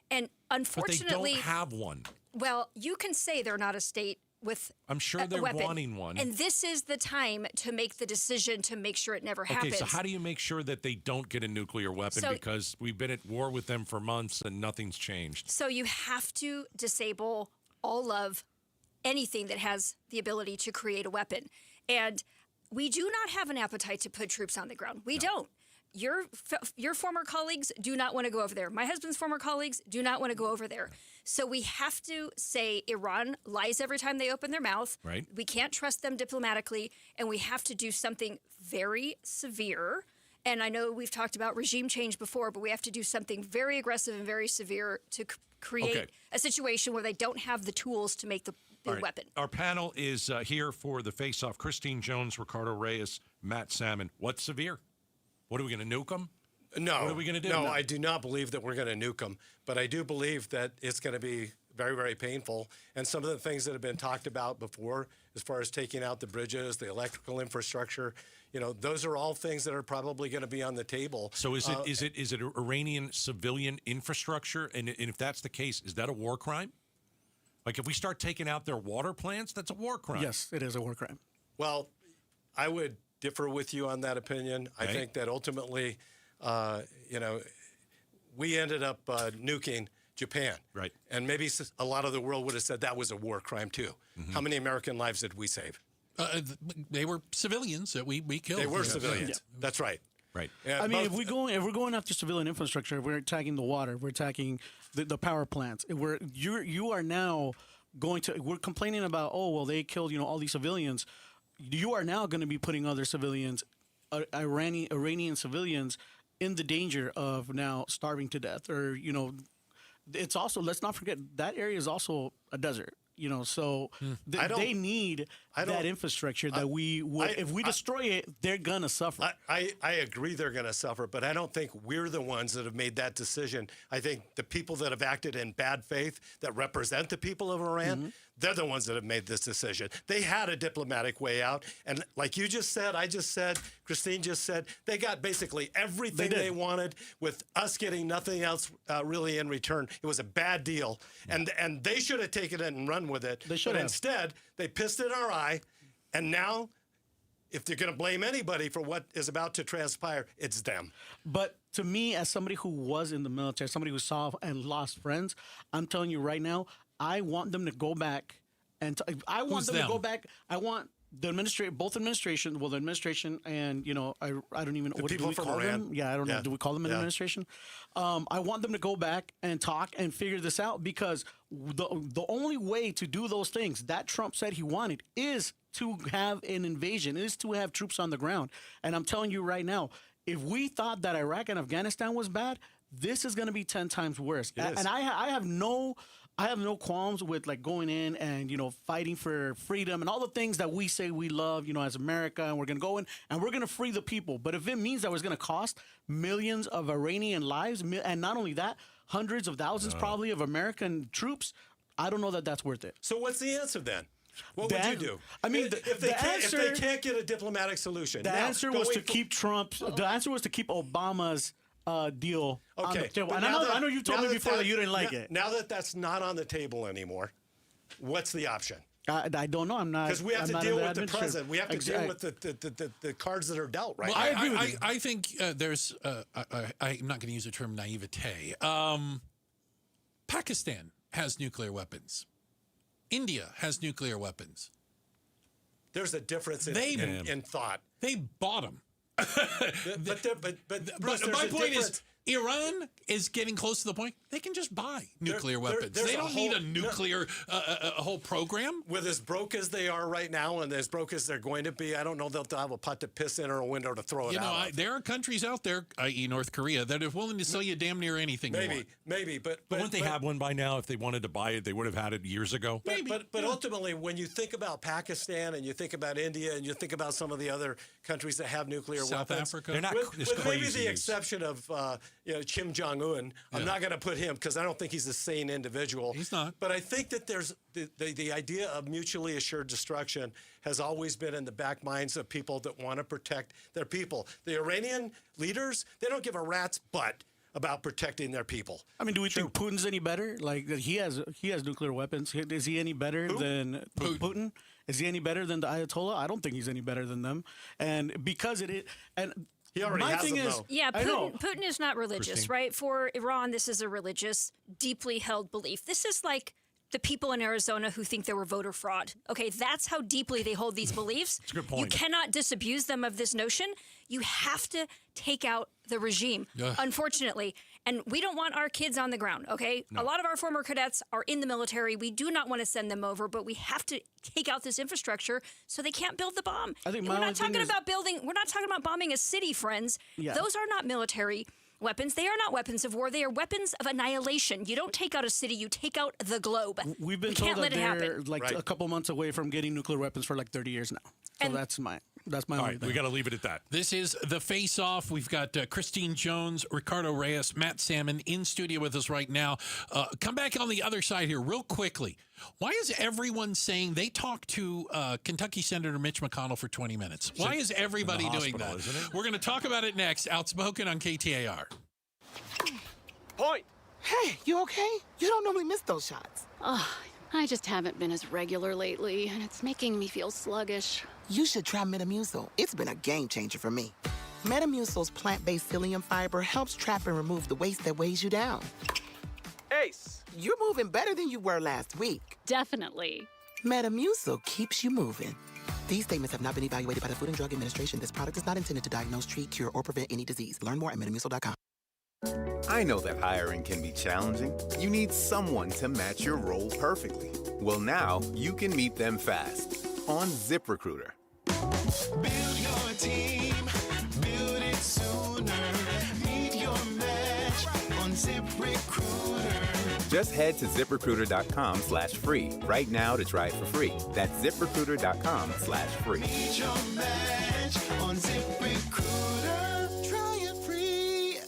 [SPEAKER 1] And unfortunately,
[SPEAKER 11] but they don't have one.
[SPEAKER 1] Well, you can say they're not a state with
[SPEAKER 11] I'm sure
[SPEAKER 1] a
[SPEAKER 11] they're
[SPEAKER 1] weapon.
[SPEAKER 11] wanting one.
[SPEAKER 1] And this is the time to make the decision to make sure it never happens.
[SPEAKER 11] Okay, so how do you make sure that they don't get a nuclear weapon?
[SPEAKER 1] So,
[SPEAKER 11] because we've been at war with them for months and nothing's changed.
[SPEAKER 1] So you have to disable all of anything that has the ability to create a weapon. And we do not have an appetite to put troops on the ground. We don't. Your former colleagues do not want to go over there. My husband's former colleagues do not want to go over there. So we have to say Iran lies every time they open their mouth.
[SPEAKER 11] Right.
[SPEAKER 1] We can't trust them diplomatically, and we have to do something very severe. And I know we've talked about regime change before, but we have to do something very aggressive and very severe to create a situation where they don't have the tools to make the weapon.
[SPEAKER 11] Our panel is here for the face-off. Christine Jones, Ricardo Reyes, Matt Salmon. What's severe? What are we going to nuke them?
[SPEAKER 2] No.
[SPEAKER 11] What are we going to do?
[SPEAKER 2] No, I do not believe that we're going to nuke them, but I do believe that it's going to be very, very painful. And some of the things that have been talked about before, as far as taking out the bridges, the electrical infrastructure, those are all things that are probably going to be on the table.
[SPEAKER 11] So is it Iranian civilian infrastructure? And if that's the case, is that a war crime? Like if we start taking out their water plants, that's a war crime.
[SPEAKER 10] Yes, it is a war crime.
[SPEAKER 2] Well, I would differ with you on that opinion. I think that ultimately, we ended up nuking Japan.
[SPEAKER 11] Right.
[SPEAKER 2] And maybe a lot of the world would have said that was a war crime too. Mm-hmm. How many American lives did we save?
[SPEAKER 12] They were civilians that we killed.
[SPEAKER 2] They were civilians. Yeah. That's right.
[SPEAKER 11] Right.
[SPEAKER 2] Yeah,
[SPEAKER 10] I mean, if we're going after civilian infrastructure, we're attacking the water, we're attacking the power plants. You are now we're complaining about, they killed all these civilians. You are now going to be putting other civilians, Iranian civilians, in the danger of now starving to death. Or it's also, let's not forget, that area is also a desert. So they need that infrastructure that if we destroy it, they're going to suffer.
[SPEAKER 2] I agree they're going to suffer, but I don't think we're the ones that have made that decision. I think the people that have acted in bad faith that represent the people of Iran, they're the ones that have made this decision. They had a diplomatic way out. And like you just said, I just said, Christine just said, they got basically everything they wanted with us getting nothing else really in return. It was a bad deal. And they should have taken it and run with it.
[SPEAKER 10] They should
[SPEAKER 2] have.
[SPEAKER 10] But
[SPEAKER 2] instead, they pissed in our eye. And now, if they're going to blame anybody for what is about to transpire, it's them.
[SPEAKER 10] But to me, as somebody who was in the military, somebody who saw and lost friends, I'm telling you right now, I want them to go back and I want them to go back. I want the both administration, the administration and, I don't even know what do we call them. Yeah, I don't know. Do we call them an administration? I want them to go back and talk and figure this out because the only way to do those things that Trump said he wanted is to have an invasion, is to have troops on the ground. And I'm telling you right now, if we thought that Iraq and Afghanistan was bad, this is going to be 10 times worse. And I have no qualms with going in and fighting for freedom and all the things that we say we love as America, and we're going to go in and we're going to free the people. But if it means that it's going to cost millions of Iranian lives, and not only that, hundreds of thousands probably of American troops, I don't know that that's worth it.
[SPEAKER 2] So what's the answer then? What would you do?
[SPEAKER 10] I mean,
[SPEAKER 2] if they can't get a diplomatic solution,
[SPEAKER 10] the answer was to keep Trump's. The answer was to keep Obama's deal on the table. And I know you told me before that you didn't like it.
[SPEAKER 2] Now that that's not on the table anymore, what's the option?
[SPEAKER 10] I don't know. I'm not.
[SPEAKER 2] Because we have to deal with the present. We have to deal with the cards that are dealt right now.
[SPEAKER 12] I agree with you. I think there's. I'm not going to use the term naivete. Pakistan has nuclear weapons. India has nuclear weapons.
[SPEAKER 2] There's a difference in thought.
[SPEAKER 12] They bought them.
[SPEAKER 2] But Bruce,
[SPEAKER 12] my point is, Iran is getting close to the point they can just buy nuclear weapons. They don't need a nuclear a whole program.
[SPEAKER 2] With as broke as they are right now and as broke as they're going to be, I don't know they'll have a pot to piss in or a window to throw it out.
[SPEAKER 12] There are countries out there, i.e. North Korea, that are willing to sell you damn near anything you want.
[SPEAKER 2] Maybe, but
[SPEAKER 11] wouldn't they have one by now? If they wanted to buy it, they would have had it years ago.
[SPEAKER 2] But ultimately, when you think about Pakistan and you think about India and you think about some of the other countries that have nuclear
[SPEAKER 12] South
[SPEAKER 2] weapons,
[SPEAKER 12] Africa,
[SPEAKER 11] they're not
[SPEAKER 2] with maybe the exception of Kim Jong-un. I'm not going to put him because I don't think he's a sane individual.
[SPEAKER 12] He's not.
[SPEAKER 2] But I think that there's the idea of mutually assured destruction has always been in the back minds of people that want to protect their people. The Iranian leaders, they don't give a rat's butt about protecting their people.
[SPEAKER 10] I mean, do we think Putin's any better? Like he has nuclear weapons. Is he any better than Putin? Is he any better than the Ayatollah? I don't think he's any better than them. And because it is, and
[SPEAKER 2] he already
[SPEAKER 10] my
[SPEAKER 2] has
[SPEAKER 10] thing
[SPEAKER 2] them,
[SPEAKER 10] is,
[SPEAKER 2] though.
[SPEAKER 1] Yeah,
[SPEAKER 10] I know.
[SPEAKER 1] Putin is not religious, right? For Iran, this is a religious, deeply held belief. This is like the people in Arizona who think there were voter fraud. Okay, that's how deeply they hold these beliefs.
[SPEAKER 11] That's a good point.
[SPEAKER 1] You cannot disabuse them of this notion. You have to take out the regime, unfortunately. And we don't want our kids on the ground, okay?
[SPEAKER 11] No.
[SPEAKER 1] A lot of our former cadets are in the military. We do not want to send them over, but we have to take out this infrastructure so they can't build the bomb.
[SPEAKER 10] I think
[SPEAKER 1] we're not talking about bombing a city, friends.
[SPEAKER 10] Yeah.
[SPEAKER 1] Those are not military weapons. They are not weapons of war. They are weapons of annihilation. You don't take out a city, you take out the globe.
[SPEAKER 10] We've been
[SPEAKER 1] we
[SPEAKER 10] told
[SPEAKER 1] can't
[SPEAKER 10] that
[SPEAKER 1] let it
[SPEAKER 10] they're
[SPEAKER 1] happen.
[SPEAKER 10] like a couple months away from getting nuclear weapons for like 30 years now. So
[SPEAKER 1] And-
[SPEAKER 10] that's my
[SPEAKER 11] All
[SPEAKER 10] only
[SPEAKER 11] right,
[SPEAKER 10] thing.
[SPEAKER 11] we got to leave it at that.
[SPEAKER 12] This is The Face Off. We've got Christine Jones, Ricardo Reyes, Matt Salmon in studio with us right now. Come back on the other side here real quickly. Why is everyone saying they talked to Kentucky Senator Mitch McConnell for 20 minutes? Why is everybody doing that? We're going to talk about it next. Outspoken on KTAR.
[SPEAKER 6] Point. Hey, you okay? You don't normally miss those shots.
[SPEAKER 13] Oh, I just haven't been as regular lately, and it's making me feel sluggish.
[SPEAKER 6] You should try Metamucil. It's been a game changer for me. Metamucil's plant-based psyllium fiber helps trap and remove the waste that weighs you down. Ace, you're moving better than you were last week.
[SPEAKER 13] Definitely.
[SPEAKER 6] Metamucil keeps you moving. These statements have not been evaluated by the Food and Drug Administration. This product is not intended to diagnose, treat, cure, or prevent any disease. Learn more at metamucil.com.
[SPEAKER 14] I know that hiring can be challenging. You need someone to match your role perfectly. Well, now you can meet them fast on ZipRecruiter.
[SPEAKER 15] Build your team, build it sooner. Meet your match on ZipRecruiter.
[SPEAKER 14] Just head to ZipRecruiter.com/free right now to try it for free. That's ZipRecruiter.com/free.
[SPEAKER 15] Meet your match on ZipRecruiter. Try it free.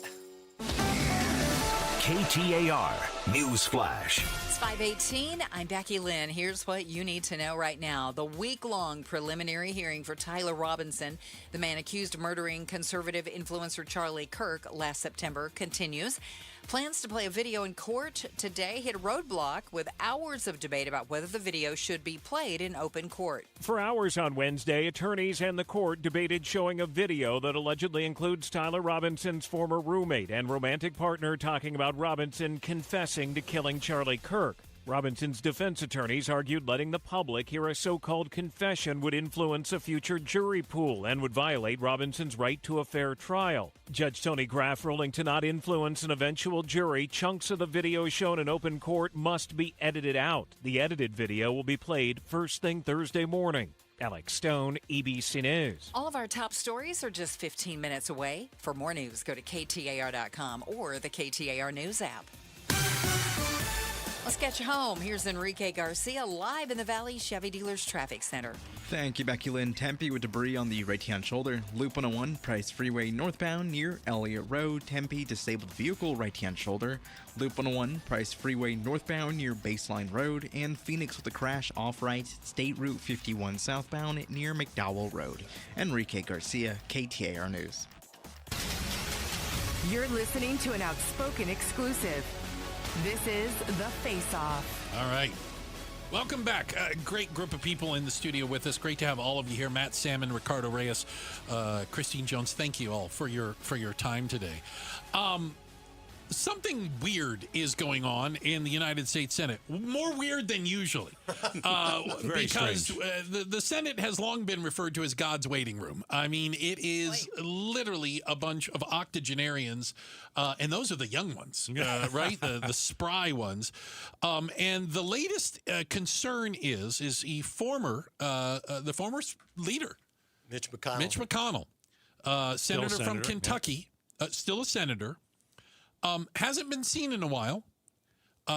[SPEAKER 5] KTAR News Flash.
[SPEAKER 8] It's 5:18. I'm Becky Lynn. Here's what you need to know right now. The week-long preliminary hearing for Tyler Robinson, the man accused of murdering conservative influencer Charlie Kirk last September, continues. Plans to play a video in court today hit a roadblock with hours of debate about whether the video should be played in open court.
[SPEAKER 16] For hours on Wednesday, attorneys and the court debated showing a video that allegedly includes Tyler Robinson's former roommate and romantic partner talking about Robinson confessing to killing Charlie Kirk. Robinson's defense attorneys argued letting the public hear a so-called confession would influence a future jury pool and would violate Robinson's right to a fair trial. Judge Tony Graff ruling to not influence an eventual jury, chunks of the video shown in open court must be edited out. The edited video will be played first thing Thursday morning. Alex Stone, EBC News.
[SPEAKER 8] All of our top stories are just 15 minutes away. For more news, go to KTAR.com or the KTAR News app. Let's get you home. Here's Enrique Garcia live in the Valley Chevy Dealers Traffic Center.
[SPEAKER 7] Thank you, Becky Lynn. Tempe with debris on the right-hand shoulder. Loop 101, Price Freeway northbound near Elliott Road. Tempe, disabled vehicle, right-hand shoulder. Loop 101, Price Freeway northbound near Baseline Road. And Phoenix with a crash off-right, State Route 51 southbound near McDowell Road. Enrique Garcia, KTAR News.
[SPEAKER 29] You're listening to an Outspoken exclusive. This is The Face Off.
[SPEAKER 12] All right. Welcome back. Great group of people in the studio with us. Great to have all of you here. Matt Salmon, Ricardo Reyes, Christine Jones. Thank you all for your time today. Something weird is going on in the United States Senate. More weird than usually. Because the Senate has long been referred to as God's waiting room. I mean, it is literally a bunch of octogenarians, and those are the young ones, right? The spry ones. And the latest concern is the former leader,
[SPEAKER 2] Mitch McConnell.
[SPEAKER 12] Mitch McConnell, senator from Kentucky, still a senator. Hasn't been seen in a while.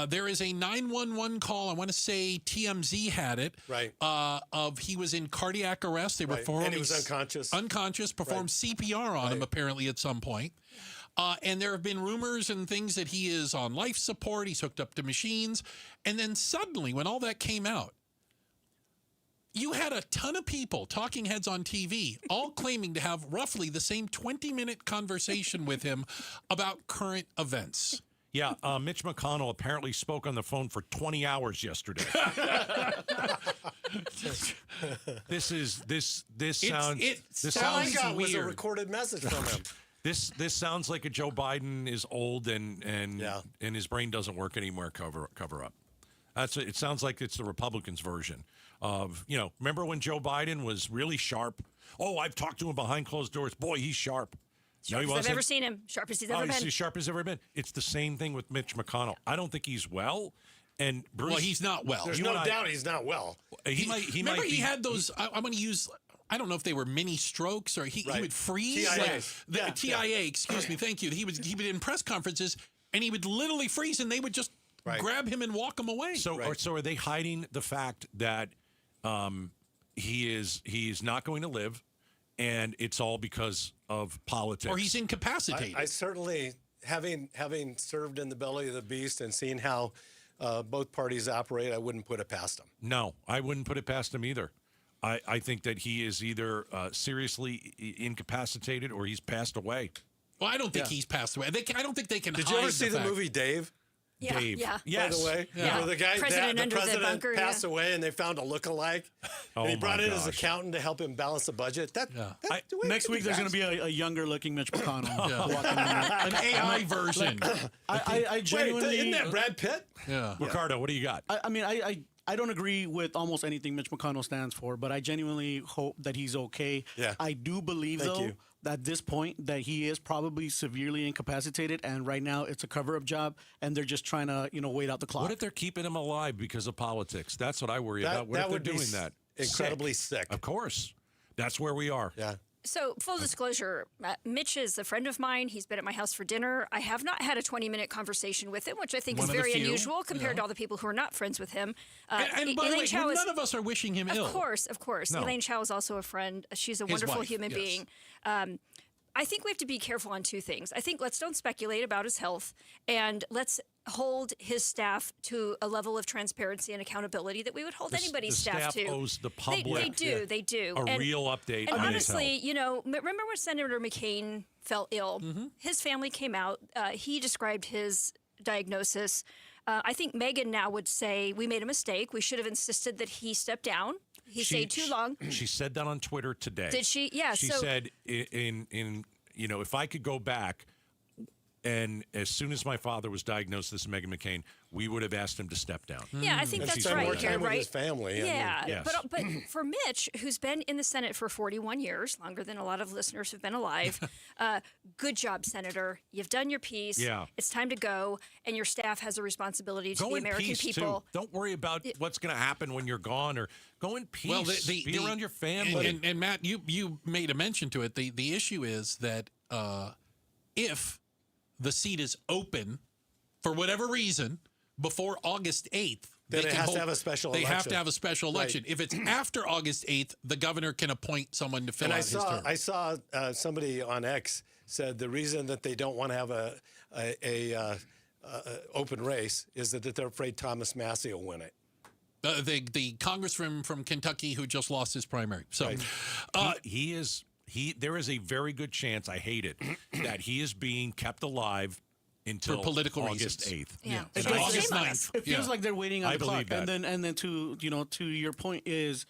[SPEAKER 12] There is a 911 call. I want to say TMZ had it.
[SPEAKER 2] Right.
[SPEAKER 12] Of he was in cardiac arrest. They were performing.
[SPEAKER 2] And he was unconscious.
[SPEAKER 12] Unconscious. Performed CPR on him apparently at some point. And there have been rumors and things that he is on life support. He's hooked up to machines. And then suddenly, when all that came out, you had a ton of people, talking heads on TV, all claiming to have roughly the same 20-minute conversation with him about current events.
[SPEAKER 11] Yeah, Mitch McConnell apparently spoke on the phone for 20 hours yesterday. This sounds
[SPEAKER 2] was a recorded message from him.
[SPEAKER 11] This sounds like a Joe Biden is old and his brain doesn't work anymore. Cover up. It sounds like it's the Republicans' version of, remember when Joe Biden was really sharp? Oh, I've talked to him behind closed doors. Boy, he's sharp.
[SPEAKER 1] Sharpest I've ever seen him. Sharpest he's ever been.
[SPEAKER 11] He's as sharp as ever been. It's the same thing with Mitch McConnell. I don't think he's well. And Bruce,
[SPEAKER 12] well, he's not well.
[SPEAKER 2] There's no doubt he's not well.
[SPEAKER 12] He had those. I'm going to use. I don't know if they were mini strokes or he would freeze. TIA. Excuse me. Thank you. He would in press conferences and he would literally freeze and they would just grab him and walk him away.
[SPEAKER 11] So are they hiding the fact that he is not going to live, and it's all because of politics,
[SPEAKER 12] or he's incapacitated?
[SPEAKER 2] I certainly, having served in the belly of the beast and seen how both parties operate, I wouldn't put it past him.
[SPEAKER 11] No, I wouldn't put it past him either. I think that he is either seriously incapacitated or he's passed away.
[SPEAKER 12] Well, I don't think he's passed away. I don't think they can.
[SPEAKER 2] Did you ever see the movie Dave?
[SPEAKER 1] Yeah,
[SPEAKER 11] Dave.
[SPEAKER 1] Yeah.
[SPEAKER 11] Yes.
[SPEAKER 2] By the way,
[SPEAKER 1] Yeah.
[SPEAKER 2] the guy,
[SPEAKER 1] President
[SPEAKER 2] the
[SPEAKER 1] under
[SPEAKER 2] president
[SPEAKER 1] the bunker,
[SPEAKER 2] passed away, and they found a lookalike.
[SPEAKER 11] Oh,
[SPEAKER 2] and he brought
[SPEAKER 11] my
[SPEAKER 2] in his
[SPEAKER 11] gosh.
[SPEAKER 2] accountant to help him balance the budget.
[SPEAKER 10] Next week, there's going to be a younger-looking Mitch McConnell walking in
[SPEAKER 12] an AI version.
[SPEAKER 10] I genuinely
[SPEAKER 2] Wait, isn't that Brad Pitt?
[SPEAKER 12] Yeah.
[SPEAKER 11] Ricardo, what do you got?
[SPEAKER 10] I don't agree with almost anything Mitch McConnell stands for, but I genuinely hope that he's okay.
[SPEAKER 2] Yeah.
[SPEAKER 10] I do believe, at this point, that he is probably severely incapacitated, and right now it's a cover-up job, and they're just trying to, wait out the clock.
[SPEAKER 11] What if they're keeping him alive because of politics? That's what I worry about. What if they're doing that?
[SPEAKER 2] Incredibly sick.
[SPEAKER 11] Of course. That's where we are.
[SPEAKER 2] Yeah.
[SPEAKER 1] So, full disclosure, Mitch is a friend of mine. He's been at my house for dinner. I have not had a 20-minute conversation with him, which I think is very unusual compared to all the people who are not friends with him.
[SPEAKER 12] And by the way, none of us are wishing him ill.
[SPEAKER 1] Of course.
[SPEAKER 11] No.
[SPEAKER 1] Elaine Chao is also a friend. She's a wonderful human being. I think we have to be careful on two things. I think don't speculate about his health, and let's hold his staff to a level of transparency and accountability that we would hold anybody's staff to.
[SPEAKER 11] Owes the public
[SPEAKER 1] They do.
[SPEAKER 11] a real update
[SPEAKER 1] and
[SPEAKER 11] on his health.
[SPEAKER 1] honestly, remember when Senator McCain fell ill?
[SPEAKER 11] Mm-hmm.
[SPEAKER 1] His family came out. He described his diagnosis. I think Megan now would say we made a mistake. We should have insisted that he step down. He stayed too long.
[SPEAKER 11] She said that on Twitter today.
[SPEAKER 1] Did she? Yeah.
[SPEAKER 11] She said, if I could go back, and as soon as my father was diagnosed as Meghan McCain, we would have asked him to step down.
[SPEAKER 1] Yeah, I think that's
[SPEAKER 2] spent
[SPEAKER 1] right.
[SPEAKER 2] more time with
[SPEAKER 1] right?
[SPEAKER 2] his family.
[SPEAKER 1] Yeah,
[SPEAKER 11] yes.
[SPEAKER 1] but for Mitch, who's been in the Senate for 41 years, longer than a lot of listeners have been alive, good job, Senator. You've done your piece.
[SPEAKER 11] Yeah.
[SPEAKER 1] It's time to go, and your staff has a responsibility to
[SPEAKER 11] Go
[SPEAKER 1] the
[SPEAKER 11] in
[SPEAKER 1] American
[SPEAKER 11] peace,
[SPEAKER 1] people.
[SPEAKER 11] too. Don't worry about what's going to happen when you're gone, or go in peace.
[SPEAKER 12] Well,
[SPEAKER 11] be around your family.
[SPEAKER 12] And Matt, you made a mention to it. The issue is that if the seat is open for whatever reason before August 8th,
[SPEAKER 2] Then it has to have a special election.
[SPEAKER 12] They have to have a special election.
[SPEAKER 2] Right.
[SPEAKER 12] If it's after August 8th, the governor can appoint someone to fill
[SPEAKER 2] And
[SPEAKER 12] out his term.
[SPEAKER 2] I saw somebody on X said the reason that they don't want to have a open race is that they're afraid Thomas Massey will win it.
[SPEAKER 12] The congressman from Kentucky who just lost his primary. So
[SPEAKER 11] there is a very good chance, I hate it, that he is being kept alive until
[SPEAKER 12] for political
[SPEAKER 11] August
[SPEAKER 12] reasons.
[SPEAKER 11] 8th.
[SPEAKER 1] Yeah.
[SPEAKER 12] August 9th.
[SPEAKER 10] It feels like they're waiting on
[SPEAKER 11] I
[SPEAKER 10] the clock.
[SPEAKER 11] believe that.
[SPEAKER 10] And then to your point is,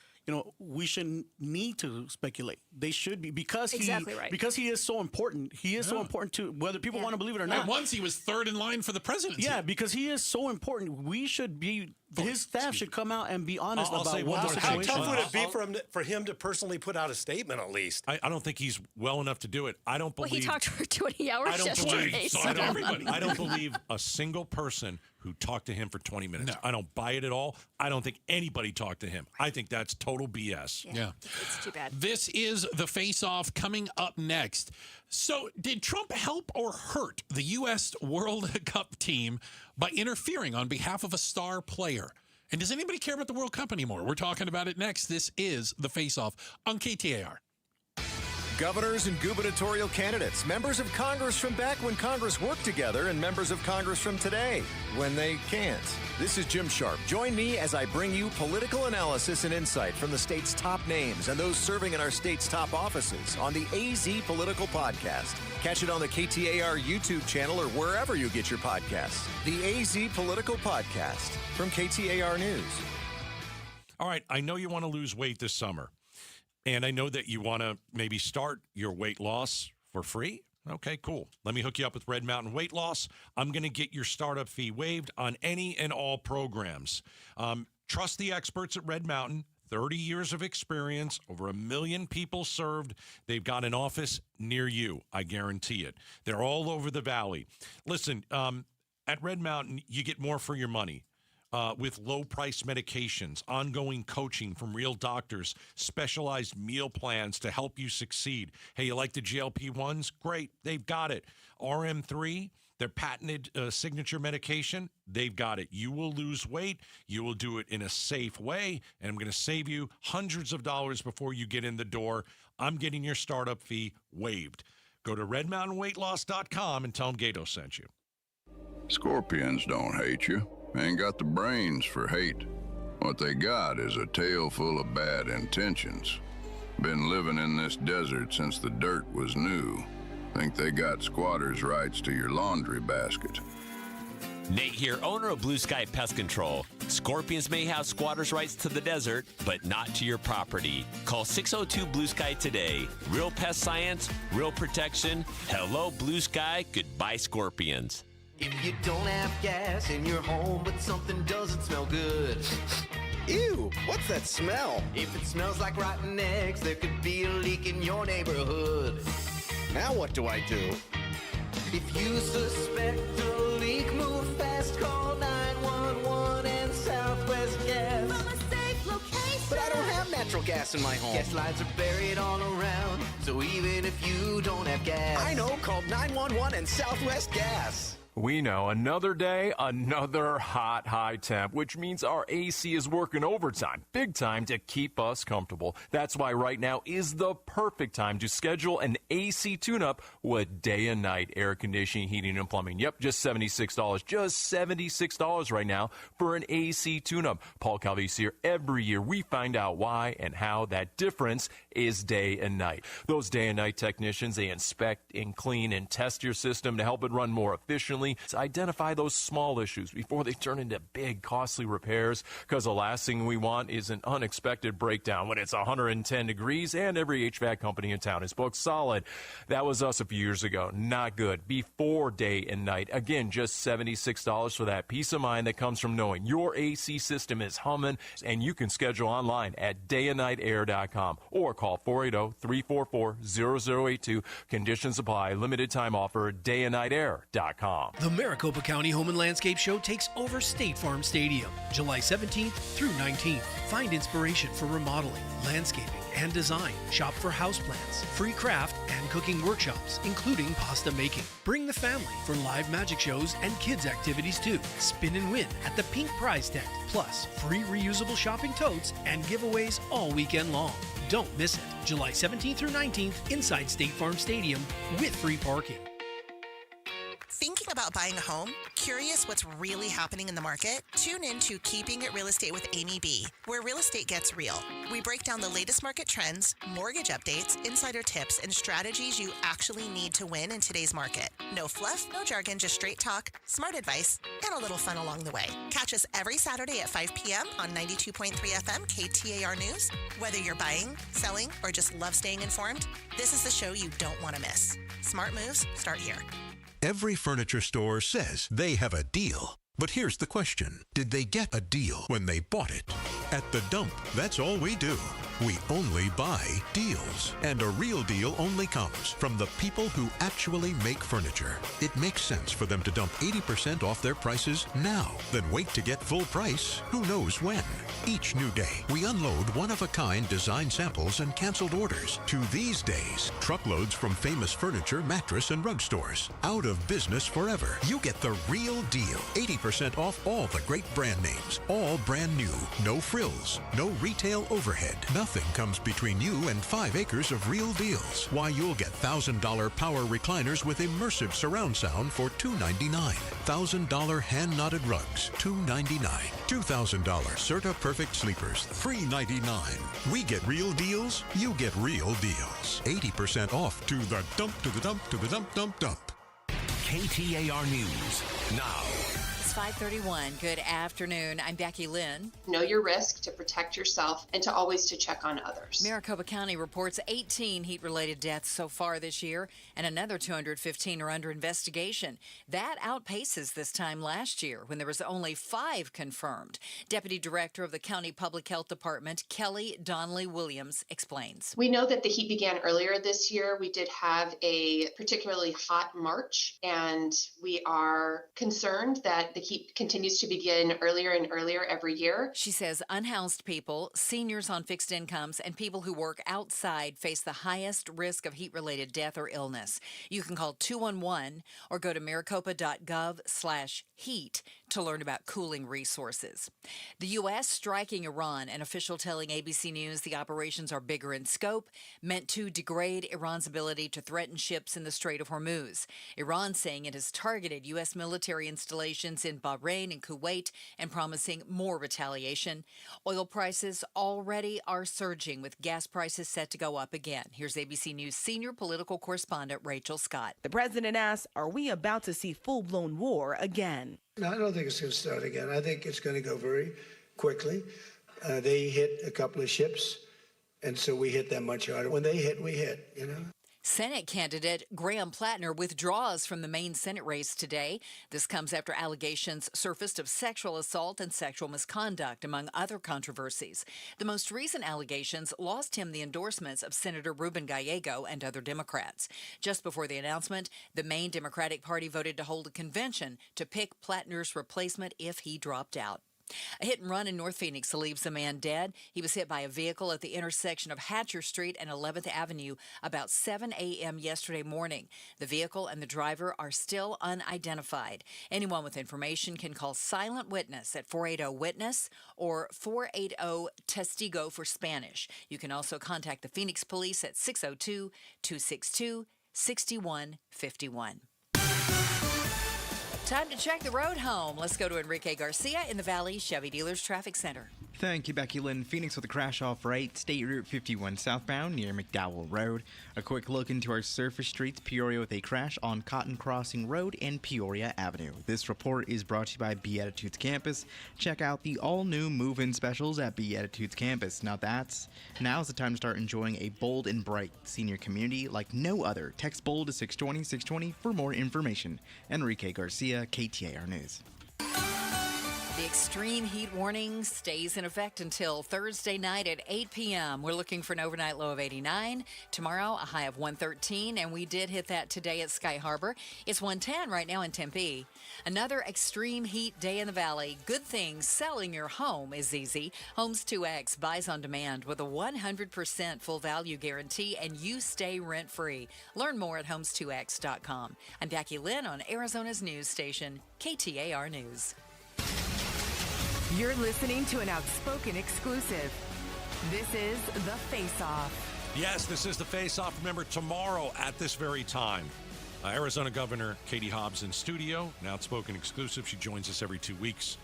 [SPEAKER 10] we shouldn't need to speculate. They should be because
[SPEAKER 1] Exactly right.
[SPEAKER 10] because he is so important. He is so important to whether people want to believe it or not.
[SPEAKER 12] And once he was third in line for the presidency.
[SPEAKER 10] Yeah, because he is so important. We should be. His staff should come out and be honest
[SPEAKER 11] I'll
[SPEAKER 10] about
[SPEAKER 11] say
[SPEAKER 10] what the
[SPEAKER 11] one more
[SPEAKER 2] How
[SPEAKER 11] thing.
[SPEAKER 10] situation
[SPEAKER 2] tough would
[SPEAKER 10] is.
[SPEAKER 2] it be for him to personally put out a statement at least?
[SPEAKER 11] I don't think he's well enough to do it. I don't
[SPEAKER 1] Well,
[SPEAKER 11] believe.
[SPEAKER 1] he talked for 20 hours
[SPEAKER 11] I don't
[SPEAKER 1] yesterday.
[SPEAKER 11] believe.
[SPEAKER 1] so-
[SPEAKER 11] I don't believe a single person who talked to him for 20 minutes.
[SPEAKER 12] No.
[SPEAKER 11] I don't buy it at all. I don't think anybody talked to him. I think that's total BS.
[SPEAKER 12] Yeah.
[SPEAKER 1] It's too bad.
[SPEAKER 12] This is the face-off coming up next. So, did Trump help or hurt the U.S. World Cup team by interfering on behalf of a star player? And does anybody care about the World Cup anymore? We're talking about it next. This is the face-off on KTAR.
[SPEAKER 3] Governors and gubernatorial candidates, members of Congress from back when Congress worked together, and members of Congress from today when they can't. This is Jim Sharp. Join me as I bring you political analysis and insight from the state's top names and those serving in our state's top offices on the AZ Political Podcast. Catch it on the KTAR YouTube channel or wherever you get your podcasts. The AZ Political Podcast from KTAR News.
[SPEAKER 11] All right, I know you want to lose weight this summer. And I know that you want to maybe start your weight loss for free. Okay, cool. Let me hook you up with Red Mountain Weight Loss. I'm going to get your startup fee waived on any and all programs. Trust the experts at Red Mountain. 30 years of experience, over 1 million people served. They've got an office near you. I guarantee it. They're all over the valley. Listen, at Red Mountain, you get more for your money. With low-price medications, ongoing coaching from real doctors, specialized meal plans to help you succeed. Hey, you like the GLP-1s? Great, they've got it. RM3, their patented signature medication, they've got it. You will lose weight. You will do it in a safe way, and I'm going to save you hundreds of dollars before you get in the door. I'm getting your startup fee waived. Go to redmountainweightloss.com and tell them Gato sent you.
[SPEAKER 17] Scorpions don't hate you. Ain't got the brains for hate. What they got is a tail full of bad intentions. Been living in this desert since the dirt was new. Think they got squatters' rights to your laundry basket.
[SPEAKER 19] Nate here, owner of Blue Sky Pest Control. Scorpions may have squatters' rights to the desert, but not to your property. Call 602 Blue Sky today. Real pest science, real protection. Hello, Blue Sky. Goodbye, scorpions.
[SPEAKER 15] If you don't have gas in your home, but something doesn't smell good. Ew, what's that smell? If it smells like rotten eggs, there could be a leak in your neighborhood. Now what do I do? If you suspect a leak, move fast, call 911 and Southwest Gas. From a safe location. But I don't have natural gas in my home. Gas lines are buried all around, so even if you don't have gas. I know, call 911 and Southwest Gas.
[SPEAKER 21] We know another day, another hot high temp, which means our AC is working overtime, big time to keep us comfortable. That's why right now is the perfect time to schedule an AC tune-up with day and night air conditioning, heating, and plumbing. Yep, just $76. Just $76 right now for an AC tune-up. Paul Calvisi here. Every year we find out why and how that difference is day and night. Those day and night technicians, they inspect and clean and test your system to help it run more efficiently. To identify those small issues before they turn into big, costly repairs, because the last thing we want is an unexpected breakdown when it's 110 degrees and every HVAC company in town is booked solid. That was us a few years ago. Not good. Before day and night. Again, just $76 for that peace of mind that comes from knowing your AC system is humming, and you can schedule online at dayandnightair.com or call 480-344-0082. Conditions apply. Limited time offer. dayandnightair.com.
[SPEAKER 23] The Maricopa County Home and Landscape Show takes over State Farm Stadium, July 17th through 19th. Find inspiration for remodeling, landscaping, and design. Shop for houseplants, free craft and cooking workshops, including pasta making. Bring the family for live magic shows and kids activities too. Spin and win at the Pink Prize Tent, plus free reusable shopping totes and giveaways all weekend long. Don't miss it. July 17th through 19th inside State Farm Stadium with free parking.
[SPEAKER 9] Thinking about buying a home? Curious what's really happening in the market? Tune in to Keeping It Real Estate with Amy B., where real estate gets real. We break down the latest market trends, mortgage updates, insider tips, and strategies you actually need to win in today's market. No fluff, no jargon, just straight talk, smart advice, and a little fun along the way. Catch us every Saturday at 5 p.m. on 92.3 FM KTAR News. Whether you're buying, selling, or just love staying informed, this is the show you don't want to miss. Smart moves start here.
[SPEAKER 18] Every furniture store says they have a deal. But here's the question. Did they get a deal when they bought it? At The Dump, that's all we do. We only buy deals. And a real deal only comes from the people who actually make furniture. It makes sense for them to dump 80% off their prices now, then wait to get full price who knows when. Each new day, we unload one-of-a-kind design samples and canceled orders. To these days, truckloads from famous furniture, mattress, and rug stores. Out of business forever. You get the real deal. 80% off all the great brand names. All brand new. No frills. No retail overhead. Nothing comes between you and 5 acres of real deals. Why, you'll get $1,000 power recliners with immersive surround sound for $299. $1,000 hand-knotted rugs, $299. $2,000 Serta Perfect Sleepers, $399. We get real deals, you get real deals. 80% off. To the dump, to the dump, to the dump, dump, dump.
[SPEAKER 5] KTAR News now.
[SPEAKER 8] It's 5:31. Good afternoon. I'm Becky Lynn.
[SPEAKER 20] Know your risk to protect yourself and to always to check on others.
[SPEAKER 8] Maricopa County reports 18 heat-related deaths so far this year, and another 215 are under investigation. That outpaces this time last year when there was only 5 confirmed. Deputy Director of the County Public Health Department, Kelly Donnelly Williams, explains.
[SPEAKER 20] We know that the heat began earlier this year. We did have a particularly hot March, and we are concerned that the heat continues to begin earlier and earlier every year.
[SPEAKER 8] She says unhoused people, seniors on fixed incomes, and people who work outside face the highest risk of heat-related death or illness. You can call 211 or go to maricopa.gov/heat to learn about cooling resources. The U.S. striking Iran, an official telling ABC News the operations are bigger in scope, meant to degrade Iran's ability to threaten ships in the Strait of Hormuz. Iran saying it has targeted U.S. military installations in Bahrain and Kuwait and promising more retaliation. Oil prices already are surging, with gas prices set to go up again. Here's ABC News senior political correspondent Rachel Scott.
[SPEAKER 22] The president asked, are we about to see full-blown war again?
[SPEAKER 4] No, I don't think it's going to start again. I think it's going to go very quickly. They hit a couple of ships, and so we hit them much harder. When they hit, we hit, you know.
[SPEAKER 8] Senate candidate Graham Plattner withdraws from the main Senate race today. This comes after allegations surfaced of sexual assault and sexual misconduct, among other controversies. The most recent allegations lost him the endorsements of Senator Ruben Gallego and other Democrats. Just before the announcement, the main Democratic Party voted to hold a convention to pick Plattner's replacement if he dropped out. A hit and run in North Phoenix leaves a man dead. He was hit by a vehicle at the intersection of Hatcher Street and 11th Avenue about 7 a.m. yesterday morning. The vehicle and the driver are still unidentified. Anyone with information can call Silent Witness at 480-WITNESS or 480-TESTIGO for Spanish. You can also contact the Phoenix Police at 602-262-6151. Time to check the road home. Let's go to Enrique Garcia in the Valley Chevy Dealers Traffic Center.
[SPEAKER 7] Thank you, Becky Lynn. Phoenix with a crash off right, State Route 51 southbound near McDowell Road. A quick look into our surface streets, Peoria with a crash on Cotton Crossing Road and Peoria Avenue. This report is brought to you by Beatitudes Campus. Check out the all-new move-in specials at Beatitudes Campus. Now's the time to start enjoying a bold and bright senior community like no other. Text BOLD to 620-620 for more information. Enrique Garcia, KTAR News.
[SPEAKER 8] The extreme heat warning stays in effect until Thursday night at 8 p.m. We're looking for an overnight low of 89. Tomorrow, a high of 113, and we did hit that today at Sky Harbor. It's 110 right now in Tempe. Another extreme heat day in the Valley. Good thing selling your home is easy. Homes 2X buys on demand with a 100% full value guarantee, and you stay rent-free. Learn more at homes2x.com. I'm Becky Lynn on Arizona's news station, KTAR News.
[SPEAKER 24] You're listening to an Outspoken exclusive. This is The Face-Off.
[SPEAKER 11] Yes, this is The Face-Off. Remember, tomorrow at this very time, Arizona Governor Katie Hobbs in studio, an outspoken exclusive. She joins us every 2 weeks.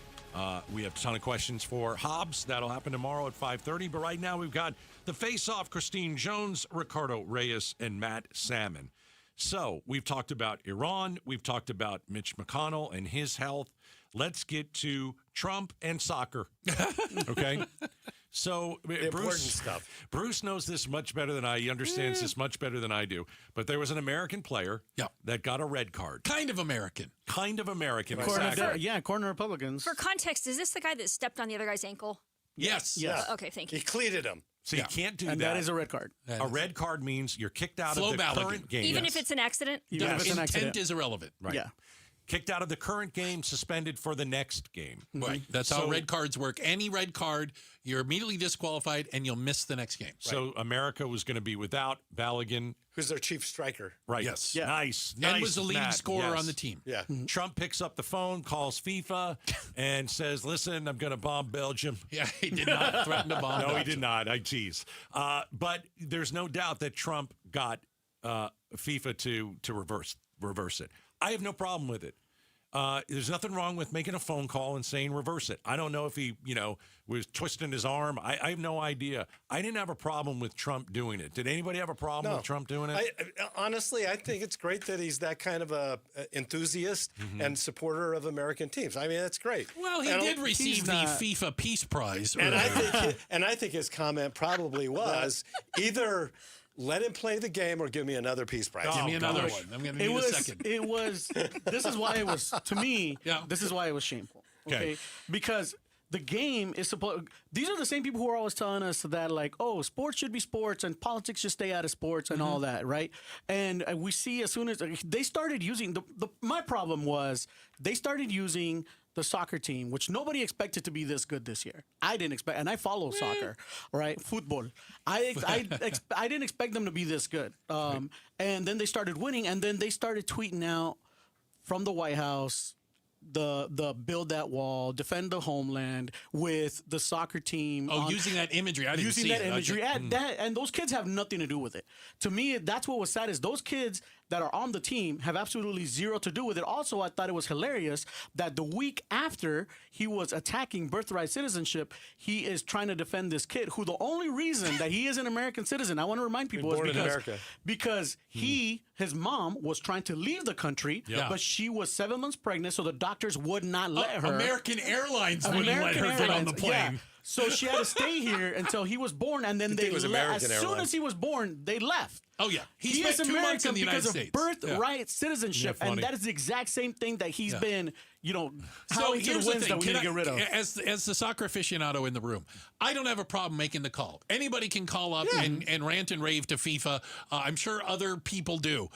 [SPEAKER 11] We have a ton of questions for Hobbs. That'll happen tomorrow at 5:30. But right now we've got the face-off, Christine Jones, Ricardo Reyes, and Matt Salmon. So we've talked about Iran. We've talked about Mitch McConnell and his health. Let's get to Trump and soccer. Okay? So
[SPEAKER 2] Important stuff.
[SPEAKER 11] Bruce knows this much better than I. He understands this much better than I do. But there was an American player that got a red card.
[SPEAKER 12] Kind of American.
[SPEAKER 10] Corner Republicans.
[SPEAKER 1] For context, is this the guy that stepped on the other guy's ankle?
[SPEAKER 12] Yes.
[SPEAKER 1] Okay, thank you.
[SPEAKER 2] He cleated him.
[SPEAKER 11] So you can't do that.
[SPEAKER 10] And that is a red card.
[SPEAKER 11] A red card means you're kicked out of the current game.
[SPEAKER 1] Even if it's an accident?
[SPEAKER 10] Even if it's an accident.
[SPEAKER 12] Intent is irrelevant.
[SPEAKER 11] Right.
[SPEAKER 10] Yeah.
[SPEAKER 11] Kicked out of the current game, suspended for the next game.
[SPEAKER 12] Right. That's how red cards work. Any red card, you're immediately disqualified and you'll miss the next game.
[SPEAKER 11] So America was going to be without Balogun.
[SPEAKER 2] Who's their chief striker.
[SPEAKER 11] Right.
[SPEAKER 12] Yes.
[SPEAKER 11] Yeah. Nice.
[SPEAKER 12] And was the leading
[SPEAKER 11] Matt.
[SPEAKER 12] scorer on the team.
[SPEAKER 2] Yeah.
[SPEAKER 11] Trump picks up the phone, calls FIFA, and says, listen, I'm going to bomb Belgium.
[SPEAKER 12] Yeah, he did not threaten to bomb
[SPEAKER 11] No,
[SPEAKER 12] Belgium.
[SPEAKER 11] he did not. I tease. But there's no doubt that Trump got FIFA to reverse it. I have no problem with it. There's nothing wrong with making a phone call and saying reverse it. I don't know if he, was twisting his arm. I have no idea. I didn't have a problem with Trump doing it. Did anybody have a problem with Trump doing it?
[SPEAKER 2] Honestly, I think it's great that he's that kind of a enthusiast and supporter of American teams. I mean, that's great.
[SPEAKER 12] Well, he did receive the FIFA Peace Prize.
[SPEAKER 2] And I think his comment probably was either let him play the game or give me another Peace Prize.
[SPEAKER 12] Give me another one. I'm going to need a second.
[SPEAKER 10] This is why it was, to me, this is why it was shameful. Okay? Because the game is supposed, these are the same people who are always telling us that, like, oh, sports should be sports and politics should stay out of sports and all that, right? And we see as soon as they started using, my problem was they started using the soccer team, which nobody expected to be this good this year. I didn't expect, and I follow soccer, right? Football. I didn't expect them to be this good. And then they started winning, and then they started tweeting out from the White House, the build that wall, defend the homeland with the soccer team.
[SPEAKER 12] Using that imagery. I didn't see
[SPEAKER 10] using that
[SPEAKER 12] it.
[SPEAKER 10] imagery. And those kids have nothing to do with it. To me, that's what was sad is those kids that are on the team have absolutely zero to do with it. Also, I thought it was hilarious that the week after he was attacking birthright citizenship, he is trying to defend this kid who the only reason that he is an American citizen, I want to remind people, is because his mom was trying to leave the country, but she was 7 months pregnant, so the doctors would not let her.
[SPEAKER 12] American Airlines wouldn't let her get on the plane.
[SPEAKER 10] Yeah. So she had to stay here until he was born, and then they left. As soon as he was born, they left.
[SPEAKER 12] Oh, yeah.
[SPEAKER 10] He
[SPEAKER 12] spent
[SPEAKER 10] is
[SPEAKER 12] 2 months in the United
[SPEAKER 10] because
[SPEAKER 12] States.
[SPEAKER 10] of birthright citizenship, and that is the exact same thing that he's been,
[SPEAKER 12] so
[SPEAKER 10] here's
[SPEAKER 12] here's
[SPEAKER 10] the
[SPEAKER 12] the
[SPEAKER 10] wins
[SPEAKER 12] thing.
[SPEAKER 10] that we need to get rid of.
[SPEAKER 12] As the soccer aficionado in the room, I don't have a problem making the call. Anybody can call up and rant and rave to FIFA. I'm sure other people do.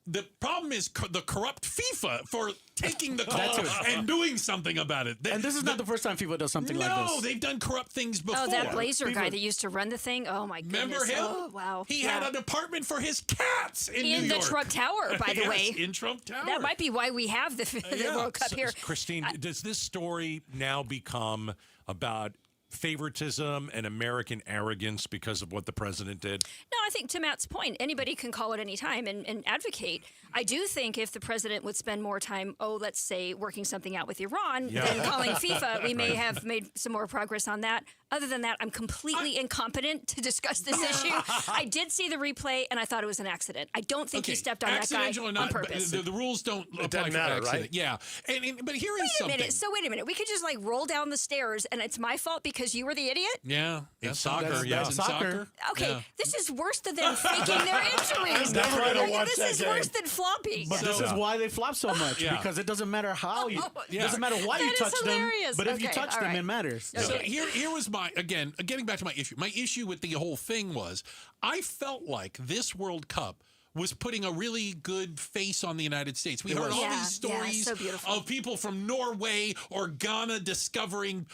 [SPEAKER 12] The problem is the corrupt FIFA for taking the call and doing something about it.
[SPEAKER 10] And this is not the first time FIFA does something like this.
[SPEAKER 12] No, they've done corrupt things before.
[SPEAKER 1] Oh, that Blazer guy that used to run the thing. Oh, my goodness.
[SPEAKER 12] Remember him?
[SPEAKER 1] Oh, wow.
[SPEAKER 12] He had an apartment for his cats in New York.
[SPEAKER 1] In the Trump Tower, by the way.
[SPEAKER 12] In Trump Tower.
[SPEAKER 1] That might be why we have the World Cup here.
[SPEAKER 11] Christine, does this story now become about favoritism and American arrogance because of what the president did?
[SPEAKER 1] No, I think to Matt's point, anybody can call at any time and advocate. I do think if the president would spend more time, let's say, working something out with Iran than calling FIFA, we may have made some more progress on that. Other than that, I'm completely incompetent to discuss this issue. I did see the replay, and I thought it was an accident. I don't think he stepped on that guy
[SPEAKER 12] or not,
[SPEAKER 1] on purpose.
[SPEAKER 12] The rules don't apply for
[SPEAKER 2] matter,
[SPEAKER 12] accident.
[SPEAKER 2] right?
[SPEAKER 12] Yeah. But here is something.
[SPEAKER 1] Wait a minute. We could just roll down the stairs, and it's my fault because you were the idiot?
[SPEAKER 12] Yeah.
[SPEAKER 11] In soccer, yeah.
[SPEAKER 12] In soccer.
[SPEAKER 1] Okay, this is worse than them faking their injuries. This is worse than flopping.
[SPEAKER 10] But this is why they flop so much, because it doesn't matter how you, it doesn't matter why you touch them, but if you touch them, it matters.
[SPEAKER 12] So here was my, again, getting back to my issue. My issue with the whole thing was I felt like this World Cup was putting a really good face on the United States. We heard all these stories of people from Norway or Ghana discovering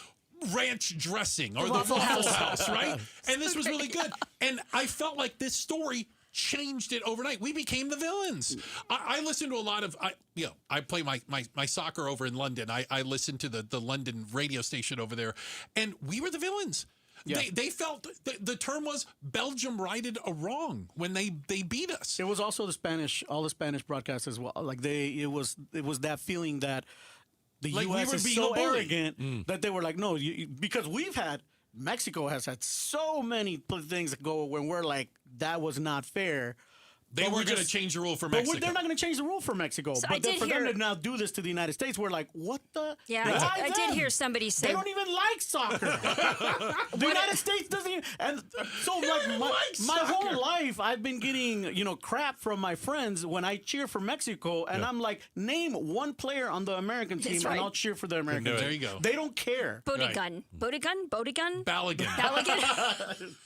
[SPEAKER 12] ranch dressing or the Waffle House, right? And this was really good. And I felt like this story changed it overnight. We became the villains. I listen to a lot of, I play my soccer over in London. I listen to the London radio station over there, and we were the villains. They felt the term was Belgium righted a wrong when they beat us.
[SPEAKER 10] It was also all the Spanish broadcasts as well. Like it was that feeling that the U.S. is so arrogant that they were like, no, because Mexico has had so many things that go when we're like, that was not fair.
[SPEAKER 12] They were going to change the rule for Mexico.
[SPEAKER 10] But they're not going to change the rule for Mexico.
[SPEAKER 1] So
[SPEAKER 10] but for them to now do this to the United States, we're like, what the?
[SPEAKER 1] Yeah, I did hear somebody say.
[SPEAKER 10] They don't even like soccer. The United States doesn't even. And so, like, my whole life, I've been getting, crap from my friends when I cheer for Mexico. And I'm like, name one player on the American team, and I'll cheer for the American team.
[SPEAKER 12] There you go.
[SPEAKER 10] They don't care.
[SPEAKER 1] Bodigan.
[SPEAKER 12] Balogun.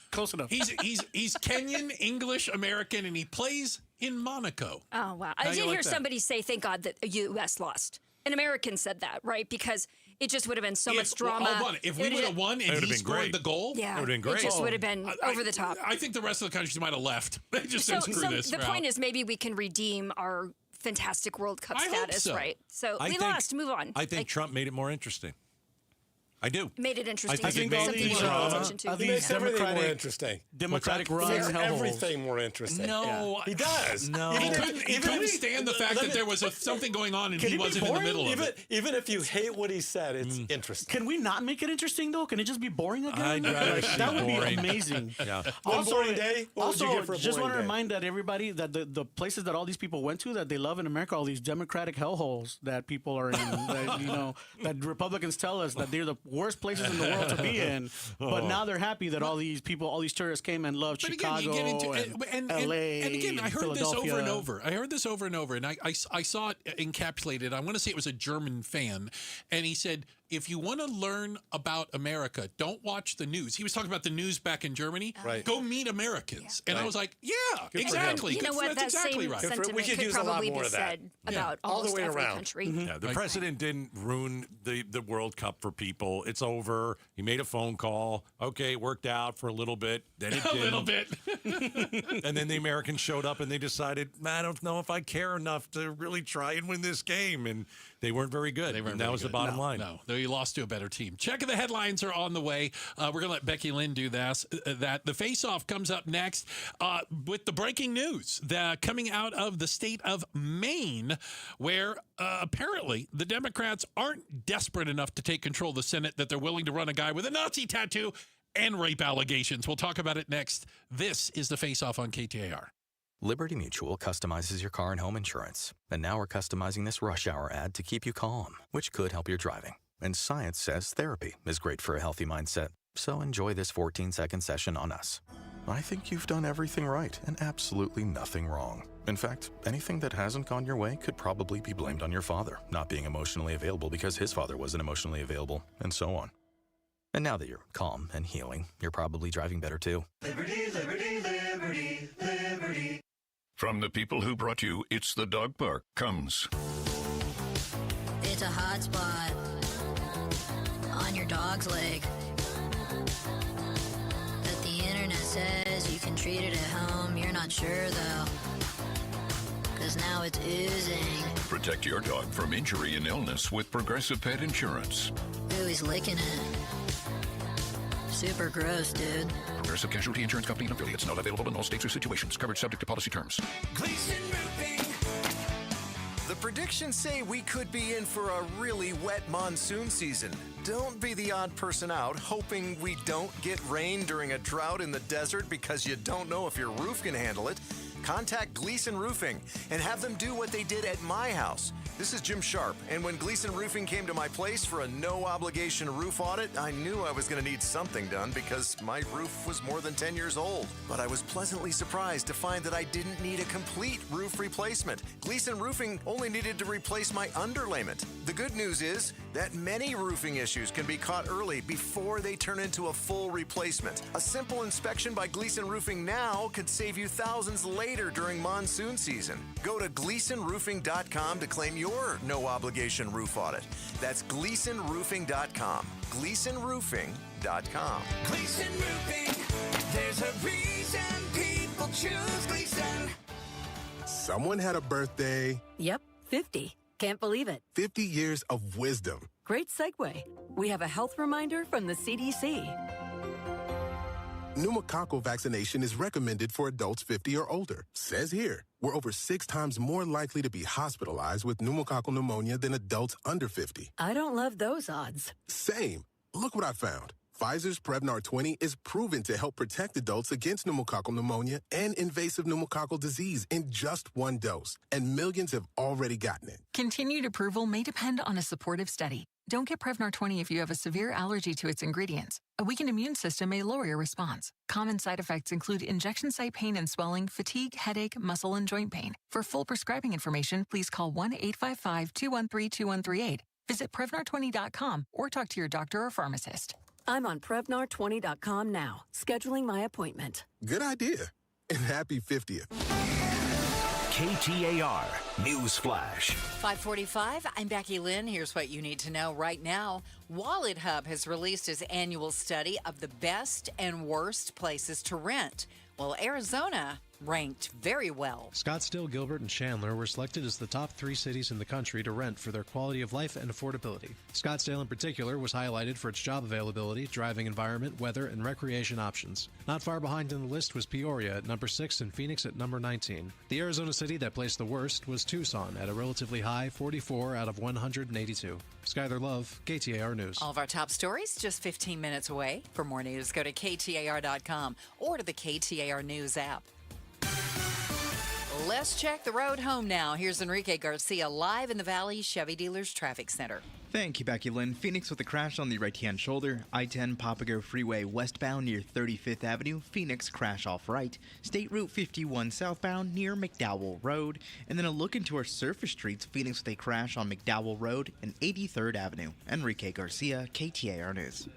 [SPEAKER 10] Close enough.
[SPEAKER 12] He's Kenyan, English, American, and he plays in Monaco.
[SPEAKER 1] Oh, wow. I did hear somebody say, thank God that the U.S. lost. An American said that, right? Because it just would have been so much drama.
[SPEAKER 12] Hold on. If we would have won and he scored the goal,
[SPEAKER 1] yeah,
[SPEAKER 12] it would have been great.
[SPEAKER 1] It just would have been over the top.
[SPEAKER 12] I think the rest of the countries might have left. They just said, screw this.
[SPEAKER 1] The point is maybe we can redeem our fantastic World Cup status, right? So we lost. Move on.
[SPEAKER 11] I think Trump made it more interesting. I do.
[SPEAKER 1] Made it interesting.
[SPEAKER 11] I think
[SPEAKER 1] something you should pay attention to.
[SPEAKER 2] He makes everything more interesting.
[SPEAKER 10] Democratic
[SPEAKER 2] runs.
[SPEAKER 10] runs.
[SPEAKER 2] Everything more interesting.
[SPEAKER 12] No.
[SPEAKER 2] He does.
[SPEAKER 12] No. He couldn't stand the fact that there was something going on and he wasn't in the middle of it.
[SPEAKER 2] Even if you hate what he said, it's interesting.
[SPEAKER 10] Can we not make it interesting, though? Can it just be boring again?
[SPEAKER 11] That
[SPEAKER 10] would be amazing.
[SPEAKER 11] Yeah.
[SPEAKER 2] One boring day? What would you get for a
[SPEAKER 10] just
[SPEAKER 2] boring
[SPEAKER 10] want to
[SPEAKER 2] day?
[SPEAKER 10] remind that everybody that the places that all these people went to that they love in America, all these democratic hellholes that people are in, that Republicans tell us that they're the worst places in the world to be in, but now they're happy that all these tourists came and loved Chicago and LA
[SPEAKER 12] and again, I heard this over and over. And I saw it encapsulated. I want to say it was a German fan, and he said, if you want to learn about America, don't watch the news. He was talking about the news back in Germany.
[SPEAKER 2] Right.
[SPEAKER 12] Go meet Americans. And I was like, yeah,
[SPEAKER 2] Good for
[SPEAKER 12] exactly.
[SPEAKER 1] You know what?
[SPEAKER 12] That's
[SPEAKER 1] That
[SPEAKER 12] exactly
[SPEAKER 1] same
[SPEAKER 12] right.
[SPEAKER 1] sentiment
[SPEAKER 2] We could
[SPEAKER 1] could
[SPEAKER 2] use a lot
[SPEAKER 1] probably
[SPEAKER 2] more
[SPEAKER 1] be
[SPEAKER 2] of that.
[SPEAKER 1] said about
[SPEAKER 2] All the
[SPEAKER 1] almost
[SPEAKER 2] way
[SPEAKER 1] every
[SPEAKER 2] around.
[SPEAKER 1] country.
[SPEAKER 11] Yeah, the president didn't ruin the World Cup for people. It's over. He made a phone call. Okay, it worked out for a little bit. Then it didn't.
[SPEAKER 12] A little bit.
[SPEAKER 11] And then the Americans showed up and they decided, I don't know if I care enough to really try and win this game. And they weren't very good. And that was the bottom line.
[SPEAKER 12] No, they lost to a better team. Check of the headlines are on the way. We're going to let Becky Lynn do that. The face-off comes up next with the breaking news coming out of the state of Maine, where apparently the Democrats aren't desperate enough to take control of the Senate that they're willing to run a guy with a Nazi tattoo and rape allegations. We'll talk about it next. This is the face-off on KTAR.
[SPEAKER 6] Liberty Mutual customizes your car and home insurance. And now we're customizing this rush hour ad to keep you calm, which could help your driving. And science says therapy is great for a healthy mindset. So enjoy this 14-second session on us. I think you've done everything right and absolutely nothing wrong. In fact, anything that hasn't gone your way could probably be blamed on your father not being emotionally available because his father wasn't emotionally available, and so on. And now that you're calm and healing, you're probably driving better too.
[SPEAKER 13] Liberty, liberty, liberty, liberty.
[SPEAKER 17] From the people who brought you It's the Dog Park comes.
[SPEAKER 14] It's a hot spot on your dog's leg that the internet says you can treat it at home. You're not sure though, 'cause now it's oozing.
[SPEAKER 17] Protect your dog from injury and illness with Progressive Pet Insurance.
[SPEAKER 14] Ooh, he's licking it. Super gross, dude.
[SPEAKER 17] Progressive Casualty Insurance Company and affiliates. Not available in all states or situations. Coverage subject to policy terms.
[SPEAKER 3] The predictions say we could be in for a really wet monsoon season. Don't be the odd person out hoping we don't get rain during a drought in the desert because you don't know if your roof can handle it. Contact Gleason Roofing and have them do what they did at my house. This is Jim Sharp, and when Gleason Roofing came to my place for a no-obligation roof audit, I knew I was going to need something done because my roof was more than 10 years old. But I was pleasantly surprised to find that I didn't need a complete roof replacement. Gleason Roofing only needed to replace my underlayment. The good news is that many roofing issues can be caught early before they turn into a full replacement. A simple inspection by Gleason Roofing now could save you thousands later during monsoon season. Go to GleasonRoofing.com to claim your no-obligation roof audit. That's GleasonRoofing.com. GleasonRoofing.com.
[SPEAKER 13] Gleason Roofing, there's a reason people choose Gleason.
[SPEAKER 16] Someone had a birthday.
[SPEAKER 25] Yep, 50. Can't believe it.
[SPEAKER 16] 50 years of wisdom.
[SPEAKER 25] Great segue. We have a health reminder from the CDC.
[SPEAKER 16] Pneumococcal vaccination is recommended for adults 50 or older. Says here, we're over 6 times more likely to be hospitalized with pneumococcal pneumonia than adults under 50.
[SPEAKER 25] I don't love those odds.
[SPEAKER 16] Same. Look what I found. Pfizer's Prevnar 20 is proven to help protect adults against pneumococcal pneumonia and invasive pneumococcal disease in just 1 dose. And millions have already gotten it.
[SPEAKER 9] Continued approval may depend on a supportive study. Don't get Prevnar 20 if you have a severe allergy to its ingredients. A weakened immune system may lower your response. Common side effects include injection site pain and swelling, fatigue, headache, muscle, and joint pain. For full prescribing information, please call 1-855-213-2138. Visit Prevnar20.com or talk to your doctor or pharmacist.
[SPEAKER 25] I'm on Prevnar20.com now, scheduling my appointment.
[SPEAKER 16] Good idea. And happy 50th.
[SPEAKER 5] KTAR News Flash.
[SPEAKER 8] 5:45. I'm Becky Lynn. Here's what you need to know right now. Wallet Hub has released its annual study of the best and worst places to rent. Well, Arizona ranked very well.
[SPEAKER 15] Scottsdale, Gilbert, and Chandler were selected as the top 3 cities in the country to rent for their quality of life and affordability. Scottsdale in particular was highlighted for its job availability, driving environment, weather, and recreation options. Not far behind in the list was Peoria at number 6 and Phoenix at number 19. The Arizona city that placed the worst was Tucson at a relatively high 44 out of 182. Skyler Love, KTAR News.
[SPEAKER 8] All of our top stories just 15 minutes away. For more news, go to KTAR.com or to the KTAR News app. Let's check the road home now. Here's Enrique Garcia live in the Valley Chevy Dealers Traffic Center.
[SPEAKER 7] Thank you, Becky Lynn. Phoenix with a crash on the right-hand shoulder. I-10 Papago Freeway westbound near 35th Avenue. Phoenix crash off right. State Route 51 southbound near McDowell Road. And then a look into our surface streets. Phoenix with a crash on McDowell Road and 83rd Avenue. Enrique Garcia, KTAR News.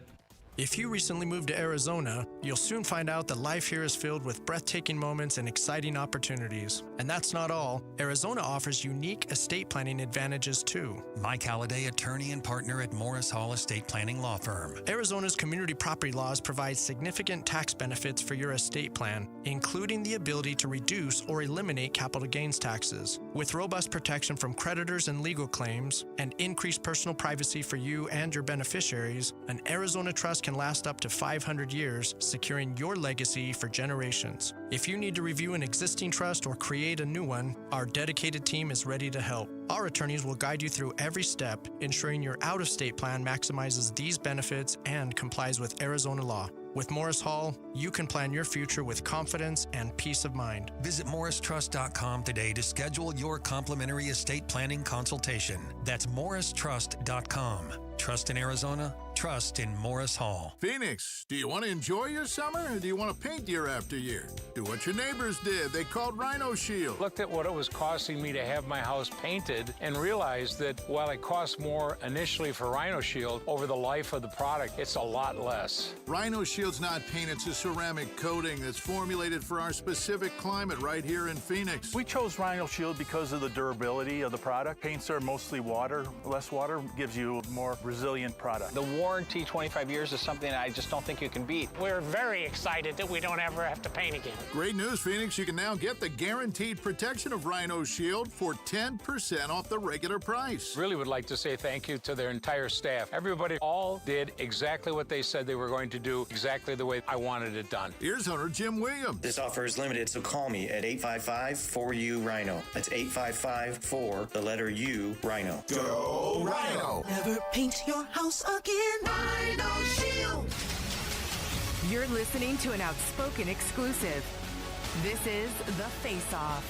[SPEAKER 19] If you recently moved to Arizona, you'll soon find out that life here is filled with breathtaking moments and exciting opportunities. And that's not all. Arizona offers unique estate planning advantages too.
[SPEAKER 21] Mike Halliday, attorney and partner at Morris Hall Estate Planning Law Firm.
[SPEAKER 19] Arizona's community property laws provide significant tax benefits for your estate plan, including the ability to reduce or eliminate capital gains taxes. With robust protection from creditors and legal claims, and increased personal privacy for you and your beneficiaries, an Arizona trust can last up to 500 years, securing your legacy for generations. If you need to review an existing trust or create a new one, our dedicated team is ready to help. Our attorneys will guide you through every step, ensuring your out-of-state plan maximizes these benefits and complies with Arizona law. With Morris Hall, you can plan your future with confidence and peace of mind.
[SPEAKER 21] Visit morristrust.com today to schedule your complimentary estate planning consultation. That's morristrust.com. Trust in Arizona, trust in Morris Hall.
[SPEAKER 23] Phoenix, do you want to enjoy your summer or do you want to paint year after year? Do what your neighbors did. They called Rhino Shield.
[SPEAKER 26] Looked at what it was costing me to have my house painted and realized that while it costs more initially for Rhino Shield, over the life of the product, it's a lot less.
[SPEAKER 23] Rhino Shield's not paint, it's a ceramic coating that's formulated for our specific climate right here in Phoenix.
[SPEAKER 27] We chose Rhino Shield because of the durability of the product. Paints are mostly water. Less water gives you more resilient product.
[SPEAKER 26] The warranty, 25 years, is something I just don't think you can beat. We're very excited that we don't ever have to paint again.
[SPEAKER 23] Great news, Phoenix. You can now get the guaranteed protection of Rhino Shield for 10% off the regular price.
[SPEAKER 26] Really would like to say thank you to their entire staff. Everybody all did exactly what they said they were going to do, exactly the way I wanted it done.
[SPEAKER 23] Here's owner Jim Williams.
[SPEAKER 28] This offer is limited, so call me at 855-4U-RHINO. That's 855-4, the letter U, Rhino.
[SPEAKER 23] Go Rhino!
[SPEAKER 22] Never paint your house again.
[SPEAKER 13] Rhino Shield.
[SPEAKER 24] You're listening to an outspoken exclusive. This is The Face-Off.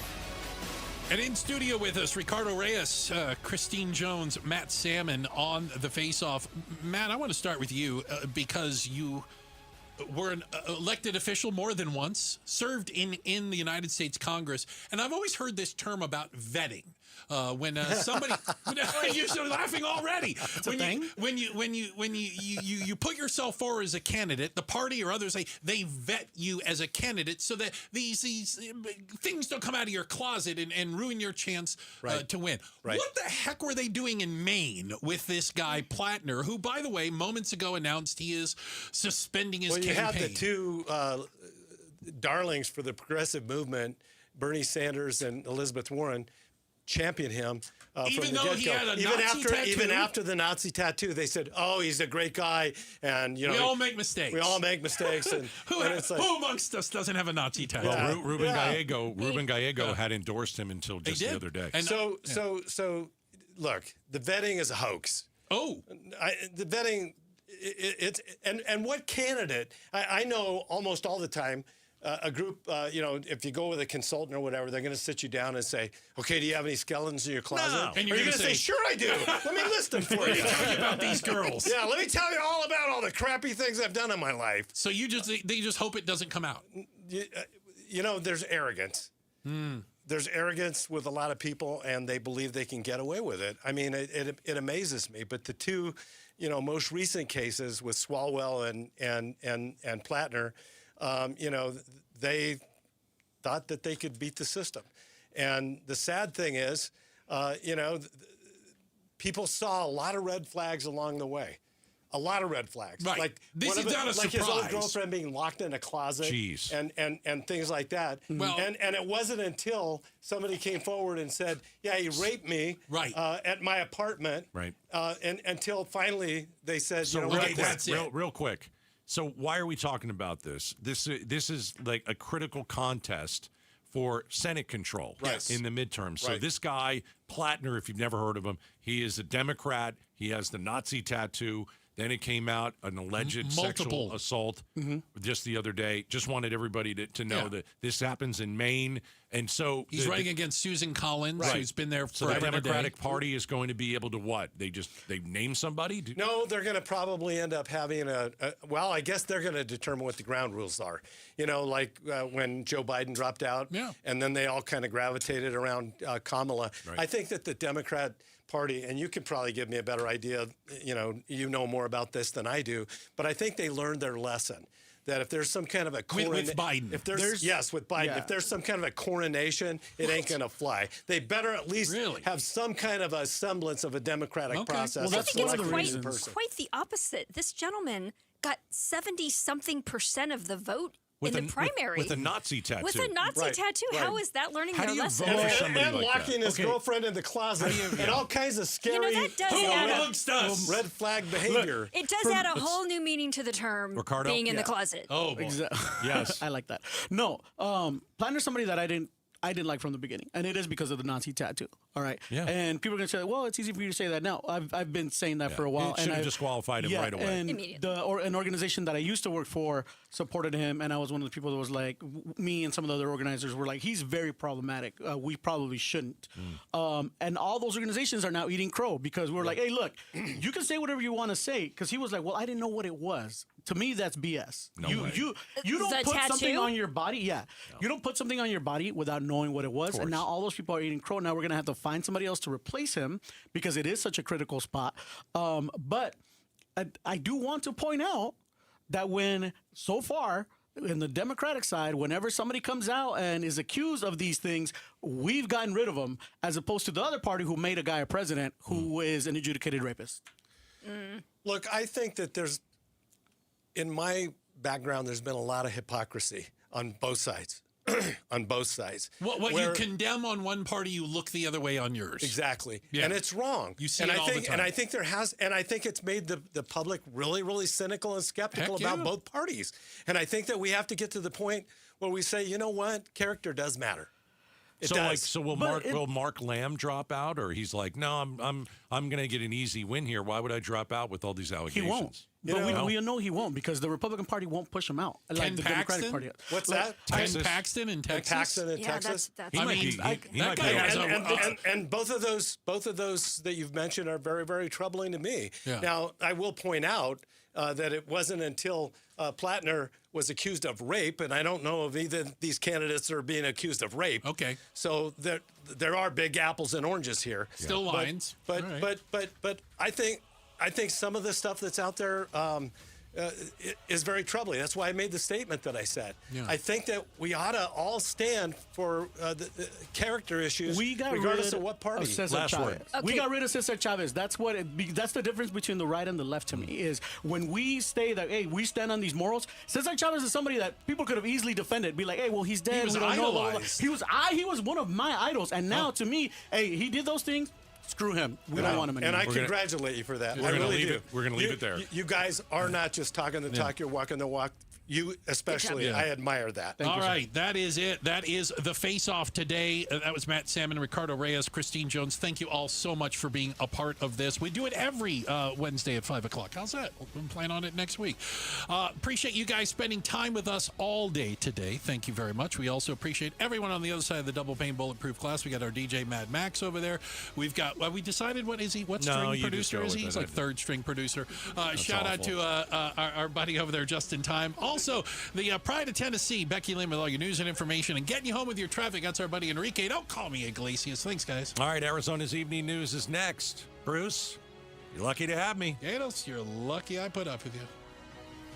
[SPEAKER 12] And in studio with us, Ricardo Reyes, Christine Jones, Matt Salmon on The Face-Off. Matt, I want to start with you because you were an elected official more than once, served in the United States Congress, and I've always heard this term about vetting. When somebody, you're laughing already. When you put yourself forward as a candidate, the party or others they vet you as a candidate so that these things don't come out of your closet and ruin your chance to win. Right. What the heck were they doing in Maine with this guy Plattner, who, by the way, moments ago announced he is suspending his campaign?
[SPEAKER 2] You have the two darlings for the progressive movement, Bernie Sanders and Elizabeth Warren, champion him.
[SPEAKER 12] Even
[SPEAKER 2] from the
[SPEAKER 12] though he
[SPEAKER 2] get-go.
[SPEAKER 12] had a
[SPEAKER 2] even
[SPEAKER 12] Nazi
[SPEAKER 2] after,
[SPEAKER 12] tattoo?
[SPEAKER 2] Even after the Nazi tattoo, they said, "Oh, he's a great guy," and
[SPEAKER 12] we all make mistakes.
[SPEAKER 2] We all make mistakes, and,
[SPEAKER 12] who
[SPEAKER 2] and it's like,
[SPEAKER 12] who amongst us doesn't have a Nazi tattoo?
[SPEAKER 1] Well, Ruben Gallego had endorsed him until just the other day.
[SPEAKER 2] And so, look, the vetting is a hoax.
[SPEAKER 12] Oh,
[SPEAKER 2] the vetting, it's and what candidate? I know almost all the time. A group, if you go with a consultant or whatever, they're going to sit you down and say, "Okay, do you have any skeletons in your closet?"
[SPEAKER 12] No. And
[SPEAKER 2] you're going to say, "Sure, I do. Let me list them for you.
[SPEAKER 12] Tell you about these girls.
[SPEAKER 2] Yeah, let me tell you all about all the crappy things I've done in my life."
[SPEAKER 12] So they just hope it doesn't come out.
[SPEAKER 2] There's arrogance. There's arrogance with a lot of people, and they believe they can get away with it. I mean, it amazes me. But the two, most recent cases with Swalwell and Plattner. They thought that they could beat the system. And the sad thing is, people saw a lot of red flags along the way. A lot of red flags.
[SPEAKER 12] Right.
[SPEAKER 2] Like
[SPEAKER 12] this is not a
[SPEAKER 2] like
[SPEAKER 12] surprise.
[SPEAKER 2] his old girlfriend being locked in a closet.
[SPEAKER 1] Jeez.
[SPEAKER 2] And things like that.
[SPEAKER 12] Well,
[SPEAKER 2] and it wasn't until somebody came forward and said, "Yeah, he raped me at my apartment."
[SPEAKER 1] Right.
[SPEAKER 2] And until finally they said,
[SPEAKER 1] So real quick. So why are we talking about this? This is like a critical contest for Senate control in the midterms. So this guy, Plattner, if you've never heard of him, he is a Democrat. He has the Nazi tattoo. Then it came out an alleged sexual assault just the other day. Just wanted everybody to know that this happens in Maine. And so
[SPEAKER 12] he's running against Susan Collins, who's been there
[SPEAKER 1] so
[SPEAKER 12] forever.
[SPEAKER 1] The Democratic Party is going to be able to what? They name somebody?
[SPEAKER 2] No, they're going to probably end up having well, I guess they're going to determine what the ground rules are. Like when Joe Biden dropped out, and then they all kind of gravitated around Kamala.
[SPEAKER 1] Right.
[SPEAKER 2] I think that the Democrat Party, and you can probably give me a better idea, you know more about this than I do, but I think they learned their lesson. That if there's some kind of a
[SPEAKER 12] with Biden,
[SPEAKER 2] with Biden, if there's some kind of a coronation, it ain't gonna fly. They better at least have some kind of a semblance of a democratic process.
[SPEAKER 4] Well, that's one of the reasons. Quite the opposite. This gentleman got 70-something% of the vote in the primary.
[SPEAKER 1] With a Nazi tattoo.
[SPEAKER 4] With a Nazi tattoo.
[SPEAKER 2] Right.
[SPEAKER 4] How is that learning
[SPEAKER 1] How
[SPEAKER 4] their
[SPEAKER 1] do you
[SPEAKER 4] lesson?
[SPEAKER 1] vote for somebody
[SPEAKER 2] and
[SPEAKER 1] like
[SPEAKER 2] locking
[SPEAKER 1] that?
[SPEAKER 2] his girlfriend in the closet and all kinds of scary
[SPEAKER 4] that does add
[SPEAKER 2] red flag behavior.
[SPEAKER 4] It does add a whole new meaning to the term
[SPEAKER 1] Ricardo?
[SPEAKER 4] being in the closet.
[SPEAKER 12] Oh, boy.
[SPEAKER 1] Yes.
[SPEAKER 6] I like that. No, Plattner's somebody that I didn't like from the beginning, and it is because of the Nazi tattoo. All right.
[SPEAKER 1] Yeah.
[SPEAKER 6] And people are going to say, well, it's easy for you to say that now. I've been saying that for a while.
[SPEAKER 1] Should have disqualified him right away.
[SPEAKER 6] And an organization that I used to work for supported him, and I was one of the people that was like, me and some of the other organizers were like, he's very problematic. We probably shouldn't. And all those organizations are now eating crow because we're like, hey, look, you can say whatever you want to say. Because he was like, well, I didn't know what it was. To me, that's BS. You don't put something on your body. Yeah. No. You don't put something on your body without knowing what it was. And now all those people are eating crow. Now we're going to have to find somebody else to replace him because it is such a critical spot. But I do want to point out that so far, in the Democratic side, whenever somebody comes out and is accused of these things, we've gotten rid of them, as opposed to the other party who made a guy a president who is an adjudicated rapist.
[SPEAKER 2] Look, I think that in my background, there's been a lot of hypocrisy on both sides. On both sides.
[SPEAKER 12] What you condemn on one party, you look the other way on yours.
[SPEAKER 2] Exactly.
[SPEAKER 12] Yeah.
[SPEAKER 2] And it's wrong.
[SPEAKER 12] You see it all the time.
[SPEAKER 2] And I think I think it's made the public really, really cynical and skeptical about both parties. And I think that we have to get to the point where we say, you know what? Character does matter.
[SPEAKER 1] Will Mark Lamb drop out, or he's like, no, I'm going to get an easy win here. Why would I drop out with all these allegations?
[SPEAKER 6] He won't. But we know he won't because the Republican Party won't push him out. Like the Democratic Party.
[SPEAKER 2] What's that?
[SPEAKER 12] Ken Paxton in Texas.
[SPEAKER 2] Paxton in Texas. And both of those that you've mentioned are very, very troubling to me.
[SPEAKER 12] Yeah.
[SPEAKER 2] Now, I will point out that it wasn't until Plattner was accused of rape, and I don't know if either of these candidates are being accused of rape.
[SPEAKER 12] Okay.
[SPEAKER 2] So there are big apples and oranges here.
[SPEAKER 12] Still lines.
[SPEAKER 2] But I think some of the stuff that's out there, is very troubling. That's why I made the statement that I said.
[SPEAKER 12] Yeah.
[SPEAKER 2] I think that we ought to all stand for the character issues, regardless of what party.
[SPEAKER 6] Last word. We got rid of Cesar Chavez. That's that's the difference between the right and the left to me, is when we say that, hey, we stand on these morals. Cesar Chavez is somebody that people could have easily defended. Be like, hey, well, he's dead.
[SPEAKER 12] He was
[SPEAKER 6] we don't know.
[SPEAKER 12] idolized.
[SPEAKER 6] He was one of my idols. And now to me, hey, he did those things. Screw him. We don't want him anymore.
[SPEAKER 2] And I congratulate you for that.
[SPEAKER 1] We're
[SPEAKER 2] I
[SPEAKER 1] gonna
[SPEAKER 2] really
[SPEAKER 1] leave
[SPEAKER 2] do.
[SPEAKER 1] it. We're going to leave it there.
[SPEAKER 2] You guys are not just talking the talk, you're walking the walk. You especially, I admire that.
[SPEAKER 12] All right, that is it. That is the face-off today. That was Matt Salmon, Ricardo Reyes, Christine Jones. Thank you all so much for being a part of this. We do it every Wednesday at 5 o'clock. How's that? We'll plan on it next week. Appreciate you guys spending time with us all day today. Thank you very much. We also appreciate everyone on the other side of the double pane bulletproof glass. We got our DJ Mad Max over there. We've got, we decided, what is he? What string producer is he? He's like third string producer. Shout out to our buddy over there, just in time. Also, the Pride of Tennessee, Becky Lynn with all your news and information and getting you home with your traffic. That's our buddy Enrique. Don't call me Iglesias. Thanks, guys.
[SPEAKER 1] All right, Arizona's Evening News is next. Bruce, you're lucky to have me.
[SPEAKER 12] Gatos, you're lucky I put up with you.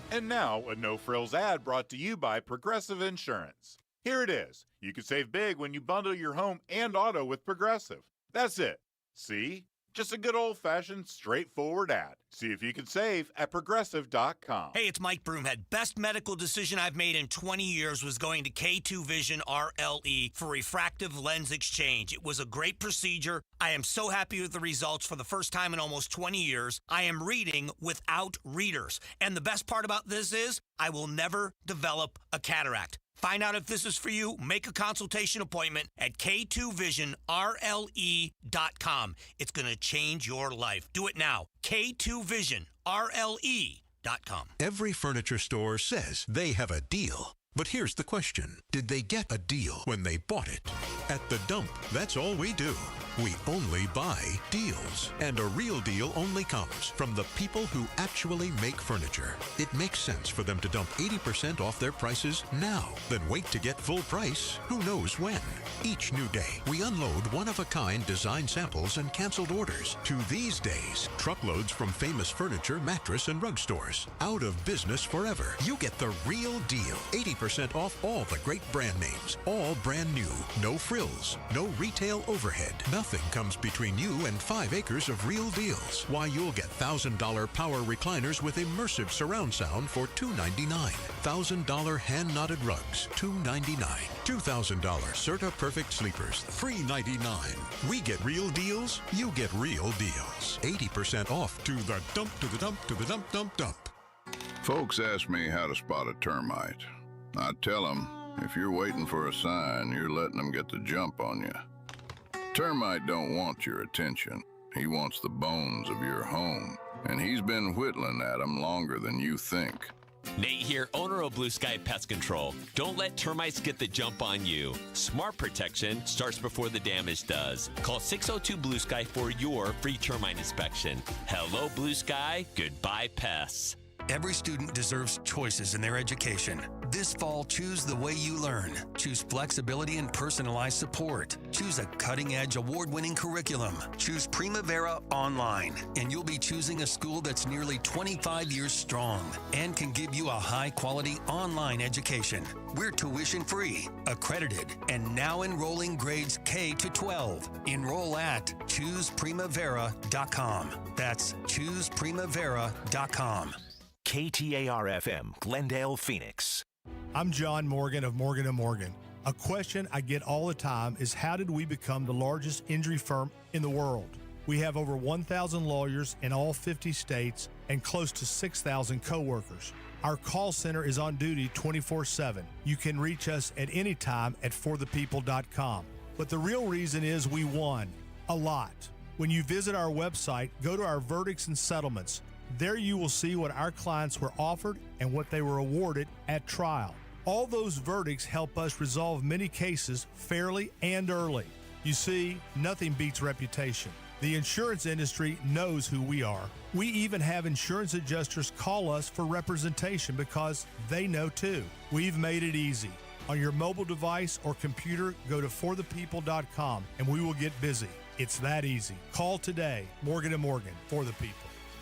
[SPEAKER 3] And now, a no-frills ad brought to you by Progressive Insurance. Here it is. You can save big when you bundle your home and auto with Progressive. That's it. See? Just a good old-fashioned, straightforward ad. See if you can save at Progressive.com.
[SPEAKER 9] Hey, it's Mike Broomhead. Best medical decision I've made in 20 years was going to K2 Vision RLE for refractive lens exchange. It was a great procedure. I am so happy with the results for the first time in almost 20 years. I am reading without readers. And the best part about this is I will never develop a cataract. Find out if this is for you. Make a consultation appointment at K2VisionRLE.com. It's going to change your life. Do it now. K2VisionRLE.com.
[SPEAKER 10] Every furniture store says they have a deal. But here's the question. Did they get a deal when they bought it? At The Dump, that's all we do. We only buy deals. And a real deal only comes from the people who actually make furniture. It makes sense for them to dump 80% off their prices now, then wait to get full price who knows when. Each new day, we unload one-of-a-kind design samples and canceled orders. To these days, truckloads from famous furniture, mattress, and rug stores. Out of business forever. You get the real deal. 80% off all the great brand names. All brand new. No frills. No retail overhead. Nothing comes between you and 5 acres of real deals. Why, you'll get $1,000 power recliners with immersive surround sound for $299. $1,000 hand-knotted rugs, $299. $2,000 Serta Perfect sleepers, $399. We get real deals, you get real deals. 80% off. To the dump, to the dump, to the dump, dump, dump.
[SPEAKER 11] Folks ask me how to spot a termite. I tell them, if you're waiting for a sign, you're letting them get the jump on you. Termite don't want your attention. He wants the bones of your home, and he's been whittling at them longer than you think.
[SPEAKER 14] Nate here, owner of Blue Sky Pest Control. Don't let termites get the jump on you. Smart protection starts before the damage does. Call 602 Blue Sky for your free termite inspection. Hello, Blue Sky. Goodbye, pests.
[SPEAKER 21] Every student deserves choices in their education. This fall, choose the way you learn. Choose flexibility and personalized support. Choose a cutting-edge, award-winning curriculum. Choose Primavera Online, and you'll be choosing a school that's nearly 25 years strong and can give you a high-quality online education. We're tuition-free, accredited, and now enrolling grades K to 12. Enroll at ChoosePrimavera.com. That's ChoosePrimavera.com.
[SPEAKER 5] KTAR-FM, Glendale, Phoenix.
[SPEAKER 17] I'm John Morgan of Morgan & Morgan. A question I get all the time is, how did we become the largest injury firm in the world? We have over 1,000 lawyers in all 50 states and close to 6,000 coworkers. Our call center is on duty 24/7. You can reach us at any time at forthepeople.com. But the real reason is we won a lot. When you visit our website, go to our verdicts and settlements. There you will see what our clients were offered and what they were awarded at trial. All those verdicts help us resolve many cases fairly and early. You see, nothing beats reputation. The insurance industry knows who we are. We even have insurance adjusters call us for representation because they know too. We've made it easy. On your mobile device or computer, go to forthepeople.com and we will get busy. It's that easy. Call today. Morgan & Morgan, for the people.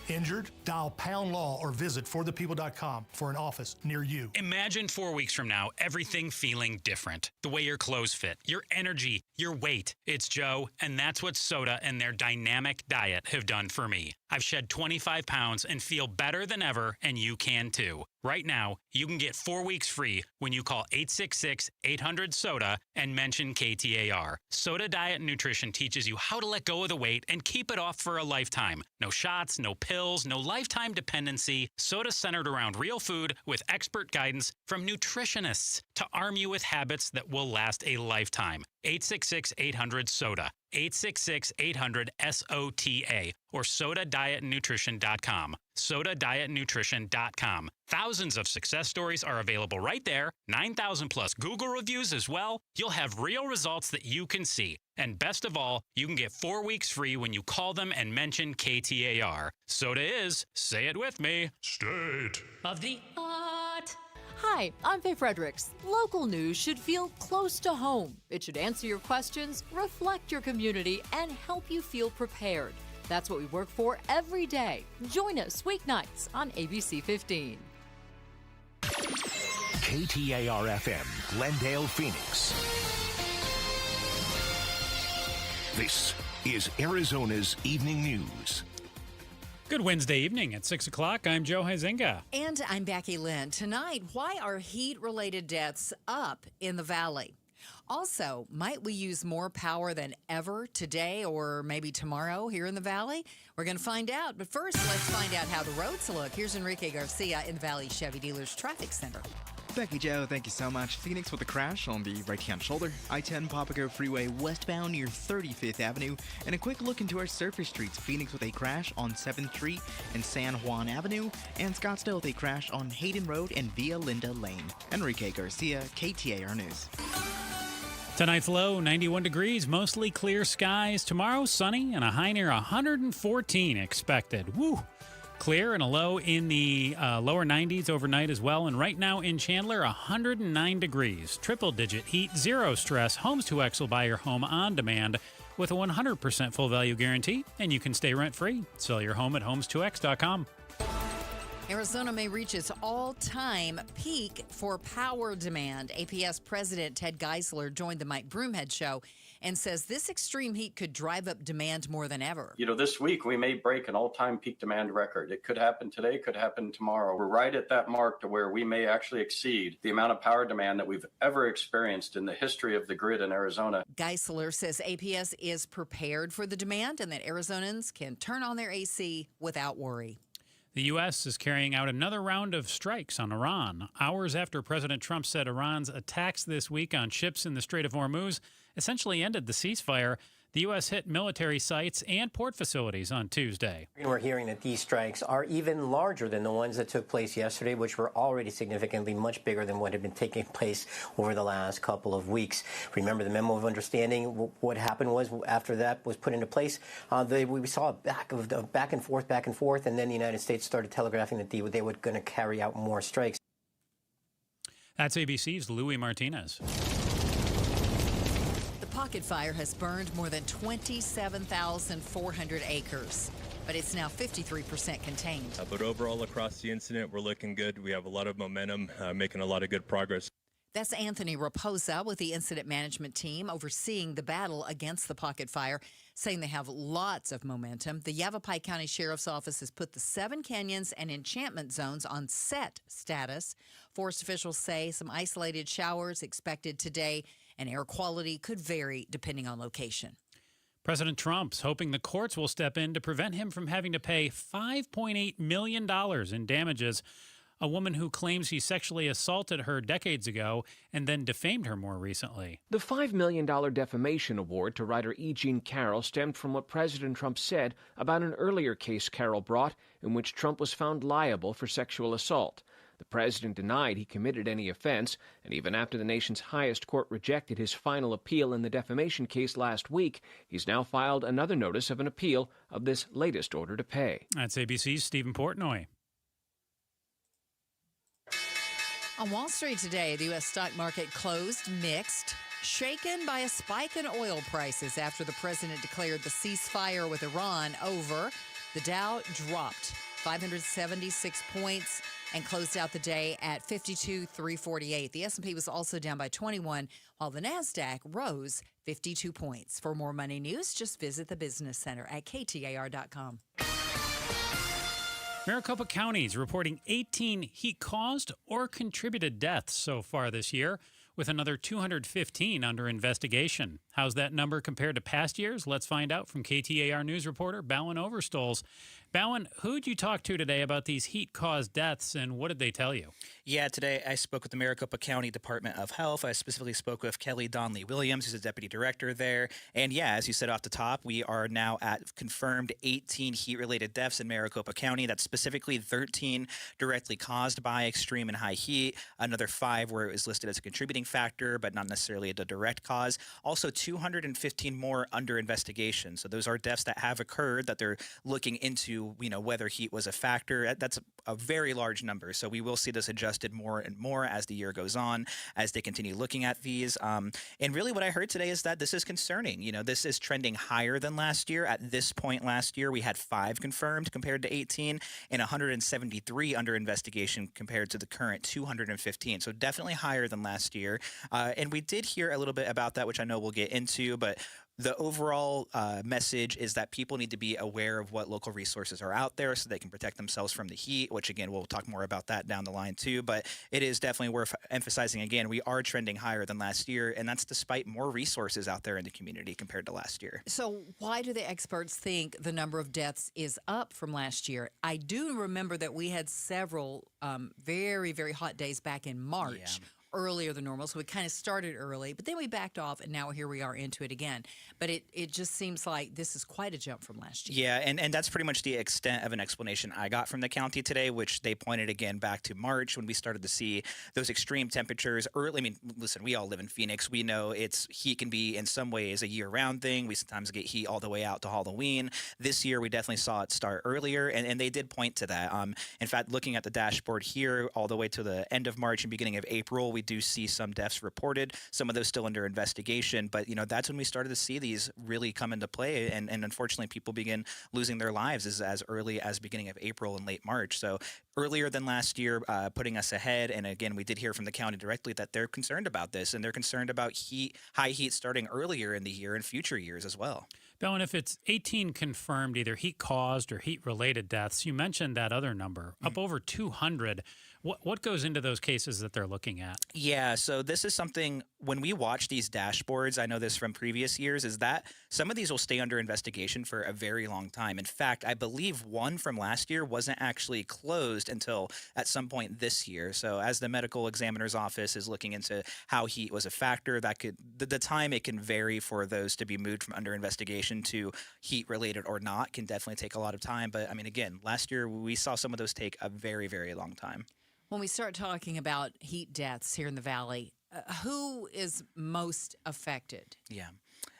[SPEAKER 17] Injured? Dial pound law or visit forthepeople.com for an office near you.
[SPEAKER 7] Imagine 4 weeks from now, everything feeling different. The way your clothes fit, your energy, your weight. It's Joe, and that's what Soda and their dynamic diet have done for me. I've shed 25 pounds and feel better than ever, and you can too. Right now, you can get 4 weeks free when you call 866-800-SODA and mention KTAR. Soda Diet and Nutrition teaches you how to let go of the weight and keep it off for a lifetime. No shots, no pills, no lifetime dependency. Soda centered around real food with expert guidance from nutritionists to arm you with habits that will last a lifetime. 866-800-SODA. 866-800-SOTA or SodaDietNutrition.com. SodaDietNutrition.com. Thousands of success stories are available right there. 9,000 plus Google reviews as well. You'll have real results that you can see. And best of all, you can get 4 weeks free when you call them and mention KTAR. Soda is, say it with me, state
[SPEAKER 8] of the art. Hi, I'm Faye Fredericks. Local news should feel close to home. It should answer your questions, reflect your community, and help you feel prepared. That's what we work for every day. Join us weeknights on ABC 15.
[SPEAKER 5] KTAR-FM, Glendale, Phoenix. This is Arizona's Evening News.
[SPEAKER 15] Good Wednesday evening at 6 o'clock. I'm Joe Huizenga.
[SPEAKER 16] And I'm Becky Lynn. Tonight, why are heat-related deaths up in the valley? Also, might we use more power than ever today or maybe tomorrow here in the valley? We're going to find out. But first, let's find out how the roads look. Here's Enrique Garcia in the Valley Chevy Dealers Traffic Center.
[SPEAKER 18] Becky Joe, thank you so much. Phoenix with a crash on the right-hand shoulder. I-10 Papago Freeway westbound near 35th Avenue. And a quick look into our surface streets. Phoenix with a crash on 7th Street and San Juan Avenue. And Scottsdale with a crash on Hayden Road and Via Linda Lane. Enrique Garcia, KTAR News.
[SPEAKER 15] Tonight's low, 91 degrees, mostly clear skies. Tomorrow, sunny and a high near 114 expected. Woo! Clear and a low in the lower 90s overnight as well. And right now in Chandler, 109 degrees. Triple-digit heat, zero stress. Homes 2X will buy your home on demand with a 100% full value guarantee. And you can stay rent-free. Sell your home at homes2x.com.
[SPEAKER 16] Arizona may reach its all-time peak for power demand. APS President Ted Geisler joined the Mike Broomhead Show and says this extreme heat could drive up demand more than ever.
[SPEAKER 19] You know, this week we may break an all-time peak demand record. It could happen today, could happen tomorrow. We're right at that mark to where we may actually exceed the amount of power demand that we've ever experienced in the history of the grid in Arizona.
[SPEAKER 16] Geisler says APS is prepared for the demand and that Arizonans can turn on their AC without worry.
[SPEAKER 15] The U.S. is carrying out another round of strikes on Iran. Hours after President Trump said Iran's attacks this week on ships in the Strait of Hormuz essentially ended the ceasefire, the U.S. hit military sites and port facilities on Tuesday.
[SPEAKER 20] We're hearing that these strikes are even larger than the ones that took place yesterday, which were already significantly much bigger than what had been taking place over the last couple of weeks. Remember the memo of understanding? What happened was after that was put into place, we saw a back and forth, and then the United States started telegraphing that they were going to carry out more strikes.
[SPEAKER 15] That's ABC's Louis Martinez.
[SPEAKER 16] The Pocket Fire has burned more than 27,400 acres, but it's now 53% contained.
[SPEAKER 25] But overall, across the incident, we're looking good. We have a lot of momentum, making a lot of good progress.
[SPEAKER 16] That's Anthony Raposa with the incident management team overseeing the battle against the Pocket Fire, saying they have lots of momentum. The Yavapai County Sheriff's Office has put the 7 canyons and enchantment zones on set status. Forest officials say some isolated showers expected today, and air quality could vary depending on location.
[SPEAKER 15] President Trump's hoping the courts will step in to prevent him from having to pay $5.8 million in damages. A woman who claims he sexually assaulted her decades ago and then defamed her more recently.
[SPEAKER 29] The $5 million defamation award to writer E. Jean Carroll stemmed from what President Trump said about an earlier case Carroll brought in which Trump was found liable for sexual assault. The president denied he committed any offense, and even after the nation's highest court rejected his final appeal in the defamation case last week, he's now filed another notice of an appeal of this latest order to pay.
[SPEAKER 15] That's ABC's Stephen Portnoy.
[SPEAKER 16] On Wall Street today, the U.S. stock market closed mixed, shaken by a spike in oil prices after the president declared the ceasefire with Iran over. The Dow dropped 576 points and closed out the day at 52,348. The S&P was also down by 21, while the NASDAQ rose 52 points. For more money news, just visit the Business Center at KTAR.com.
[SPEAKER 15] Maricopa County is reporting 18 heat-caused or contributed deaths so far this year, with another 215 under investigation. How's that number compared to past years? Let's find out from KTAR News reporter Bowen Overstoles. Bowen, who'd you talk to today about these heat-caused deaths, and what did they tell you?
[SPEAKER 4] Yeah, today I spoke with the Maricopa County Department of Health. I specifically spoke with Kelly Donnelly-Williams, who's the deputy director there. And yeah, as you said off the top, we are now at confirmed 18 heat-related deaths in Maricopa County. That's specifically 13 directly caused by extreme and high heat, another 5 where it was listed as a contributing factor, but not necessarily a direct cause. Also, 215 more under investigation. So those are deaths that have occurred that they're looking into, whether heat was a factor. That's a very large number. So we will see this adjusted more and more as the year goes on, as they continue looking at these. And really what I heard today is that this is concerning. This is trending higher than last year. At this point last year, we had 5 confirmed compared to 18 and 173 under investigation compared to the current 215. So definitely higher than last year. And we did hear a little bit about that, which I know we'll get into, but the overall message is that people need to be aware of what local resources are out there so they can protect themselves from the heat, which, again, we'll talk more about that down the line, too. But it is definitely worth emphasizing, again, we are trending higher than last year, and that's despite more resources out there in the community compared to last year.
[SPEAKER 16] So why do the experts think the number of deaths is up from last year? I do remember that we had several very, very hot days back in March.
[SPEAKER 4] Yeah.
[SPEAKER 16] Earlier than normal, so we kind of started early, but then we backed off, and now here we are into it again. But it just seems like this is quite a jump from last year.
[SPEAKER 4] Yeah, and that's pretty much the extent of an explanation I got from the county today, which they pointed again back to March when we started to see those extreme temperatures early. I mean, listen, we all live in Phoenix. We know heat can be in some ways a year-round thing. We sometimes get heat all the way out to Halloween. This year, we definitely saw it start earlier, and they did point to that. In fact, looking at the dashboard here, all the way to the end of March and beginning of April, we do see some deaths reported, some of those still under investigation, but that's when we started to see these really come into play, and unfortunately people begin losing their lives as early as beginning of April and late March. So earlier than last year, putting us ahead. And again, we did hear from the county directly that they're concerned about this, and they're concerned about high heat starting earlier in the year and future years as well.
[SPEAKER 15] Bowen, if it's 18 confirmed either heat-caused or heat-related deaths, you mentioned that other number, up over 200. What goes into those cases that they're looking at?
[SPEAKER 4] Yeah, so this is something, when we watch these dashboards, I know this from previous years, is that some of these will stay under investigation for a very long time. In fact, I believe one from last year wasn't actually closed until at some point this year. So as the medical examiner's office is looking into how heat was a factor, that could the time it can vary for those to be moved from under investigation to heat-related or not can definitely take a lot of time. But, I mean, again, last year we saw some of those take a very, very long time.
[SPEAKER 16] When we start talking about heat deaths here in the Valley, who is most affected?
[SPEAKER 4] Yeah.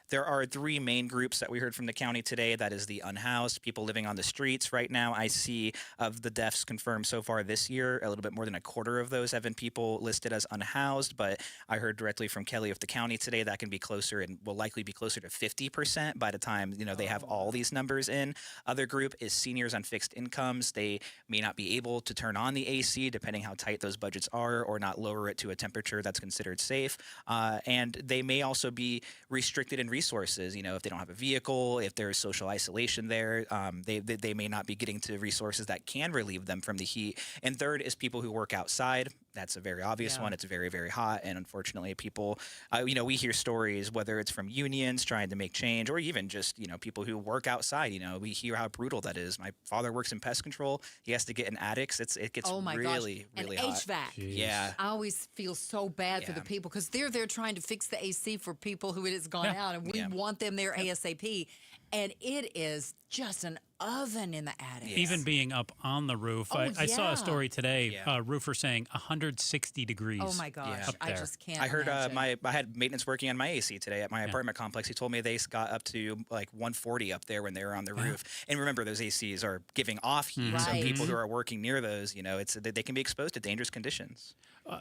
[SPEAKER 4] There are 3 main groups that we heard from the county today. That is the unhoused, people living on the streets. Right now, I see of the deaths confirmed so far this year, a little bit more than a quarter of those have been people listed as unhoused. But I heard directly from Kelly of the county today that can be closer and will likely be closer to 50% by the time they have all these numbers in. Other group is seniors on fixed incomes. They may not be able to turn on the AC depending how tight those budgets are, or not lower it to a temperature that's considered safe. And they may also be restricted in resources. If they don't have a vehicle, if there's social isolation there, they may not be getting to resources that can relieve them from the heat. And third is people who work outside. That's a very obvious one. It's very, very hot. And unfortunately, people, we hear stories, whether it's from unions trying to make change, or even just, people who work outside. We hear how brutal that is. My father works in pest control. He has to get in attics. It gets really, really hot.
[SPEAKER 16] HVAC.
[SPEAKER 4] Jeez. Yeah.
[SPEAKER 16] I always feel so bad for the people because they're there trying to fix the AC for people who it has gone out, and we want them there ASAP. And it is just an oven in the attic.
[SPEAKER 15] Even being up on the roof. I saw a story today, roofer saying 160 degrees.
[SPEAKER 16] Oh, my gosh.
[SPEAKER 15] Up
[SPEAKER 16] I
[SPEAKER 15] there.
[SPEAKER 16] just can't
[SPEAKER 4] I heard
[SPEAKER 16] imagine.
[SPEAKER 4] I had maintenance working on my AC today at my apartment complex. He told me they got up to like 140 up there when they were on the roof. And remember, those ACs are giving off heat. So people who are working near those, they can be exposed to dangerous conditions.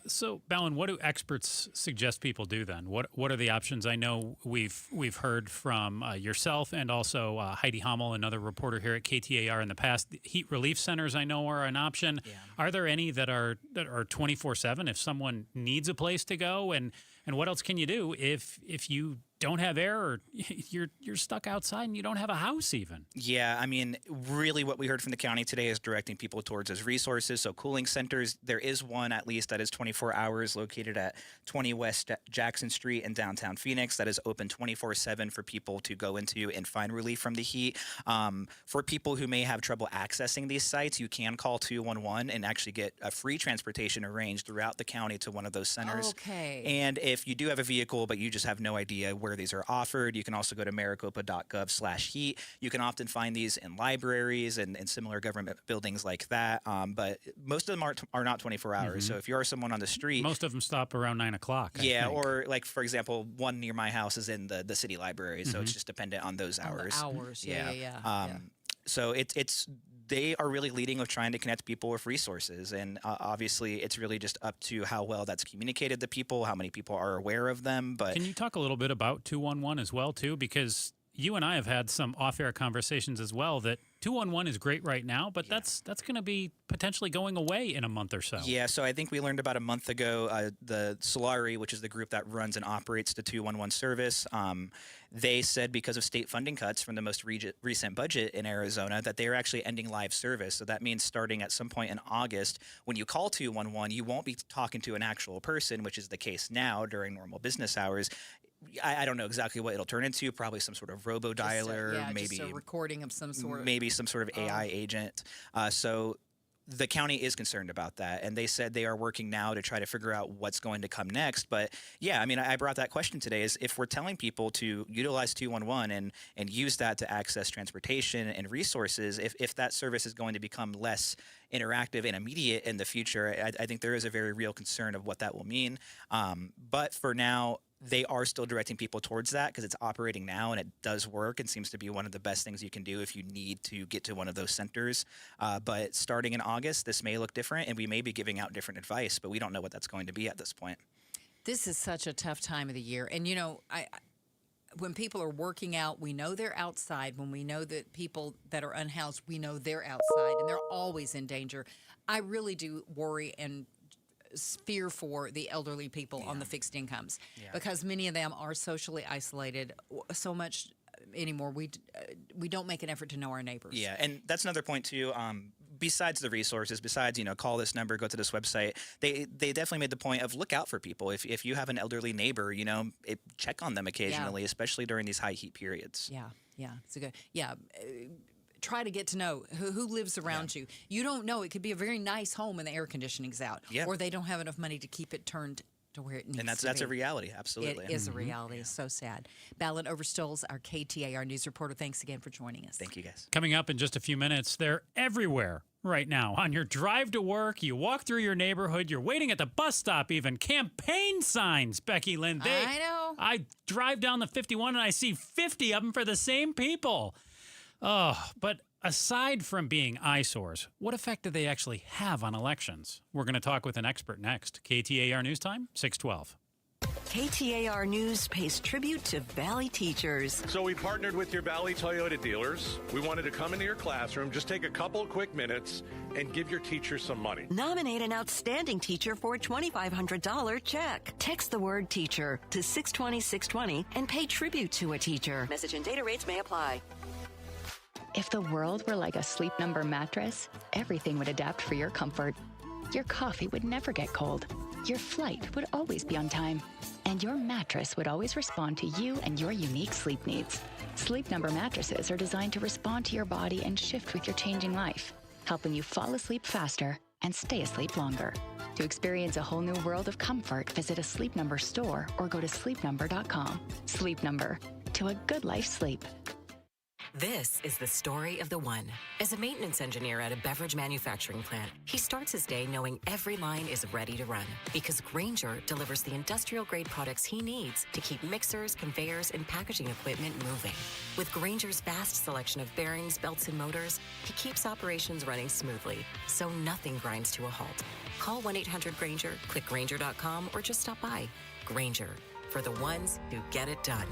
[SPEAKER 15] So, Bowen, what do experts suggest people do then? What are the options? I know we've heard from yourself and also also Heidi Hummel, another reporter here at KTAR in the past. The heat relief centers, I know, are an option. Yeah. Are there any that are 24/7 if someone needs a place to go? And what else can you do if you don't have air or you're stuck outside and you don't have a house even?
[SPEAKER 4] Yeah, I mean, really what we heard from the county today is directing people towards those resources. So cooling centers, there is one at least that is 24 hours located at 20 West Jackson Street in downtown Phoenix that is open 24/7 for people to go into and find relief from the heat. For people who may have trouble accessing these sites, you can call 211 and actually get a free transportation arranged throughout the county to one of those centers.
[SPEAKER 16] Okay.
[SPEAKER 4] And if you do have a vehicle but you just have no idea where these are offered, you can also go to maricopa.gov/heat. You can often find these in libraries and similar government buildings like that. But most of them are not 24 hours. So if you are someone on the street,
[SPEAKER 15] most of them stop around 9 o'clock.
[SPEAKER 4] Yeah, or like, for example, one near my house is in the city library. So it's just dependent on those hours. So they are really leading with trying to connect people with resources. And obviously, it's really just up to how well that's communicated to people, how many people are aware of them. But
[SPEAKER 15] can you talk a little bit about 211 as well, too? Because you and I have had some off-air conversations as well that 211 is great right now, but that's going to be potentially going away in a month or so.
[SPEAKER 4] Yeah, so I think we learned about a month ago, the Solari, which is the group that runs and operates the 211 service, they said because of state funding cuts from the most recent budget in Arizona that they are actually ending live service. So that means starting at some point in August, when you call 211, you won't be talking to an actual person, which is the case now during normal business hours. I don't know exactly what it'll turn into. Probably some sort of robo-dialer, maybe
[SPEAKER 16] just a recording of some sort.
[SPEAKER 4] Maybe some sort of AI agent. So the county is concerned about that, and they said they are working now to try to figure out what's going to come next. But yeah, I mean, I brought that question today: is if we're telling people to utilize 211 and use that to access transportation and resources, if that service is going to become less interactive and immediate in the future, I think there is a very real concern of what that will mean. But for now, they are still directing people towards that because it's operating now and it does work and seems to be one of the best things you can do if you need to get to one of those centers. But starting in August, this may look different and we may be giving out different advice, but we don't know what that's going to be at this point.
[SPEAKER 16] This is such a tough time of the year. And, you know, when people are working out, we know they're outside. When we know that people that are unhoused, we know they're outside and they're always in danger. I really do worry and fear for the elderly people on the fixed incomes because many of them are socially isolated so much anymore. We don't make an effort to know our neighbors.
[SPEAKER 4] Yeah, and that's another point too. Besides the resources, besides, you know, call this number, go to this website, they definitely made the point of look out for people. If you have an elderly neighbor, you know, check on them occasionally, especially during these high heat periods.
[SPEAKER 16] Yeah, it's a good. Try to get to know who lives around you. You don't know. It could be a very nice home and the air conditioning's out, or they don't have enough money to keep it turned to where it needs to be.
[SPEAKER 4] And that's a reality, absolutely.
[SPEAKER 16] It is a reality. It's so sad. Ballard Overstolz, our KTAR news reporter, thanks again for joining us.
[SPEAKER 4] Thank you, guys.
[SPEAKER 15] Coming up in just a few minutes, they're everywhere right now. On your drive to work, you walk through your neighborhood, you're waiting at the bus stop even. Campaign signs, Becky Lynn.
[SPEAKER 16] I know.
[SPEAKER 15] I drive down the 51 and I see 50 of them for the same people. Oh, but aside from being eyesores, what effect do they actually have on elections? We're going to talk with an expert next. KTAR News Time, 6:12.
[SPEAKER 2] KTAR News pays tribute to Valley teachers.
[SPEAKER 6] So we partnered with your Valley Toyota dealers. We wanted to come into your classroom, just take a couple of quick minutes, and give your teacher some money.
[SPEAKER 2] Nominate an outstanding teacher for a $2,500 check. Text the word teacher to 620-620 and pay tribute to a teacher. Message and data rates may apply.
[SPEAKER 13] If the world were like a Sleep Number mattress, everything would adapt for your comfort. Your coffee would never get cold. Your flight would always be on time. And your mattress would always respond to you and your unique sleep needs. Sleep Number mattresses are designed to respond to your body and shift with your changing life, helping you fall asleep faster and stay asleep longer. To experience a whole new world of comfort, visit a Sleep Number store or go to sleepnumber.com. Sleep Number. To a good life sleep.
[SPEAKER 22] This is the story of the one. As a maintenance engineer at a beverage manufacturing plant, he starts his day knowing every line is ready to run because Grainger delivers the industrial-grade products he needs to keep mixers, conveyors, and packaging equipment moving. With Grainger's vast selection of bearings, belts, and motors, he keeps operations running smoothly, so nothing grinds to a halt. Call 1-800-GRAINGER, click Grainger.com, or just stop by. Grainger, for the ones who get it done.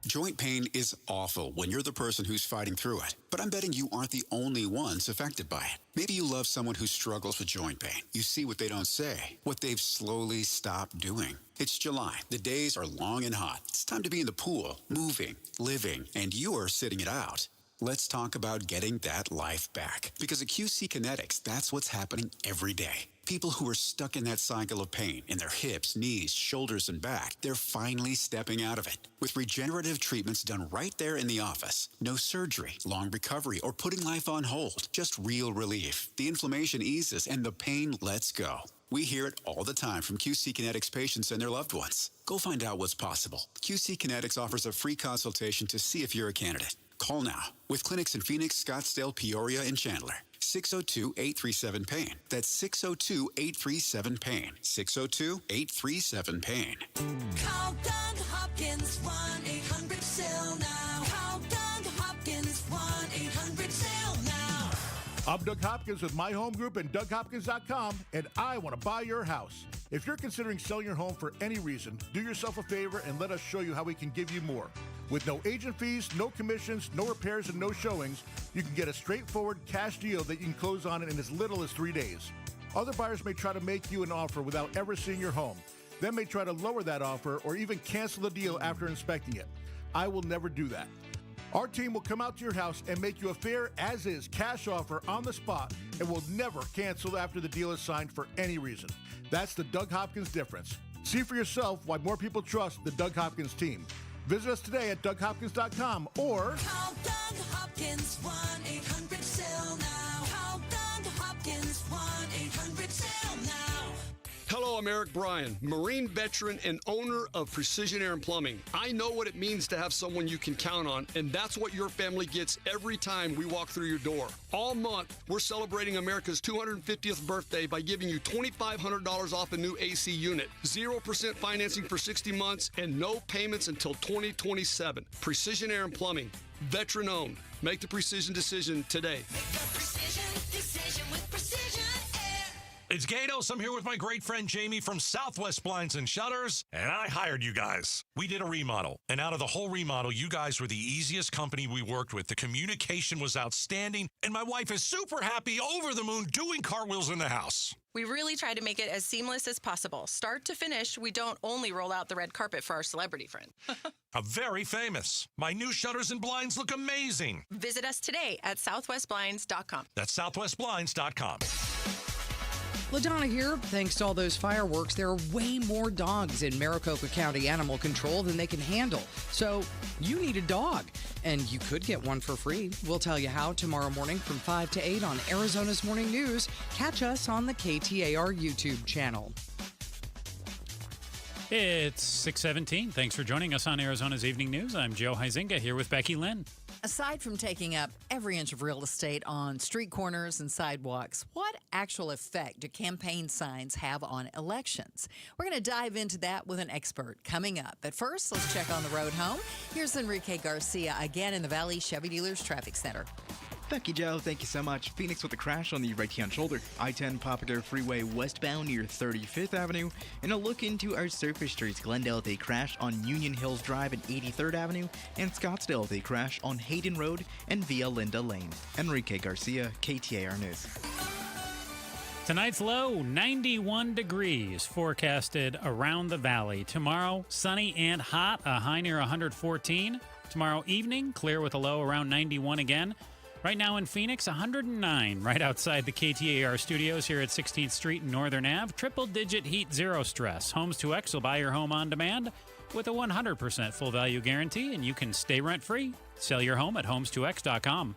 [SPEAKER 1] Joint pain is awful when you're the person who's fighting through it. But I'm betting you aren't the only ones affected by it. Maybe you love someone who struggles with joint pain. You see what they don't say, what they've slowly stopped doing. It's July. The days are long and hot. It's time to be in the pool, moving, living, and you're sitting it out. Let's talk about getting that life back. Because at QC Kinetics, that's what's happening every day. People who are stuck in that cycle of pain in their hips, knees, shoulders, and back, they're finally stepping out of it. With regenerative treatments done right there in the office. No surgery, long recovery, or putting life on hold. Just real relief. The inflammation eases and the pain lets go. We hear it all the time from QC Kinetics patients and their loved ones. Go find out what's possible. QC Kinetics offers a free consultation to see if you're a candidate. Call now. With clinics in Phoenix, Scottsdale, Peoria, and Chandler. 602-837-PAIN. That's 602-837-PAIN. 602-837-PAIN.
[SPEAKER 3] Call Doug Hopkins, 1-800-SELL now. Call Doug Hopkins, 1-800-SELL now.
[SPEAKER 17] I'm Doug Hopkins with My Home Group and DougHopkins.com, and I want to buy your house. If you're considering selling your home for any reason, do yourself a favor and let us show you how we can give you more. With no agent fees, no commissions, no repairs, and no showings, you can get a straightforward cash deal that you can close on in as little as 3 days. Other buyers may try to make you an offer without ever seeing your home. They may try to lower that offer or even cancel the deal after inspecting it. I will never do that. Our team will come out to your house and make you a fair as-is cash offer on the spot and will never cancel after the deal is signed for any reason. That's the Doug Hopkins difference. See for yourself why more people trust the Doug Hopkins team. Visit us today at DougHopkins.com or
[SPEAKER 3] call Doug Hopkins, 1-800-SELL now. Call Doug Hopkins, 1-800-SELL now.
[SPEAKER 9] Hello, I'm Eric Bryan, Marine veteran and owner of Precision Air and Plumbing. I know what it means to have someone you can count on, and that's what your family gets every time we walk through your door. All month, we're celebrating America's 250th birthday by giving you $2,500 off a new AC unit, 0% financing for 60 months, and no payments until 2027. Precision Air and Plumbing, veteran owned. Make the precision decision today.
[SPEAKER 3] Precision decision with Precision Air.
[SPEAKER 12] It's Gatos. I'm here with my great friend Jamie from Southwest Blinds and Shutters, and I hired you guys. We did a remodel, and out of the whole remodel, you guys were the easiest company we worked with. The communication was outstanding, and my wife is super happy, over the moon, doing cartwheels in the house.
[SPEAKER 23] We really try to make it as seamless as possible. Start to finish, we don't only roll out the red carpet for our celebrity friend.
[SPEAKER 12] Very famous. My new shutters and blinds look amazing.
[SPEAKER 23] Visit us today at southwestblinds.com.
[SPEAKER 12] That's southwestblinds.com.
[SPEAKER 24] LaDonna here. Thanks to all those fireworks, there are way more dogs in Maricopa County Animal Control than they can handle. So you need a dog, and you could get one for free. We'll tell you how tomorrow morning from 5 to 8 on Arizona's Morning News. Catch us on the KTAR YouTube channel.
[SPEAKER 15] It's 6:17. Thanks for joining us on Arizona's Evening News. I'm Joe Huizinga here with Becky Lynn.
[SPEAKER 16] Aside from taking up every inch of real estate on street corners and sidewalks, what actual effect do campaign signs have on elections? We're going to dive into that with an expert coming up. But first, let's check on the road home. Here's Enrique Garcia again in the Valley Chevy Dealers Traffic Center.
[SPEAKER 18] Becky Joe, thank you so much. Phoenix with a crash on the right-hand shoulder. I-10 Papago Freeway westbound near 35th Avenue. And a look into our surface streets. Glendale, they crash on Union Hills Drive and 83rd Avenue. And Scottsdale, they crash on Hayden Road and Via Linda Lane. Enrique Garcia, KTAR News.
[SPEAKER 15] Tonight's low, 91 degrees forecasted around the valley. Tomorrow, sunny and hot, a high near 114. Tomorrow evening, clear with a low around 91 again. Right now in Phoenix, 109, right outside the KTAR studios here at 16th Street and Northern Ave. Triple-digit heat, zero stress. Homes 2X will buy your home on demand with a 100% full value guarantee, and you can stay rent-free. Sell your home at homes2x.com.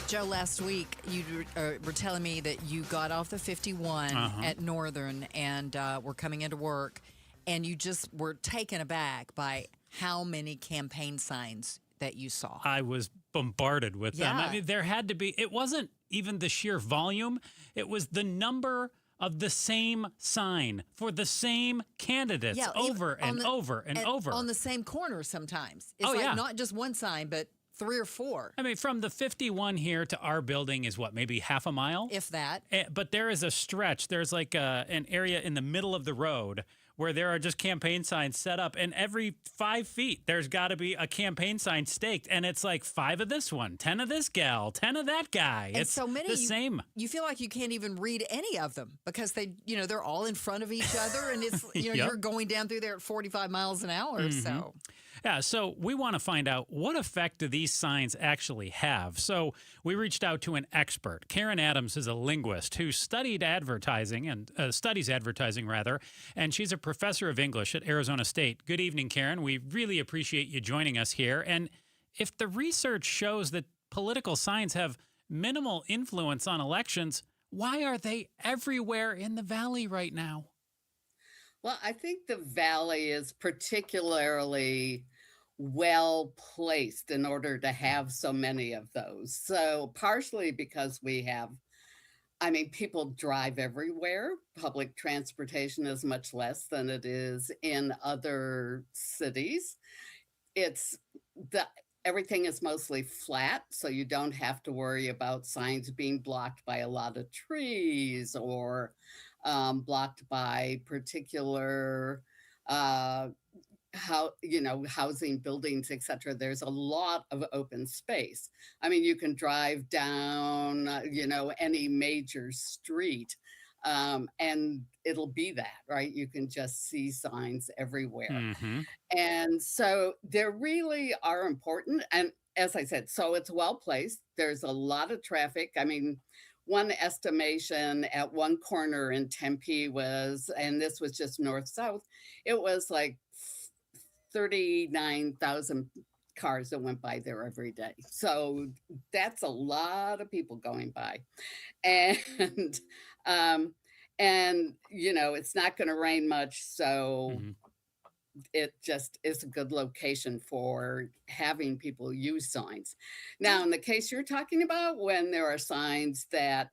[SPEAKER 16] Joe, last week you were telling me that you got off the 51 at Northern and were coming into work, and you just were taken aback by how many campaign signs that you saw.
[SPEAKER 15] I was bombarded with them. I mean, there had to be, it wasn't even the sheer volume, it was the number of the same sign for the same candidates over and over and over.
[SPEAKER 16] On the same corner sometimes. It's not just one sign, but 3 or 4.
[SPEAKER 15] I mean, from the 51 here to our building is what, maybe half a mile?
[SPEAKER 16] If that.
[SPEAKER 15] But there is a stretch. There's like an area in the middle of the road where there are just campaign signs set up, and every 5 feet there's got to be a campaign sign staked, and it's like 5 of this one, 10 of this gal, 10 of that guy.
[SPEAKER 16] And
[SPEAKER 15] it's
[SPEAKER 16] so many,
[SPEAKER 15] the same.
[SPEAKER 16] You feel like you can't even read any of them because they're all in front of each other, and it's you're going down through there at 45 miles an hour. So.
[SPEAKER 15] Yeah, so we want to find out what effect do these signs actually have. So we reached out to an expert. Karen Adams is a linguist who studied advertising and studies advertising rather, and she's a professor of English at Arizona State. Good evening, Karen. We really appreciate you joining us here. And if the research shows that political signs have minimal influence on elections, why are they everywhere in the Valley right now?
[SPEAKER 7] Well, I think the Valley is particularly well placed in order to have so many of those. So, partially because people drive everywhere. Public transportation is much less than it is in other cities. Everything is mostly flat, so you don't have to worry about signs being blocked by a lot of trees or blocked by particular housing buildings, etc. There's a lot of open space. I mean, you can drive down any major street and it'll be that, right? You can just see signs everywhere. And so they really are important. And as I said, so it's well placed. There's a lot of traffic. I mean, one estimation at one corner in Tempe was, and this was just north-south, it was like 39,000 cars that went by there every day. So that's a lot of people going by. And, it's not going to rain much. So it just is a good location for having people use signs. Now, in the case you're talking about, when there are signs that,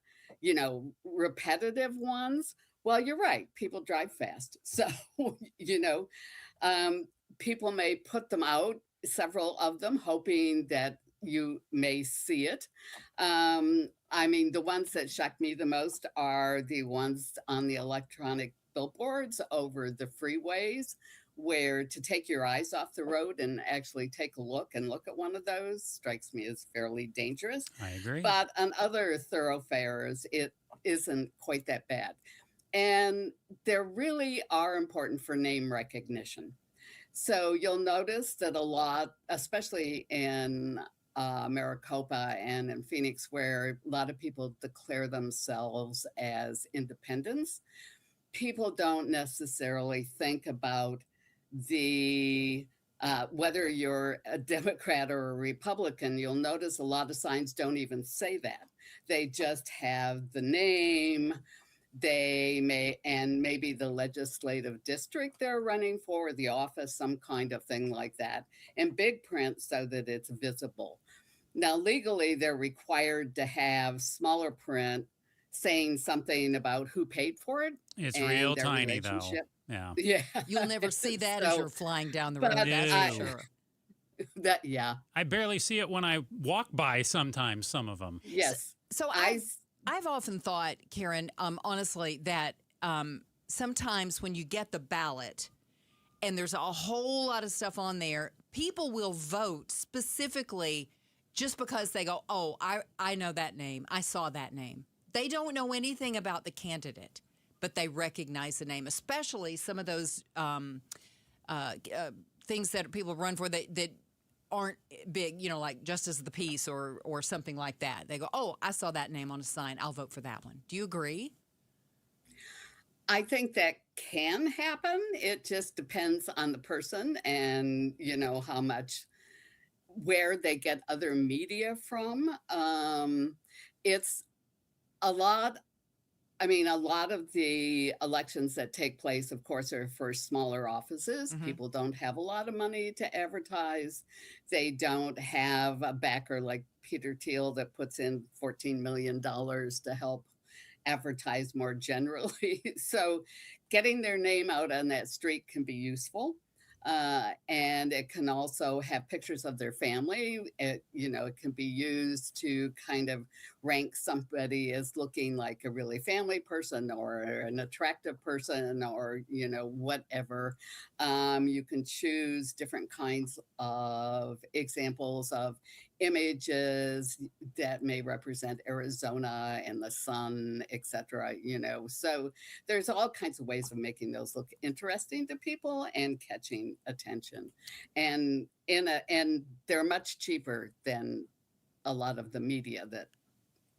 [SPEAKER 7] repetitive ones, well, you're right. People drive fast. So, people may put them out, several of them, hoping that you may see it. The ones that shock me the most are the ones on the electronic billboards over the freeways, where to take your eyes off the road and actually take a look at one of those strikes me as fairly dangerous.
[SPEAKER 15] I agree.
[SPEAKER 7] But on other thoroughfares, it isn't quite that bad. And they really are important for name recognition. So you'll notice that a lot, especially in Maricopa and in Phoenix, where a lot of people declare themselves as independents, people don't necessarily think about whether you're a Democrat or a Republican. You'll notice a lot of signs don't even say that. They just have the name. They may, and maybe the legislative district they're running for, the office, some kind of thing like that, in big print so that it's visible. Now, legally, they're required to have smaller print saying something about who paid for it.
[SPEAKER 15] It's real tiny, though. Yeah.
[SPEAKER 16] You'll never see that as you're flying down the road.
[SPEAKER 15] That's
[SPEAKER 16] for sure.
[SPEAKER 15] I barely see it when I walk by sometimes, some of them.
[SPEAKER 7] Yes.
[SPEAKER 16] So I've often thought, Karen, honestly, that sometimes when you get the ballot and there's a whole lot of stuff on there, people will vote specifically just because they go, oh, I know that name. I saw that name. They don't know anything about the candidate, but they recognize the name, especially some of those things that people run for that aren't big, like Justice of the Peace or something like that. They go, oh, I saw that name on a sign. I'll vote for that one. Do you agree?
[SPEAKER 7] I think that can happen. It just depends on the person and, how much, where they get other media from. It's a lot. A lot of the elections that take place, of course, are for smaller offices. People don't have a lot of money to advertise. They don't have a backer like Peter Thiel that puts in $14 million to help advertise more generally. So getting their name out on that street can be useful. And it can also have pictures of their family. It can be used to kind of rank somebody as looking like a really family person or an attractive person or, whatever. You can choose different kinds of examples of images that may represent Arizona and the sun, etc. So there's all kinds of ways of making those look interesting to people and catching attention, and they're much cheaper than a lot of the media that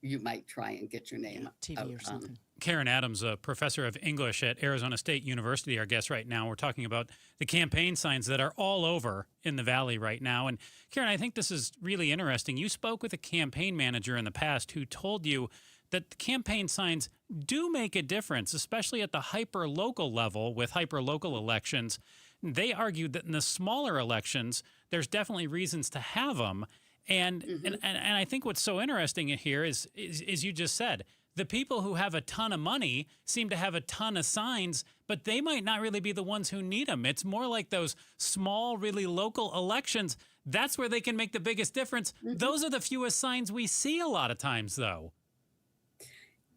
[SPEAKER 7] you might try and get your name
[SPEAKER 16] TV or something.
[SPEAKER 15] Karen Adams, a professor of English at Arizona State University, our guest right now. We're talking about the campaign signs that are all over in the Valley right now. And Karen, I think this is really interesting. You spoke with a campaign manager in the past who told you that the campaign signs do make a difference, especially at the hyper-local level with hyper-local elections. They argued that in the smaller elections, there's definitely reasons to have them. And I think what's so interesting here is you just said, the people who have a ton of money seem to have a ton of signs, but they might not really be the ones who need them. It's more like those small, really local elections. That's where they can make the biggest difference. Those are the fewest signs we see a lot of times, though.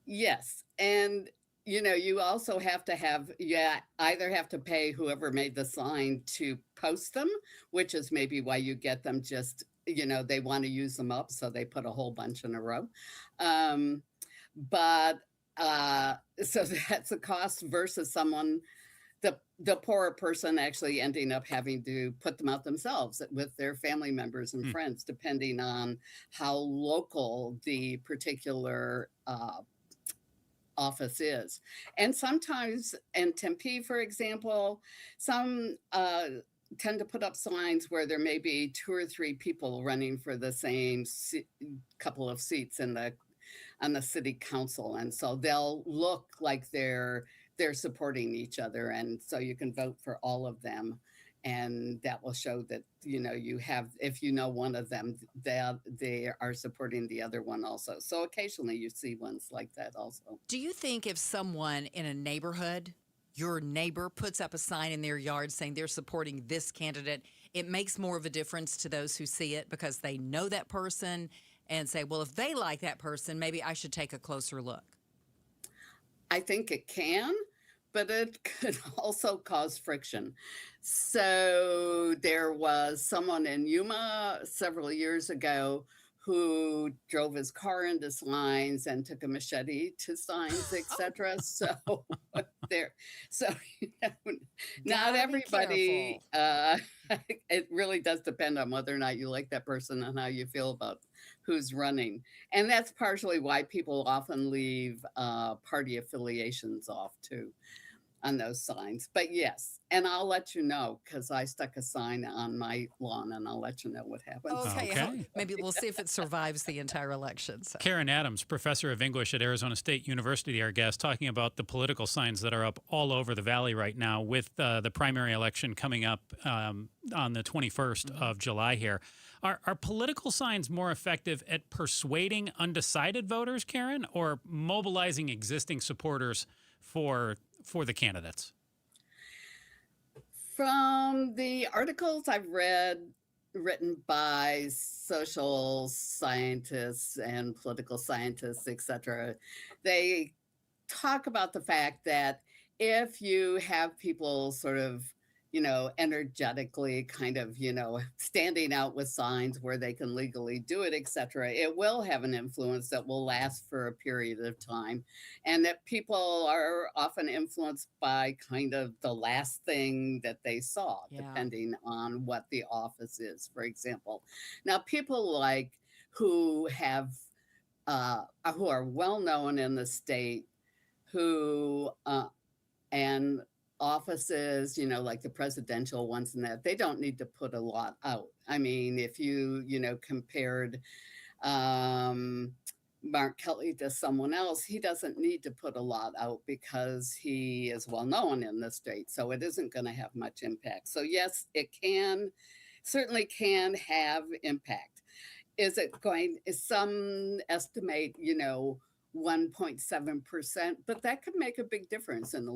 [SPEAKER 7] Yes. And, you also have to either have to pay whoever made the sign to post them, which is maybe why you get them just, they want to use them up. So they put a whole bunch in a row. But so that's a cost versus someone, the poorer person actually ending up having to put them out themselves with their family members and friends, depending on how local the particular office is. And sometimes in Tempe, for example, some tend to put up signs where there may be 2 or 3 people running for the same couple of seats on the city council, and so they'll look like they're supporting each other, and so you can vote for all of them, and that will show that you have, if one of them, they are supporting the other one also. So occasionally you see ones like that also.
[SPEAKER 16] Do you think if someone in a neighborhood, your neighbor, puts up a sign in their yard saying they're supporting this candidate, it makes more of a difference to those who see it because they know that person and say, well, if they like that person, maybe I should take a closer look?
[SPEAKER 7] I think it can, but it could also cause friction. So there was someone in Yuma several years ago who drove his car into signs and took a machete to signs, etc. So not everybody. It really does depend on whether or not you like that person and how you feel about who's running, and that's partially why people often leave party affiliations off too on those signs. But yes, and I'll let you know because I stuck a sign on my lawn, and I'll let you know what happens.
[SPEAKER 16] Okay. Maybe we'll see if it survives the entire election. So.
[SPEAKER 15] Karen Adams, professor of English at Arizona State University, our guest, talking about the political signs that are up all over the Valley right now with the primary election coming up on the 21st of July here. Are political signs more effective at persuading undecided voters, Karen, or mobilizing existing supporters for the candidates?
[SPEAKER 7] From the articles I've read written by social scientists and political scientists, etc., they talk about the fact that if you have people sort of energetically kind of, standing out with signs where they can legally do it, etc., it will have an influence that will last for a period of time. And that people are often influenced by kind of the last thing that they saw, depending on what the office is, for example. Now, people who are well known in the state, and offices, like the presidential ones and that, they don't need to put a lot out. I mean, if you compared Mark Kelly to someone else, he doesn't need to put a lot out because he is well known in the state. So it isn't going to have much impact. So yes, it certainly can have impact. Some estimate, 1.7%, but that could make a big difference in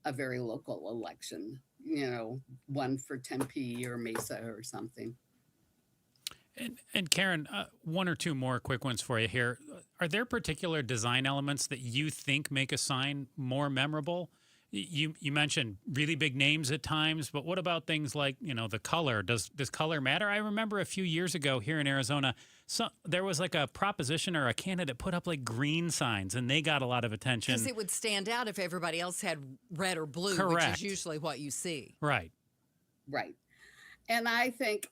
[SPEAKER 7] a very local election, one for Tempe or Mesa or something.
[SPEAKER 15] And Karen, one or two more quick ones for you here. Are there particular design elements that you think make a sign more memorable? You mentioned really big names at times, but what about things like, the color? Does color matter? I remember a few years ago here in Arizona, there was like a proposition or a candidate put up like green signs, and they got a lot of attention.
[SPEAKER 16] Because it would stand out if everybody else had red or blue,
[SPEAKER 15] Correct.
[SPEAKER 16] which is usually what you see.
[SPEAKER 15] Right.
[SPEAKER 7] Right. And I think,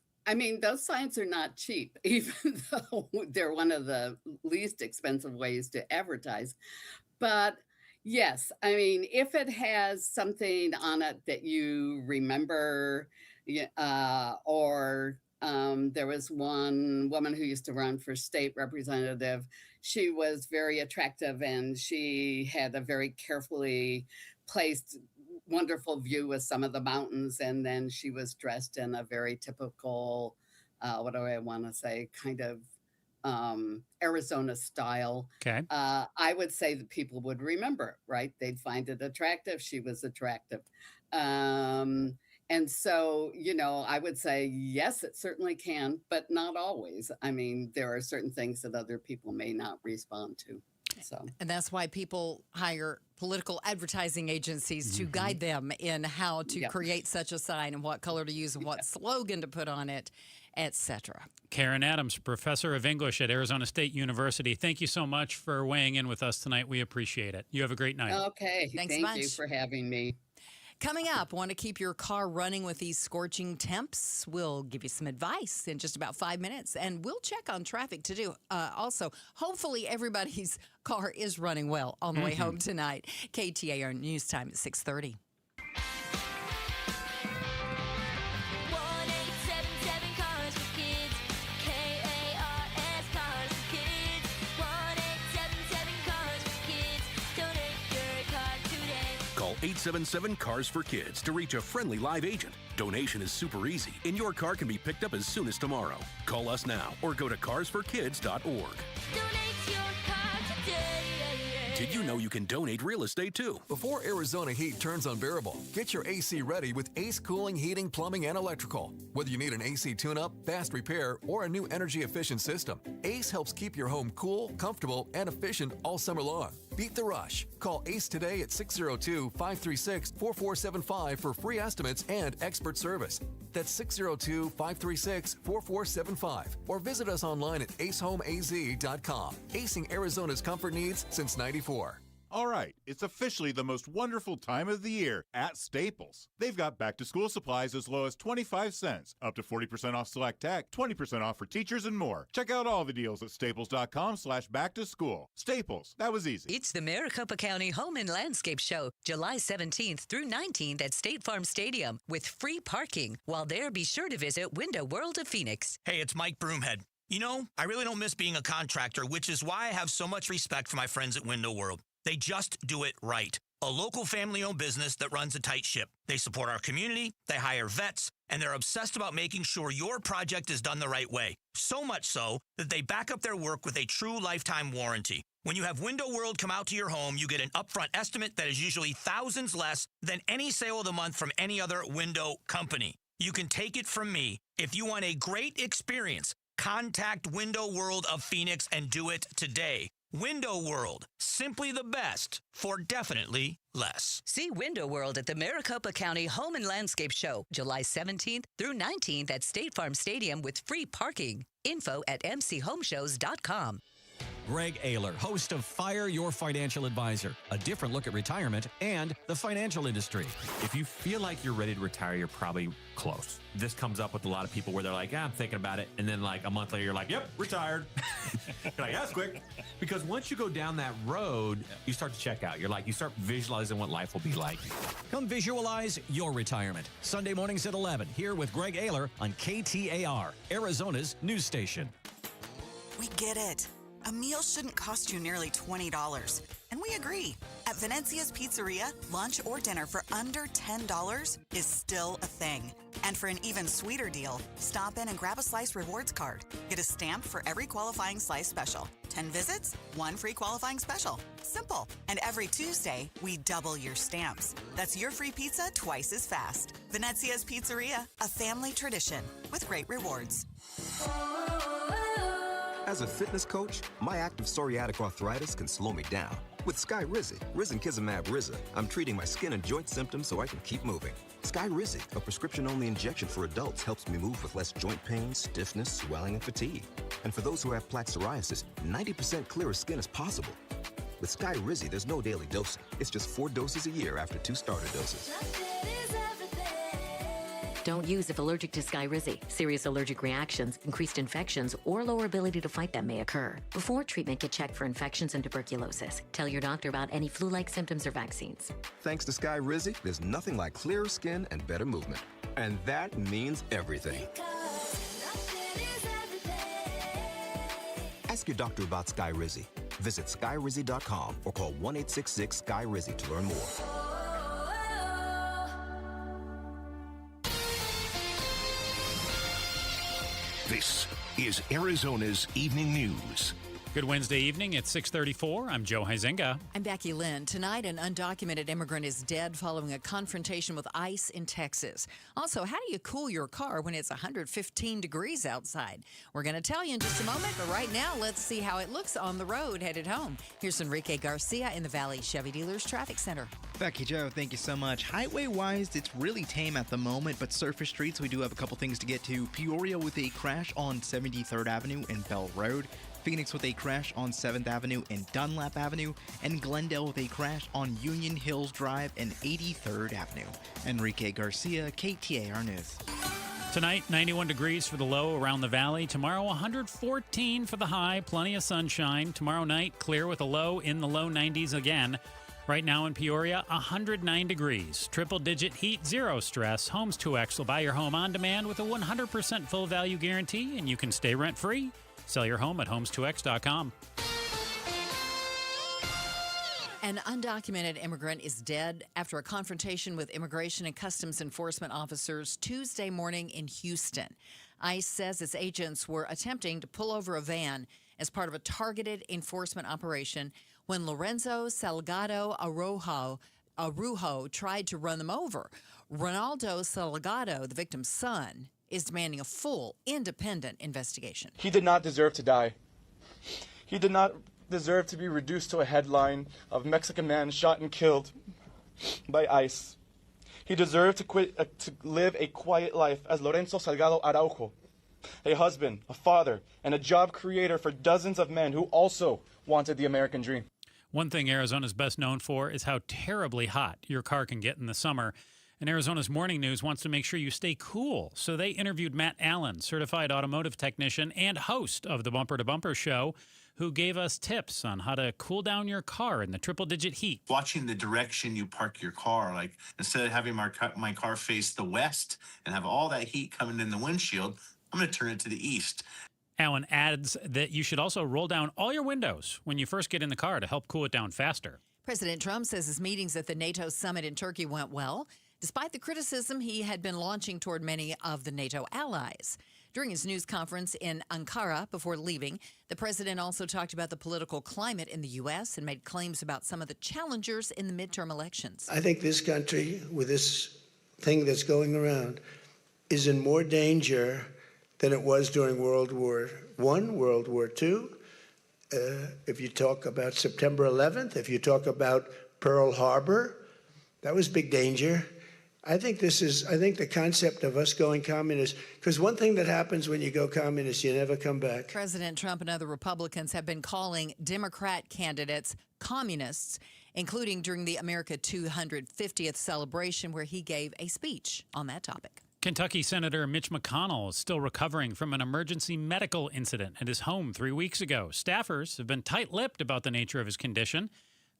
[SPEAKER 7] those signs are not cheap, even though they're one of the least expensive ways to advertise. But yes, if it has something on it that you remember, or there was one woman who used to run for state representative. She was very attractive, and she had a very carefully placed wonderful view with some of the mountains, and then she was dressed in a very typical what do I want to say, kind of Arizona style.
[SPEAKER 15] Okay.
[SPEAKER 7] I would say that people would remember, right? They'd find it attractive. She was attractive. And so, I would say, yes, it certainly can, but not always. There are certain things that other people may not respond to. So,
[SPEAKER 16] and that's why people hire political advertising agencies to guide them in how to create such a sign and what color to use and what slogan to put on it, etc.
[SPEAKER 15] Karen Adams, professor of English at Arizona State University. Thank you so much for weighing in with us tonight. We appreciate it. You have a great night.
[SPEAKER 7] Okay.
[SPEAKER 16] Thanks
[SPEAKER 7] Thank
[SPEAKER 16] much.
[SPEAKER 7] you for having me.
[SPEAKER 16] Coming up, want to keep your car running with these scorching temps? We'll give you some advice in just about 5 minutes, and we'll check on traffic to do. Also, hopefully everybody's car is running well on the way home tonight. KTAR News Time at 6:30.
[SPEAKER 3] 1877 Cars for Kids. KARS Cars for Kids. 1877 Cars for Kids. Donate your car today.
[SPEAKER 5] Call 877 Cars for Kids to reach a friendly live agent. Donation is super easy, and your car can be picked up as soon as tomorrow. Call us now or go to carsforkids.org.
[SPEAKER 3] Donate your car today.
[SPEAKER 5] Did you know you can donate real estate too?
[SPEAKER 8] Before Arizona heat turns unbearable, get your AC ready with Ace Cooling, Heating, Plumbing, and Electrical. Whether you need an AC tune-up, fast repair, or a new energy-efficient system, Ace helps keep your home cool, comfortable, and efficient all summer long. Beat the rush. Call Ace today at 602-536-4475 for free estimates and expert service. That's 602-536-4475. Or visit us online at acehomeaz.com. Acing Arizona's comfort needs since '94.
[SPEAKER 10] All right, it's officially the most wonderful time of the year at Staples. They've got back-to-school supplies as low as 25 cents, up to 40% off select tech, 20% off for teachers, and more. Check out all the deals at staples.com/back-to-school. Staples, that was easy.
[SPEAKER 11] It's the Maricopa County Home and Landscape Show, July 17th through 19th at State Farm Stadium with free parking. While there, be sure to visit Window World of Phoenix.
[SPEAKER 14] Hey, it's Mike Broomhead. I really don't miss being a contractor, which is why I have so much respect for my friends at Window World. They just do it right. A local family-owned business that runs a tight ship. They support our community, they hire vets, and they're obsessed about making sure your project is done the right way. So much so that they back up their work with a true lifetime warranty. When you have Window World come out to your home, you get an upfront estimate that is usually thousands less than any sale of the month from any other window company. You can take it from me. If you want a great experience, contact Window World of Phoenix and do it today. Window World, simply the best for definitely less.
[SPEAKER 11] See Window World at the Maricopa County Home and Landscape Show, July 17th through 19th at State Farm Stadium with free parking. Info at mchomeshows.com.
[SPEAKER 21] Greg Ayler, host of Fire Your Financial Advisor, a different look at retirement and the financial industry.
[SPEAKER 26] If you feel like you're ready to retire, you're probably close. This comes up with a lot of people where they're like, I'm thinking about it. And then like a month later, you're like, yep, retired. You're like, that's quick. Because once you go down that road, you start to check out. You start visualizing what life will be like.
[SPEAKER 21] Come visualize your retirement. Sunday mornings at 11, here with Greg Ayler on KTAR, Arizona's news station.
[SPEAKER 27] We get it. A meal shouldn't cost you nearly $20. And we agree. At Venezia's Pizzeria, lunch or dinner for under $10 is still a thing. And for an even sweeter deal, stop in and grab a Slice Rewards card. Get a stamp for every qualifying Slice special. 10 visits, 1 free qualifying special. Simple. And every Tuesday, we double your stamps. That's your free pizza twice as fast. Venezia's Pizzeria, a family tradition with great rewards.
[SPEAKER 2] As a fitness coach, my active psoriatic arthritis can slow me down. With Skyrizi, Risankizumab Riza, I'm treating my skin and joint symptoms so I can keep moving. Skyrizi, a prescription-only injection for adults, helps me move with less joint pain, stiffness, swelling, and fatigue. And for those who have plaque psoriasis, 90% clearer skin is possible. With Skyrizi, there's no daily dosing. It's just 4 doses a year after 2 starter doses.
[SPEAKER 4] Don't use if allergic to Skyrizi. Serious allergic reactions, increased infections, or lower ability to fight them may occur. Before treatment, get checked for infections and tuberculosis. Tell your doctor about any flu-like symptoms or vaccines.
[SPEAKER 2] Thanks to Skyrizi, there's nothing like clearer skin and better movement. And that means everything. Ask your doctor about Skyrizi. Visit skyrizi.com or call 1-866-SKY-RIZI to learn more.
[SPEAKER 5] This is Arizona's Evening News.
[SPEAKER 15] Good Wednesday evening. It's 6:34. I'm Joe Huizenga.
[SPEAKER 16] I'm Becky Lynn. Tonight, an undocumented immigrant is dead following a confrontation with ICE in Texas. Also, how do you cool your car when it's 115 degrees outside? We're going to tell you in just a moment, but right now, let's see how it looks on the road headed home. Here's Enrique Garcia in the Valley Chevy Dealers Traffic Center.
[SPEAKER 18] Becky, Joe, thank you so much. Highway-wise, it's really tame at the moment, but surface streets, we do have a couple things to get to. Peoria with a crash on 73rd Avenue and Bell Road. Phoenix with a crash on 7th Avenue and Dunlap Avenue, and Glendale with a crash on Union Hills Drive and 83rd Avenue. Enrique Garcia, KTAR News.
[SPEAKER 15] Tonight, 91 degrees for the low around the valley. Tomorrow, 114 for the high. Plenty of sunshine. Tomorrow night, clear with a low in the low 90s again. Right now in Peoria, 109 degrees. Triple-digit heat, zero stress. Homes 2X will buy your home on demand with a 100% full value guarantee, and you can stay rent-free. Sell your home at homes2x.com.
[SPEAKER 16] An undocumented immigrant is dead after a confrontation with Immigration and Customs Enforcement officers Tuesday morning in Houston. ICE says its agents were attempting to pull over a van as part of a targeted enforcement operation when Lorenzo Salgado Arujo tried to run them over. Ronaldo Salgado, the victim's son, is demanding a full, independent investigation.
[SPEAKER 6] He did not deserve to die. He did not deserve to be reduced to a headline of Mexican man shot and killed by ICE. He deserved to live a quiet life as Lorenzo Salgado Araujo, a husband, a father, and a job creator for dozens of men who also wanted the American dream.
[SPEAKER 15] One thing Arizona's best known for is how terribly hot your car can get in the summer. And Arizona's Morning News wants to make sure you stay cool. So they interviewed Matt Allen, certified automotive technician and host of the Bumper to Bumper show, who gave us tips on how to cool down your car in the triple-digit heat.
[SPEAKER 13] Watching the direction you park your car, like instead of having my car face the west and have all that heat coming in the windshield, I'm going to turn it to the east.
[SPEAKER 15] Allen adds that you should also roll down all your windows when you first get in the car to help cool it down faster.
[SPEAKER 16] President Trump says his meetings at the NATO summit in Turkey went well, despite the criticism he had been launching toward many of the NATO allies. During his news conference in Ankara before leaving, the president also talked about the political climate in the U.S. and made claims about some of the challengers in the midterm elections.
[SPEAKER 19] I think this country, with this thing that's going around, is in more danger than it was during World War I, World War II. If you talk about September 11th, if you talk about Pearl Harbor, that was big danger. I think the concept of us going communist, because one thing that happens when you go communist, you never come back.
[SPEAKER 16] President Trump and other Republicans have been calling Democrat candidates communists, including during the America 250th celebration where he gave a speech on that topic.
[SPEAKER 15] Kentucky Senator Mitch McConnell is still recovering from an emergency medical incident at his home 3 weeks ago. Staffers have been tight-lipped about the nature of his condition,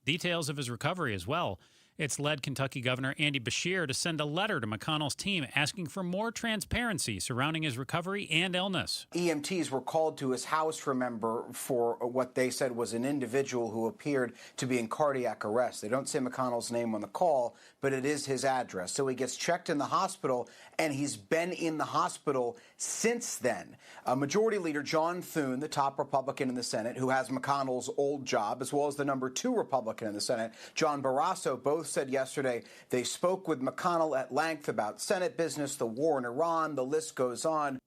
[SPEAKER 15] details of his recovery as well. It's led Kentucky Governor Andy Beshear to send a letter to McConnell's team asking for more transparency surrounding his recovery and illness.
[SPEAKER 1] EMTs were called to his house, remember, for what they said was an individual who appeared to be in cardiac arrest. They don't say McConnell's name on the call, but it is his address. So he gets checked in the hospital, and he's been in the hospital since then. Majority Leader John Thune, the top Republican in the Senate, who has McConnell's old job, as well as the number 2 Republican in the Senate, John Barrasso, both said yesterday they spoke with McConnell at length about Senate business, the war in Iran, the list goes on.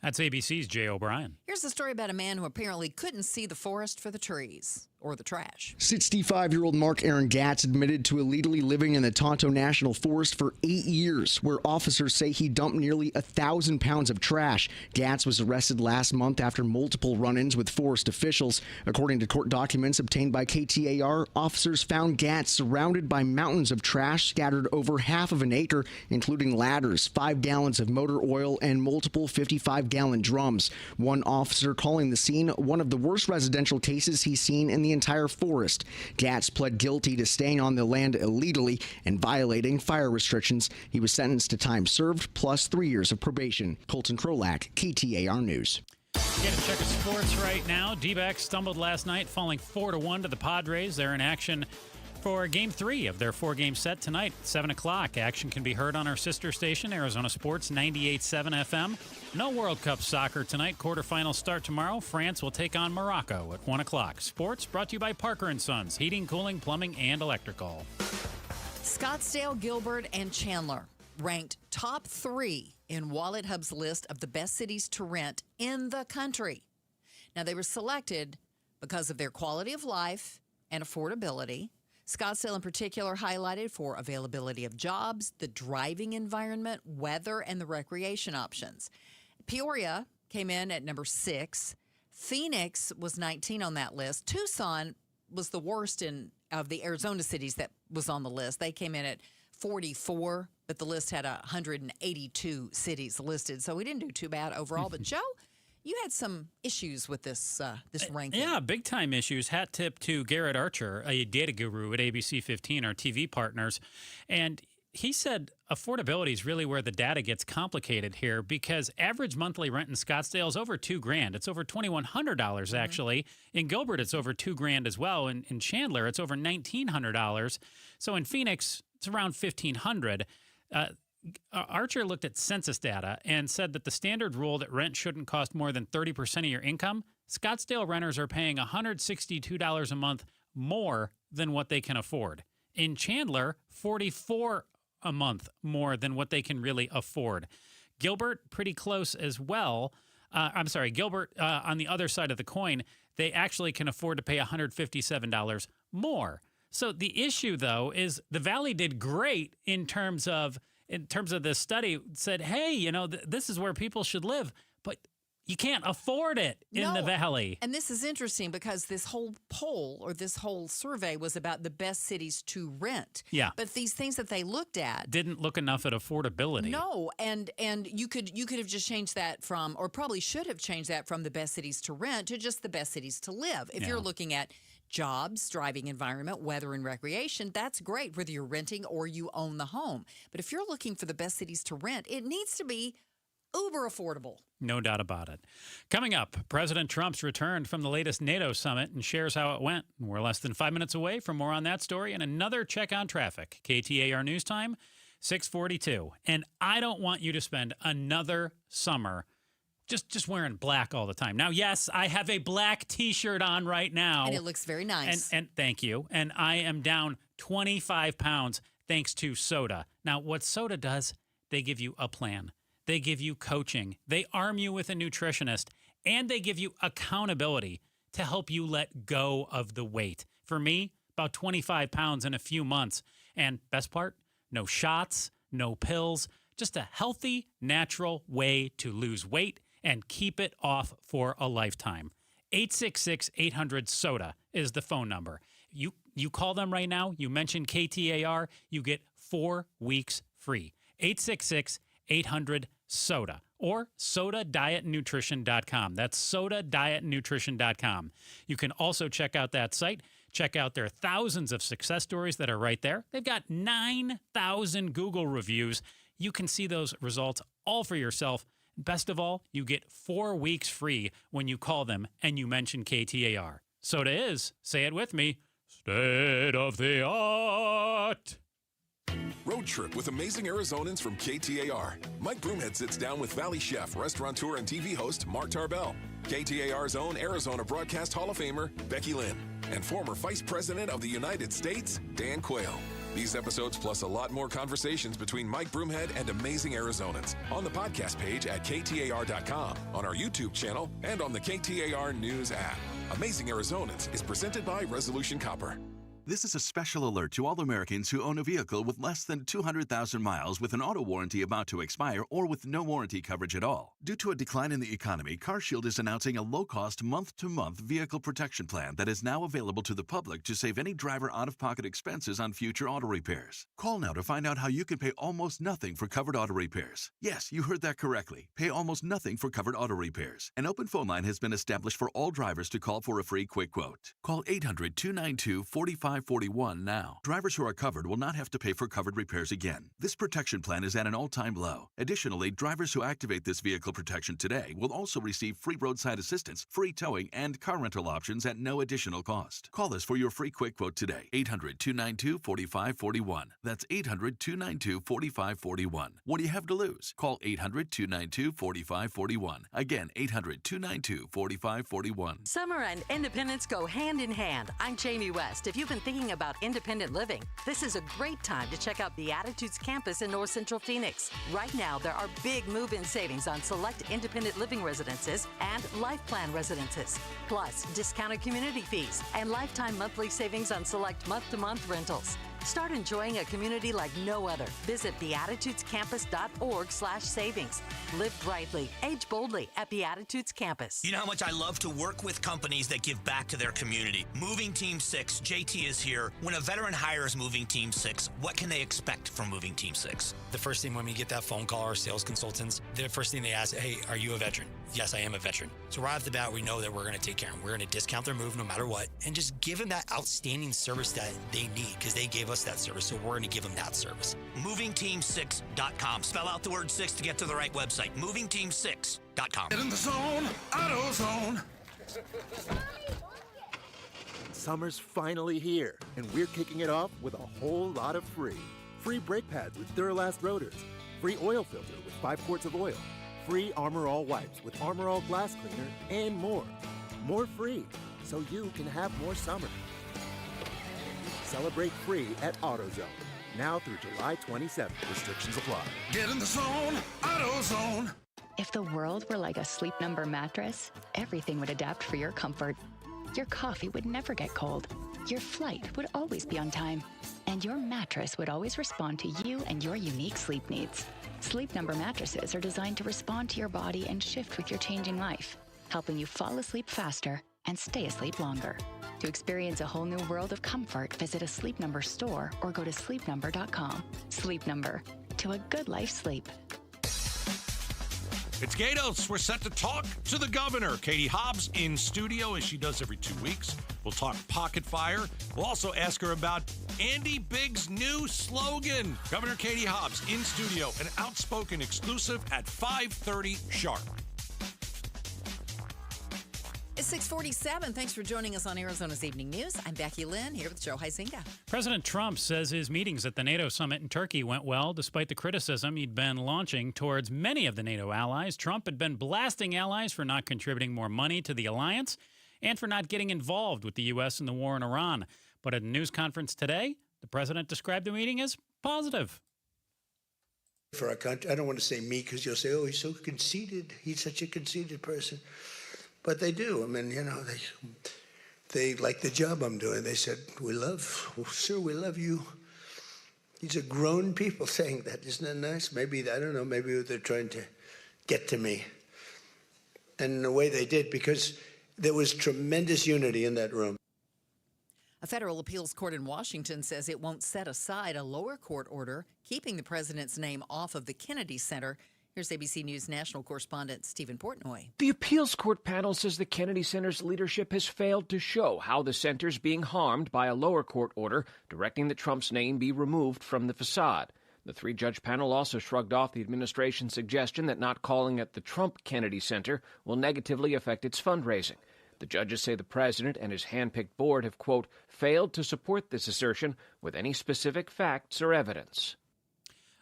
[SPEAKER 15] That's ABC's Jay O'Brien.
[SPEAKER 16] Here's the story about a man who apparently couldn't see the forest for the trees or the trash.
[SPEAKER 9] 65-year-old Mark Aaron Gatz admitted to illegally living in the Tonto National Forest for 8 years, where officers say he dumped nearly 1,000 pounds of trash. Gatz was arrested last month after multiple run-ins with forest officials. According to court documents obtained by KTAR, officers found Gatz surrounded by mountains of trash scattered over half of an acre, including ladders, 5 gallons of motor oil, and multiple 55-gallon drums. One officer calling the scene one of the worst residential cases he's seen in the entire forest. Gatz pled guilty to staying on the land illegally and violating fire restrictions. He was sentenced to time served plus 3 years of probation. Colton Krolak, KTAR News.
[SPEAKER 15] Get a check of sports right now. D-backs stumbled last night, falling 4-1 to the Padres. They're in action for Game 3 of their 4-game set tonight at 7 o'clock. Action can be heard on our sister station, Arizona Sports 98.7 FM. No World Cup soccer tonight. Quarterfinals start tomorrow. France will take on Morocco at 1 o'clock. Sports brought to you by Parker & Sons, heating, cooling, plumbing, and electrical.
[SPEAKER 16] Scottsdale, Gilbert, and Chandler ranked top 3 in Wallet Hub's list of the best cities to rent in the country. Now, they were selected because of their quality of life and affordability. Scottsdale in particular highlighted for availability of jobs, the driving environment, weather, and the recreation options. Peoria came in at number 6. Phoenix was 19 on that list. Tucson was the worst of the Arizona cities that was on the list. They came in at 44, but the list had 182 cities listed, so we didn't do too bad overall. But Joe, you had some issues with this ranking.
[SPEAKER 15] Yeah, big-time issues. Hat tip to Garrett Archer, a data guru at ABC 15, our TV partners. And he said affordability is really where the data gets complicated here because average monthly rent in Scottsdale is over $2,000. It's over $2,100 actually. In Gilbert, it's over $2,000 as well. In Chandler, it's over $1,900. So in Phoenix, it's around $1,500. Archer looked at census data and said that the standard rule that rent shouldn't cost more than 30% of your income, Scottsdale renters are paying $162 a month more than what they can afford. In Chandler, $44 a month more than what they can really afford. Gilbert, pretty close as well. Gilbert, on the other side of the coin, they actually can afford to pay $157 more. So the issue, though, is the Valley did great in terms of this study, said, hey, this is where people should live, but you can't afford it in the Valley.
[SPEAKER 16] And this is interesting because this whole poll or this whole survey was about the best cities to rent.
[SPEAKER 15] Yeah.
[SPEAKER 16] But these things that they looked at
[SPEAKER 15] didn't look enough at affordability.
[SPEAKER 16] No, and you could have just changed that from, or probably should have changed that from the best cities to rent to just the best cities to live. If you're looking at jobs, driving environment, weather, and recreation, that's great, whether you're renting or you own the home. But if you're looking for the best cities to rent, it needs to be uber affordable.
[SPEAKER 15] No doubt about it. Coming up, President Trump's returned from the latest NATO summit and shares how it went. We're less than 5 minutes away from more on that story and another check on traffic. KTAR News Time, 6:42. And I don't want you to spend another summer just wearing black all the time. Now, yes, I have a black T-shirt on right now.
[SPEAKER 16] And it looks very nice.
[SPEAKER 15] And thank you. And I am down 25 pounds thanks to soda. Now, what soda does, they give you a plan. They give you coaching. They arm you with a nutritionist. And they give you accountability to help you let go of the weight. For me, about 25 pounds in a few months. And best part, no shots, no pills, just a healthy, natural way to lose weight and keep it off for a lifetime. 866-800-SODA is the phone number. You call them right now, you mention KTAR, you get 4 weeks free. 866-800-SODA. or sodadietnutrition.com. That's sodadietnutrition.com. You can also check out that site. Check out their thousands of success stories that are right there. They've got 9,000 Google reviews. You can see those results all for yourself. Best of all, you get 4 weeks free when you call them and you mention KTAR. Soda is, say it with me, state of the art.
[SPEAKER 12] Road trip with amazing Arizonans from KTAR. Mike Broomhead sits down with Valley chef, restaurateur, and TV host Mark Tarbell, KTAR's own Arizona Broadcast Hall of Famer Becky Lynn, and former Vice President of the United States, Dan Quayle. These episodes plus a lot more conversations between Mike Broomhead and amazing Arizonans on the podcast page at KTAR.com, on our YouTube channel, and on the KTAR News app. Amazing Arizonans is presented by Resolution Copper.
[SPEAKER 17] This is a special alert to all Americans who own a vehicle with less than 200,000 miles with an auto warranty about to expire or with no warranty coverage at all. Due to a decline in the economy, CarShield is announcing a low-cost month-to-month vehicle protection plan that is now available to the public to save any driver out-of-pocket expenses on future auto repairs. Call now to find out how you can pay almost nothing for covered auto repairs. Yes, you heard that correctly. Pay almost nothing for covered auto repairs. An open phone line has been established for all drivers to call for a free quick quote. Call 800-292-4541 now. Drivers who are covered will not have to pay for covered repairs again. This protection plan is at an all-time low. Additionally, drivers who activate this vehicle protection today will also receive free roadside assistance, free towing, and car rental options at no additional cost. Call us for your free quick quote today. 800-292-4541. That's 800-292-4541. What do you have to lose? Call 800-292-4541. Again, 800-292-4541.
[SPEAKER 20] Summer and independence go hand in hand. I'm Jamie West. If you've been thinking about independent living, this is a great time to check out Beatitudes Campus in North Central Phoenix. Right now, there are big move-in savings on select independent living residences and life plan residences, plus discounted community fees and lifetime monthly savings on select month-to-month rentals. Start enjoying a community like no other. Visit beatitudescampus.org/savings. Live brightly, age boldly at Beatitudes Campus.
[SPEAKER 14] You know how much I love to work with companies that give back to their community. Moving Team 6, JT is here. When a veteran hires Moving Team 6, what can they expect from Moving Team 6?
[SPEAKER 22] The first thing when we get that phone call, our sales consultants, the first thing they ask, hey, are you a veteran? Yes, I am a veteran. So right off the bat, we know that we're going to take care of them. We're going to discount their move no matter what, and just give them that outstanding service that they need because they gave us that service, so we're going to give them that service.
[SPEAKER 14] MovingTeam6.com. Spell out the word 6 to get to the right website. MovingTeam6.com.
[SPEAKER 23] Get in the zone, AutoZone.
[SPEAKER 24] Summer's finally here, and we're kicking it off with a whole lot of free. Free brake pads with Duralast rotors. Free oil filter with 5 quarts of oil. Free Armor All wipes with Armor All glass cleaner, and more. More free, so you can have more summer. Celebrate free at AutoZone. Now through July 27th. Restrictions apply.
[SPEAKER 23] Get in the zone, AutoZone.
[SPEAKER 25] If the world were like a Sleep Number mattress, everything would adapt for your comfort. Your coffee would never get cold. Your flight would always be on time. And your mattress would always respond to you and your unique sleep needs. Sleep Number mattresses are designed to respond to your body and shift with your changing life, helping you fall asleep faster and stay asleep longer. To experience a whole new world of comfort, visit a Sleep Number store or go to sleepnumber.com. Sleep Number. To a good life sleep.
[SPEAKER 28] It's Gatos. We're set to talk to the governor. Katie Hobbs in studio, as she does every 2 weeks. We'll talk pocket fire. We'll also ask her about Andy Bigg's new slogan. Governor Katie Hobbs in studio, an outspoken exclusive at 5:30 sharp.
[SPEAKER 16] It's 6:47. Thanks for joining us on Arizona's Evening News. I'm Becky Lynn here with Joe Huizinga.
[SPEAKER 15] President Trump says his meetings at the NATO summit in Turkey went well, despite the criticism he'd been launching towards many of the NATO allies. Trump had been blasting allies for not contributing more money to the alliance and for not getting involved with the U.S. in the war in Iran. But at a news conference today, the president described the meeting as positive.
[SPEAKER 19] For our country, I don't want to say me because you'll say, oh, he's so conceited. He's such a conceited person. But they do. I mean, you know, they like the job I'm doing. They said, sir, we love you. These are grown people saying that. Isn't that nice? Maybe, I don't know, maybe they're trying to get to me. And in a way they did, because there was tremendous unity in that room.
[SPEAKER 16] A federal appeals court in Washington says it won't set aside a lower court order keeping the president's name off of the Kennedy Center Here's ABC News national correspondent Stephen Portnoy.
[SPEAKER 3] The appeals court panel says the Kennedy Center's leadership has failed to show how the center's being harmed by a lower court order directing that Trump's name be removed from the facade. The three-judge panel also shrugged off the administration's suggestion that not calling it the Trump Kennedy Center will negatively affect its fundraising. The judges say the president and his hand-picked board have, quote, failed to support this assertion with any specific facts or evidence.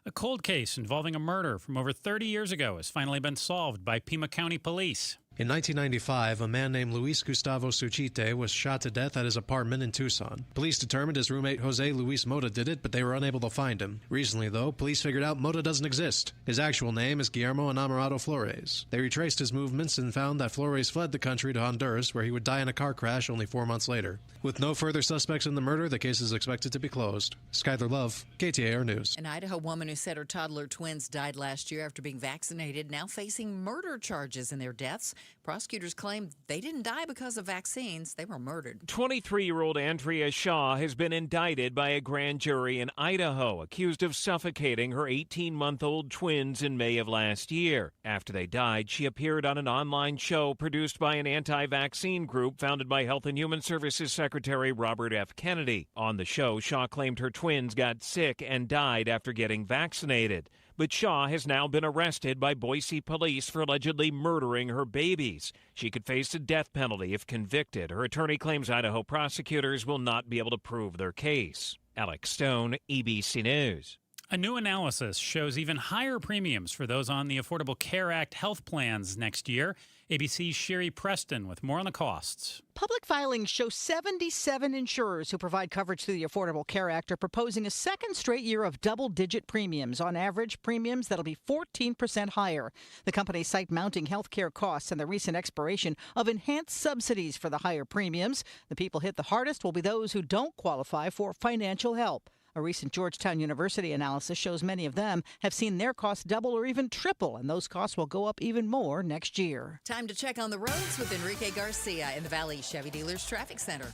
[SPEAKER 15] A cold case involving a murder from over 30 years ago has finally been solved by Pima County Police.
[SPEAKER 7] In 1995, a man named Luis Gustavo Suchite was shot to death at his apartment in Tucson. Police determined his roommate Jose Luis Mota did it, but they were unable to find him. Recently, though, police figured out Mota doesn't exist. His actual name is Guillermo Enamorado Flores. They retraced his movements and found that Flores fled the country to Honduras, where he would die in a car crash only 4 months later. With no further suspects in the murder, the case is expected to be closed. Skyler Love, KTAR News.
[SPEAKER 16] An Idaho woman who said her toddler twins died last year after being vaccinated now facing murder charges in their deaths. Prosecutors claim they didn't die because of vaccines. They were murdered.
[SPEAKER 3] 23-year-old Andrea Shaw has been indicted by a grand jury in Idaho, accused of suffocating her 18-month-old twins in May of last year. After they died, she appeared on an online show produced by an anti-vaccine group founded by Health and Human Services Secretary Robert F. Kennedy. On the show, Shaw claimed her twins got sick and died after getting vaccinated. But Shaw has now been arrested by Boise police for allegedly murdering her babies. She could face a death penalty if convicted. Her attorney claims Idaho prosecutors will not be able to prove their case. Alex Stone, ABC News.
[SPEAKER 15] A new analysis shows even higher premiums for those on the Affordable Care Act health plans next year. ABC's Sherry Preston with more on the costs.
[SPEAKER 8] Public filings show 77 insurers who provide coverage through the Affordable Care Act are proposing a second straight year of double-digit premiums. On average, premiums that'll be 14% higher. The companies cite mounting health care costs and the recent expiration of enhanced subsidies for the higher premiums. The people hit the hardest will be those who don't qualify for financial help. A recent Georgetown University analysis shows many of them have seen their costs double or even triple, and those costs will go up even more next year.
[SPEAKER 16] Time to check on the roads with Enrique Garcia in the Valley Chevy Dealers Traffic Center.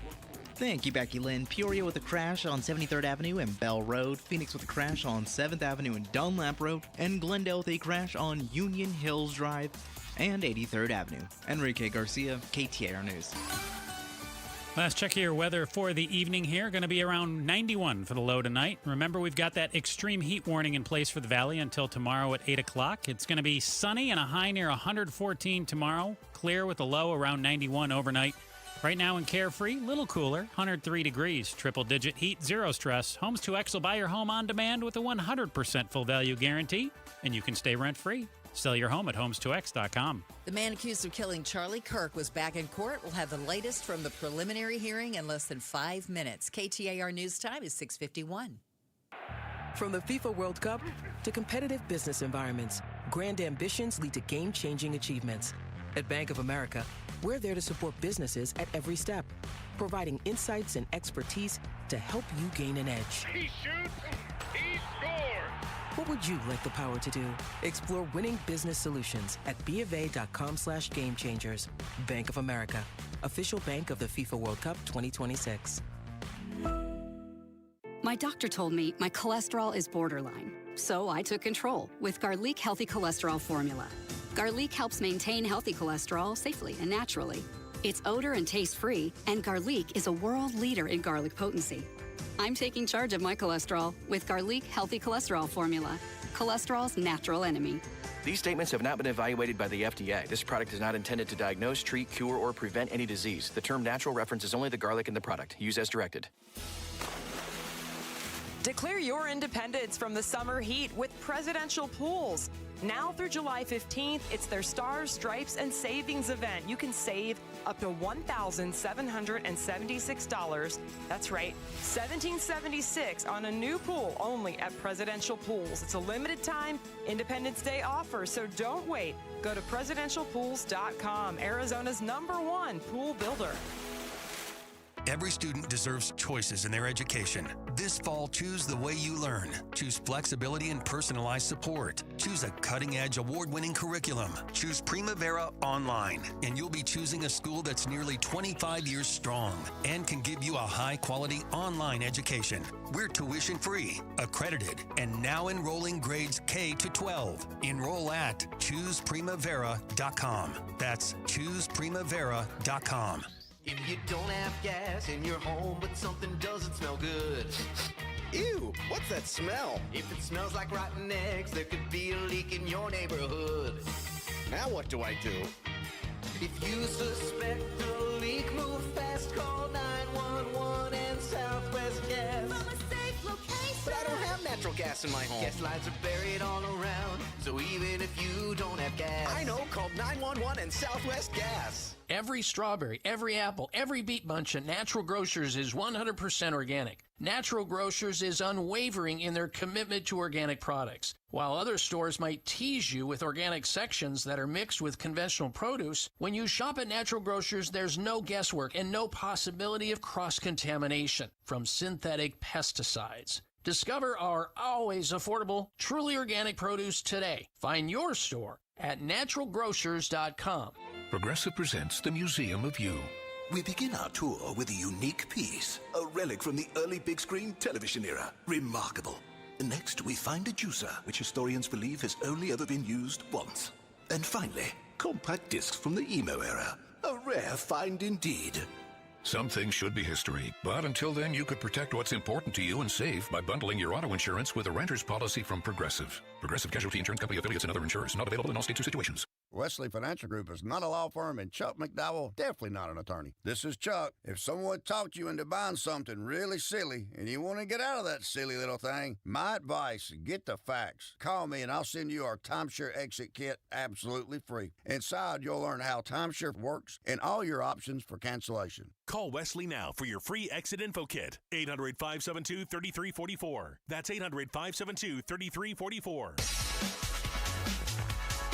[SPEAKER 18] Thank you, Becky Lynn. Peoria with a crash on 73rd Avenue and Bell Road. Phoenix with a crash on 7th Avenue and Dunlap Road. And Glendale with a crash on Union Hills Drive and 83rd Avenue. Enrique Garcia, KTAR News.
[SPEAKER 15] Last check of your weather for the evening here. Going to be around 91 for the low tonight. Remember, we've got that extreme heat warning in place for the valley until tomorrow at 8 o'clock. It's going to be sunny and a high near 114 tomorrow. Clear with a low around 91 overnight. Right now in Carefree, little cooler, 103 degrees. Triple-digit heat, zero stress. Homes 2X will buy your home on demand with a 100% full value guarantee. And you can stay rent-free. Sell your home at homes2x.com.
[SPEAKER 16] The man accused of killing Charlie Kirk was back in court. We'll have the latest from the preliminary hearing in less than 5 minutes. KTAR News Time is 6:51.
[SPEAKER 10] From the FIFA World Cup to competitive business environments, grand ambitions lead to game-changing achievements. At Bank of America, we're there to support businesses at every step, providing insights and expertise to help you gain an edge.
[SPEAKER 23] He shoots, he scores!
[SPEAKER 10] What would you like the power to do? Explore winning business solutions at BofA.com/gamechangers. Bank of America, official bank of the FIFA World Cup 2026.
[SPEAKER 11] My doctor told me my cholesterol is borderline, so I took control with Garlic Healthy Cholesterol Formula. Garlic helps maintain healthy cholesterol safely and naturally. It's odor and taste-free, and Garlic is a world leader in garlic potency. I'm taking charge of my cholesterol with Garlic Healthy Cholesterol Formula, cholesterol's natural enemy.
[SPEAKER 21] These statements have not been evaluated by the FDA. This product is not intended to diagnose, treat, cure, or prevent any disease. The term natural references only the garlic in the product. Use as directed.
[SPEAKER 26] Declare your independence from the summer heat with presidential pools. Now through July 15th, it's their Stars, Stripes, and Savings event. You can save up to $1,776. That's right, $1,776 on a new pool only at Presidential Pools. It's a limited time Independence Day offer, so don't wait. Go to presidentialpools.com, Arizona's #1 pool builder.
[SPEAKER 1] Every student deserves choices in their education. This fall, choose the way you learn. Choose flexibility and personalized support. Choose a cutting-edge, award-winning curriculum. Choose Primavera Online, and you'll be choosing a school that's nearly 25 years strong and can give you a high-quality online education. We're tuition-free, accredited, and now enrolling grades K to 12. Enroll at ChoosePrimavera.com. That's ChoosePrimavera.com.
[SPEAKER 2] If you don't have gas in your home, but something doesn't smell good. Ew, what's that smell? If it smells like rotten eggs, there could be a leak in your neighborhood. Now what do I do? If you suspect a leak, move fast, call 911 and Southwest Gas. From a safe location. But I don't have natural gas in my home. Gas lines are buried all around, so even if you don't have gas. I know, call 911 and Southwest Gas.
[SPEAKER 4] Every strawberry, every apple, every beet bunch at Natural Grocers is 100% organic. Natural Grocers is unwavering in their commitment to organic products. While other stores might tease you with organic sections that are mixed with conventional produce, when you shop at Natural Grocers, there's no guesswork and no possibility of cross-contamination from synthetic pesticides. Discover our always affordable, truly organic produce today. Find your store at naturalgrocers.com.
[SPEAKER 5] Progressive presents the Museum of You.
[SPEAKER 6] We begin our tour with a unique piece, a relic from the early big screen television era. Remarkable. Next, we find a juicer, which historians believe has only ever been used once. And finally, compact discs from the emo era. A rare find indeed.
[SPEAKER 5] Some things should be history, but until then, you could protect what's important to you and save by bundling your auto insurance with a renter's policy from Progressive. Progressive Casualty Insurance Company affiliates and other insurers. Not available in all states or situations.
[SPEAKER 9] Wesley Financial Group is not a law firm, and Chuck McDowell definitely not an attorney. This is Chuck. If someone talked you into buying something really silly and you want to get out of that silly little thing, my advice, get the facts. Call me and I'll send you our timeshare exit kit absolutely free. Inside, you'll learn how timeshare works and all your options for cancellation.
[SPEAKER 13] Call Wesley now for your free exit info kit. 800-572-3344. That's 800-572-3344.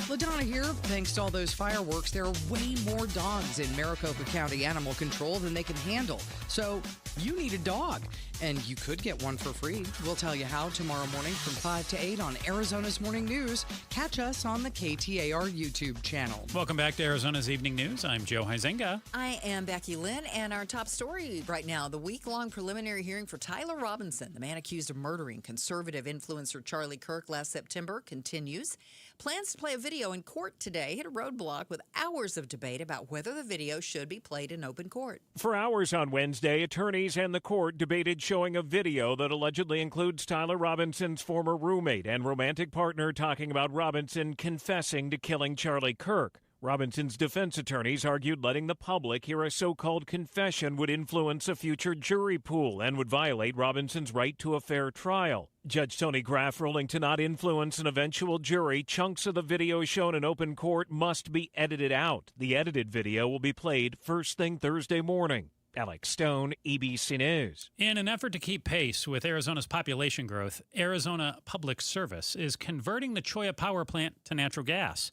[SPEAKER 27] LaDonna here. Thanks to all those fireworks, there are way more dogs in Maricopa County Animal Control than they can handle. So you need a dog, and you could get one for free. We'll tell you how tomorrow morning from 5 to 8 on Arizona's Morning News. Catch us on the KTAR YouTube channel.
[SPEAKER 15] Welcome back to Arizona's Evening News. I'm Joe Huizenga.
[SPEAKER 16] I am Becky Lynn, and our top story right now, the week-long preliminary hearing for Tyler Robinson, the man accused of murdering conservative influencer Charlie Kirk last September, continues. Plans to play a video in court today hit a roadblock with hours of debate about whether the video should be played in open court.
[SPEAKER 3] For hours on Wednesday, attorneys and the court debated showing a video that allegedly includes Tyler Robinson's former roommate and romantic partner talking about Robinson confessing to killing Charlie Kirk. Robinson's defense attorneys argued letting the public hear a so-called confession would influence a future jury pool and would violate Robinson's right to a fair trial. Judge Tony Graff ruling to not influence an eventual jury, chunks of the video shown in open court must be edited out. The edited video will be played first thing Thursday morning. Alex Stone, ABC News.
[SPEAKER 15] In an effort to keep pace with Arizona's population growth, Arizona Public Service is converting the Cholla power plant to natural gas.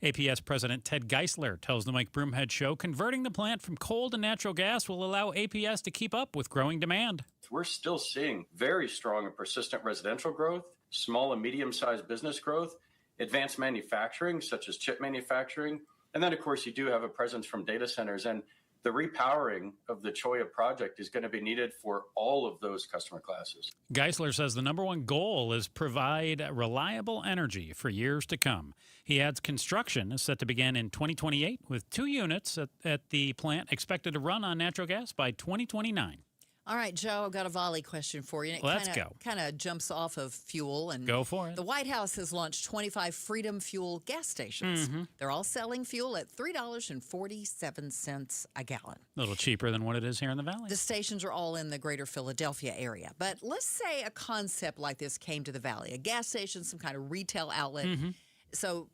[SPEAKER 15] APS President Ted Geisler tells the Mike Broomhead Show converting the plant from coal to natural gas will allow APS to keep up with growing demand.
[SPEAKER 29] We're still seeing very strong and persistent residential growth, small and medium-sized business growth, advanced manufacturing such as chip manufacturing, and then, of course, you do have a presence from data centers. And the repowering of the Cholla project is going to be needed for all of those customer classes.
[SPEAKER 15] Geisler says the number one goal is provide reliable energy for years to come. He adds construction is set to begin in 2028 with 2 units at the plant expected to run on natural gas by 2029.
[SPEAKER 16] All right, Joe, I've got a volley question for you.
[SPEAKER 15] Let's go.
[SPEAKER 16] Kind of jumps off of fuel. And
[SPEAKER 15] go for it.
[SPEAKER 16] The White House has launched 25 Freedom Fuel gas stations.
[SPEAKER 15] Mm-hmm.
[SPEAKER 16] They're all selling fuel at $3.47 a gallon.
[SPEAKER 15] A little cheaper than what it is here in the Valley.
[SPEAKER 16] The stations are all in the greater Philadelphia area. But let's say a concept like this came to the Valley, a gas station, some kind of retail outlet.
[SPEAKER 15] Mm-hmm.
[SPEAKER 16] So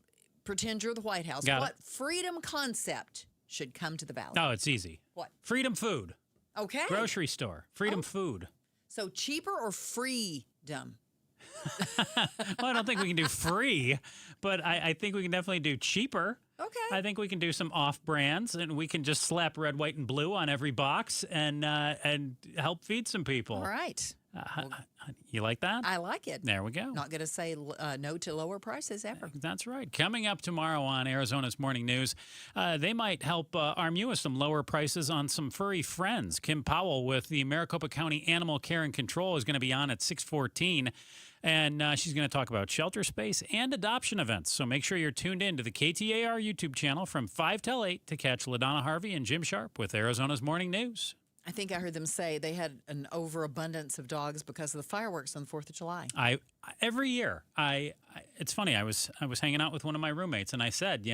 [SPEAKER 16] pretend you're the White House. What freedom concept should come to the Valley?
[SPEAKER 15] Oh, it's easy.
[SPEAKER 16] What?
[SPEAKER 15] Freedom Food.
[SPEAKER 16] Okay.
[SPEAKER 15] Grocery store. Freedom Food.
[SPEAKER 16] So cheaper or freedom?
[SPEAKER 15] Well, I don't think we can do free, but I think we can definitely do cheaper.
[SPEAKER 16] Okay.
[SPEAKER 15] I think we can do some off-brands, and we can just slap red, white, and blue on every box and help feed some people.
[SPEAKER 16] All right.
[SPEAKER 15] You like that?
[SPEAKER 16] I like it.
[SPEAKER 15] There we go.
[SPEAKER 16] Not going to say no to lower prices ever.
[SPEAKER 15] That's right. Coming up tomorrow on Arizona's Morning News, they might help arm you with some lower prices on some furry friends. Kim Powell with the Maricopa County Animal Care and Control is going to be on at 6:14. And she's going to talk about shelter space and adoption events. So make sure you're tuned in to the KTAR YouTube channel from 5 till 8 to catch LaDonna Harvey and Jim Sharp with Arizona's Morning News.
[SPEAKER 16] I think I heard them say they had an overabundance of dogs because of the fireworks on the 4th of July.
[SPEAKER 15] Every year, it's funny. I was hanging out with one of my roommates, and I said,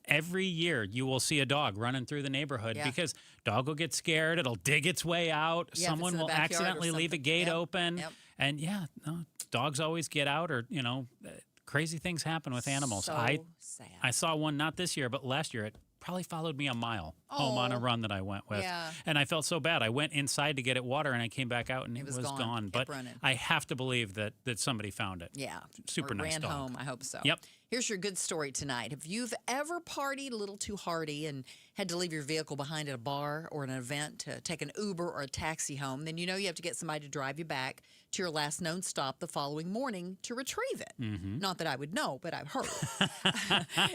[SPEAKER 15] every year you will see a dog running through the neighborhood because dog will get scared. It'll dig its way out.
[SPEAKER 16] Yeah,
[SPEAKER 15] someone will accidentally leave a gate open.
[SPEAKER 16] Yep.
[SPEAKER 15] And dogs always get out, or crazy things happen with animals.
[SPEAKER 16] So sad.
[SPEAKER 15] I saw one not this year, but last year. It probably followed me a mile home on a run that I went with.
[SPEAKER 16] Yeah.
[SPEAKER 15] And I felt so bad. I went inside to get it water, and I came back out, and it was gone. But
[SPEAKER 16] running.
[SPEAKER 15] I have to believe that somebody found it.
[SPEAKER 16] Yeah.
[SPEAKER 15] Super
[SPEAKER 16] or
[SPEAKER 15] nice
[SPEAKER 16] ran
[SPEAKER 15] dog.
[SPEAKER 16] home. I hope so.
[SPEAKER 15] Yep.
[SPEAKER 16] Here's your good story tonight. If you've ever partied a little too hardy and had to leave your vehicle behind at a bar or an event to take an Uber or a taxi home, then you know you have to get somebody to drive you back to your last known stop the following morning to retrieve it.
[SPEAKER 15] Mm-hmm.
[SPEAKER 16] Not that I would know, but I've heard.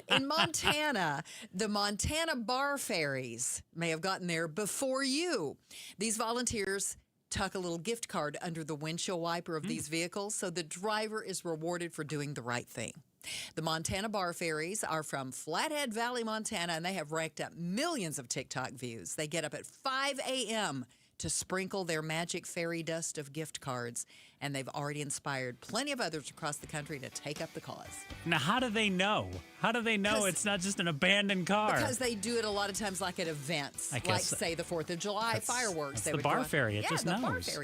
[SPEAKER 16] In Montana, the Montana bar ferries may have gotten there before you. These volunteers tuck a little gift card under the windshield wiper of these vehicles, so the driver is rewarded for doing the right thing. The Montana bar ferries are from Flathead Valley, Montana, and they have racked up millions of TikTok views. They get up at 5 a.m. to sprinkle their magic fairy dust of gift cards, and they've already inspired plenty of others across the country to take up the cause.
[SPEAKER 15] Now, how do they know? How do they know it's not just an abandoned car?
[SPEAKER 16] Because they do it a lot of times like at events,
[SPEAKER 15] I
[SPEAKER 16] like,
[SPEAKER 15] guess
[SPEAKER 16] say, the 4th of July fireworks.
[SPEAKER 15] That's the bar ferry. It just knows.
[SPEAKER 16] The bar ferry.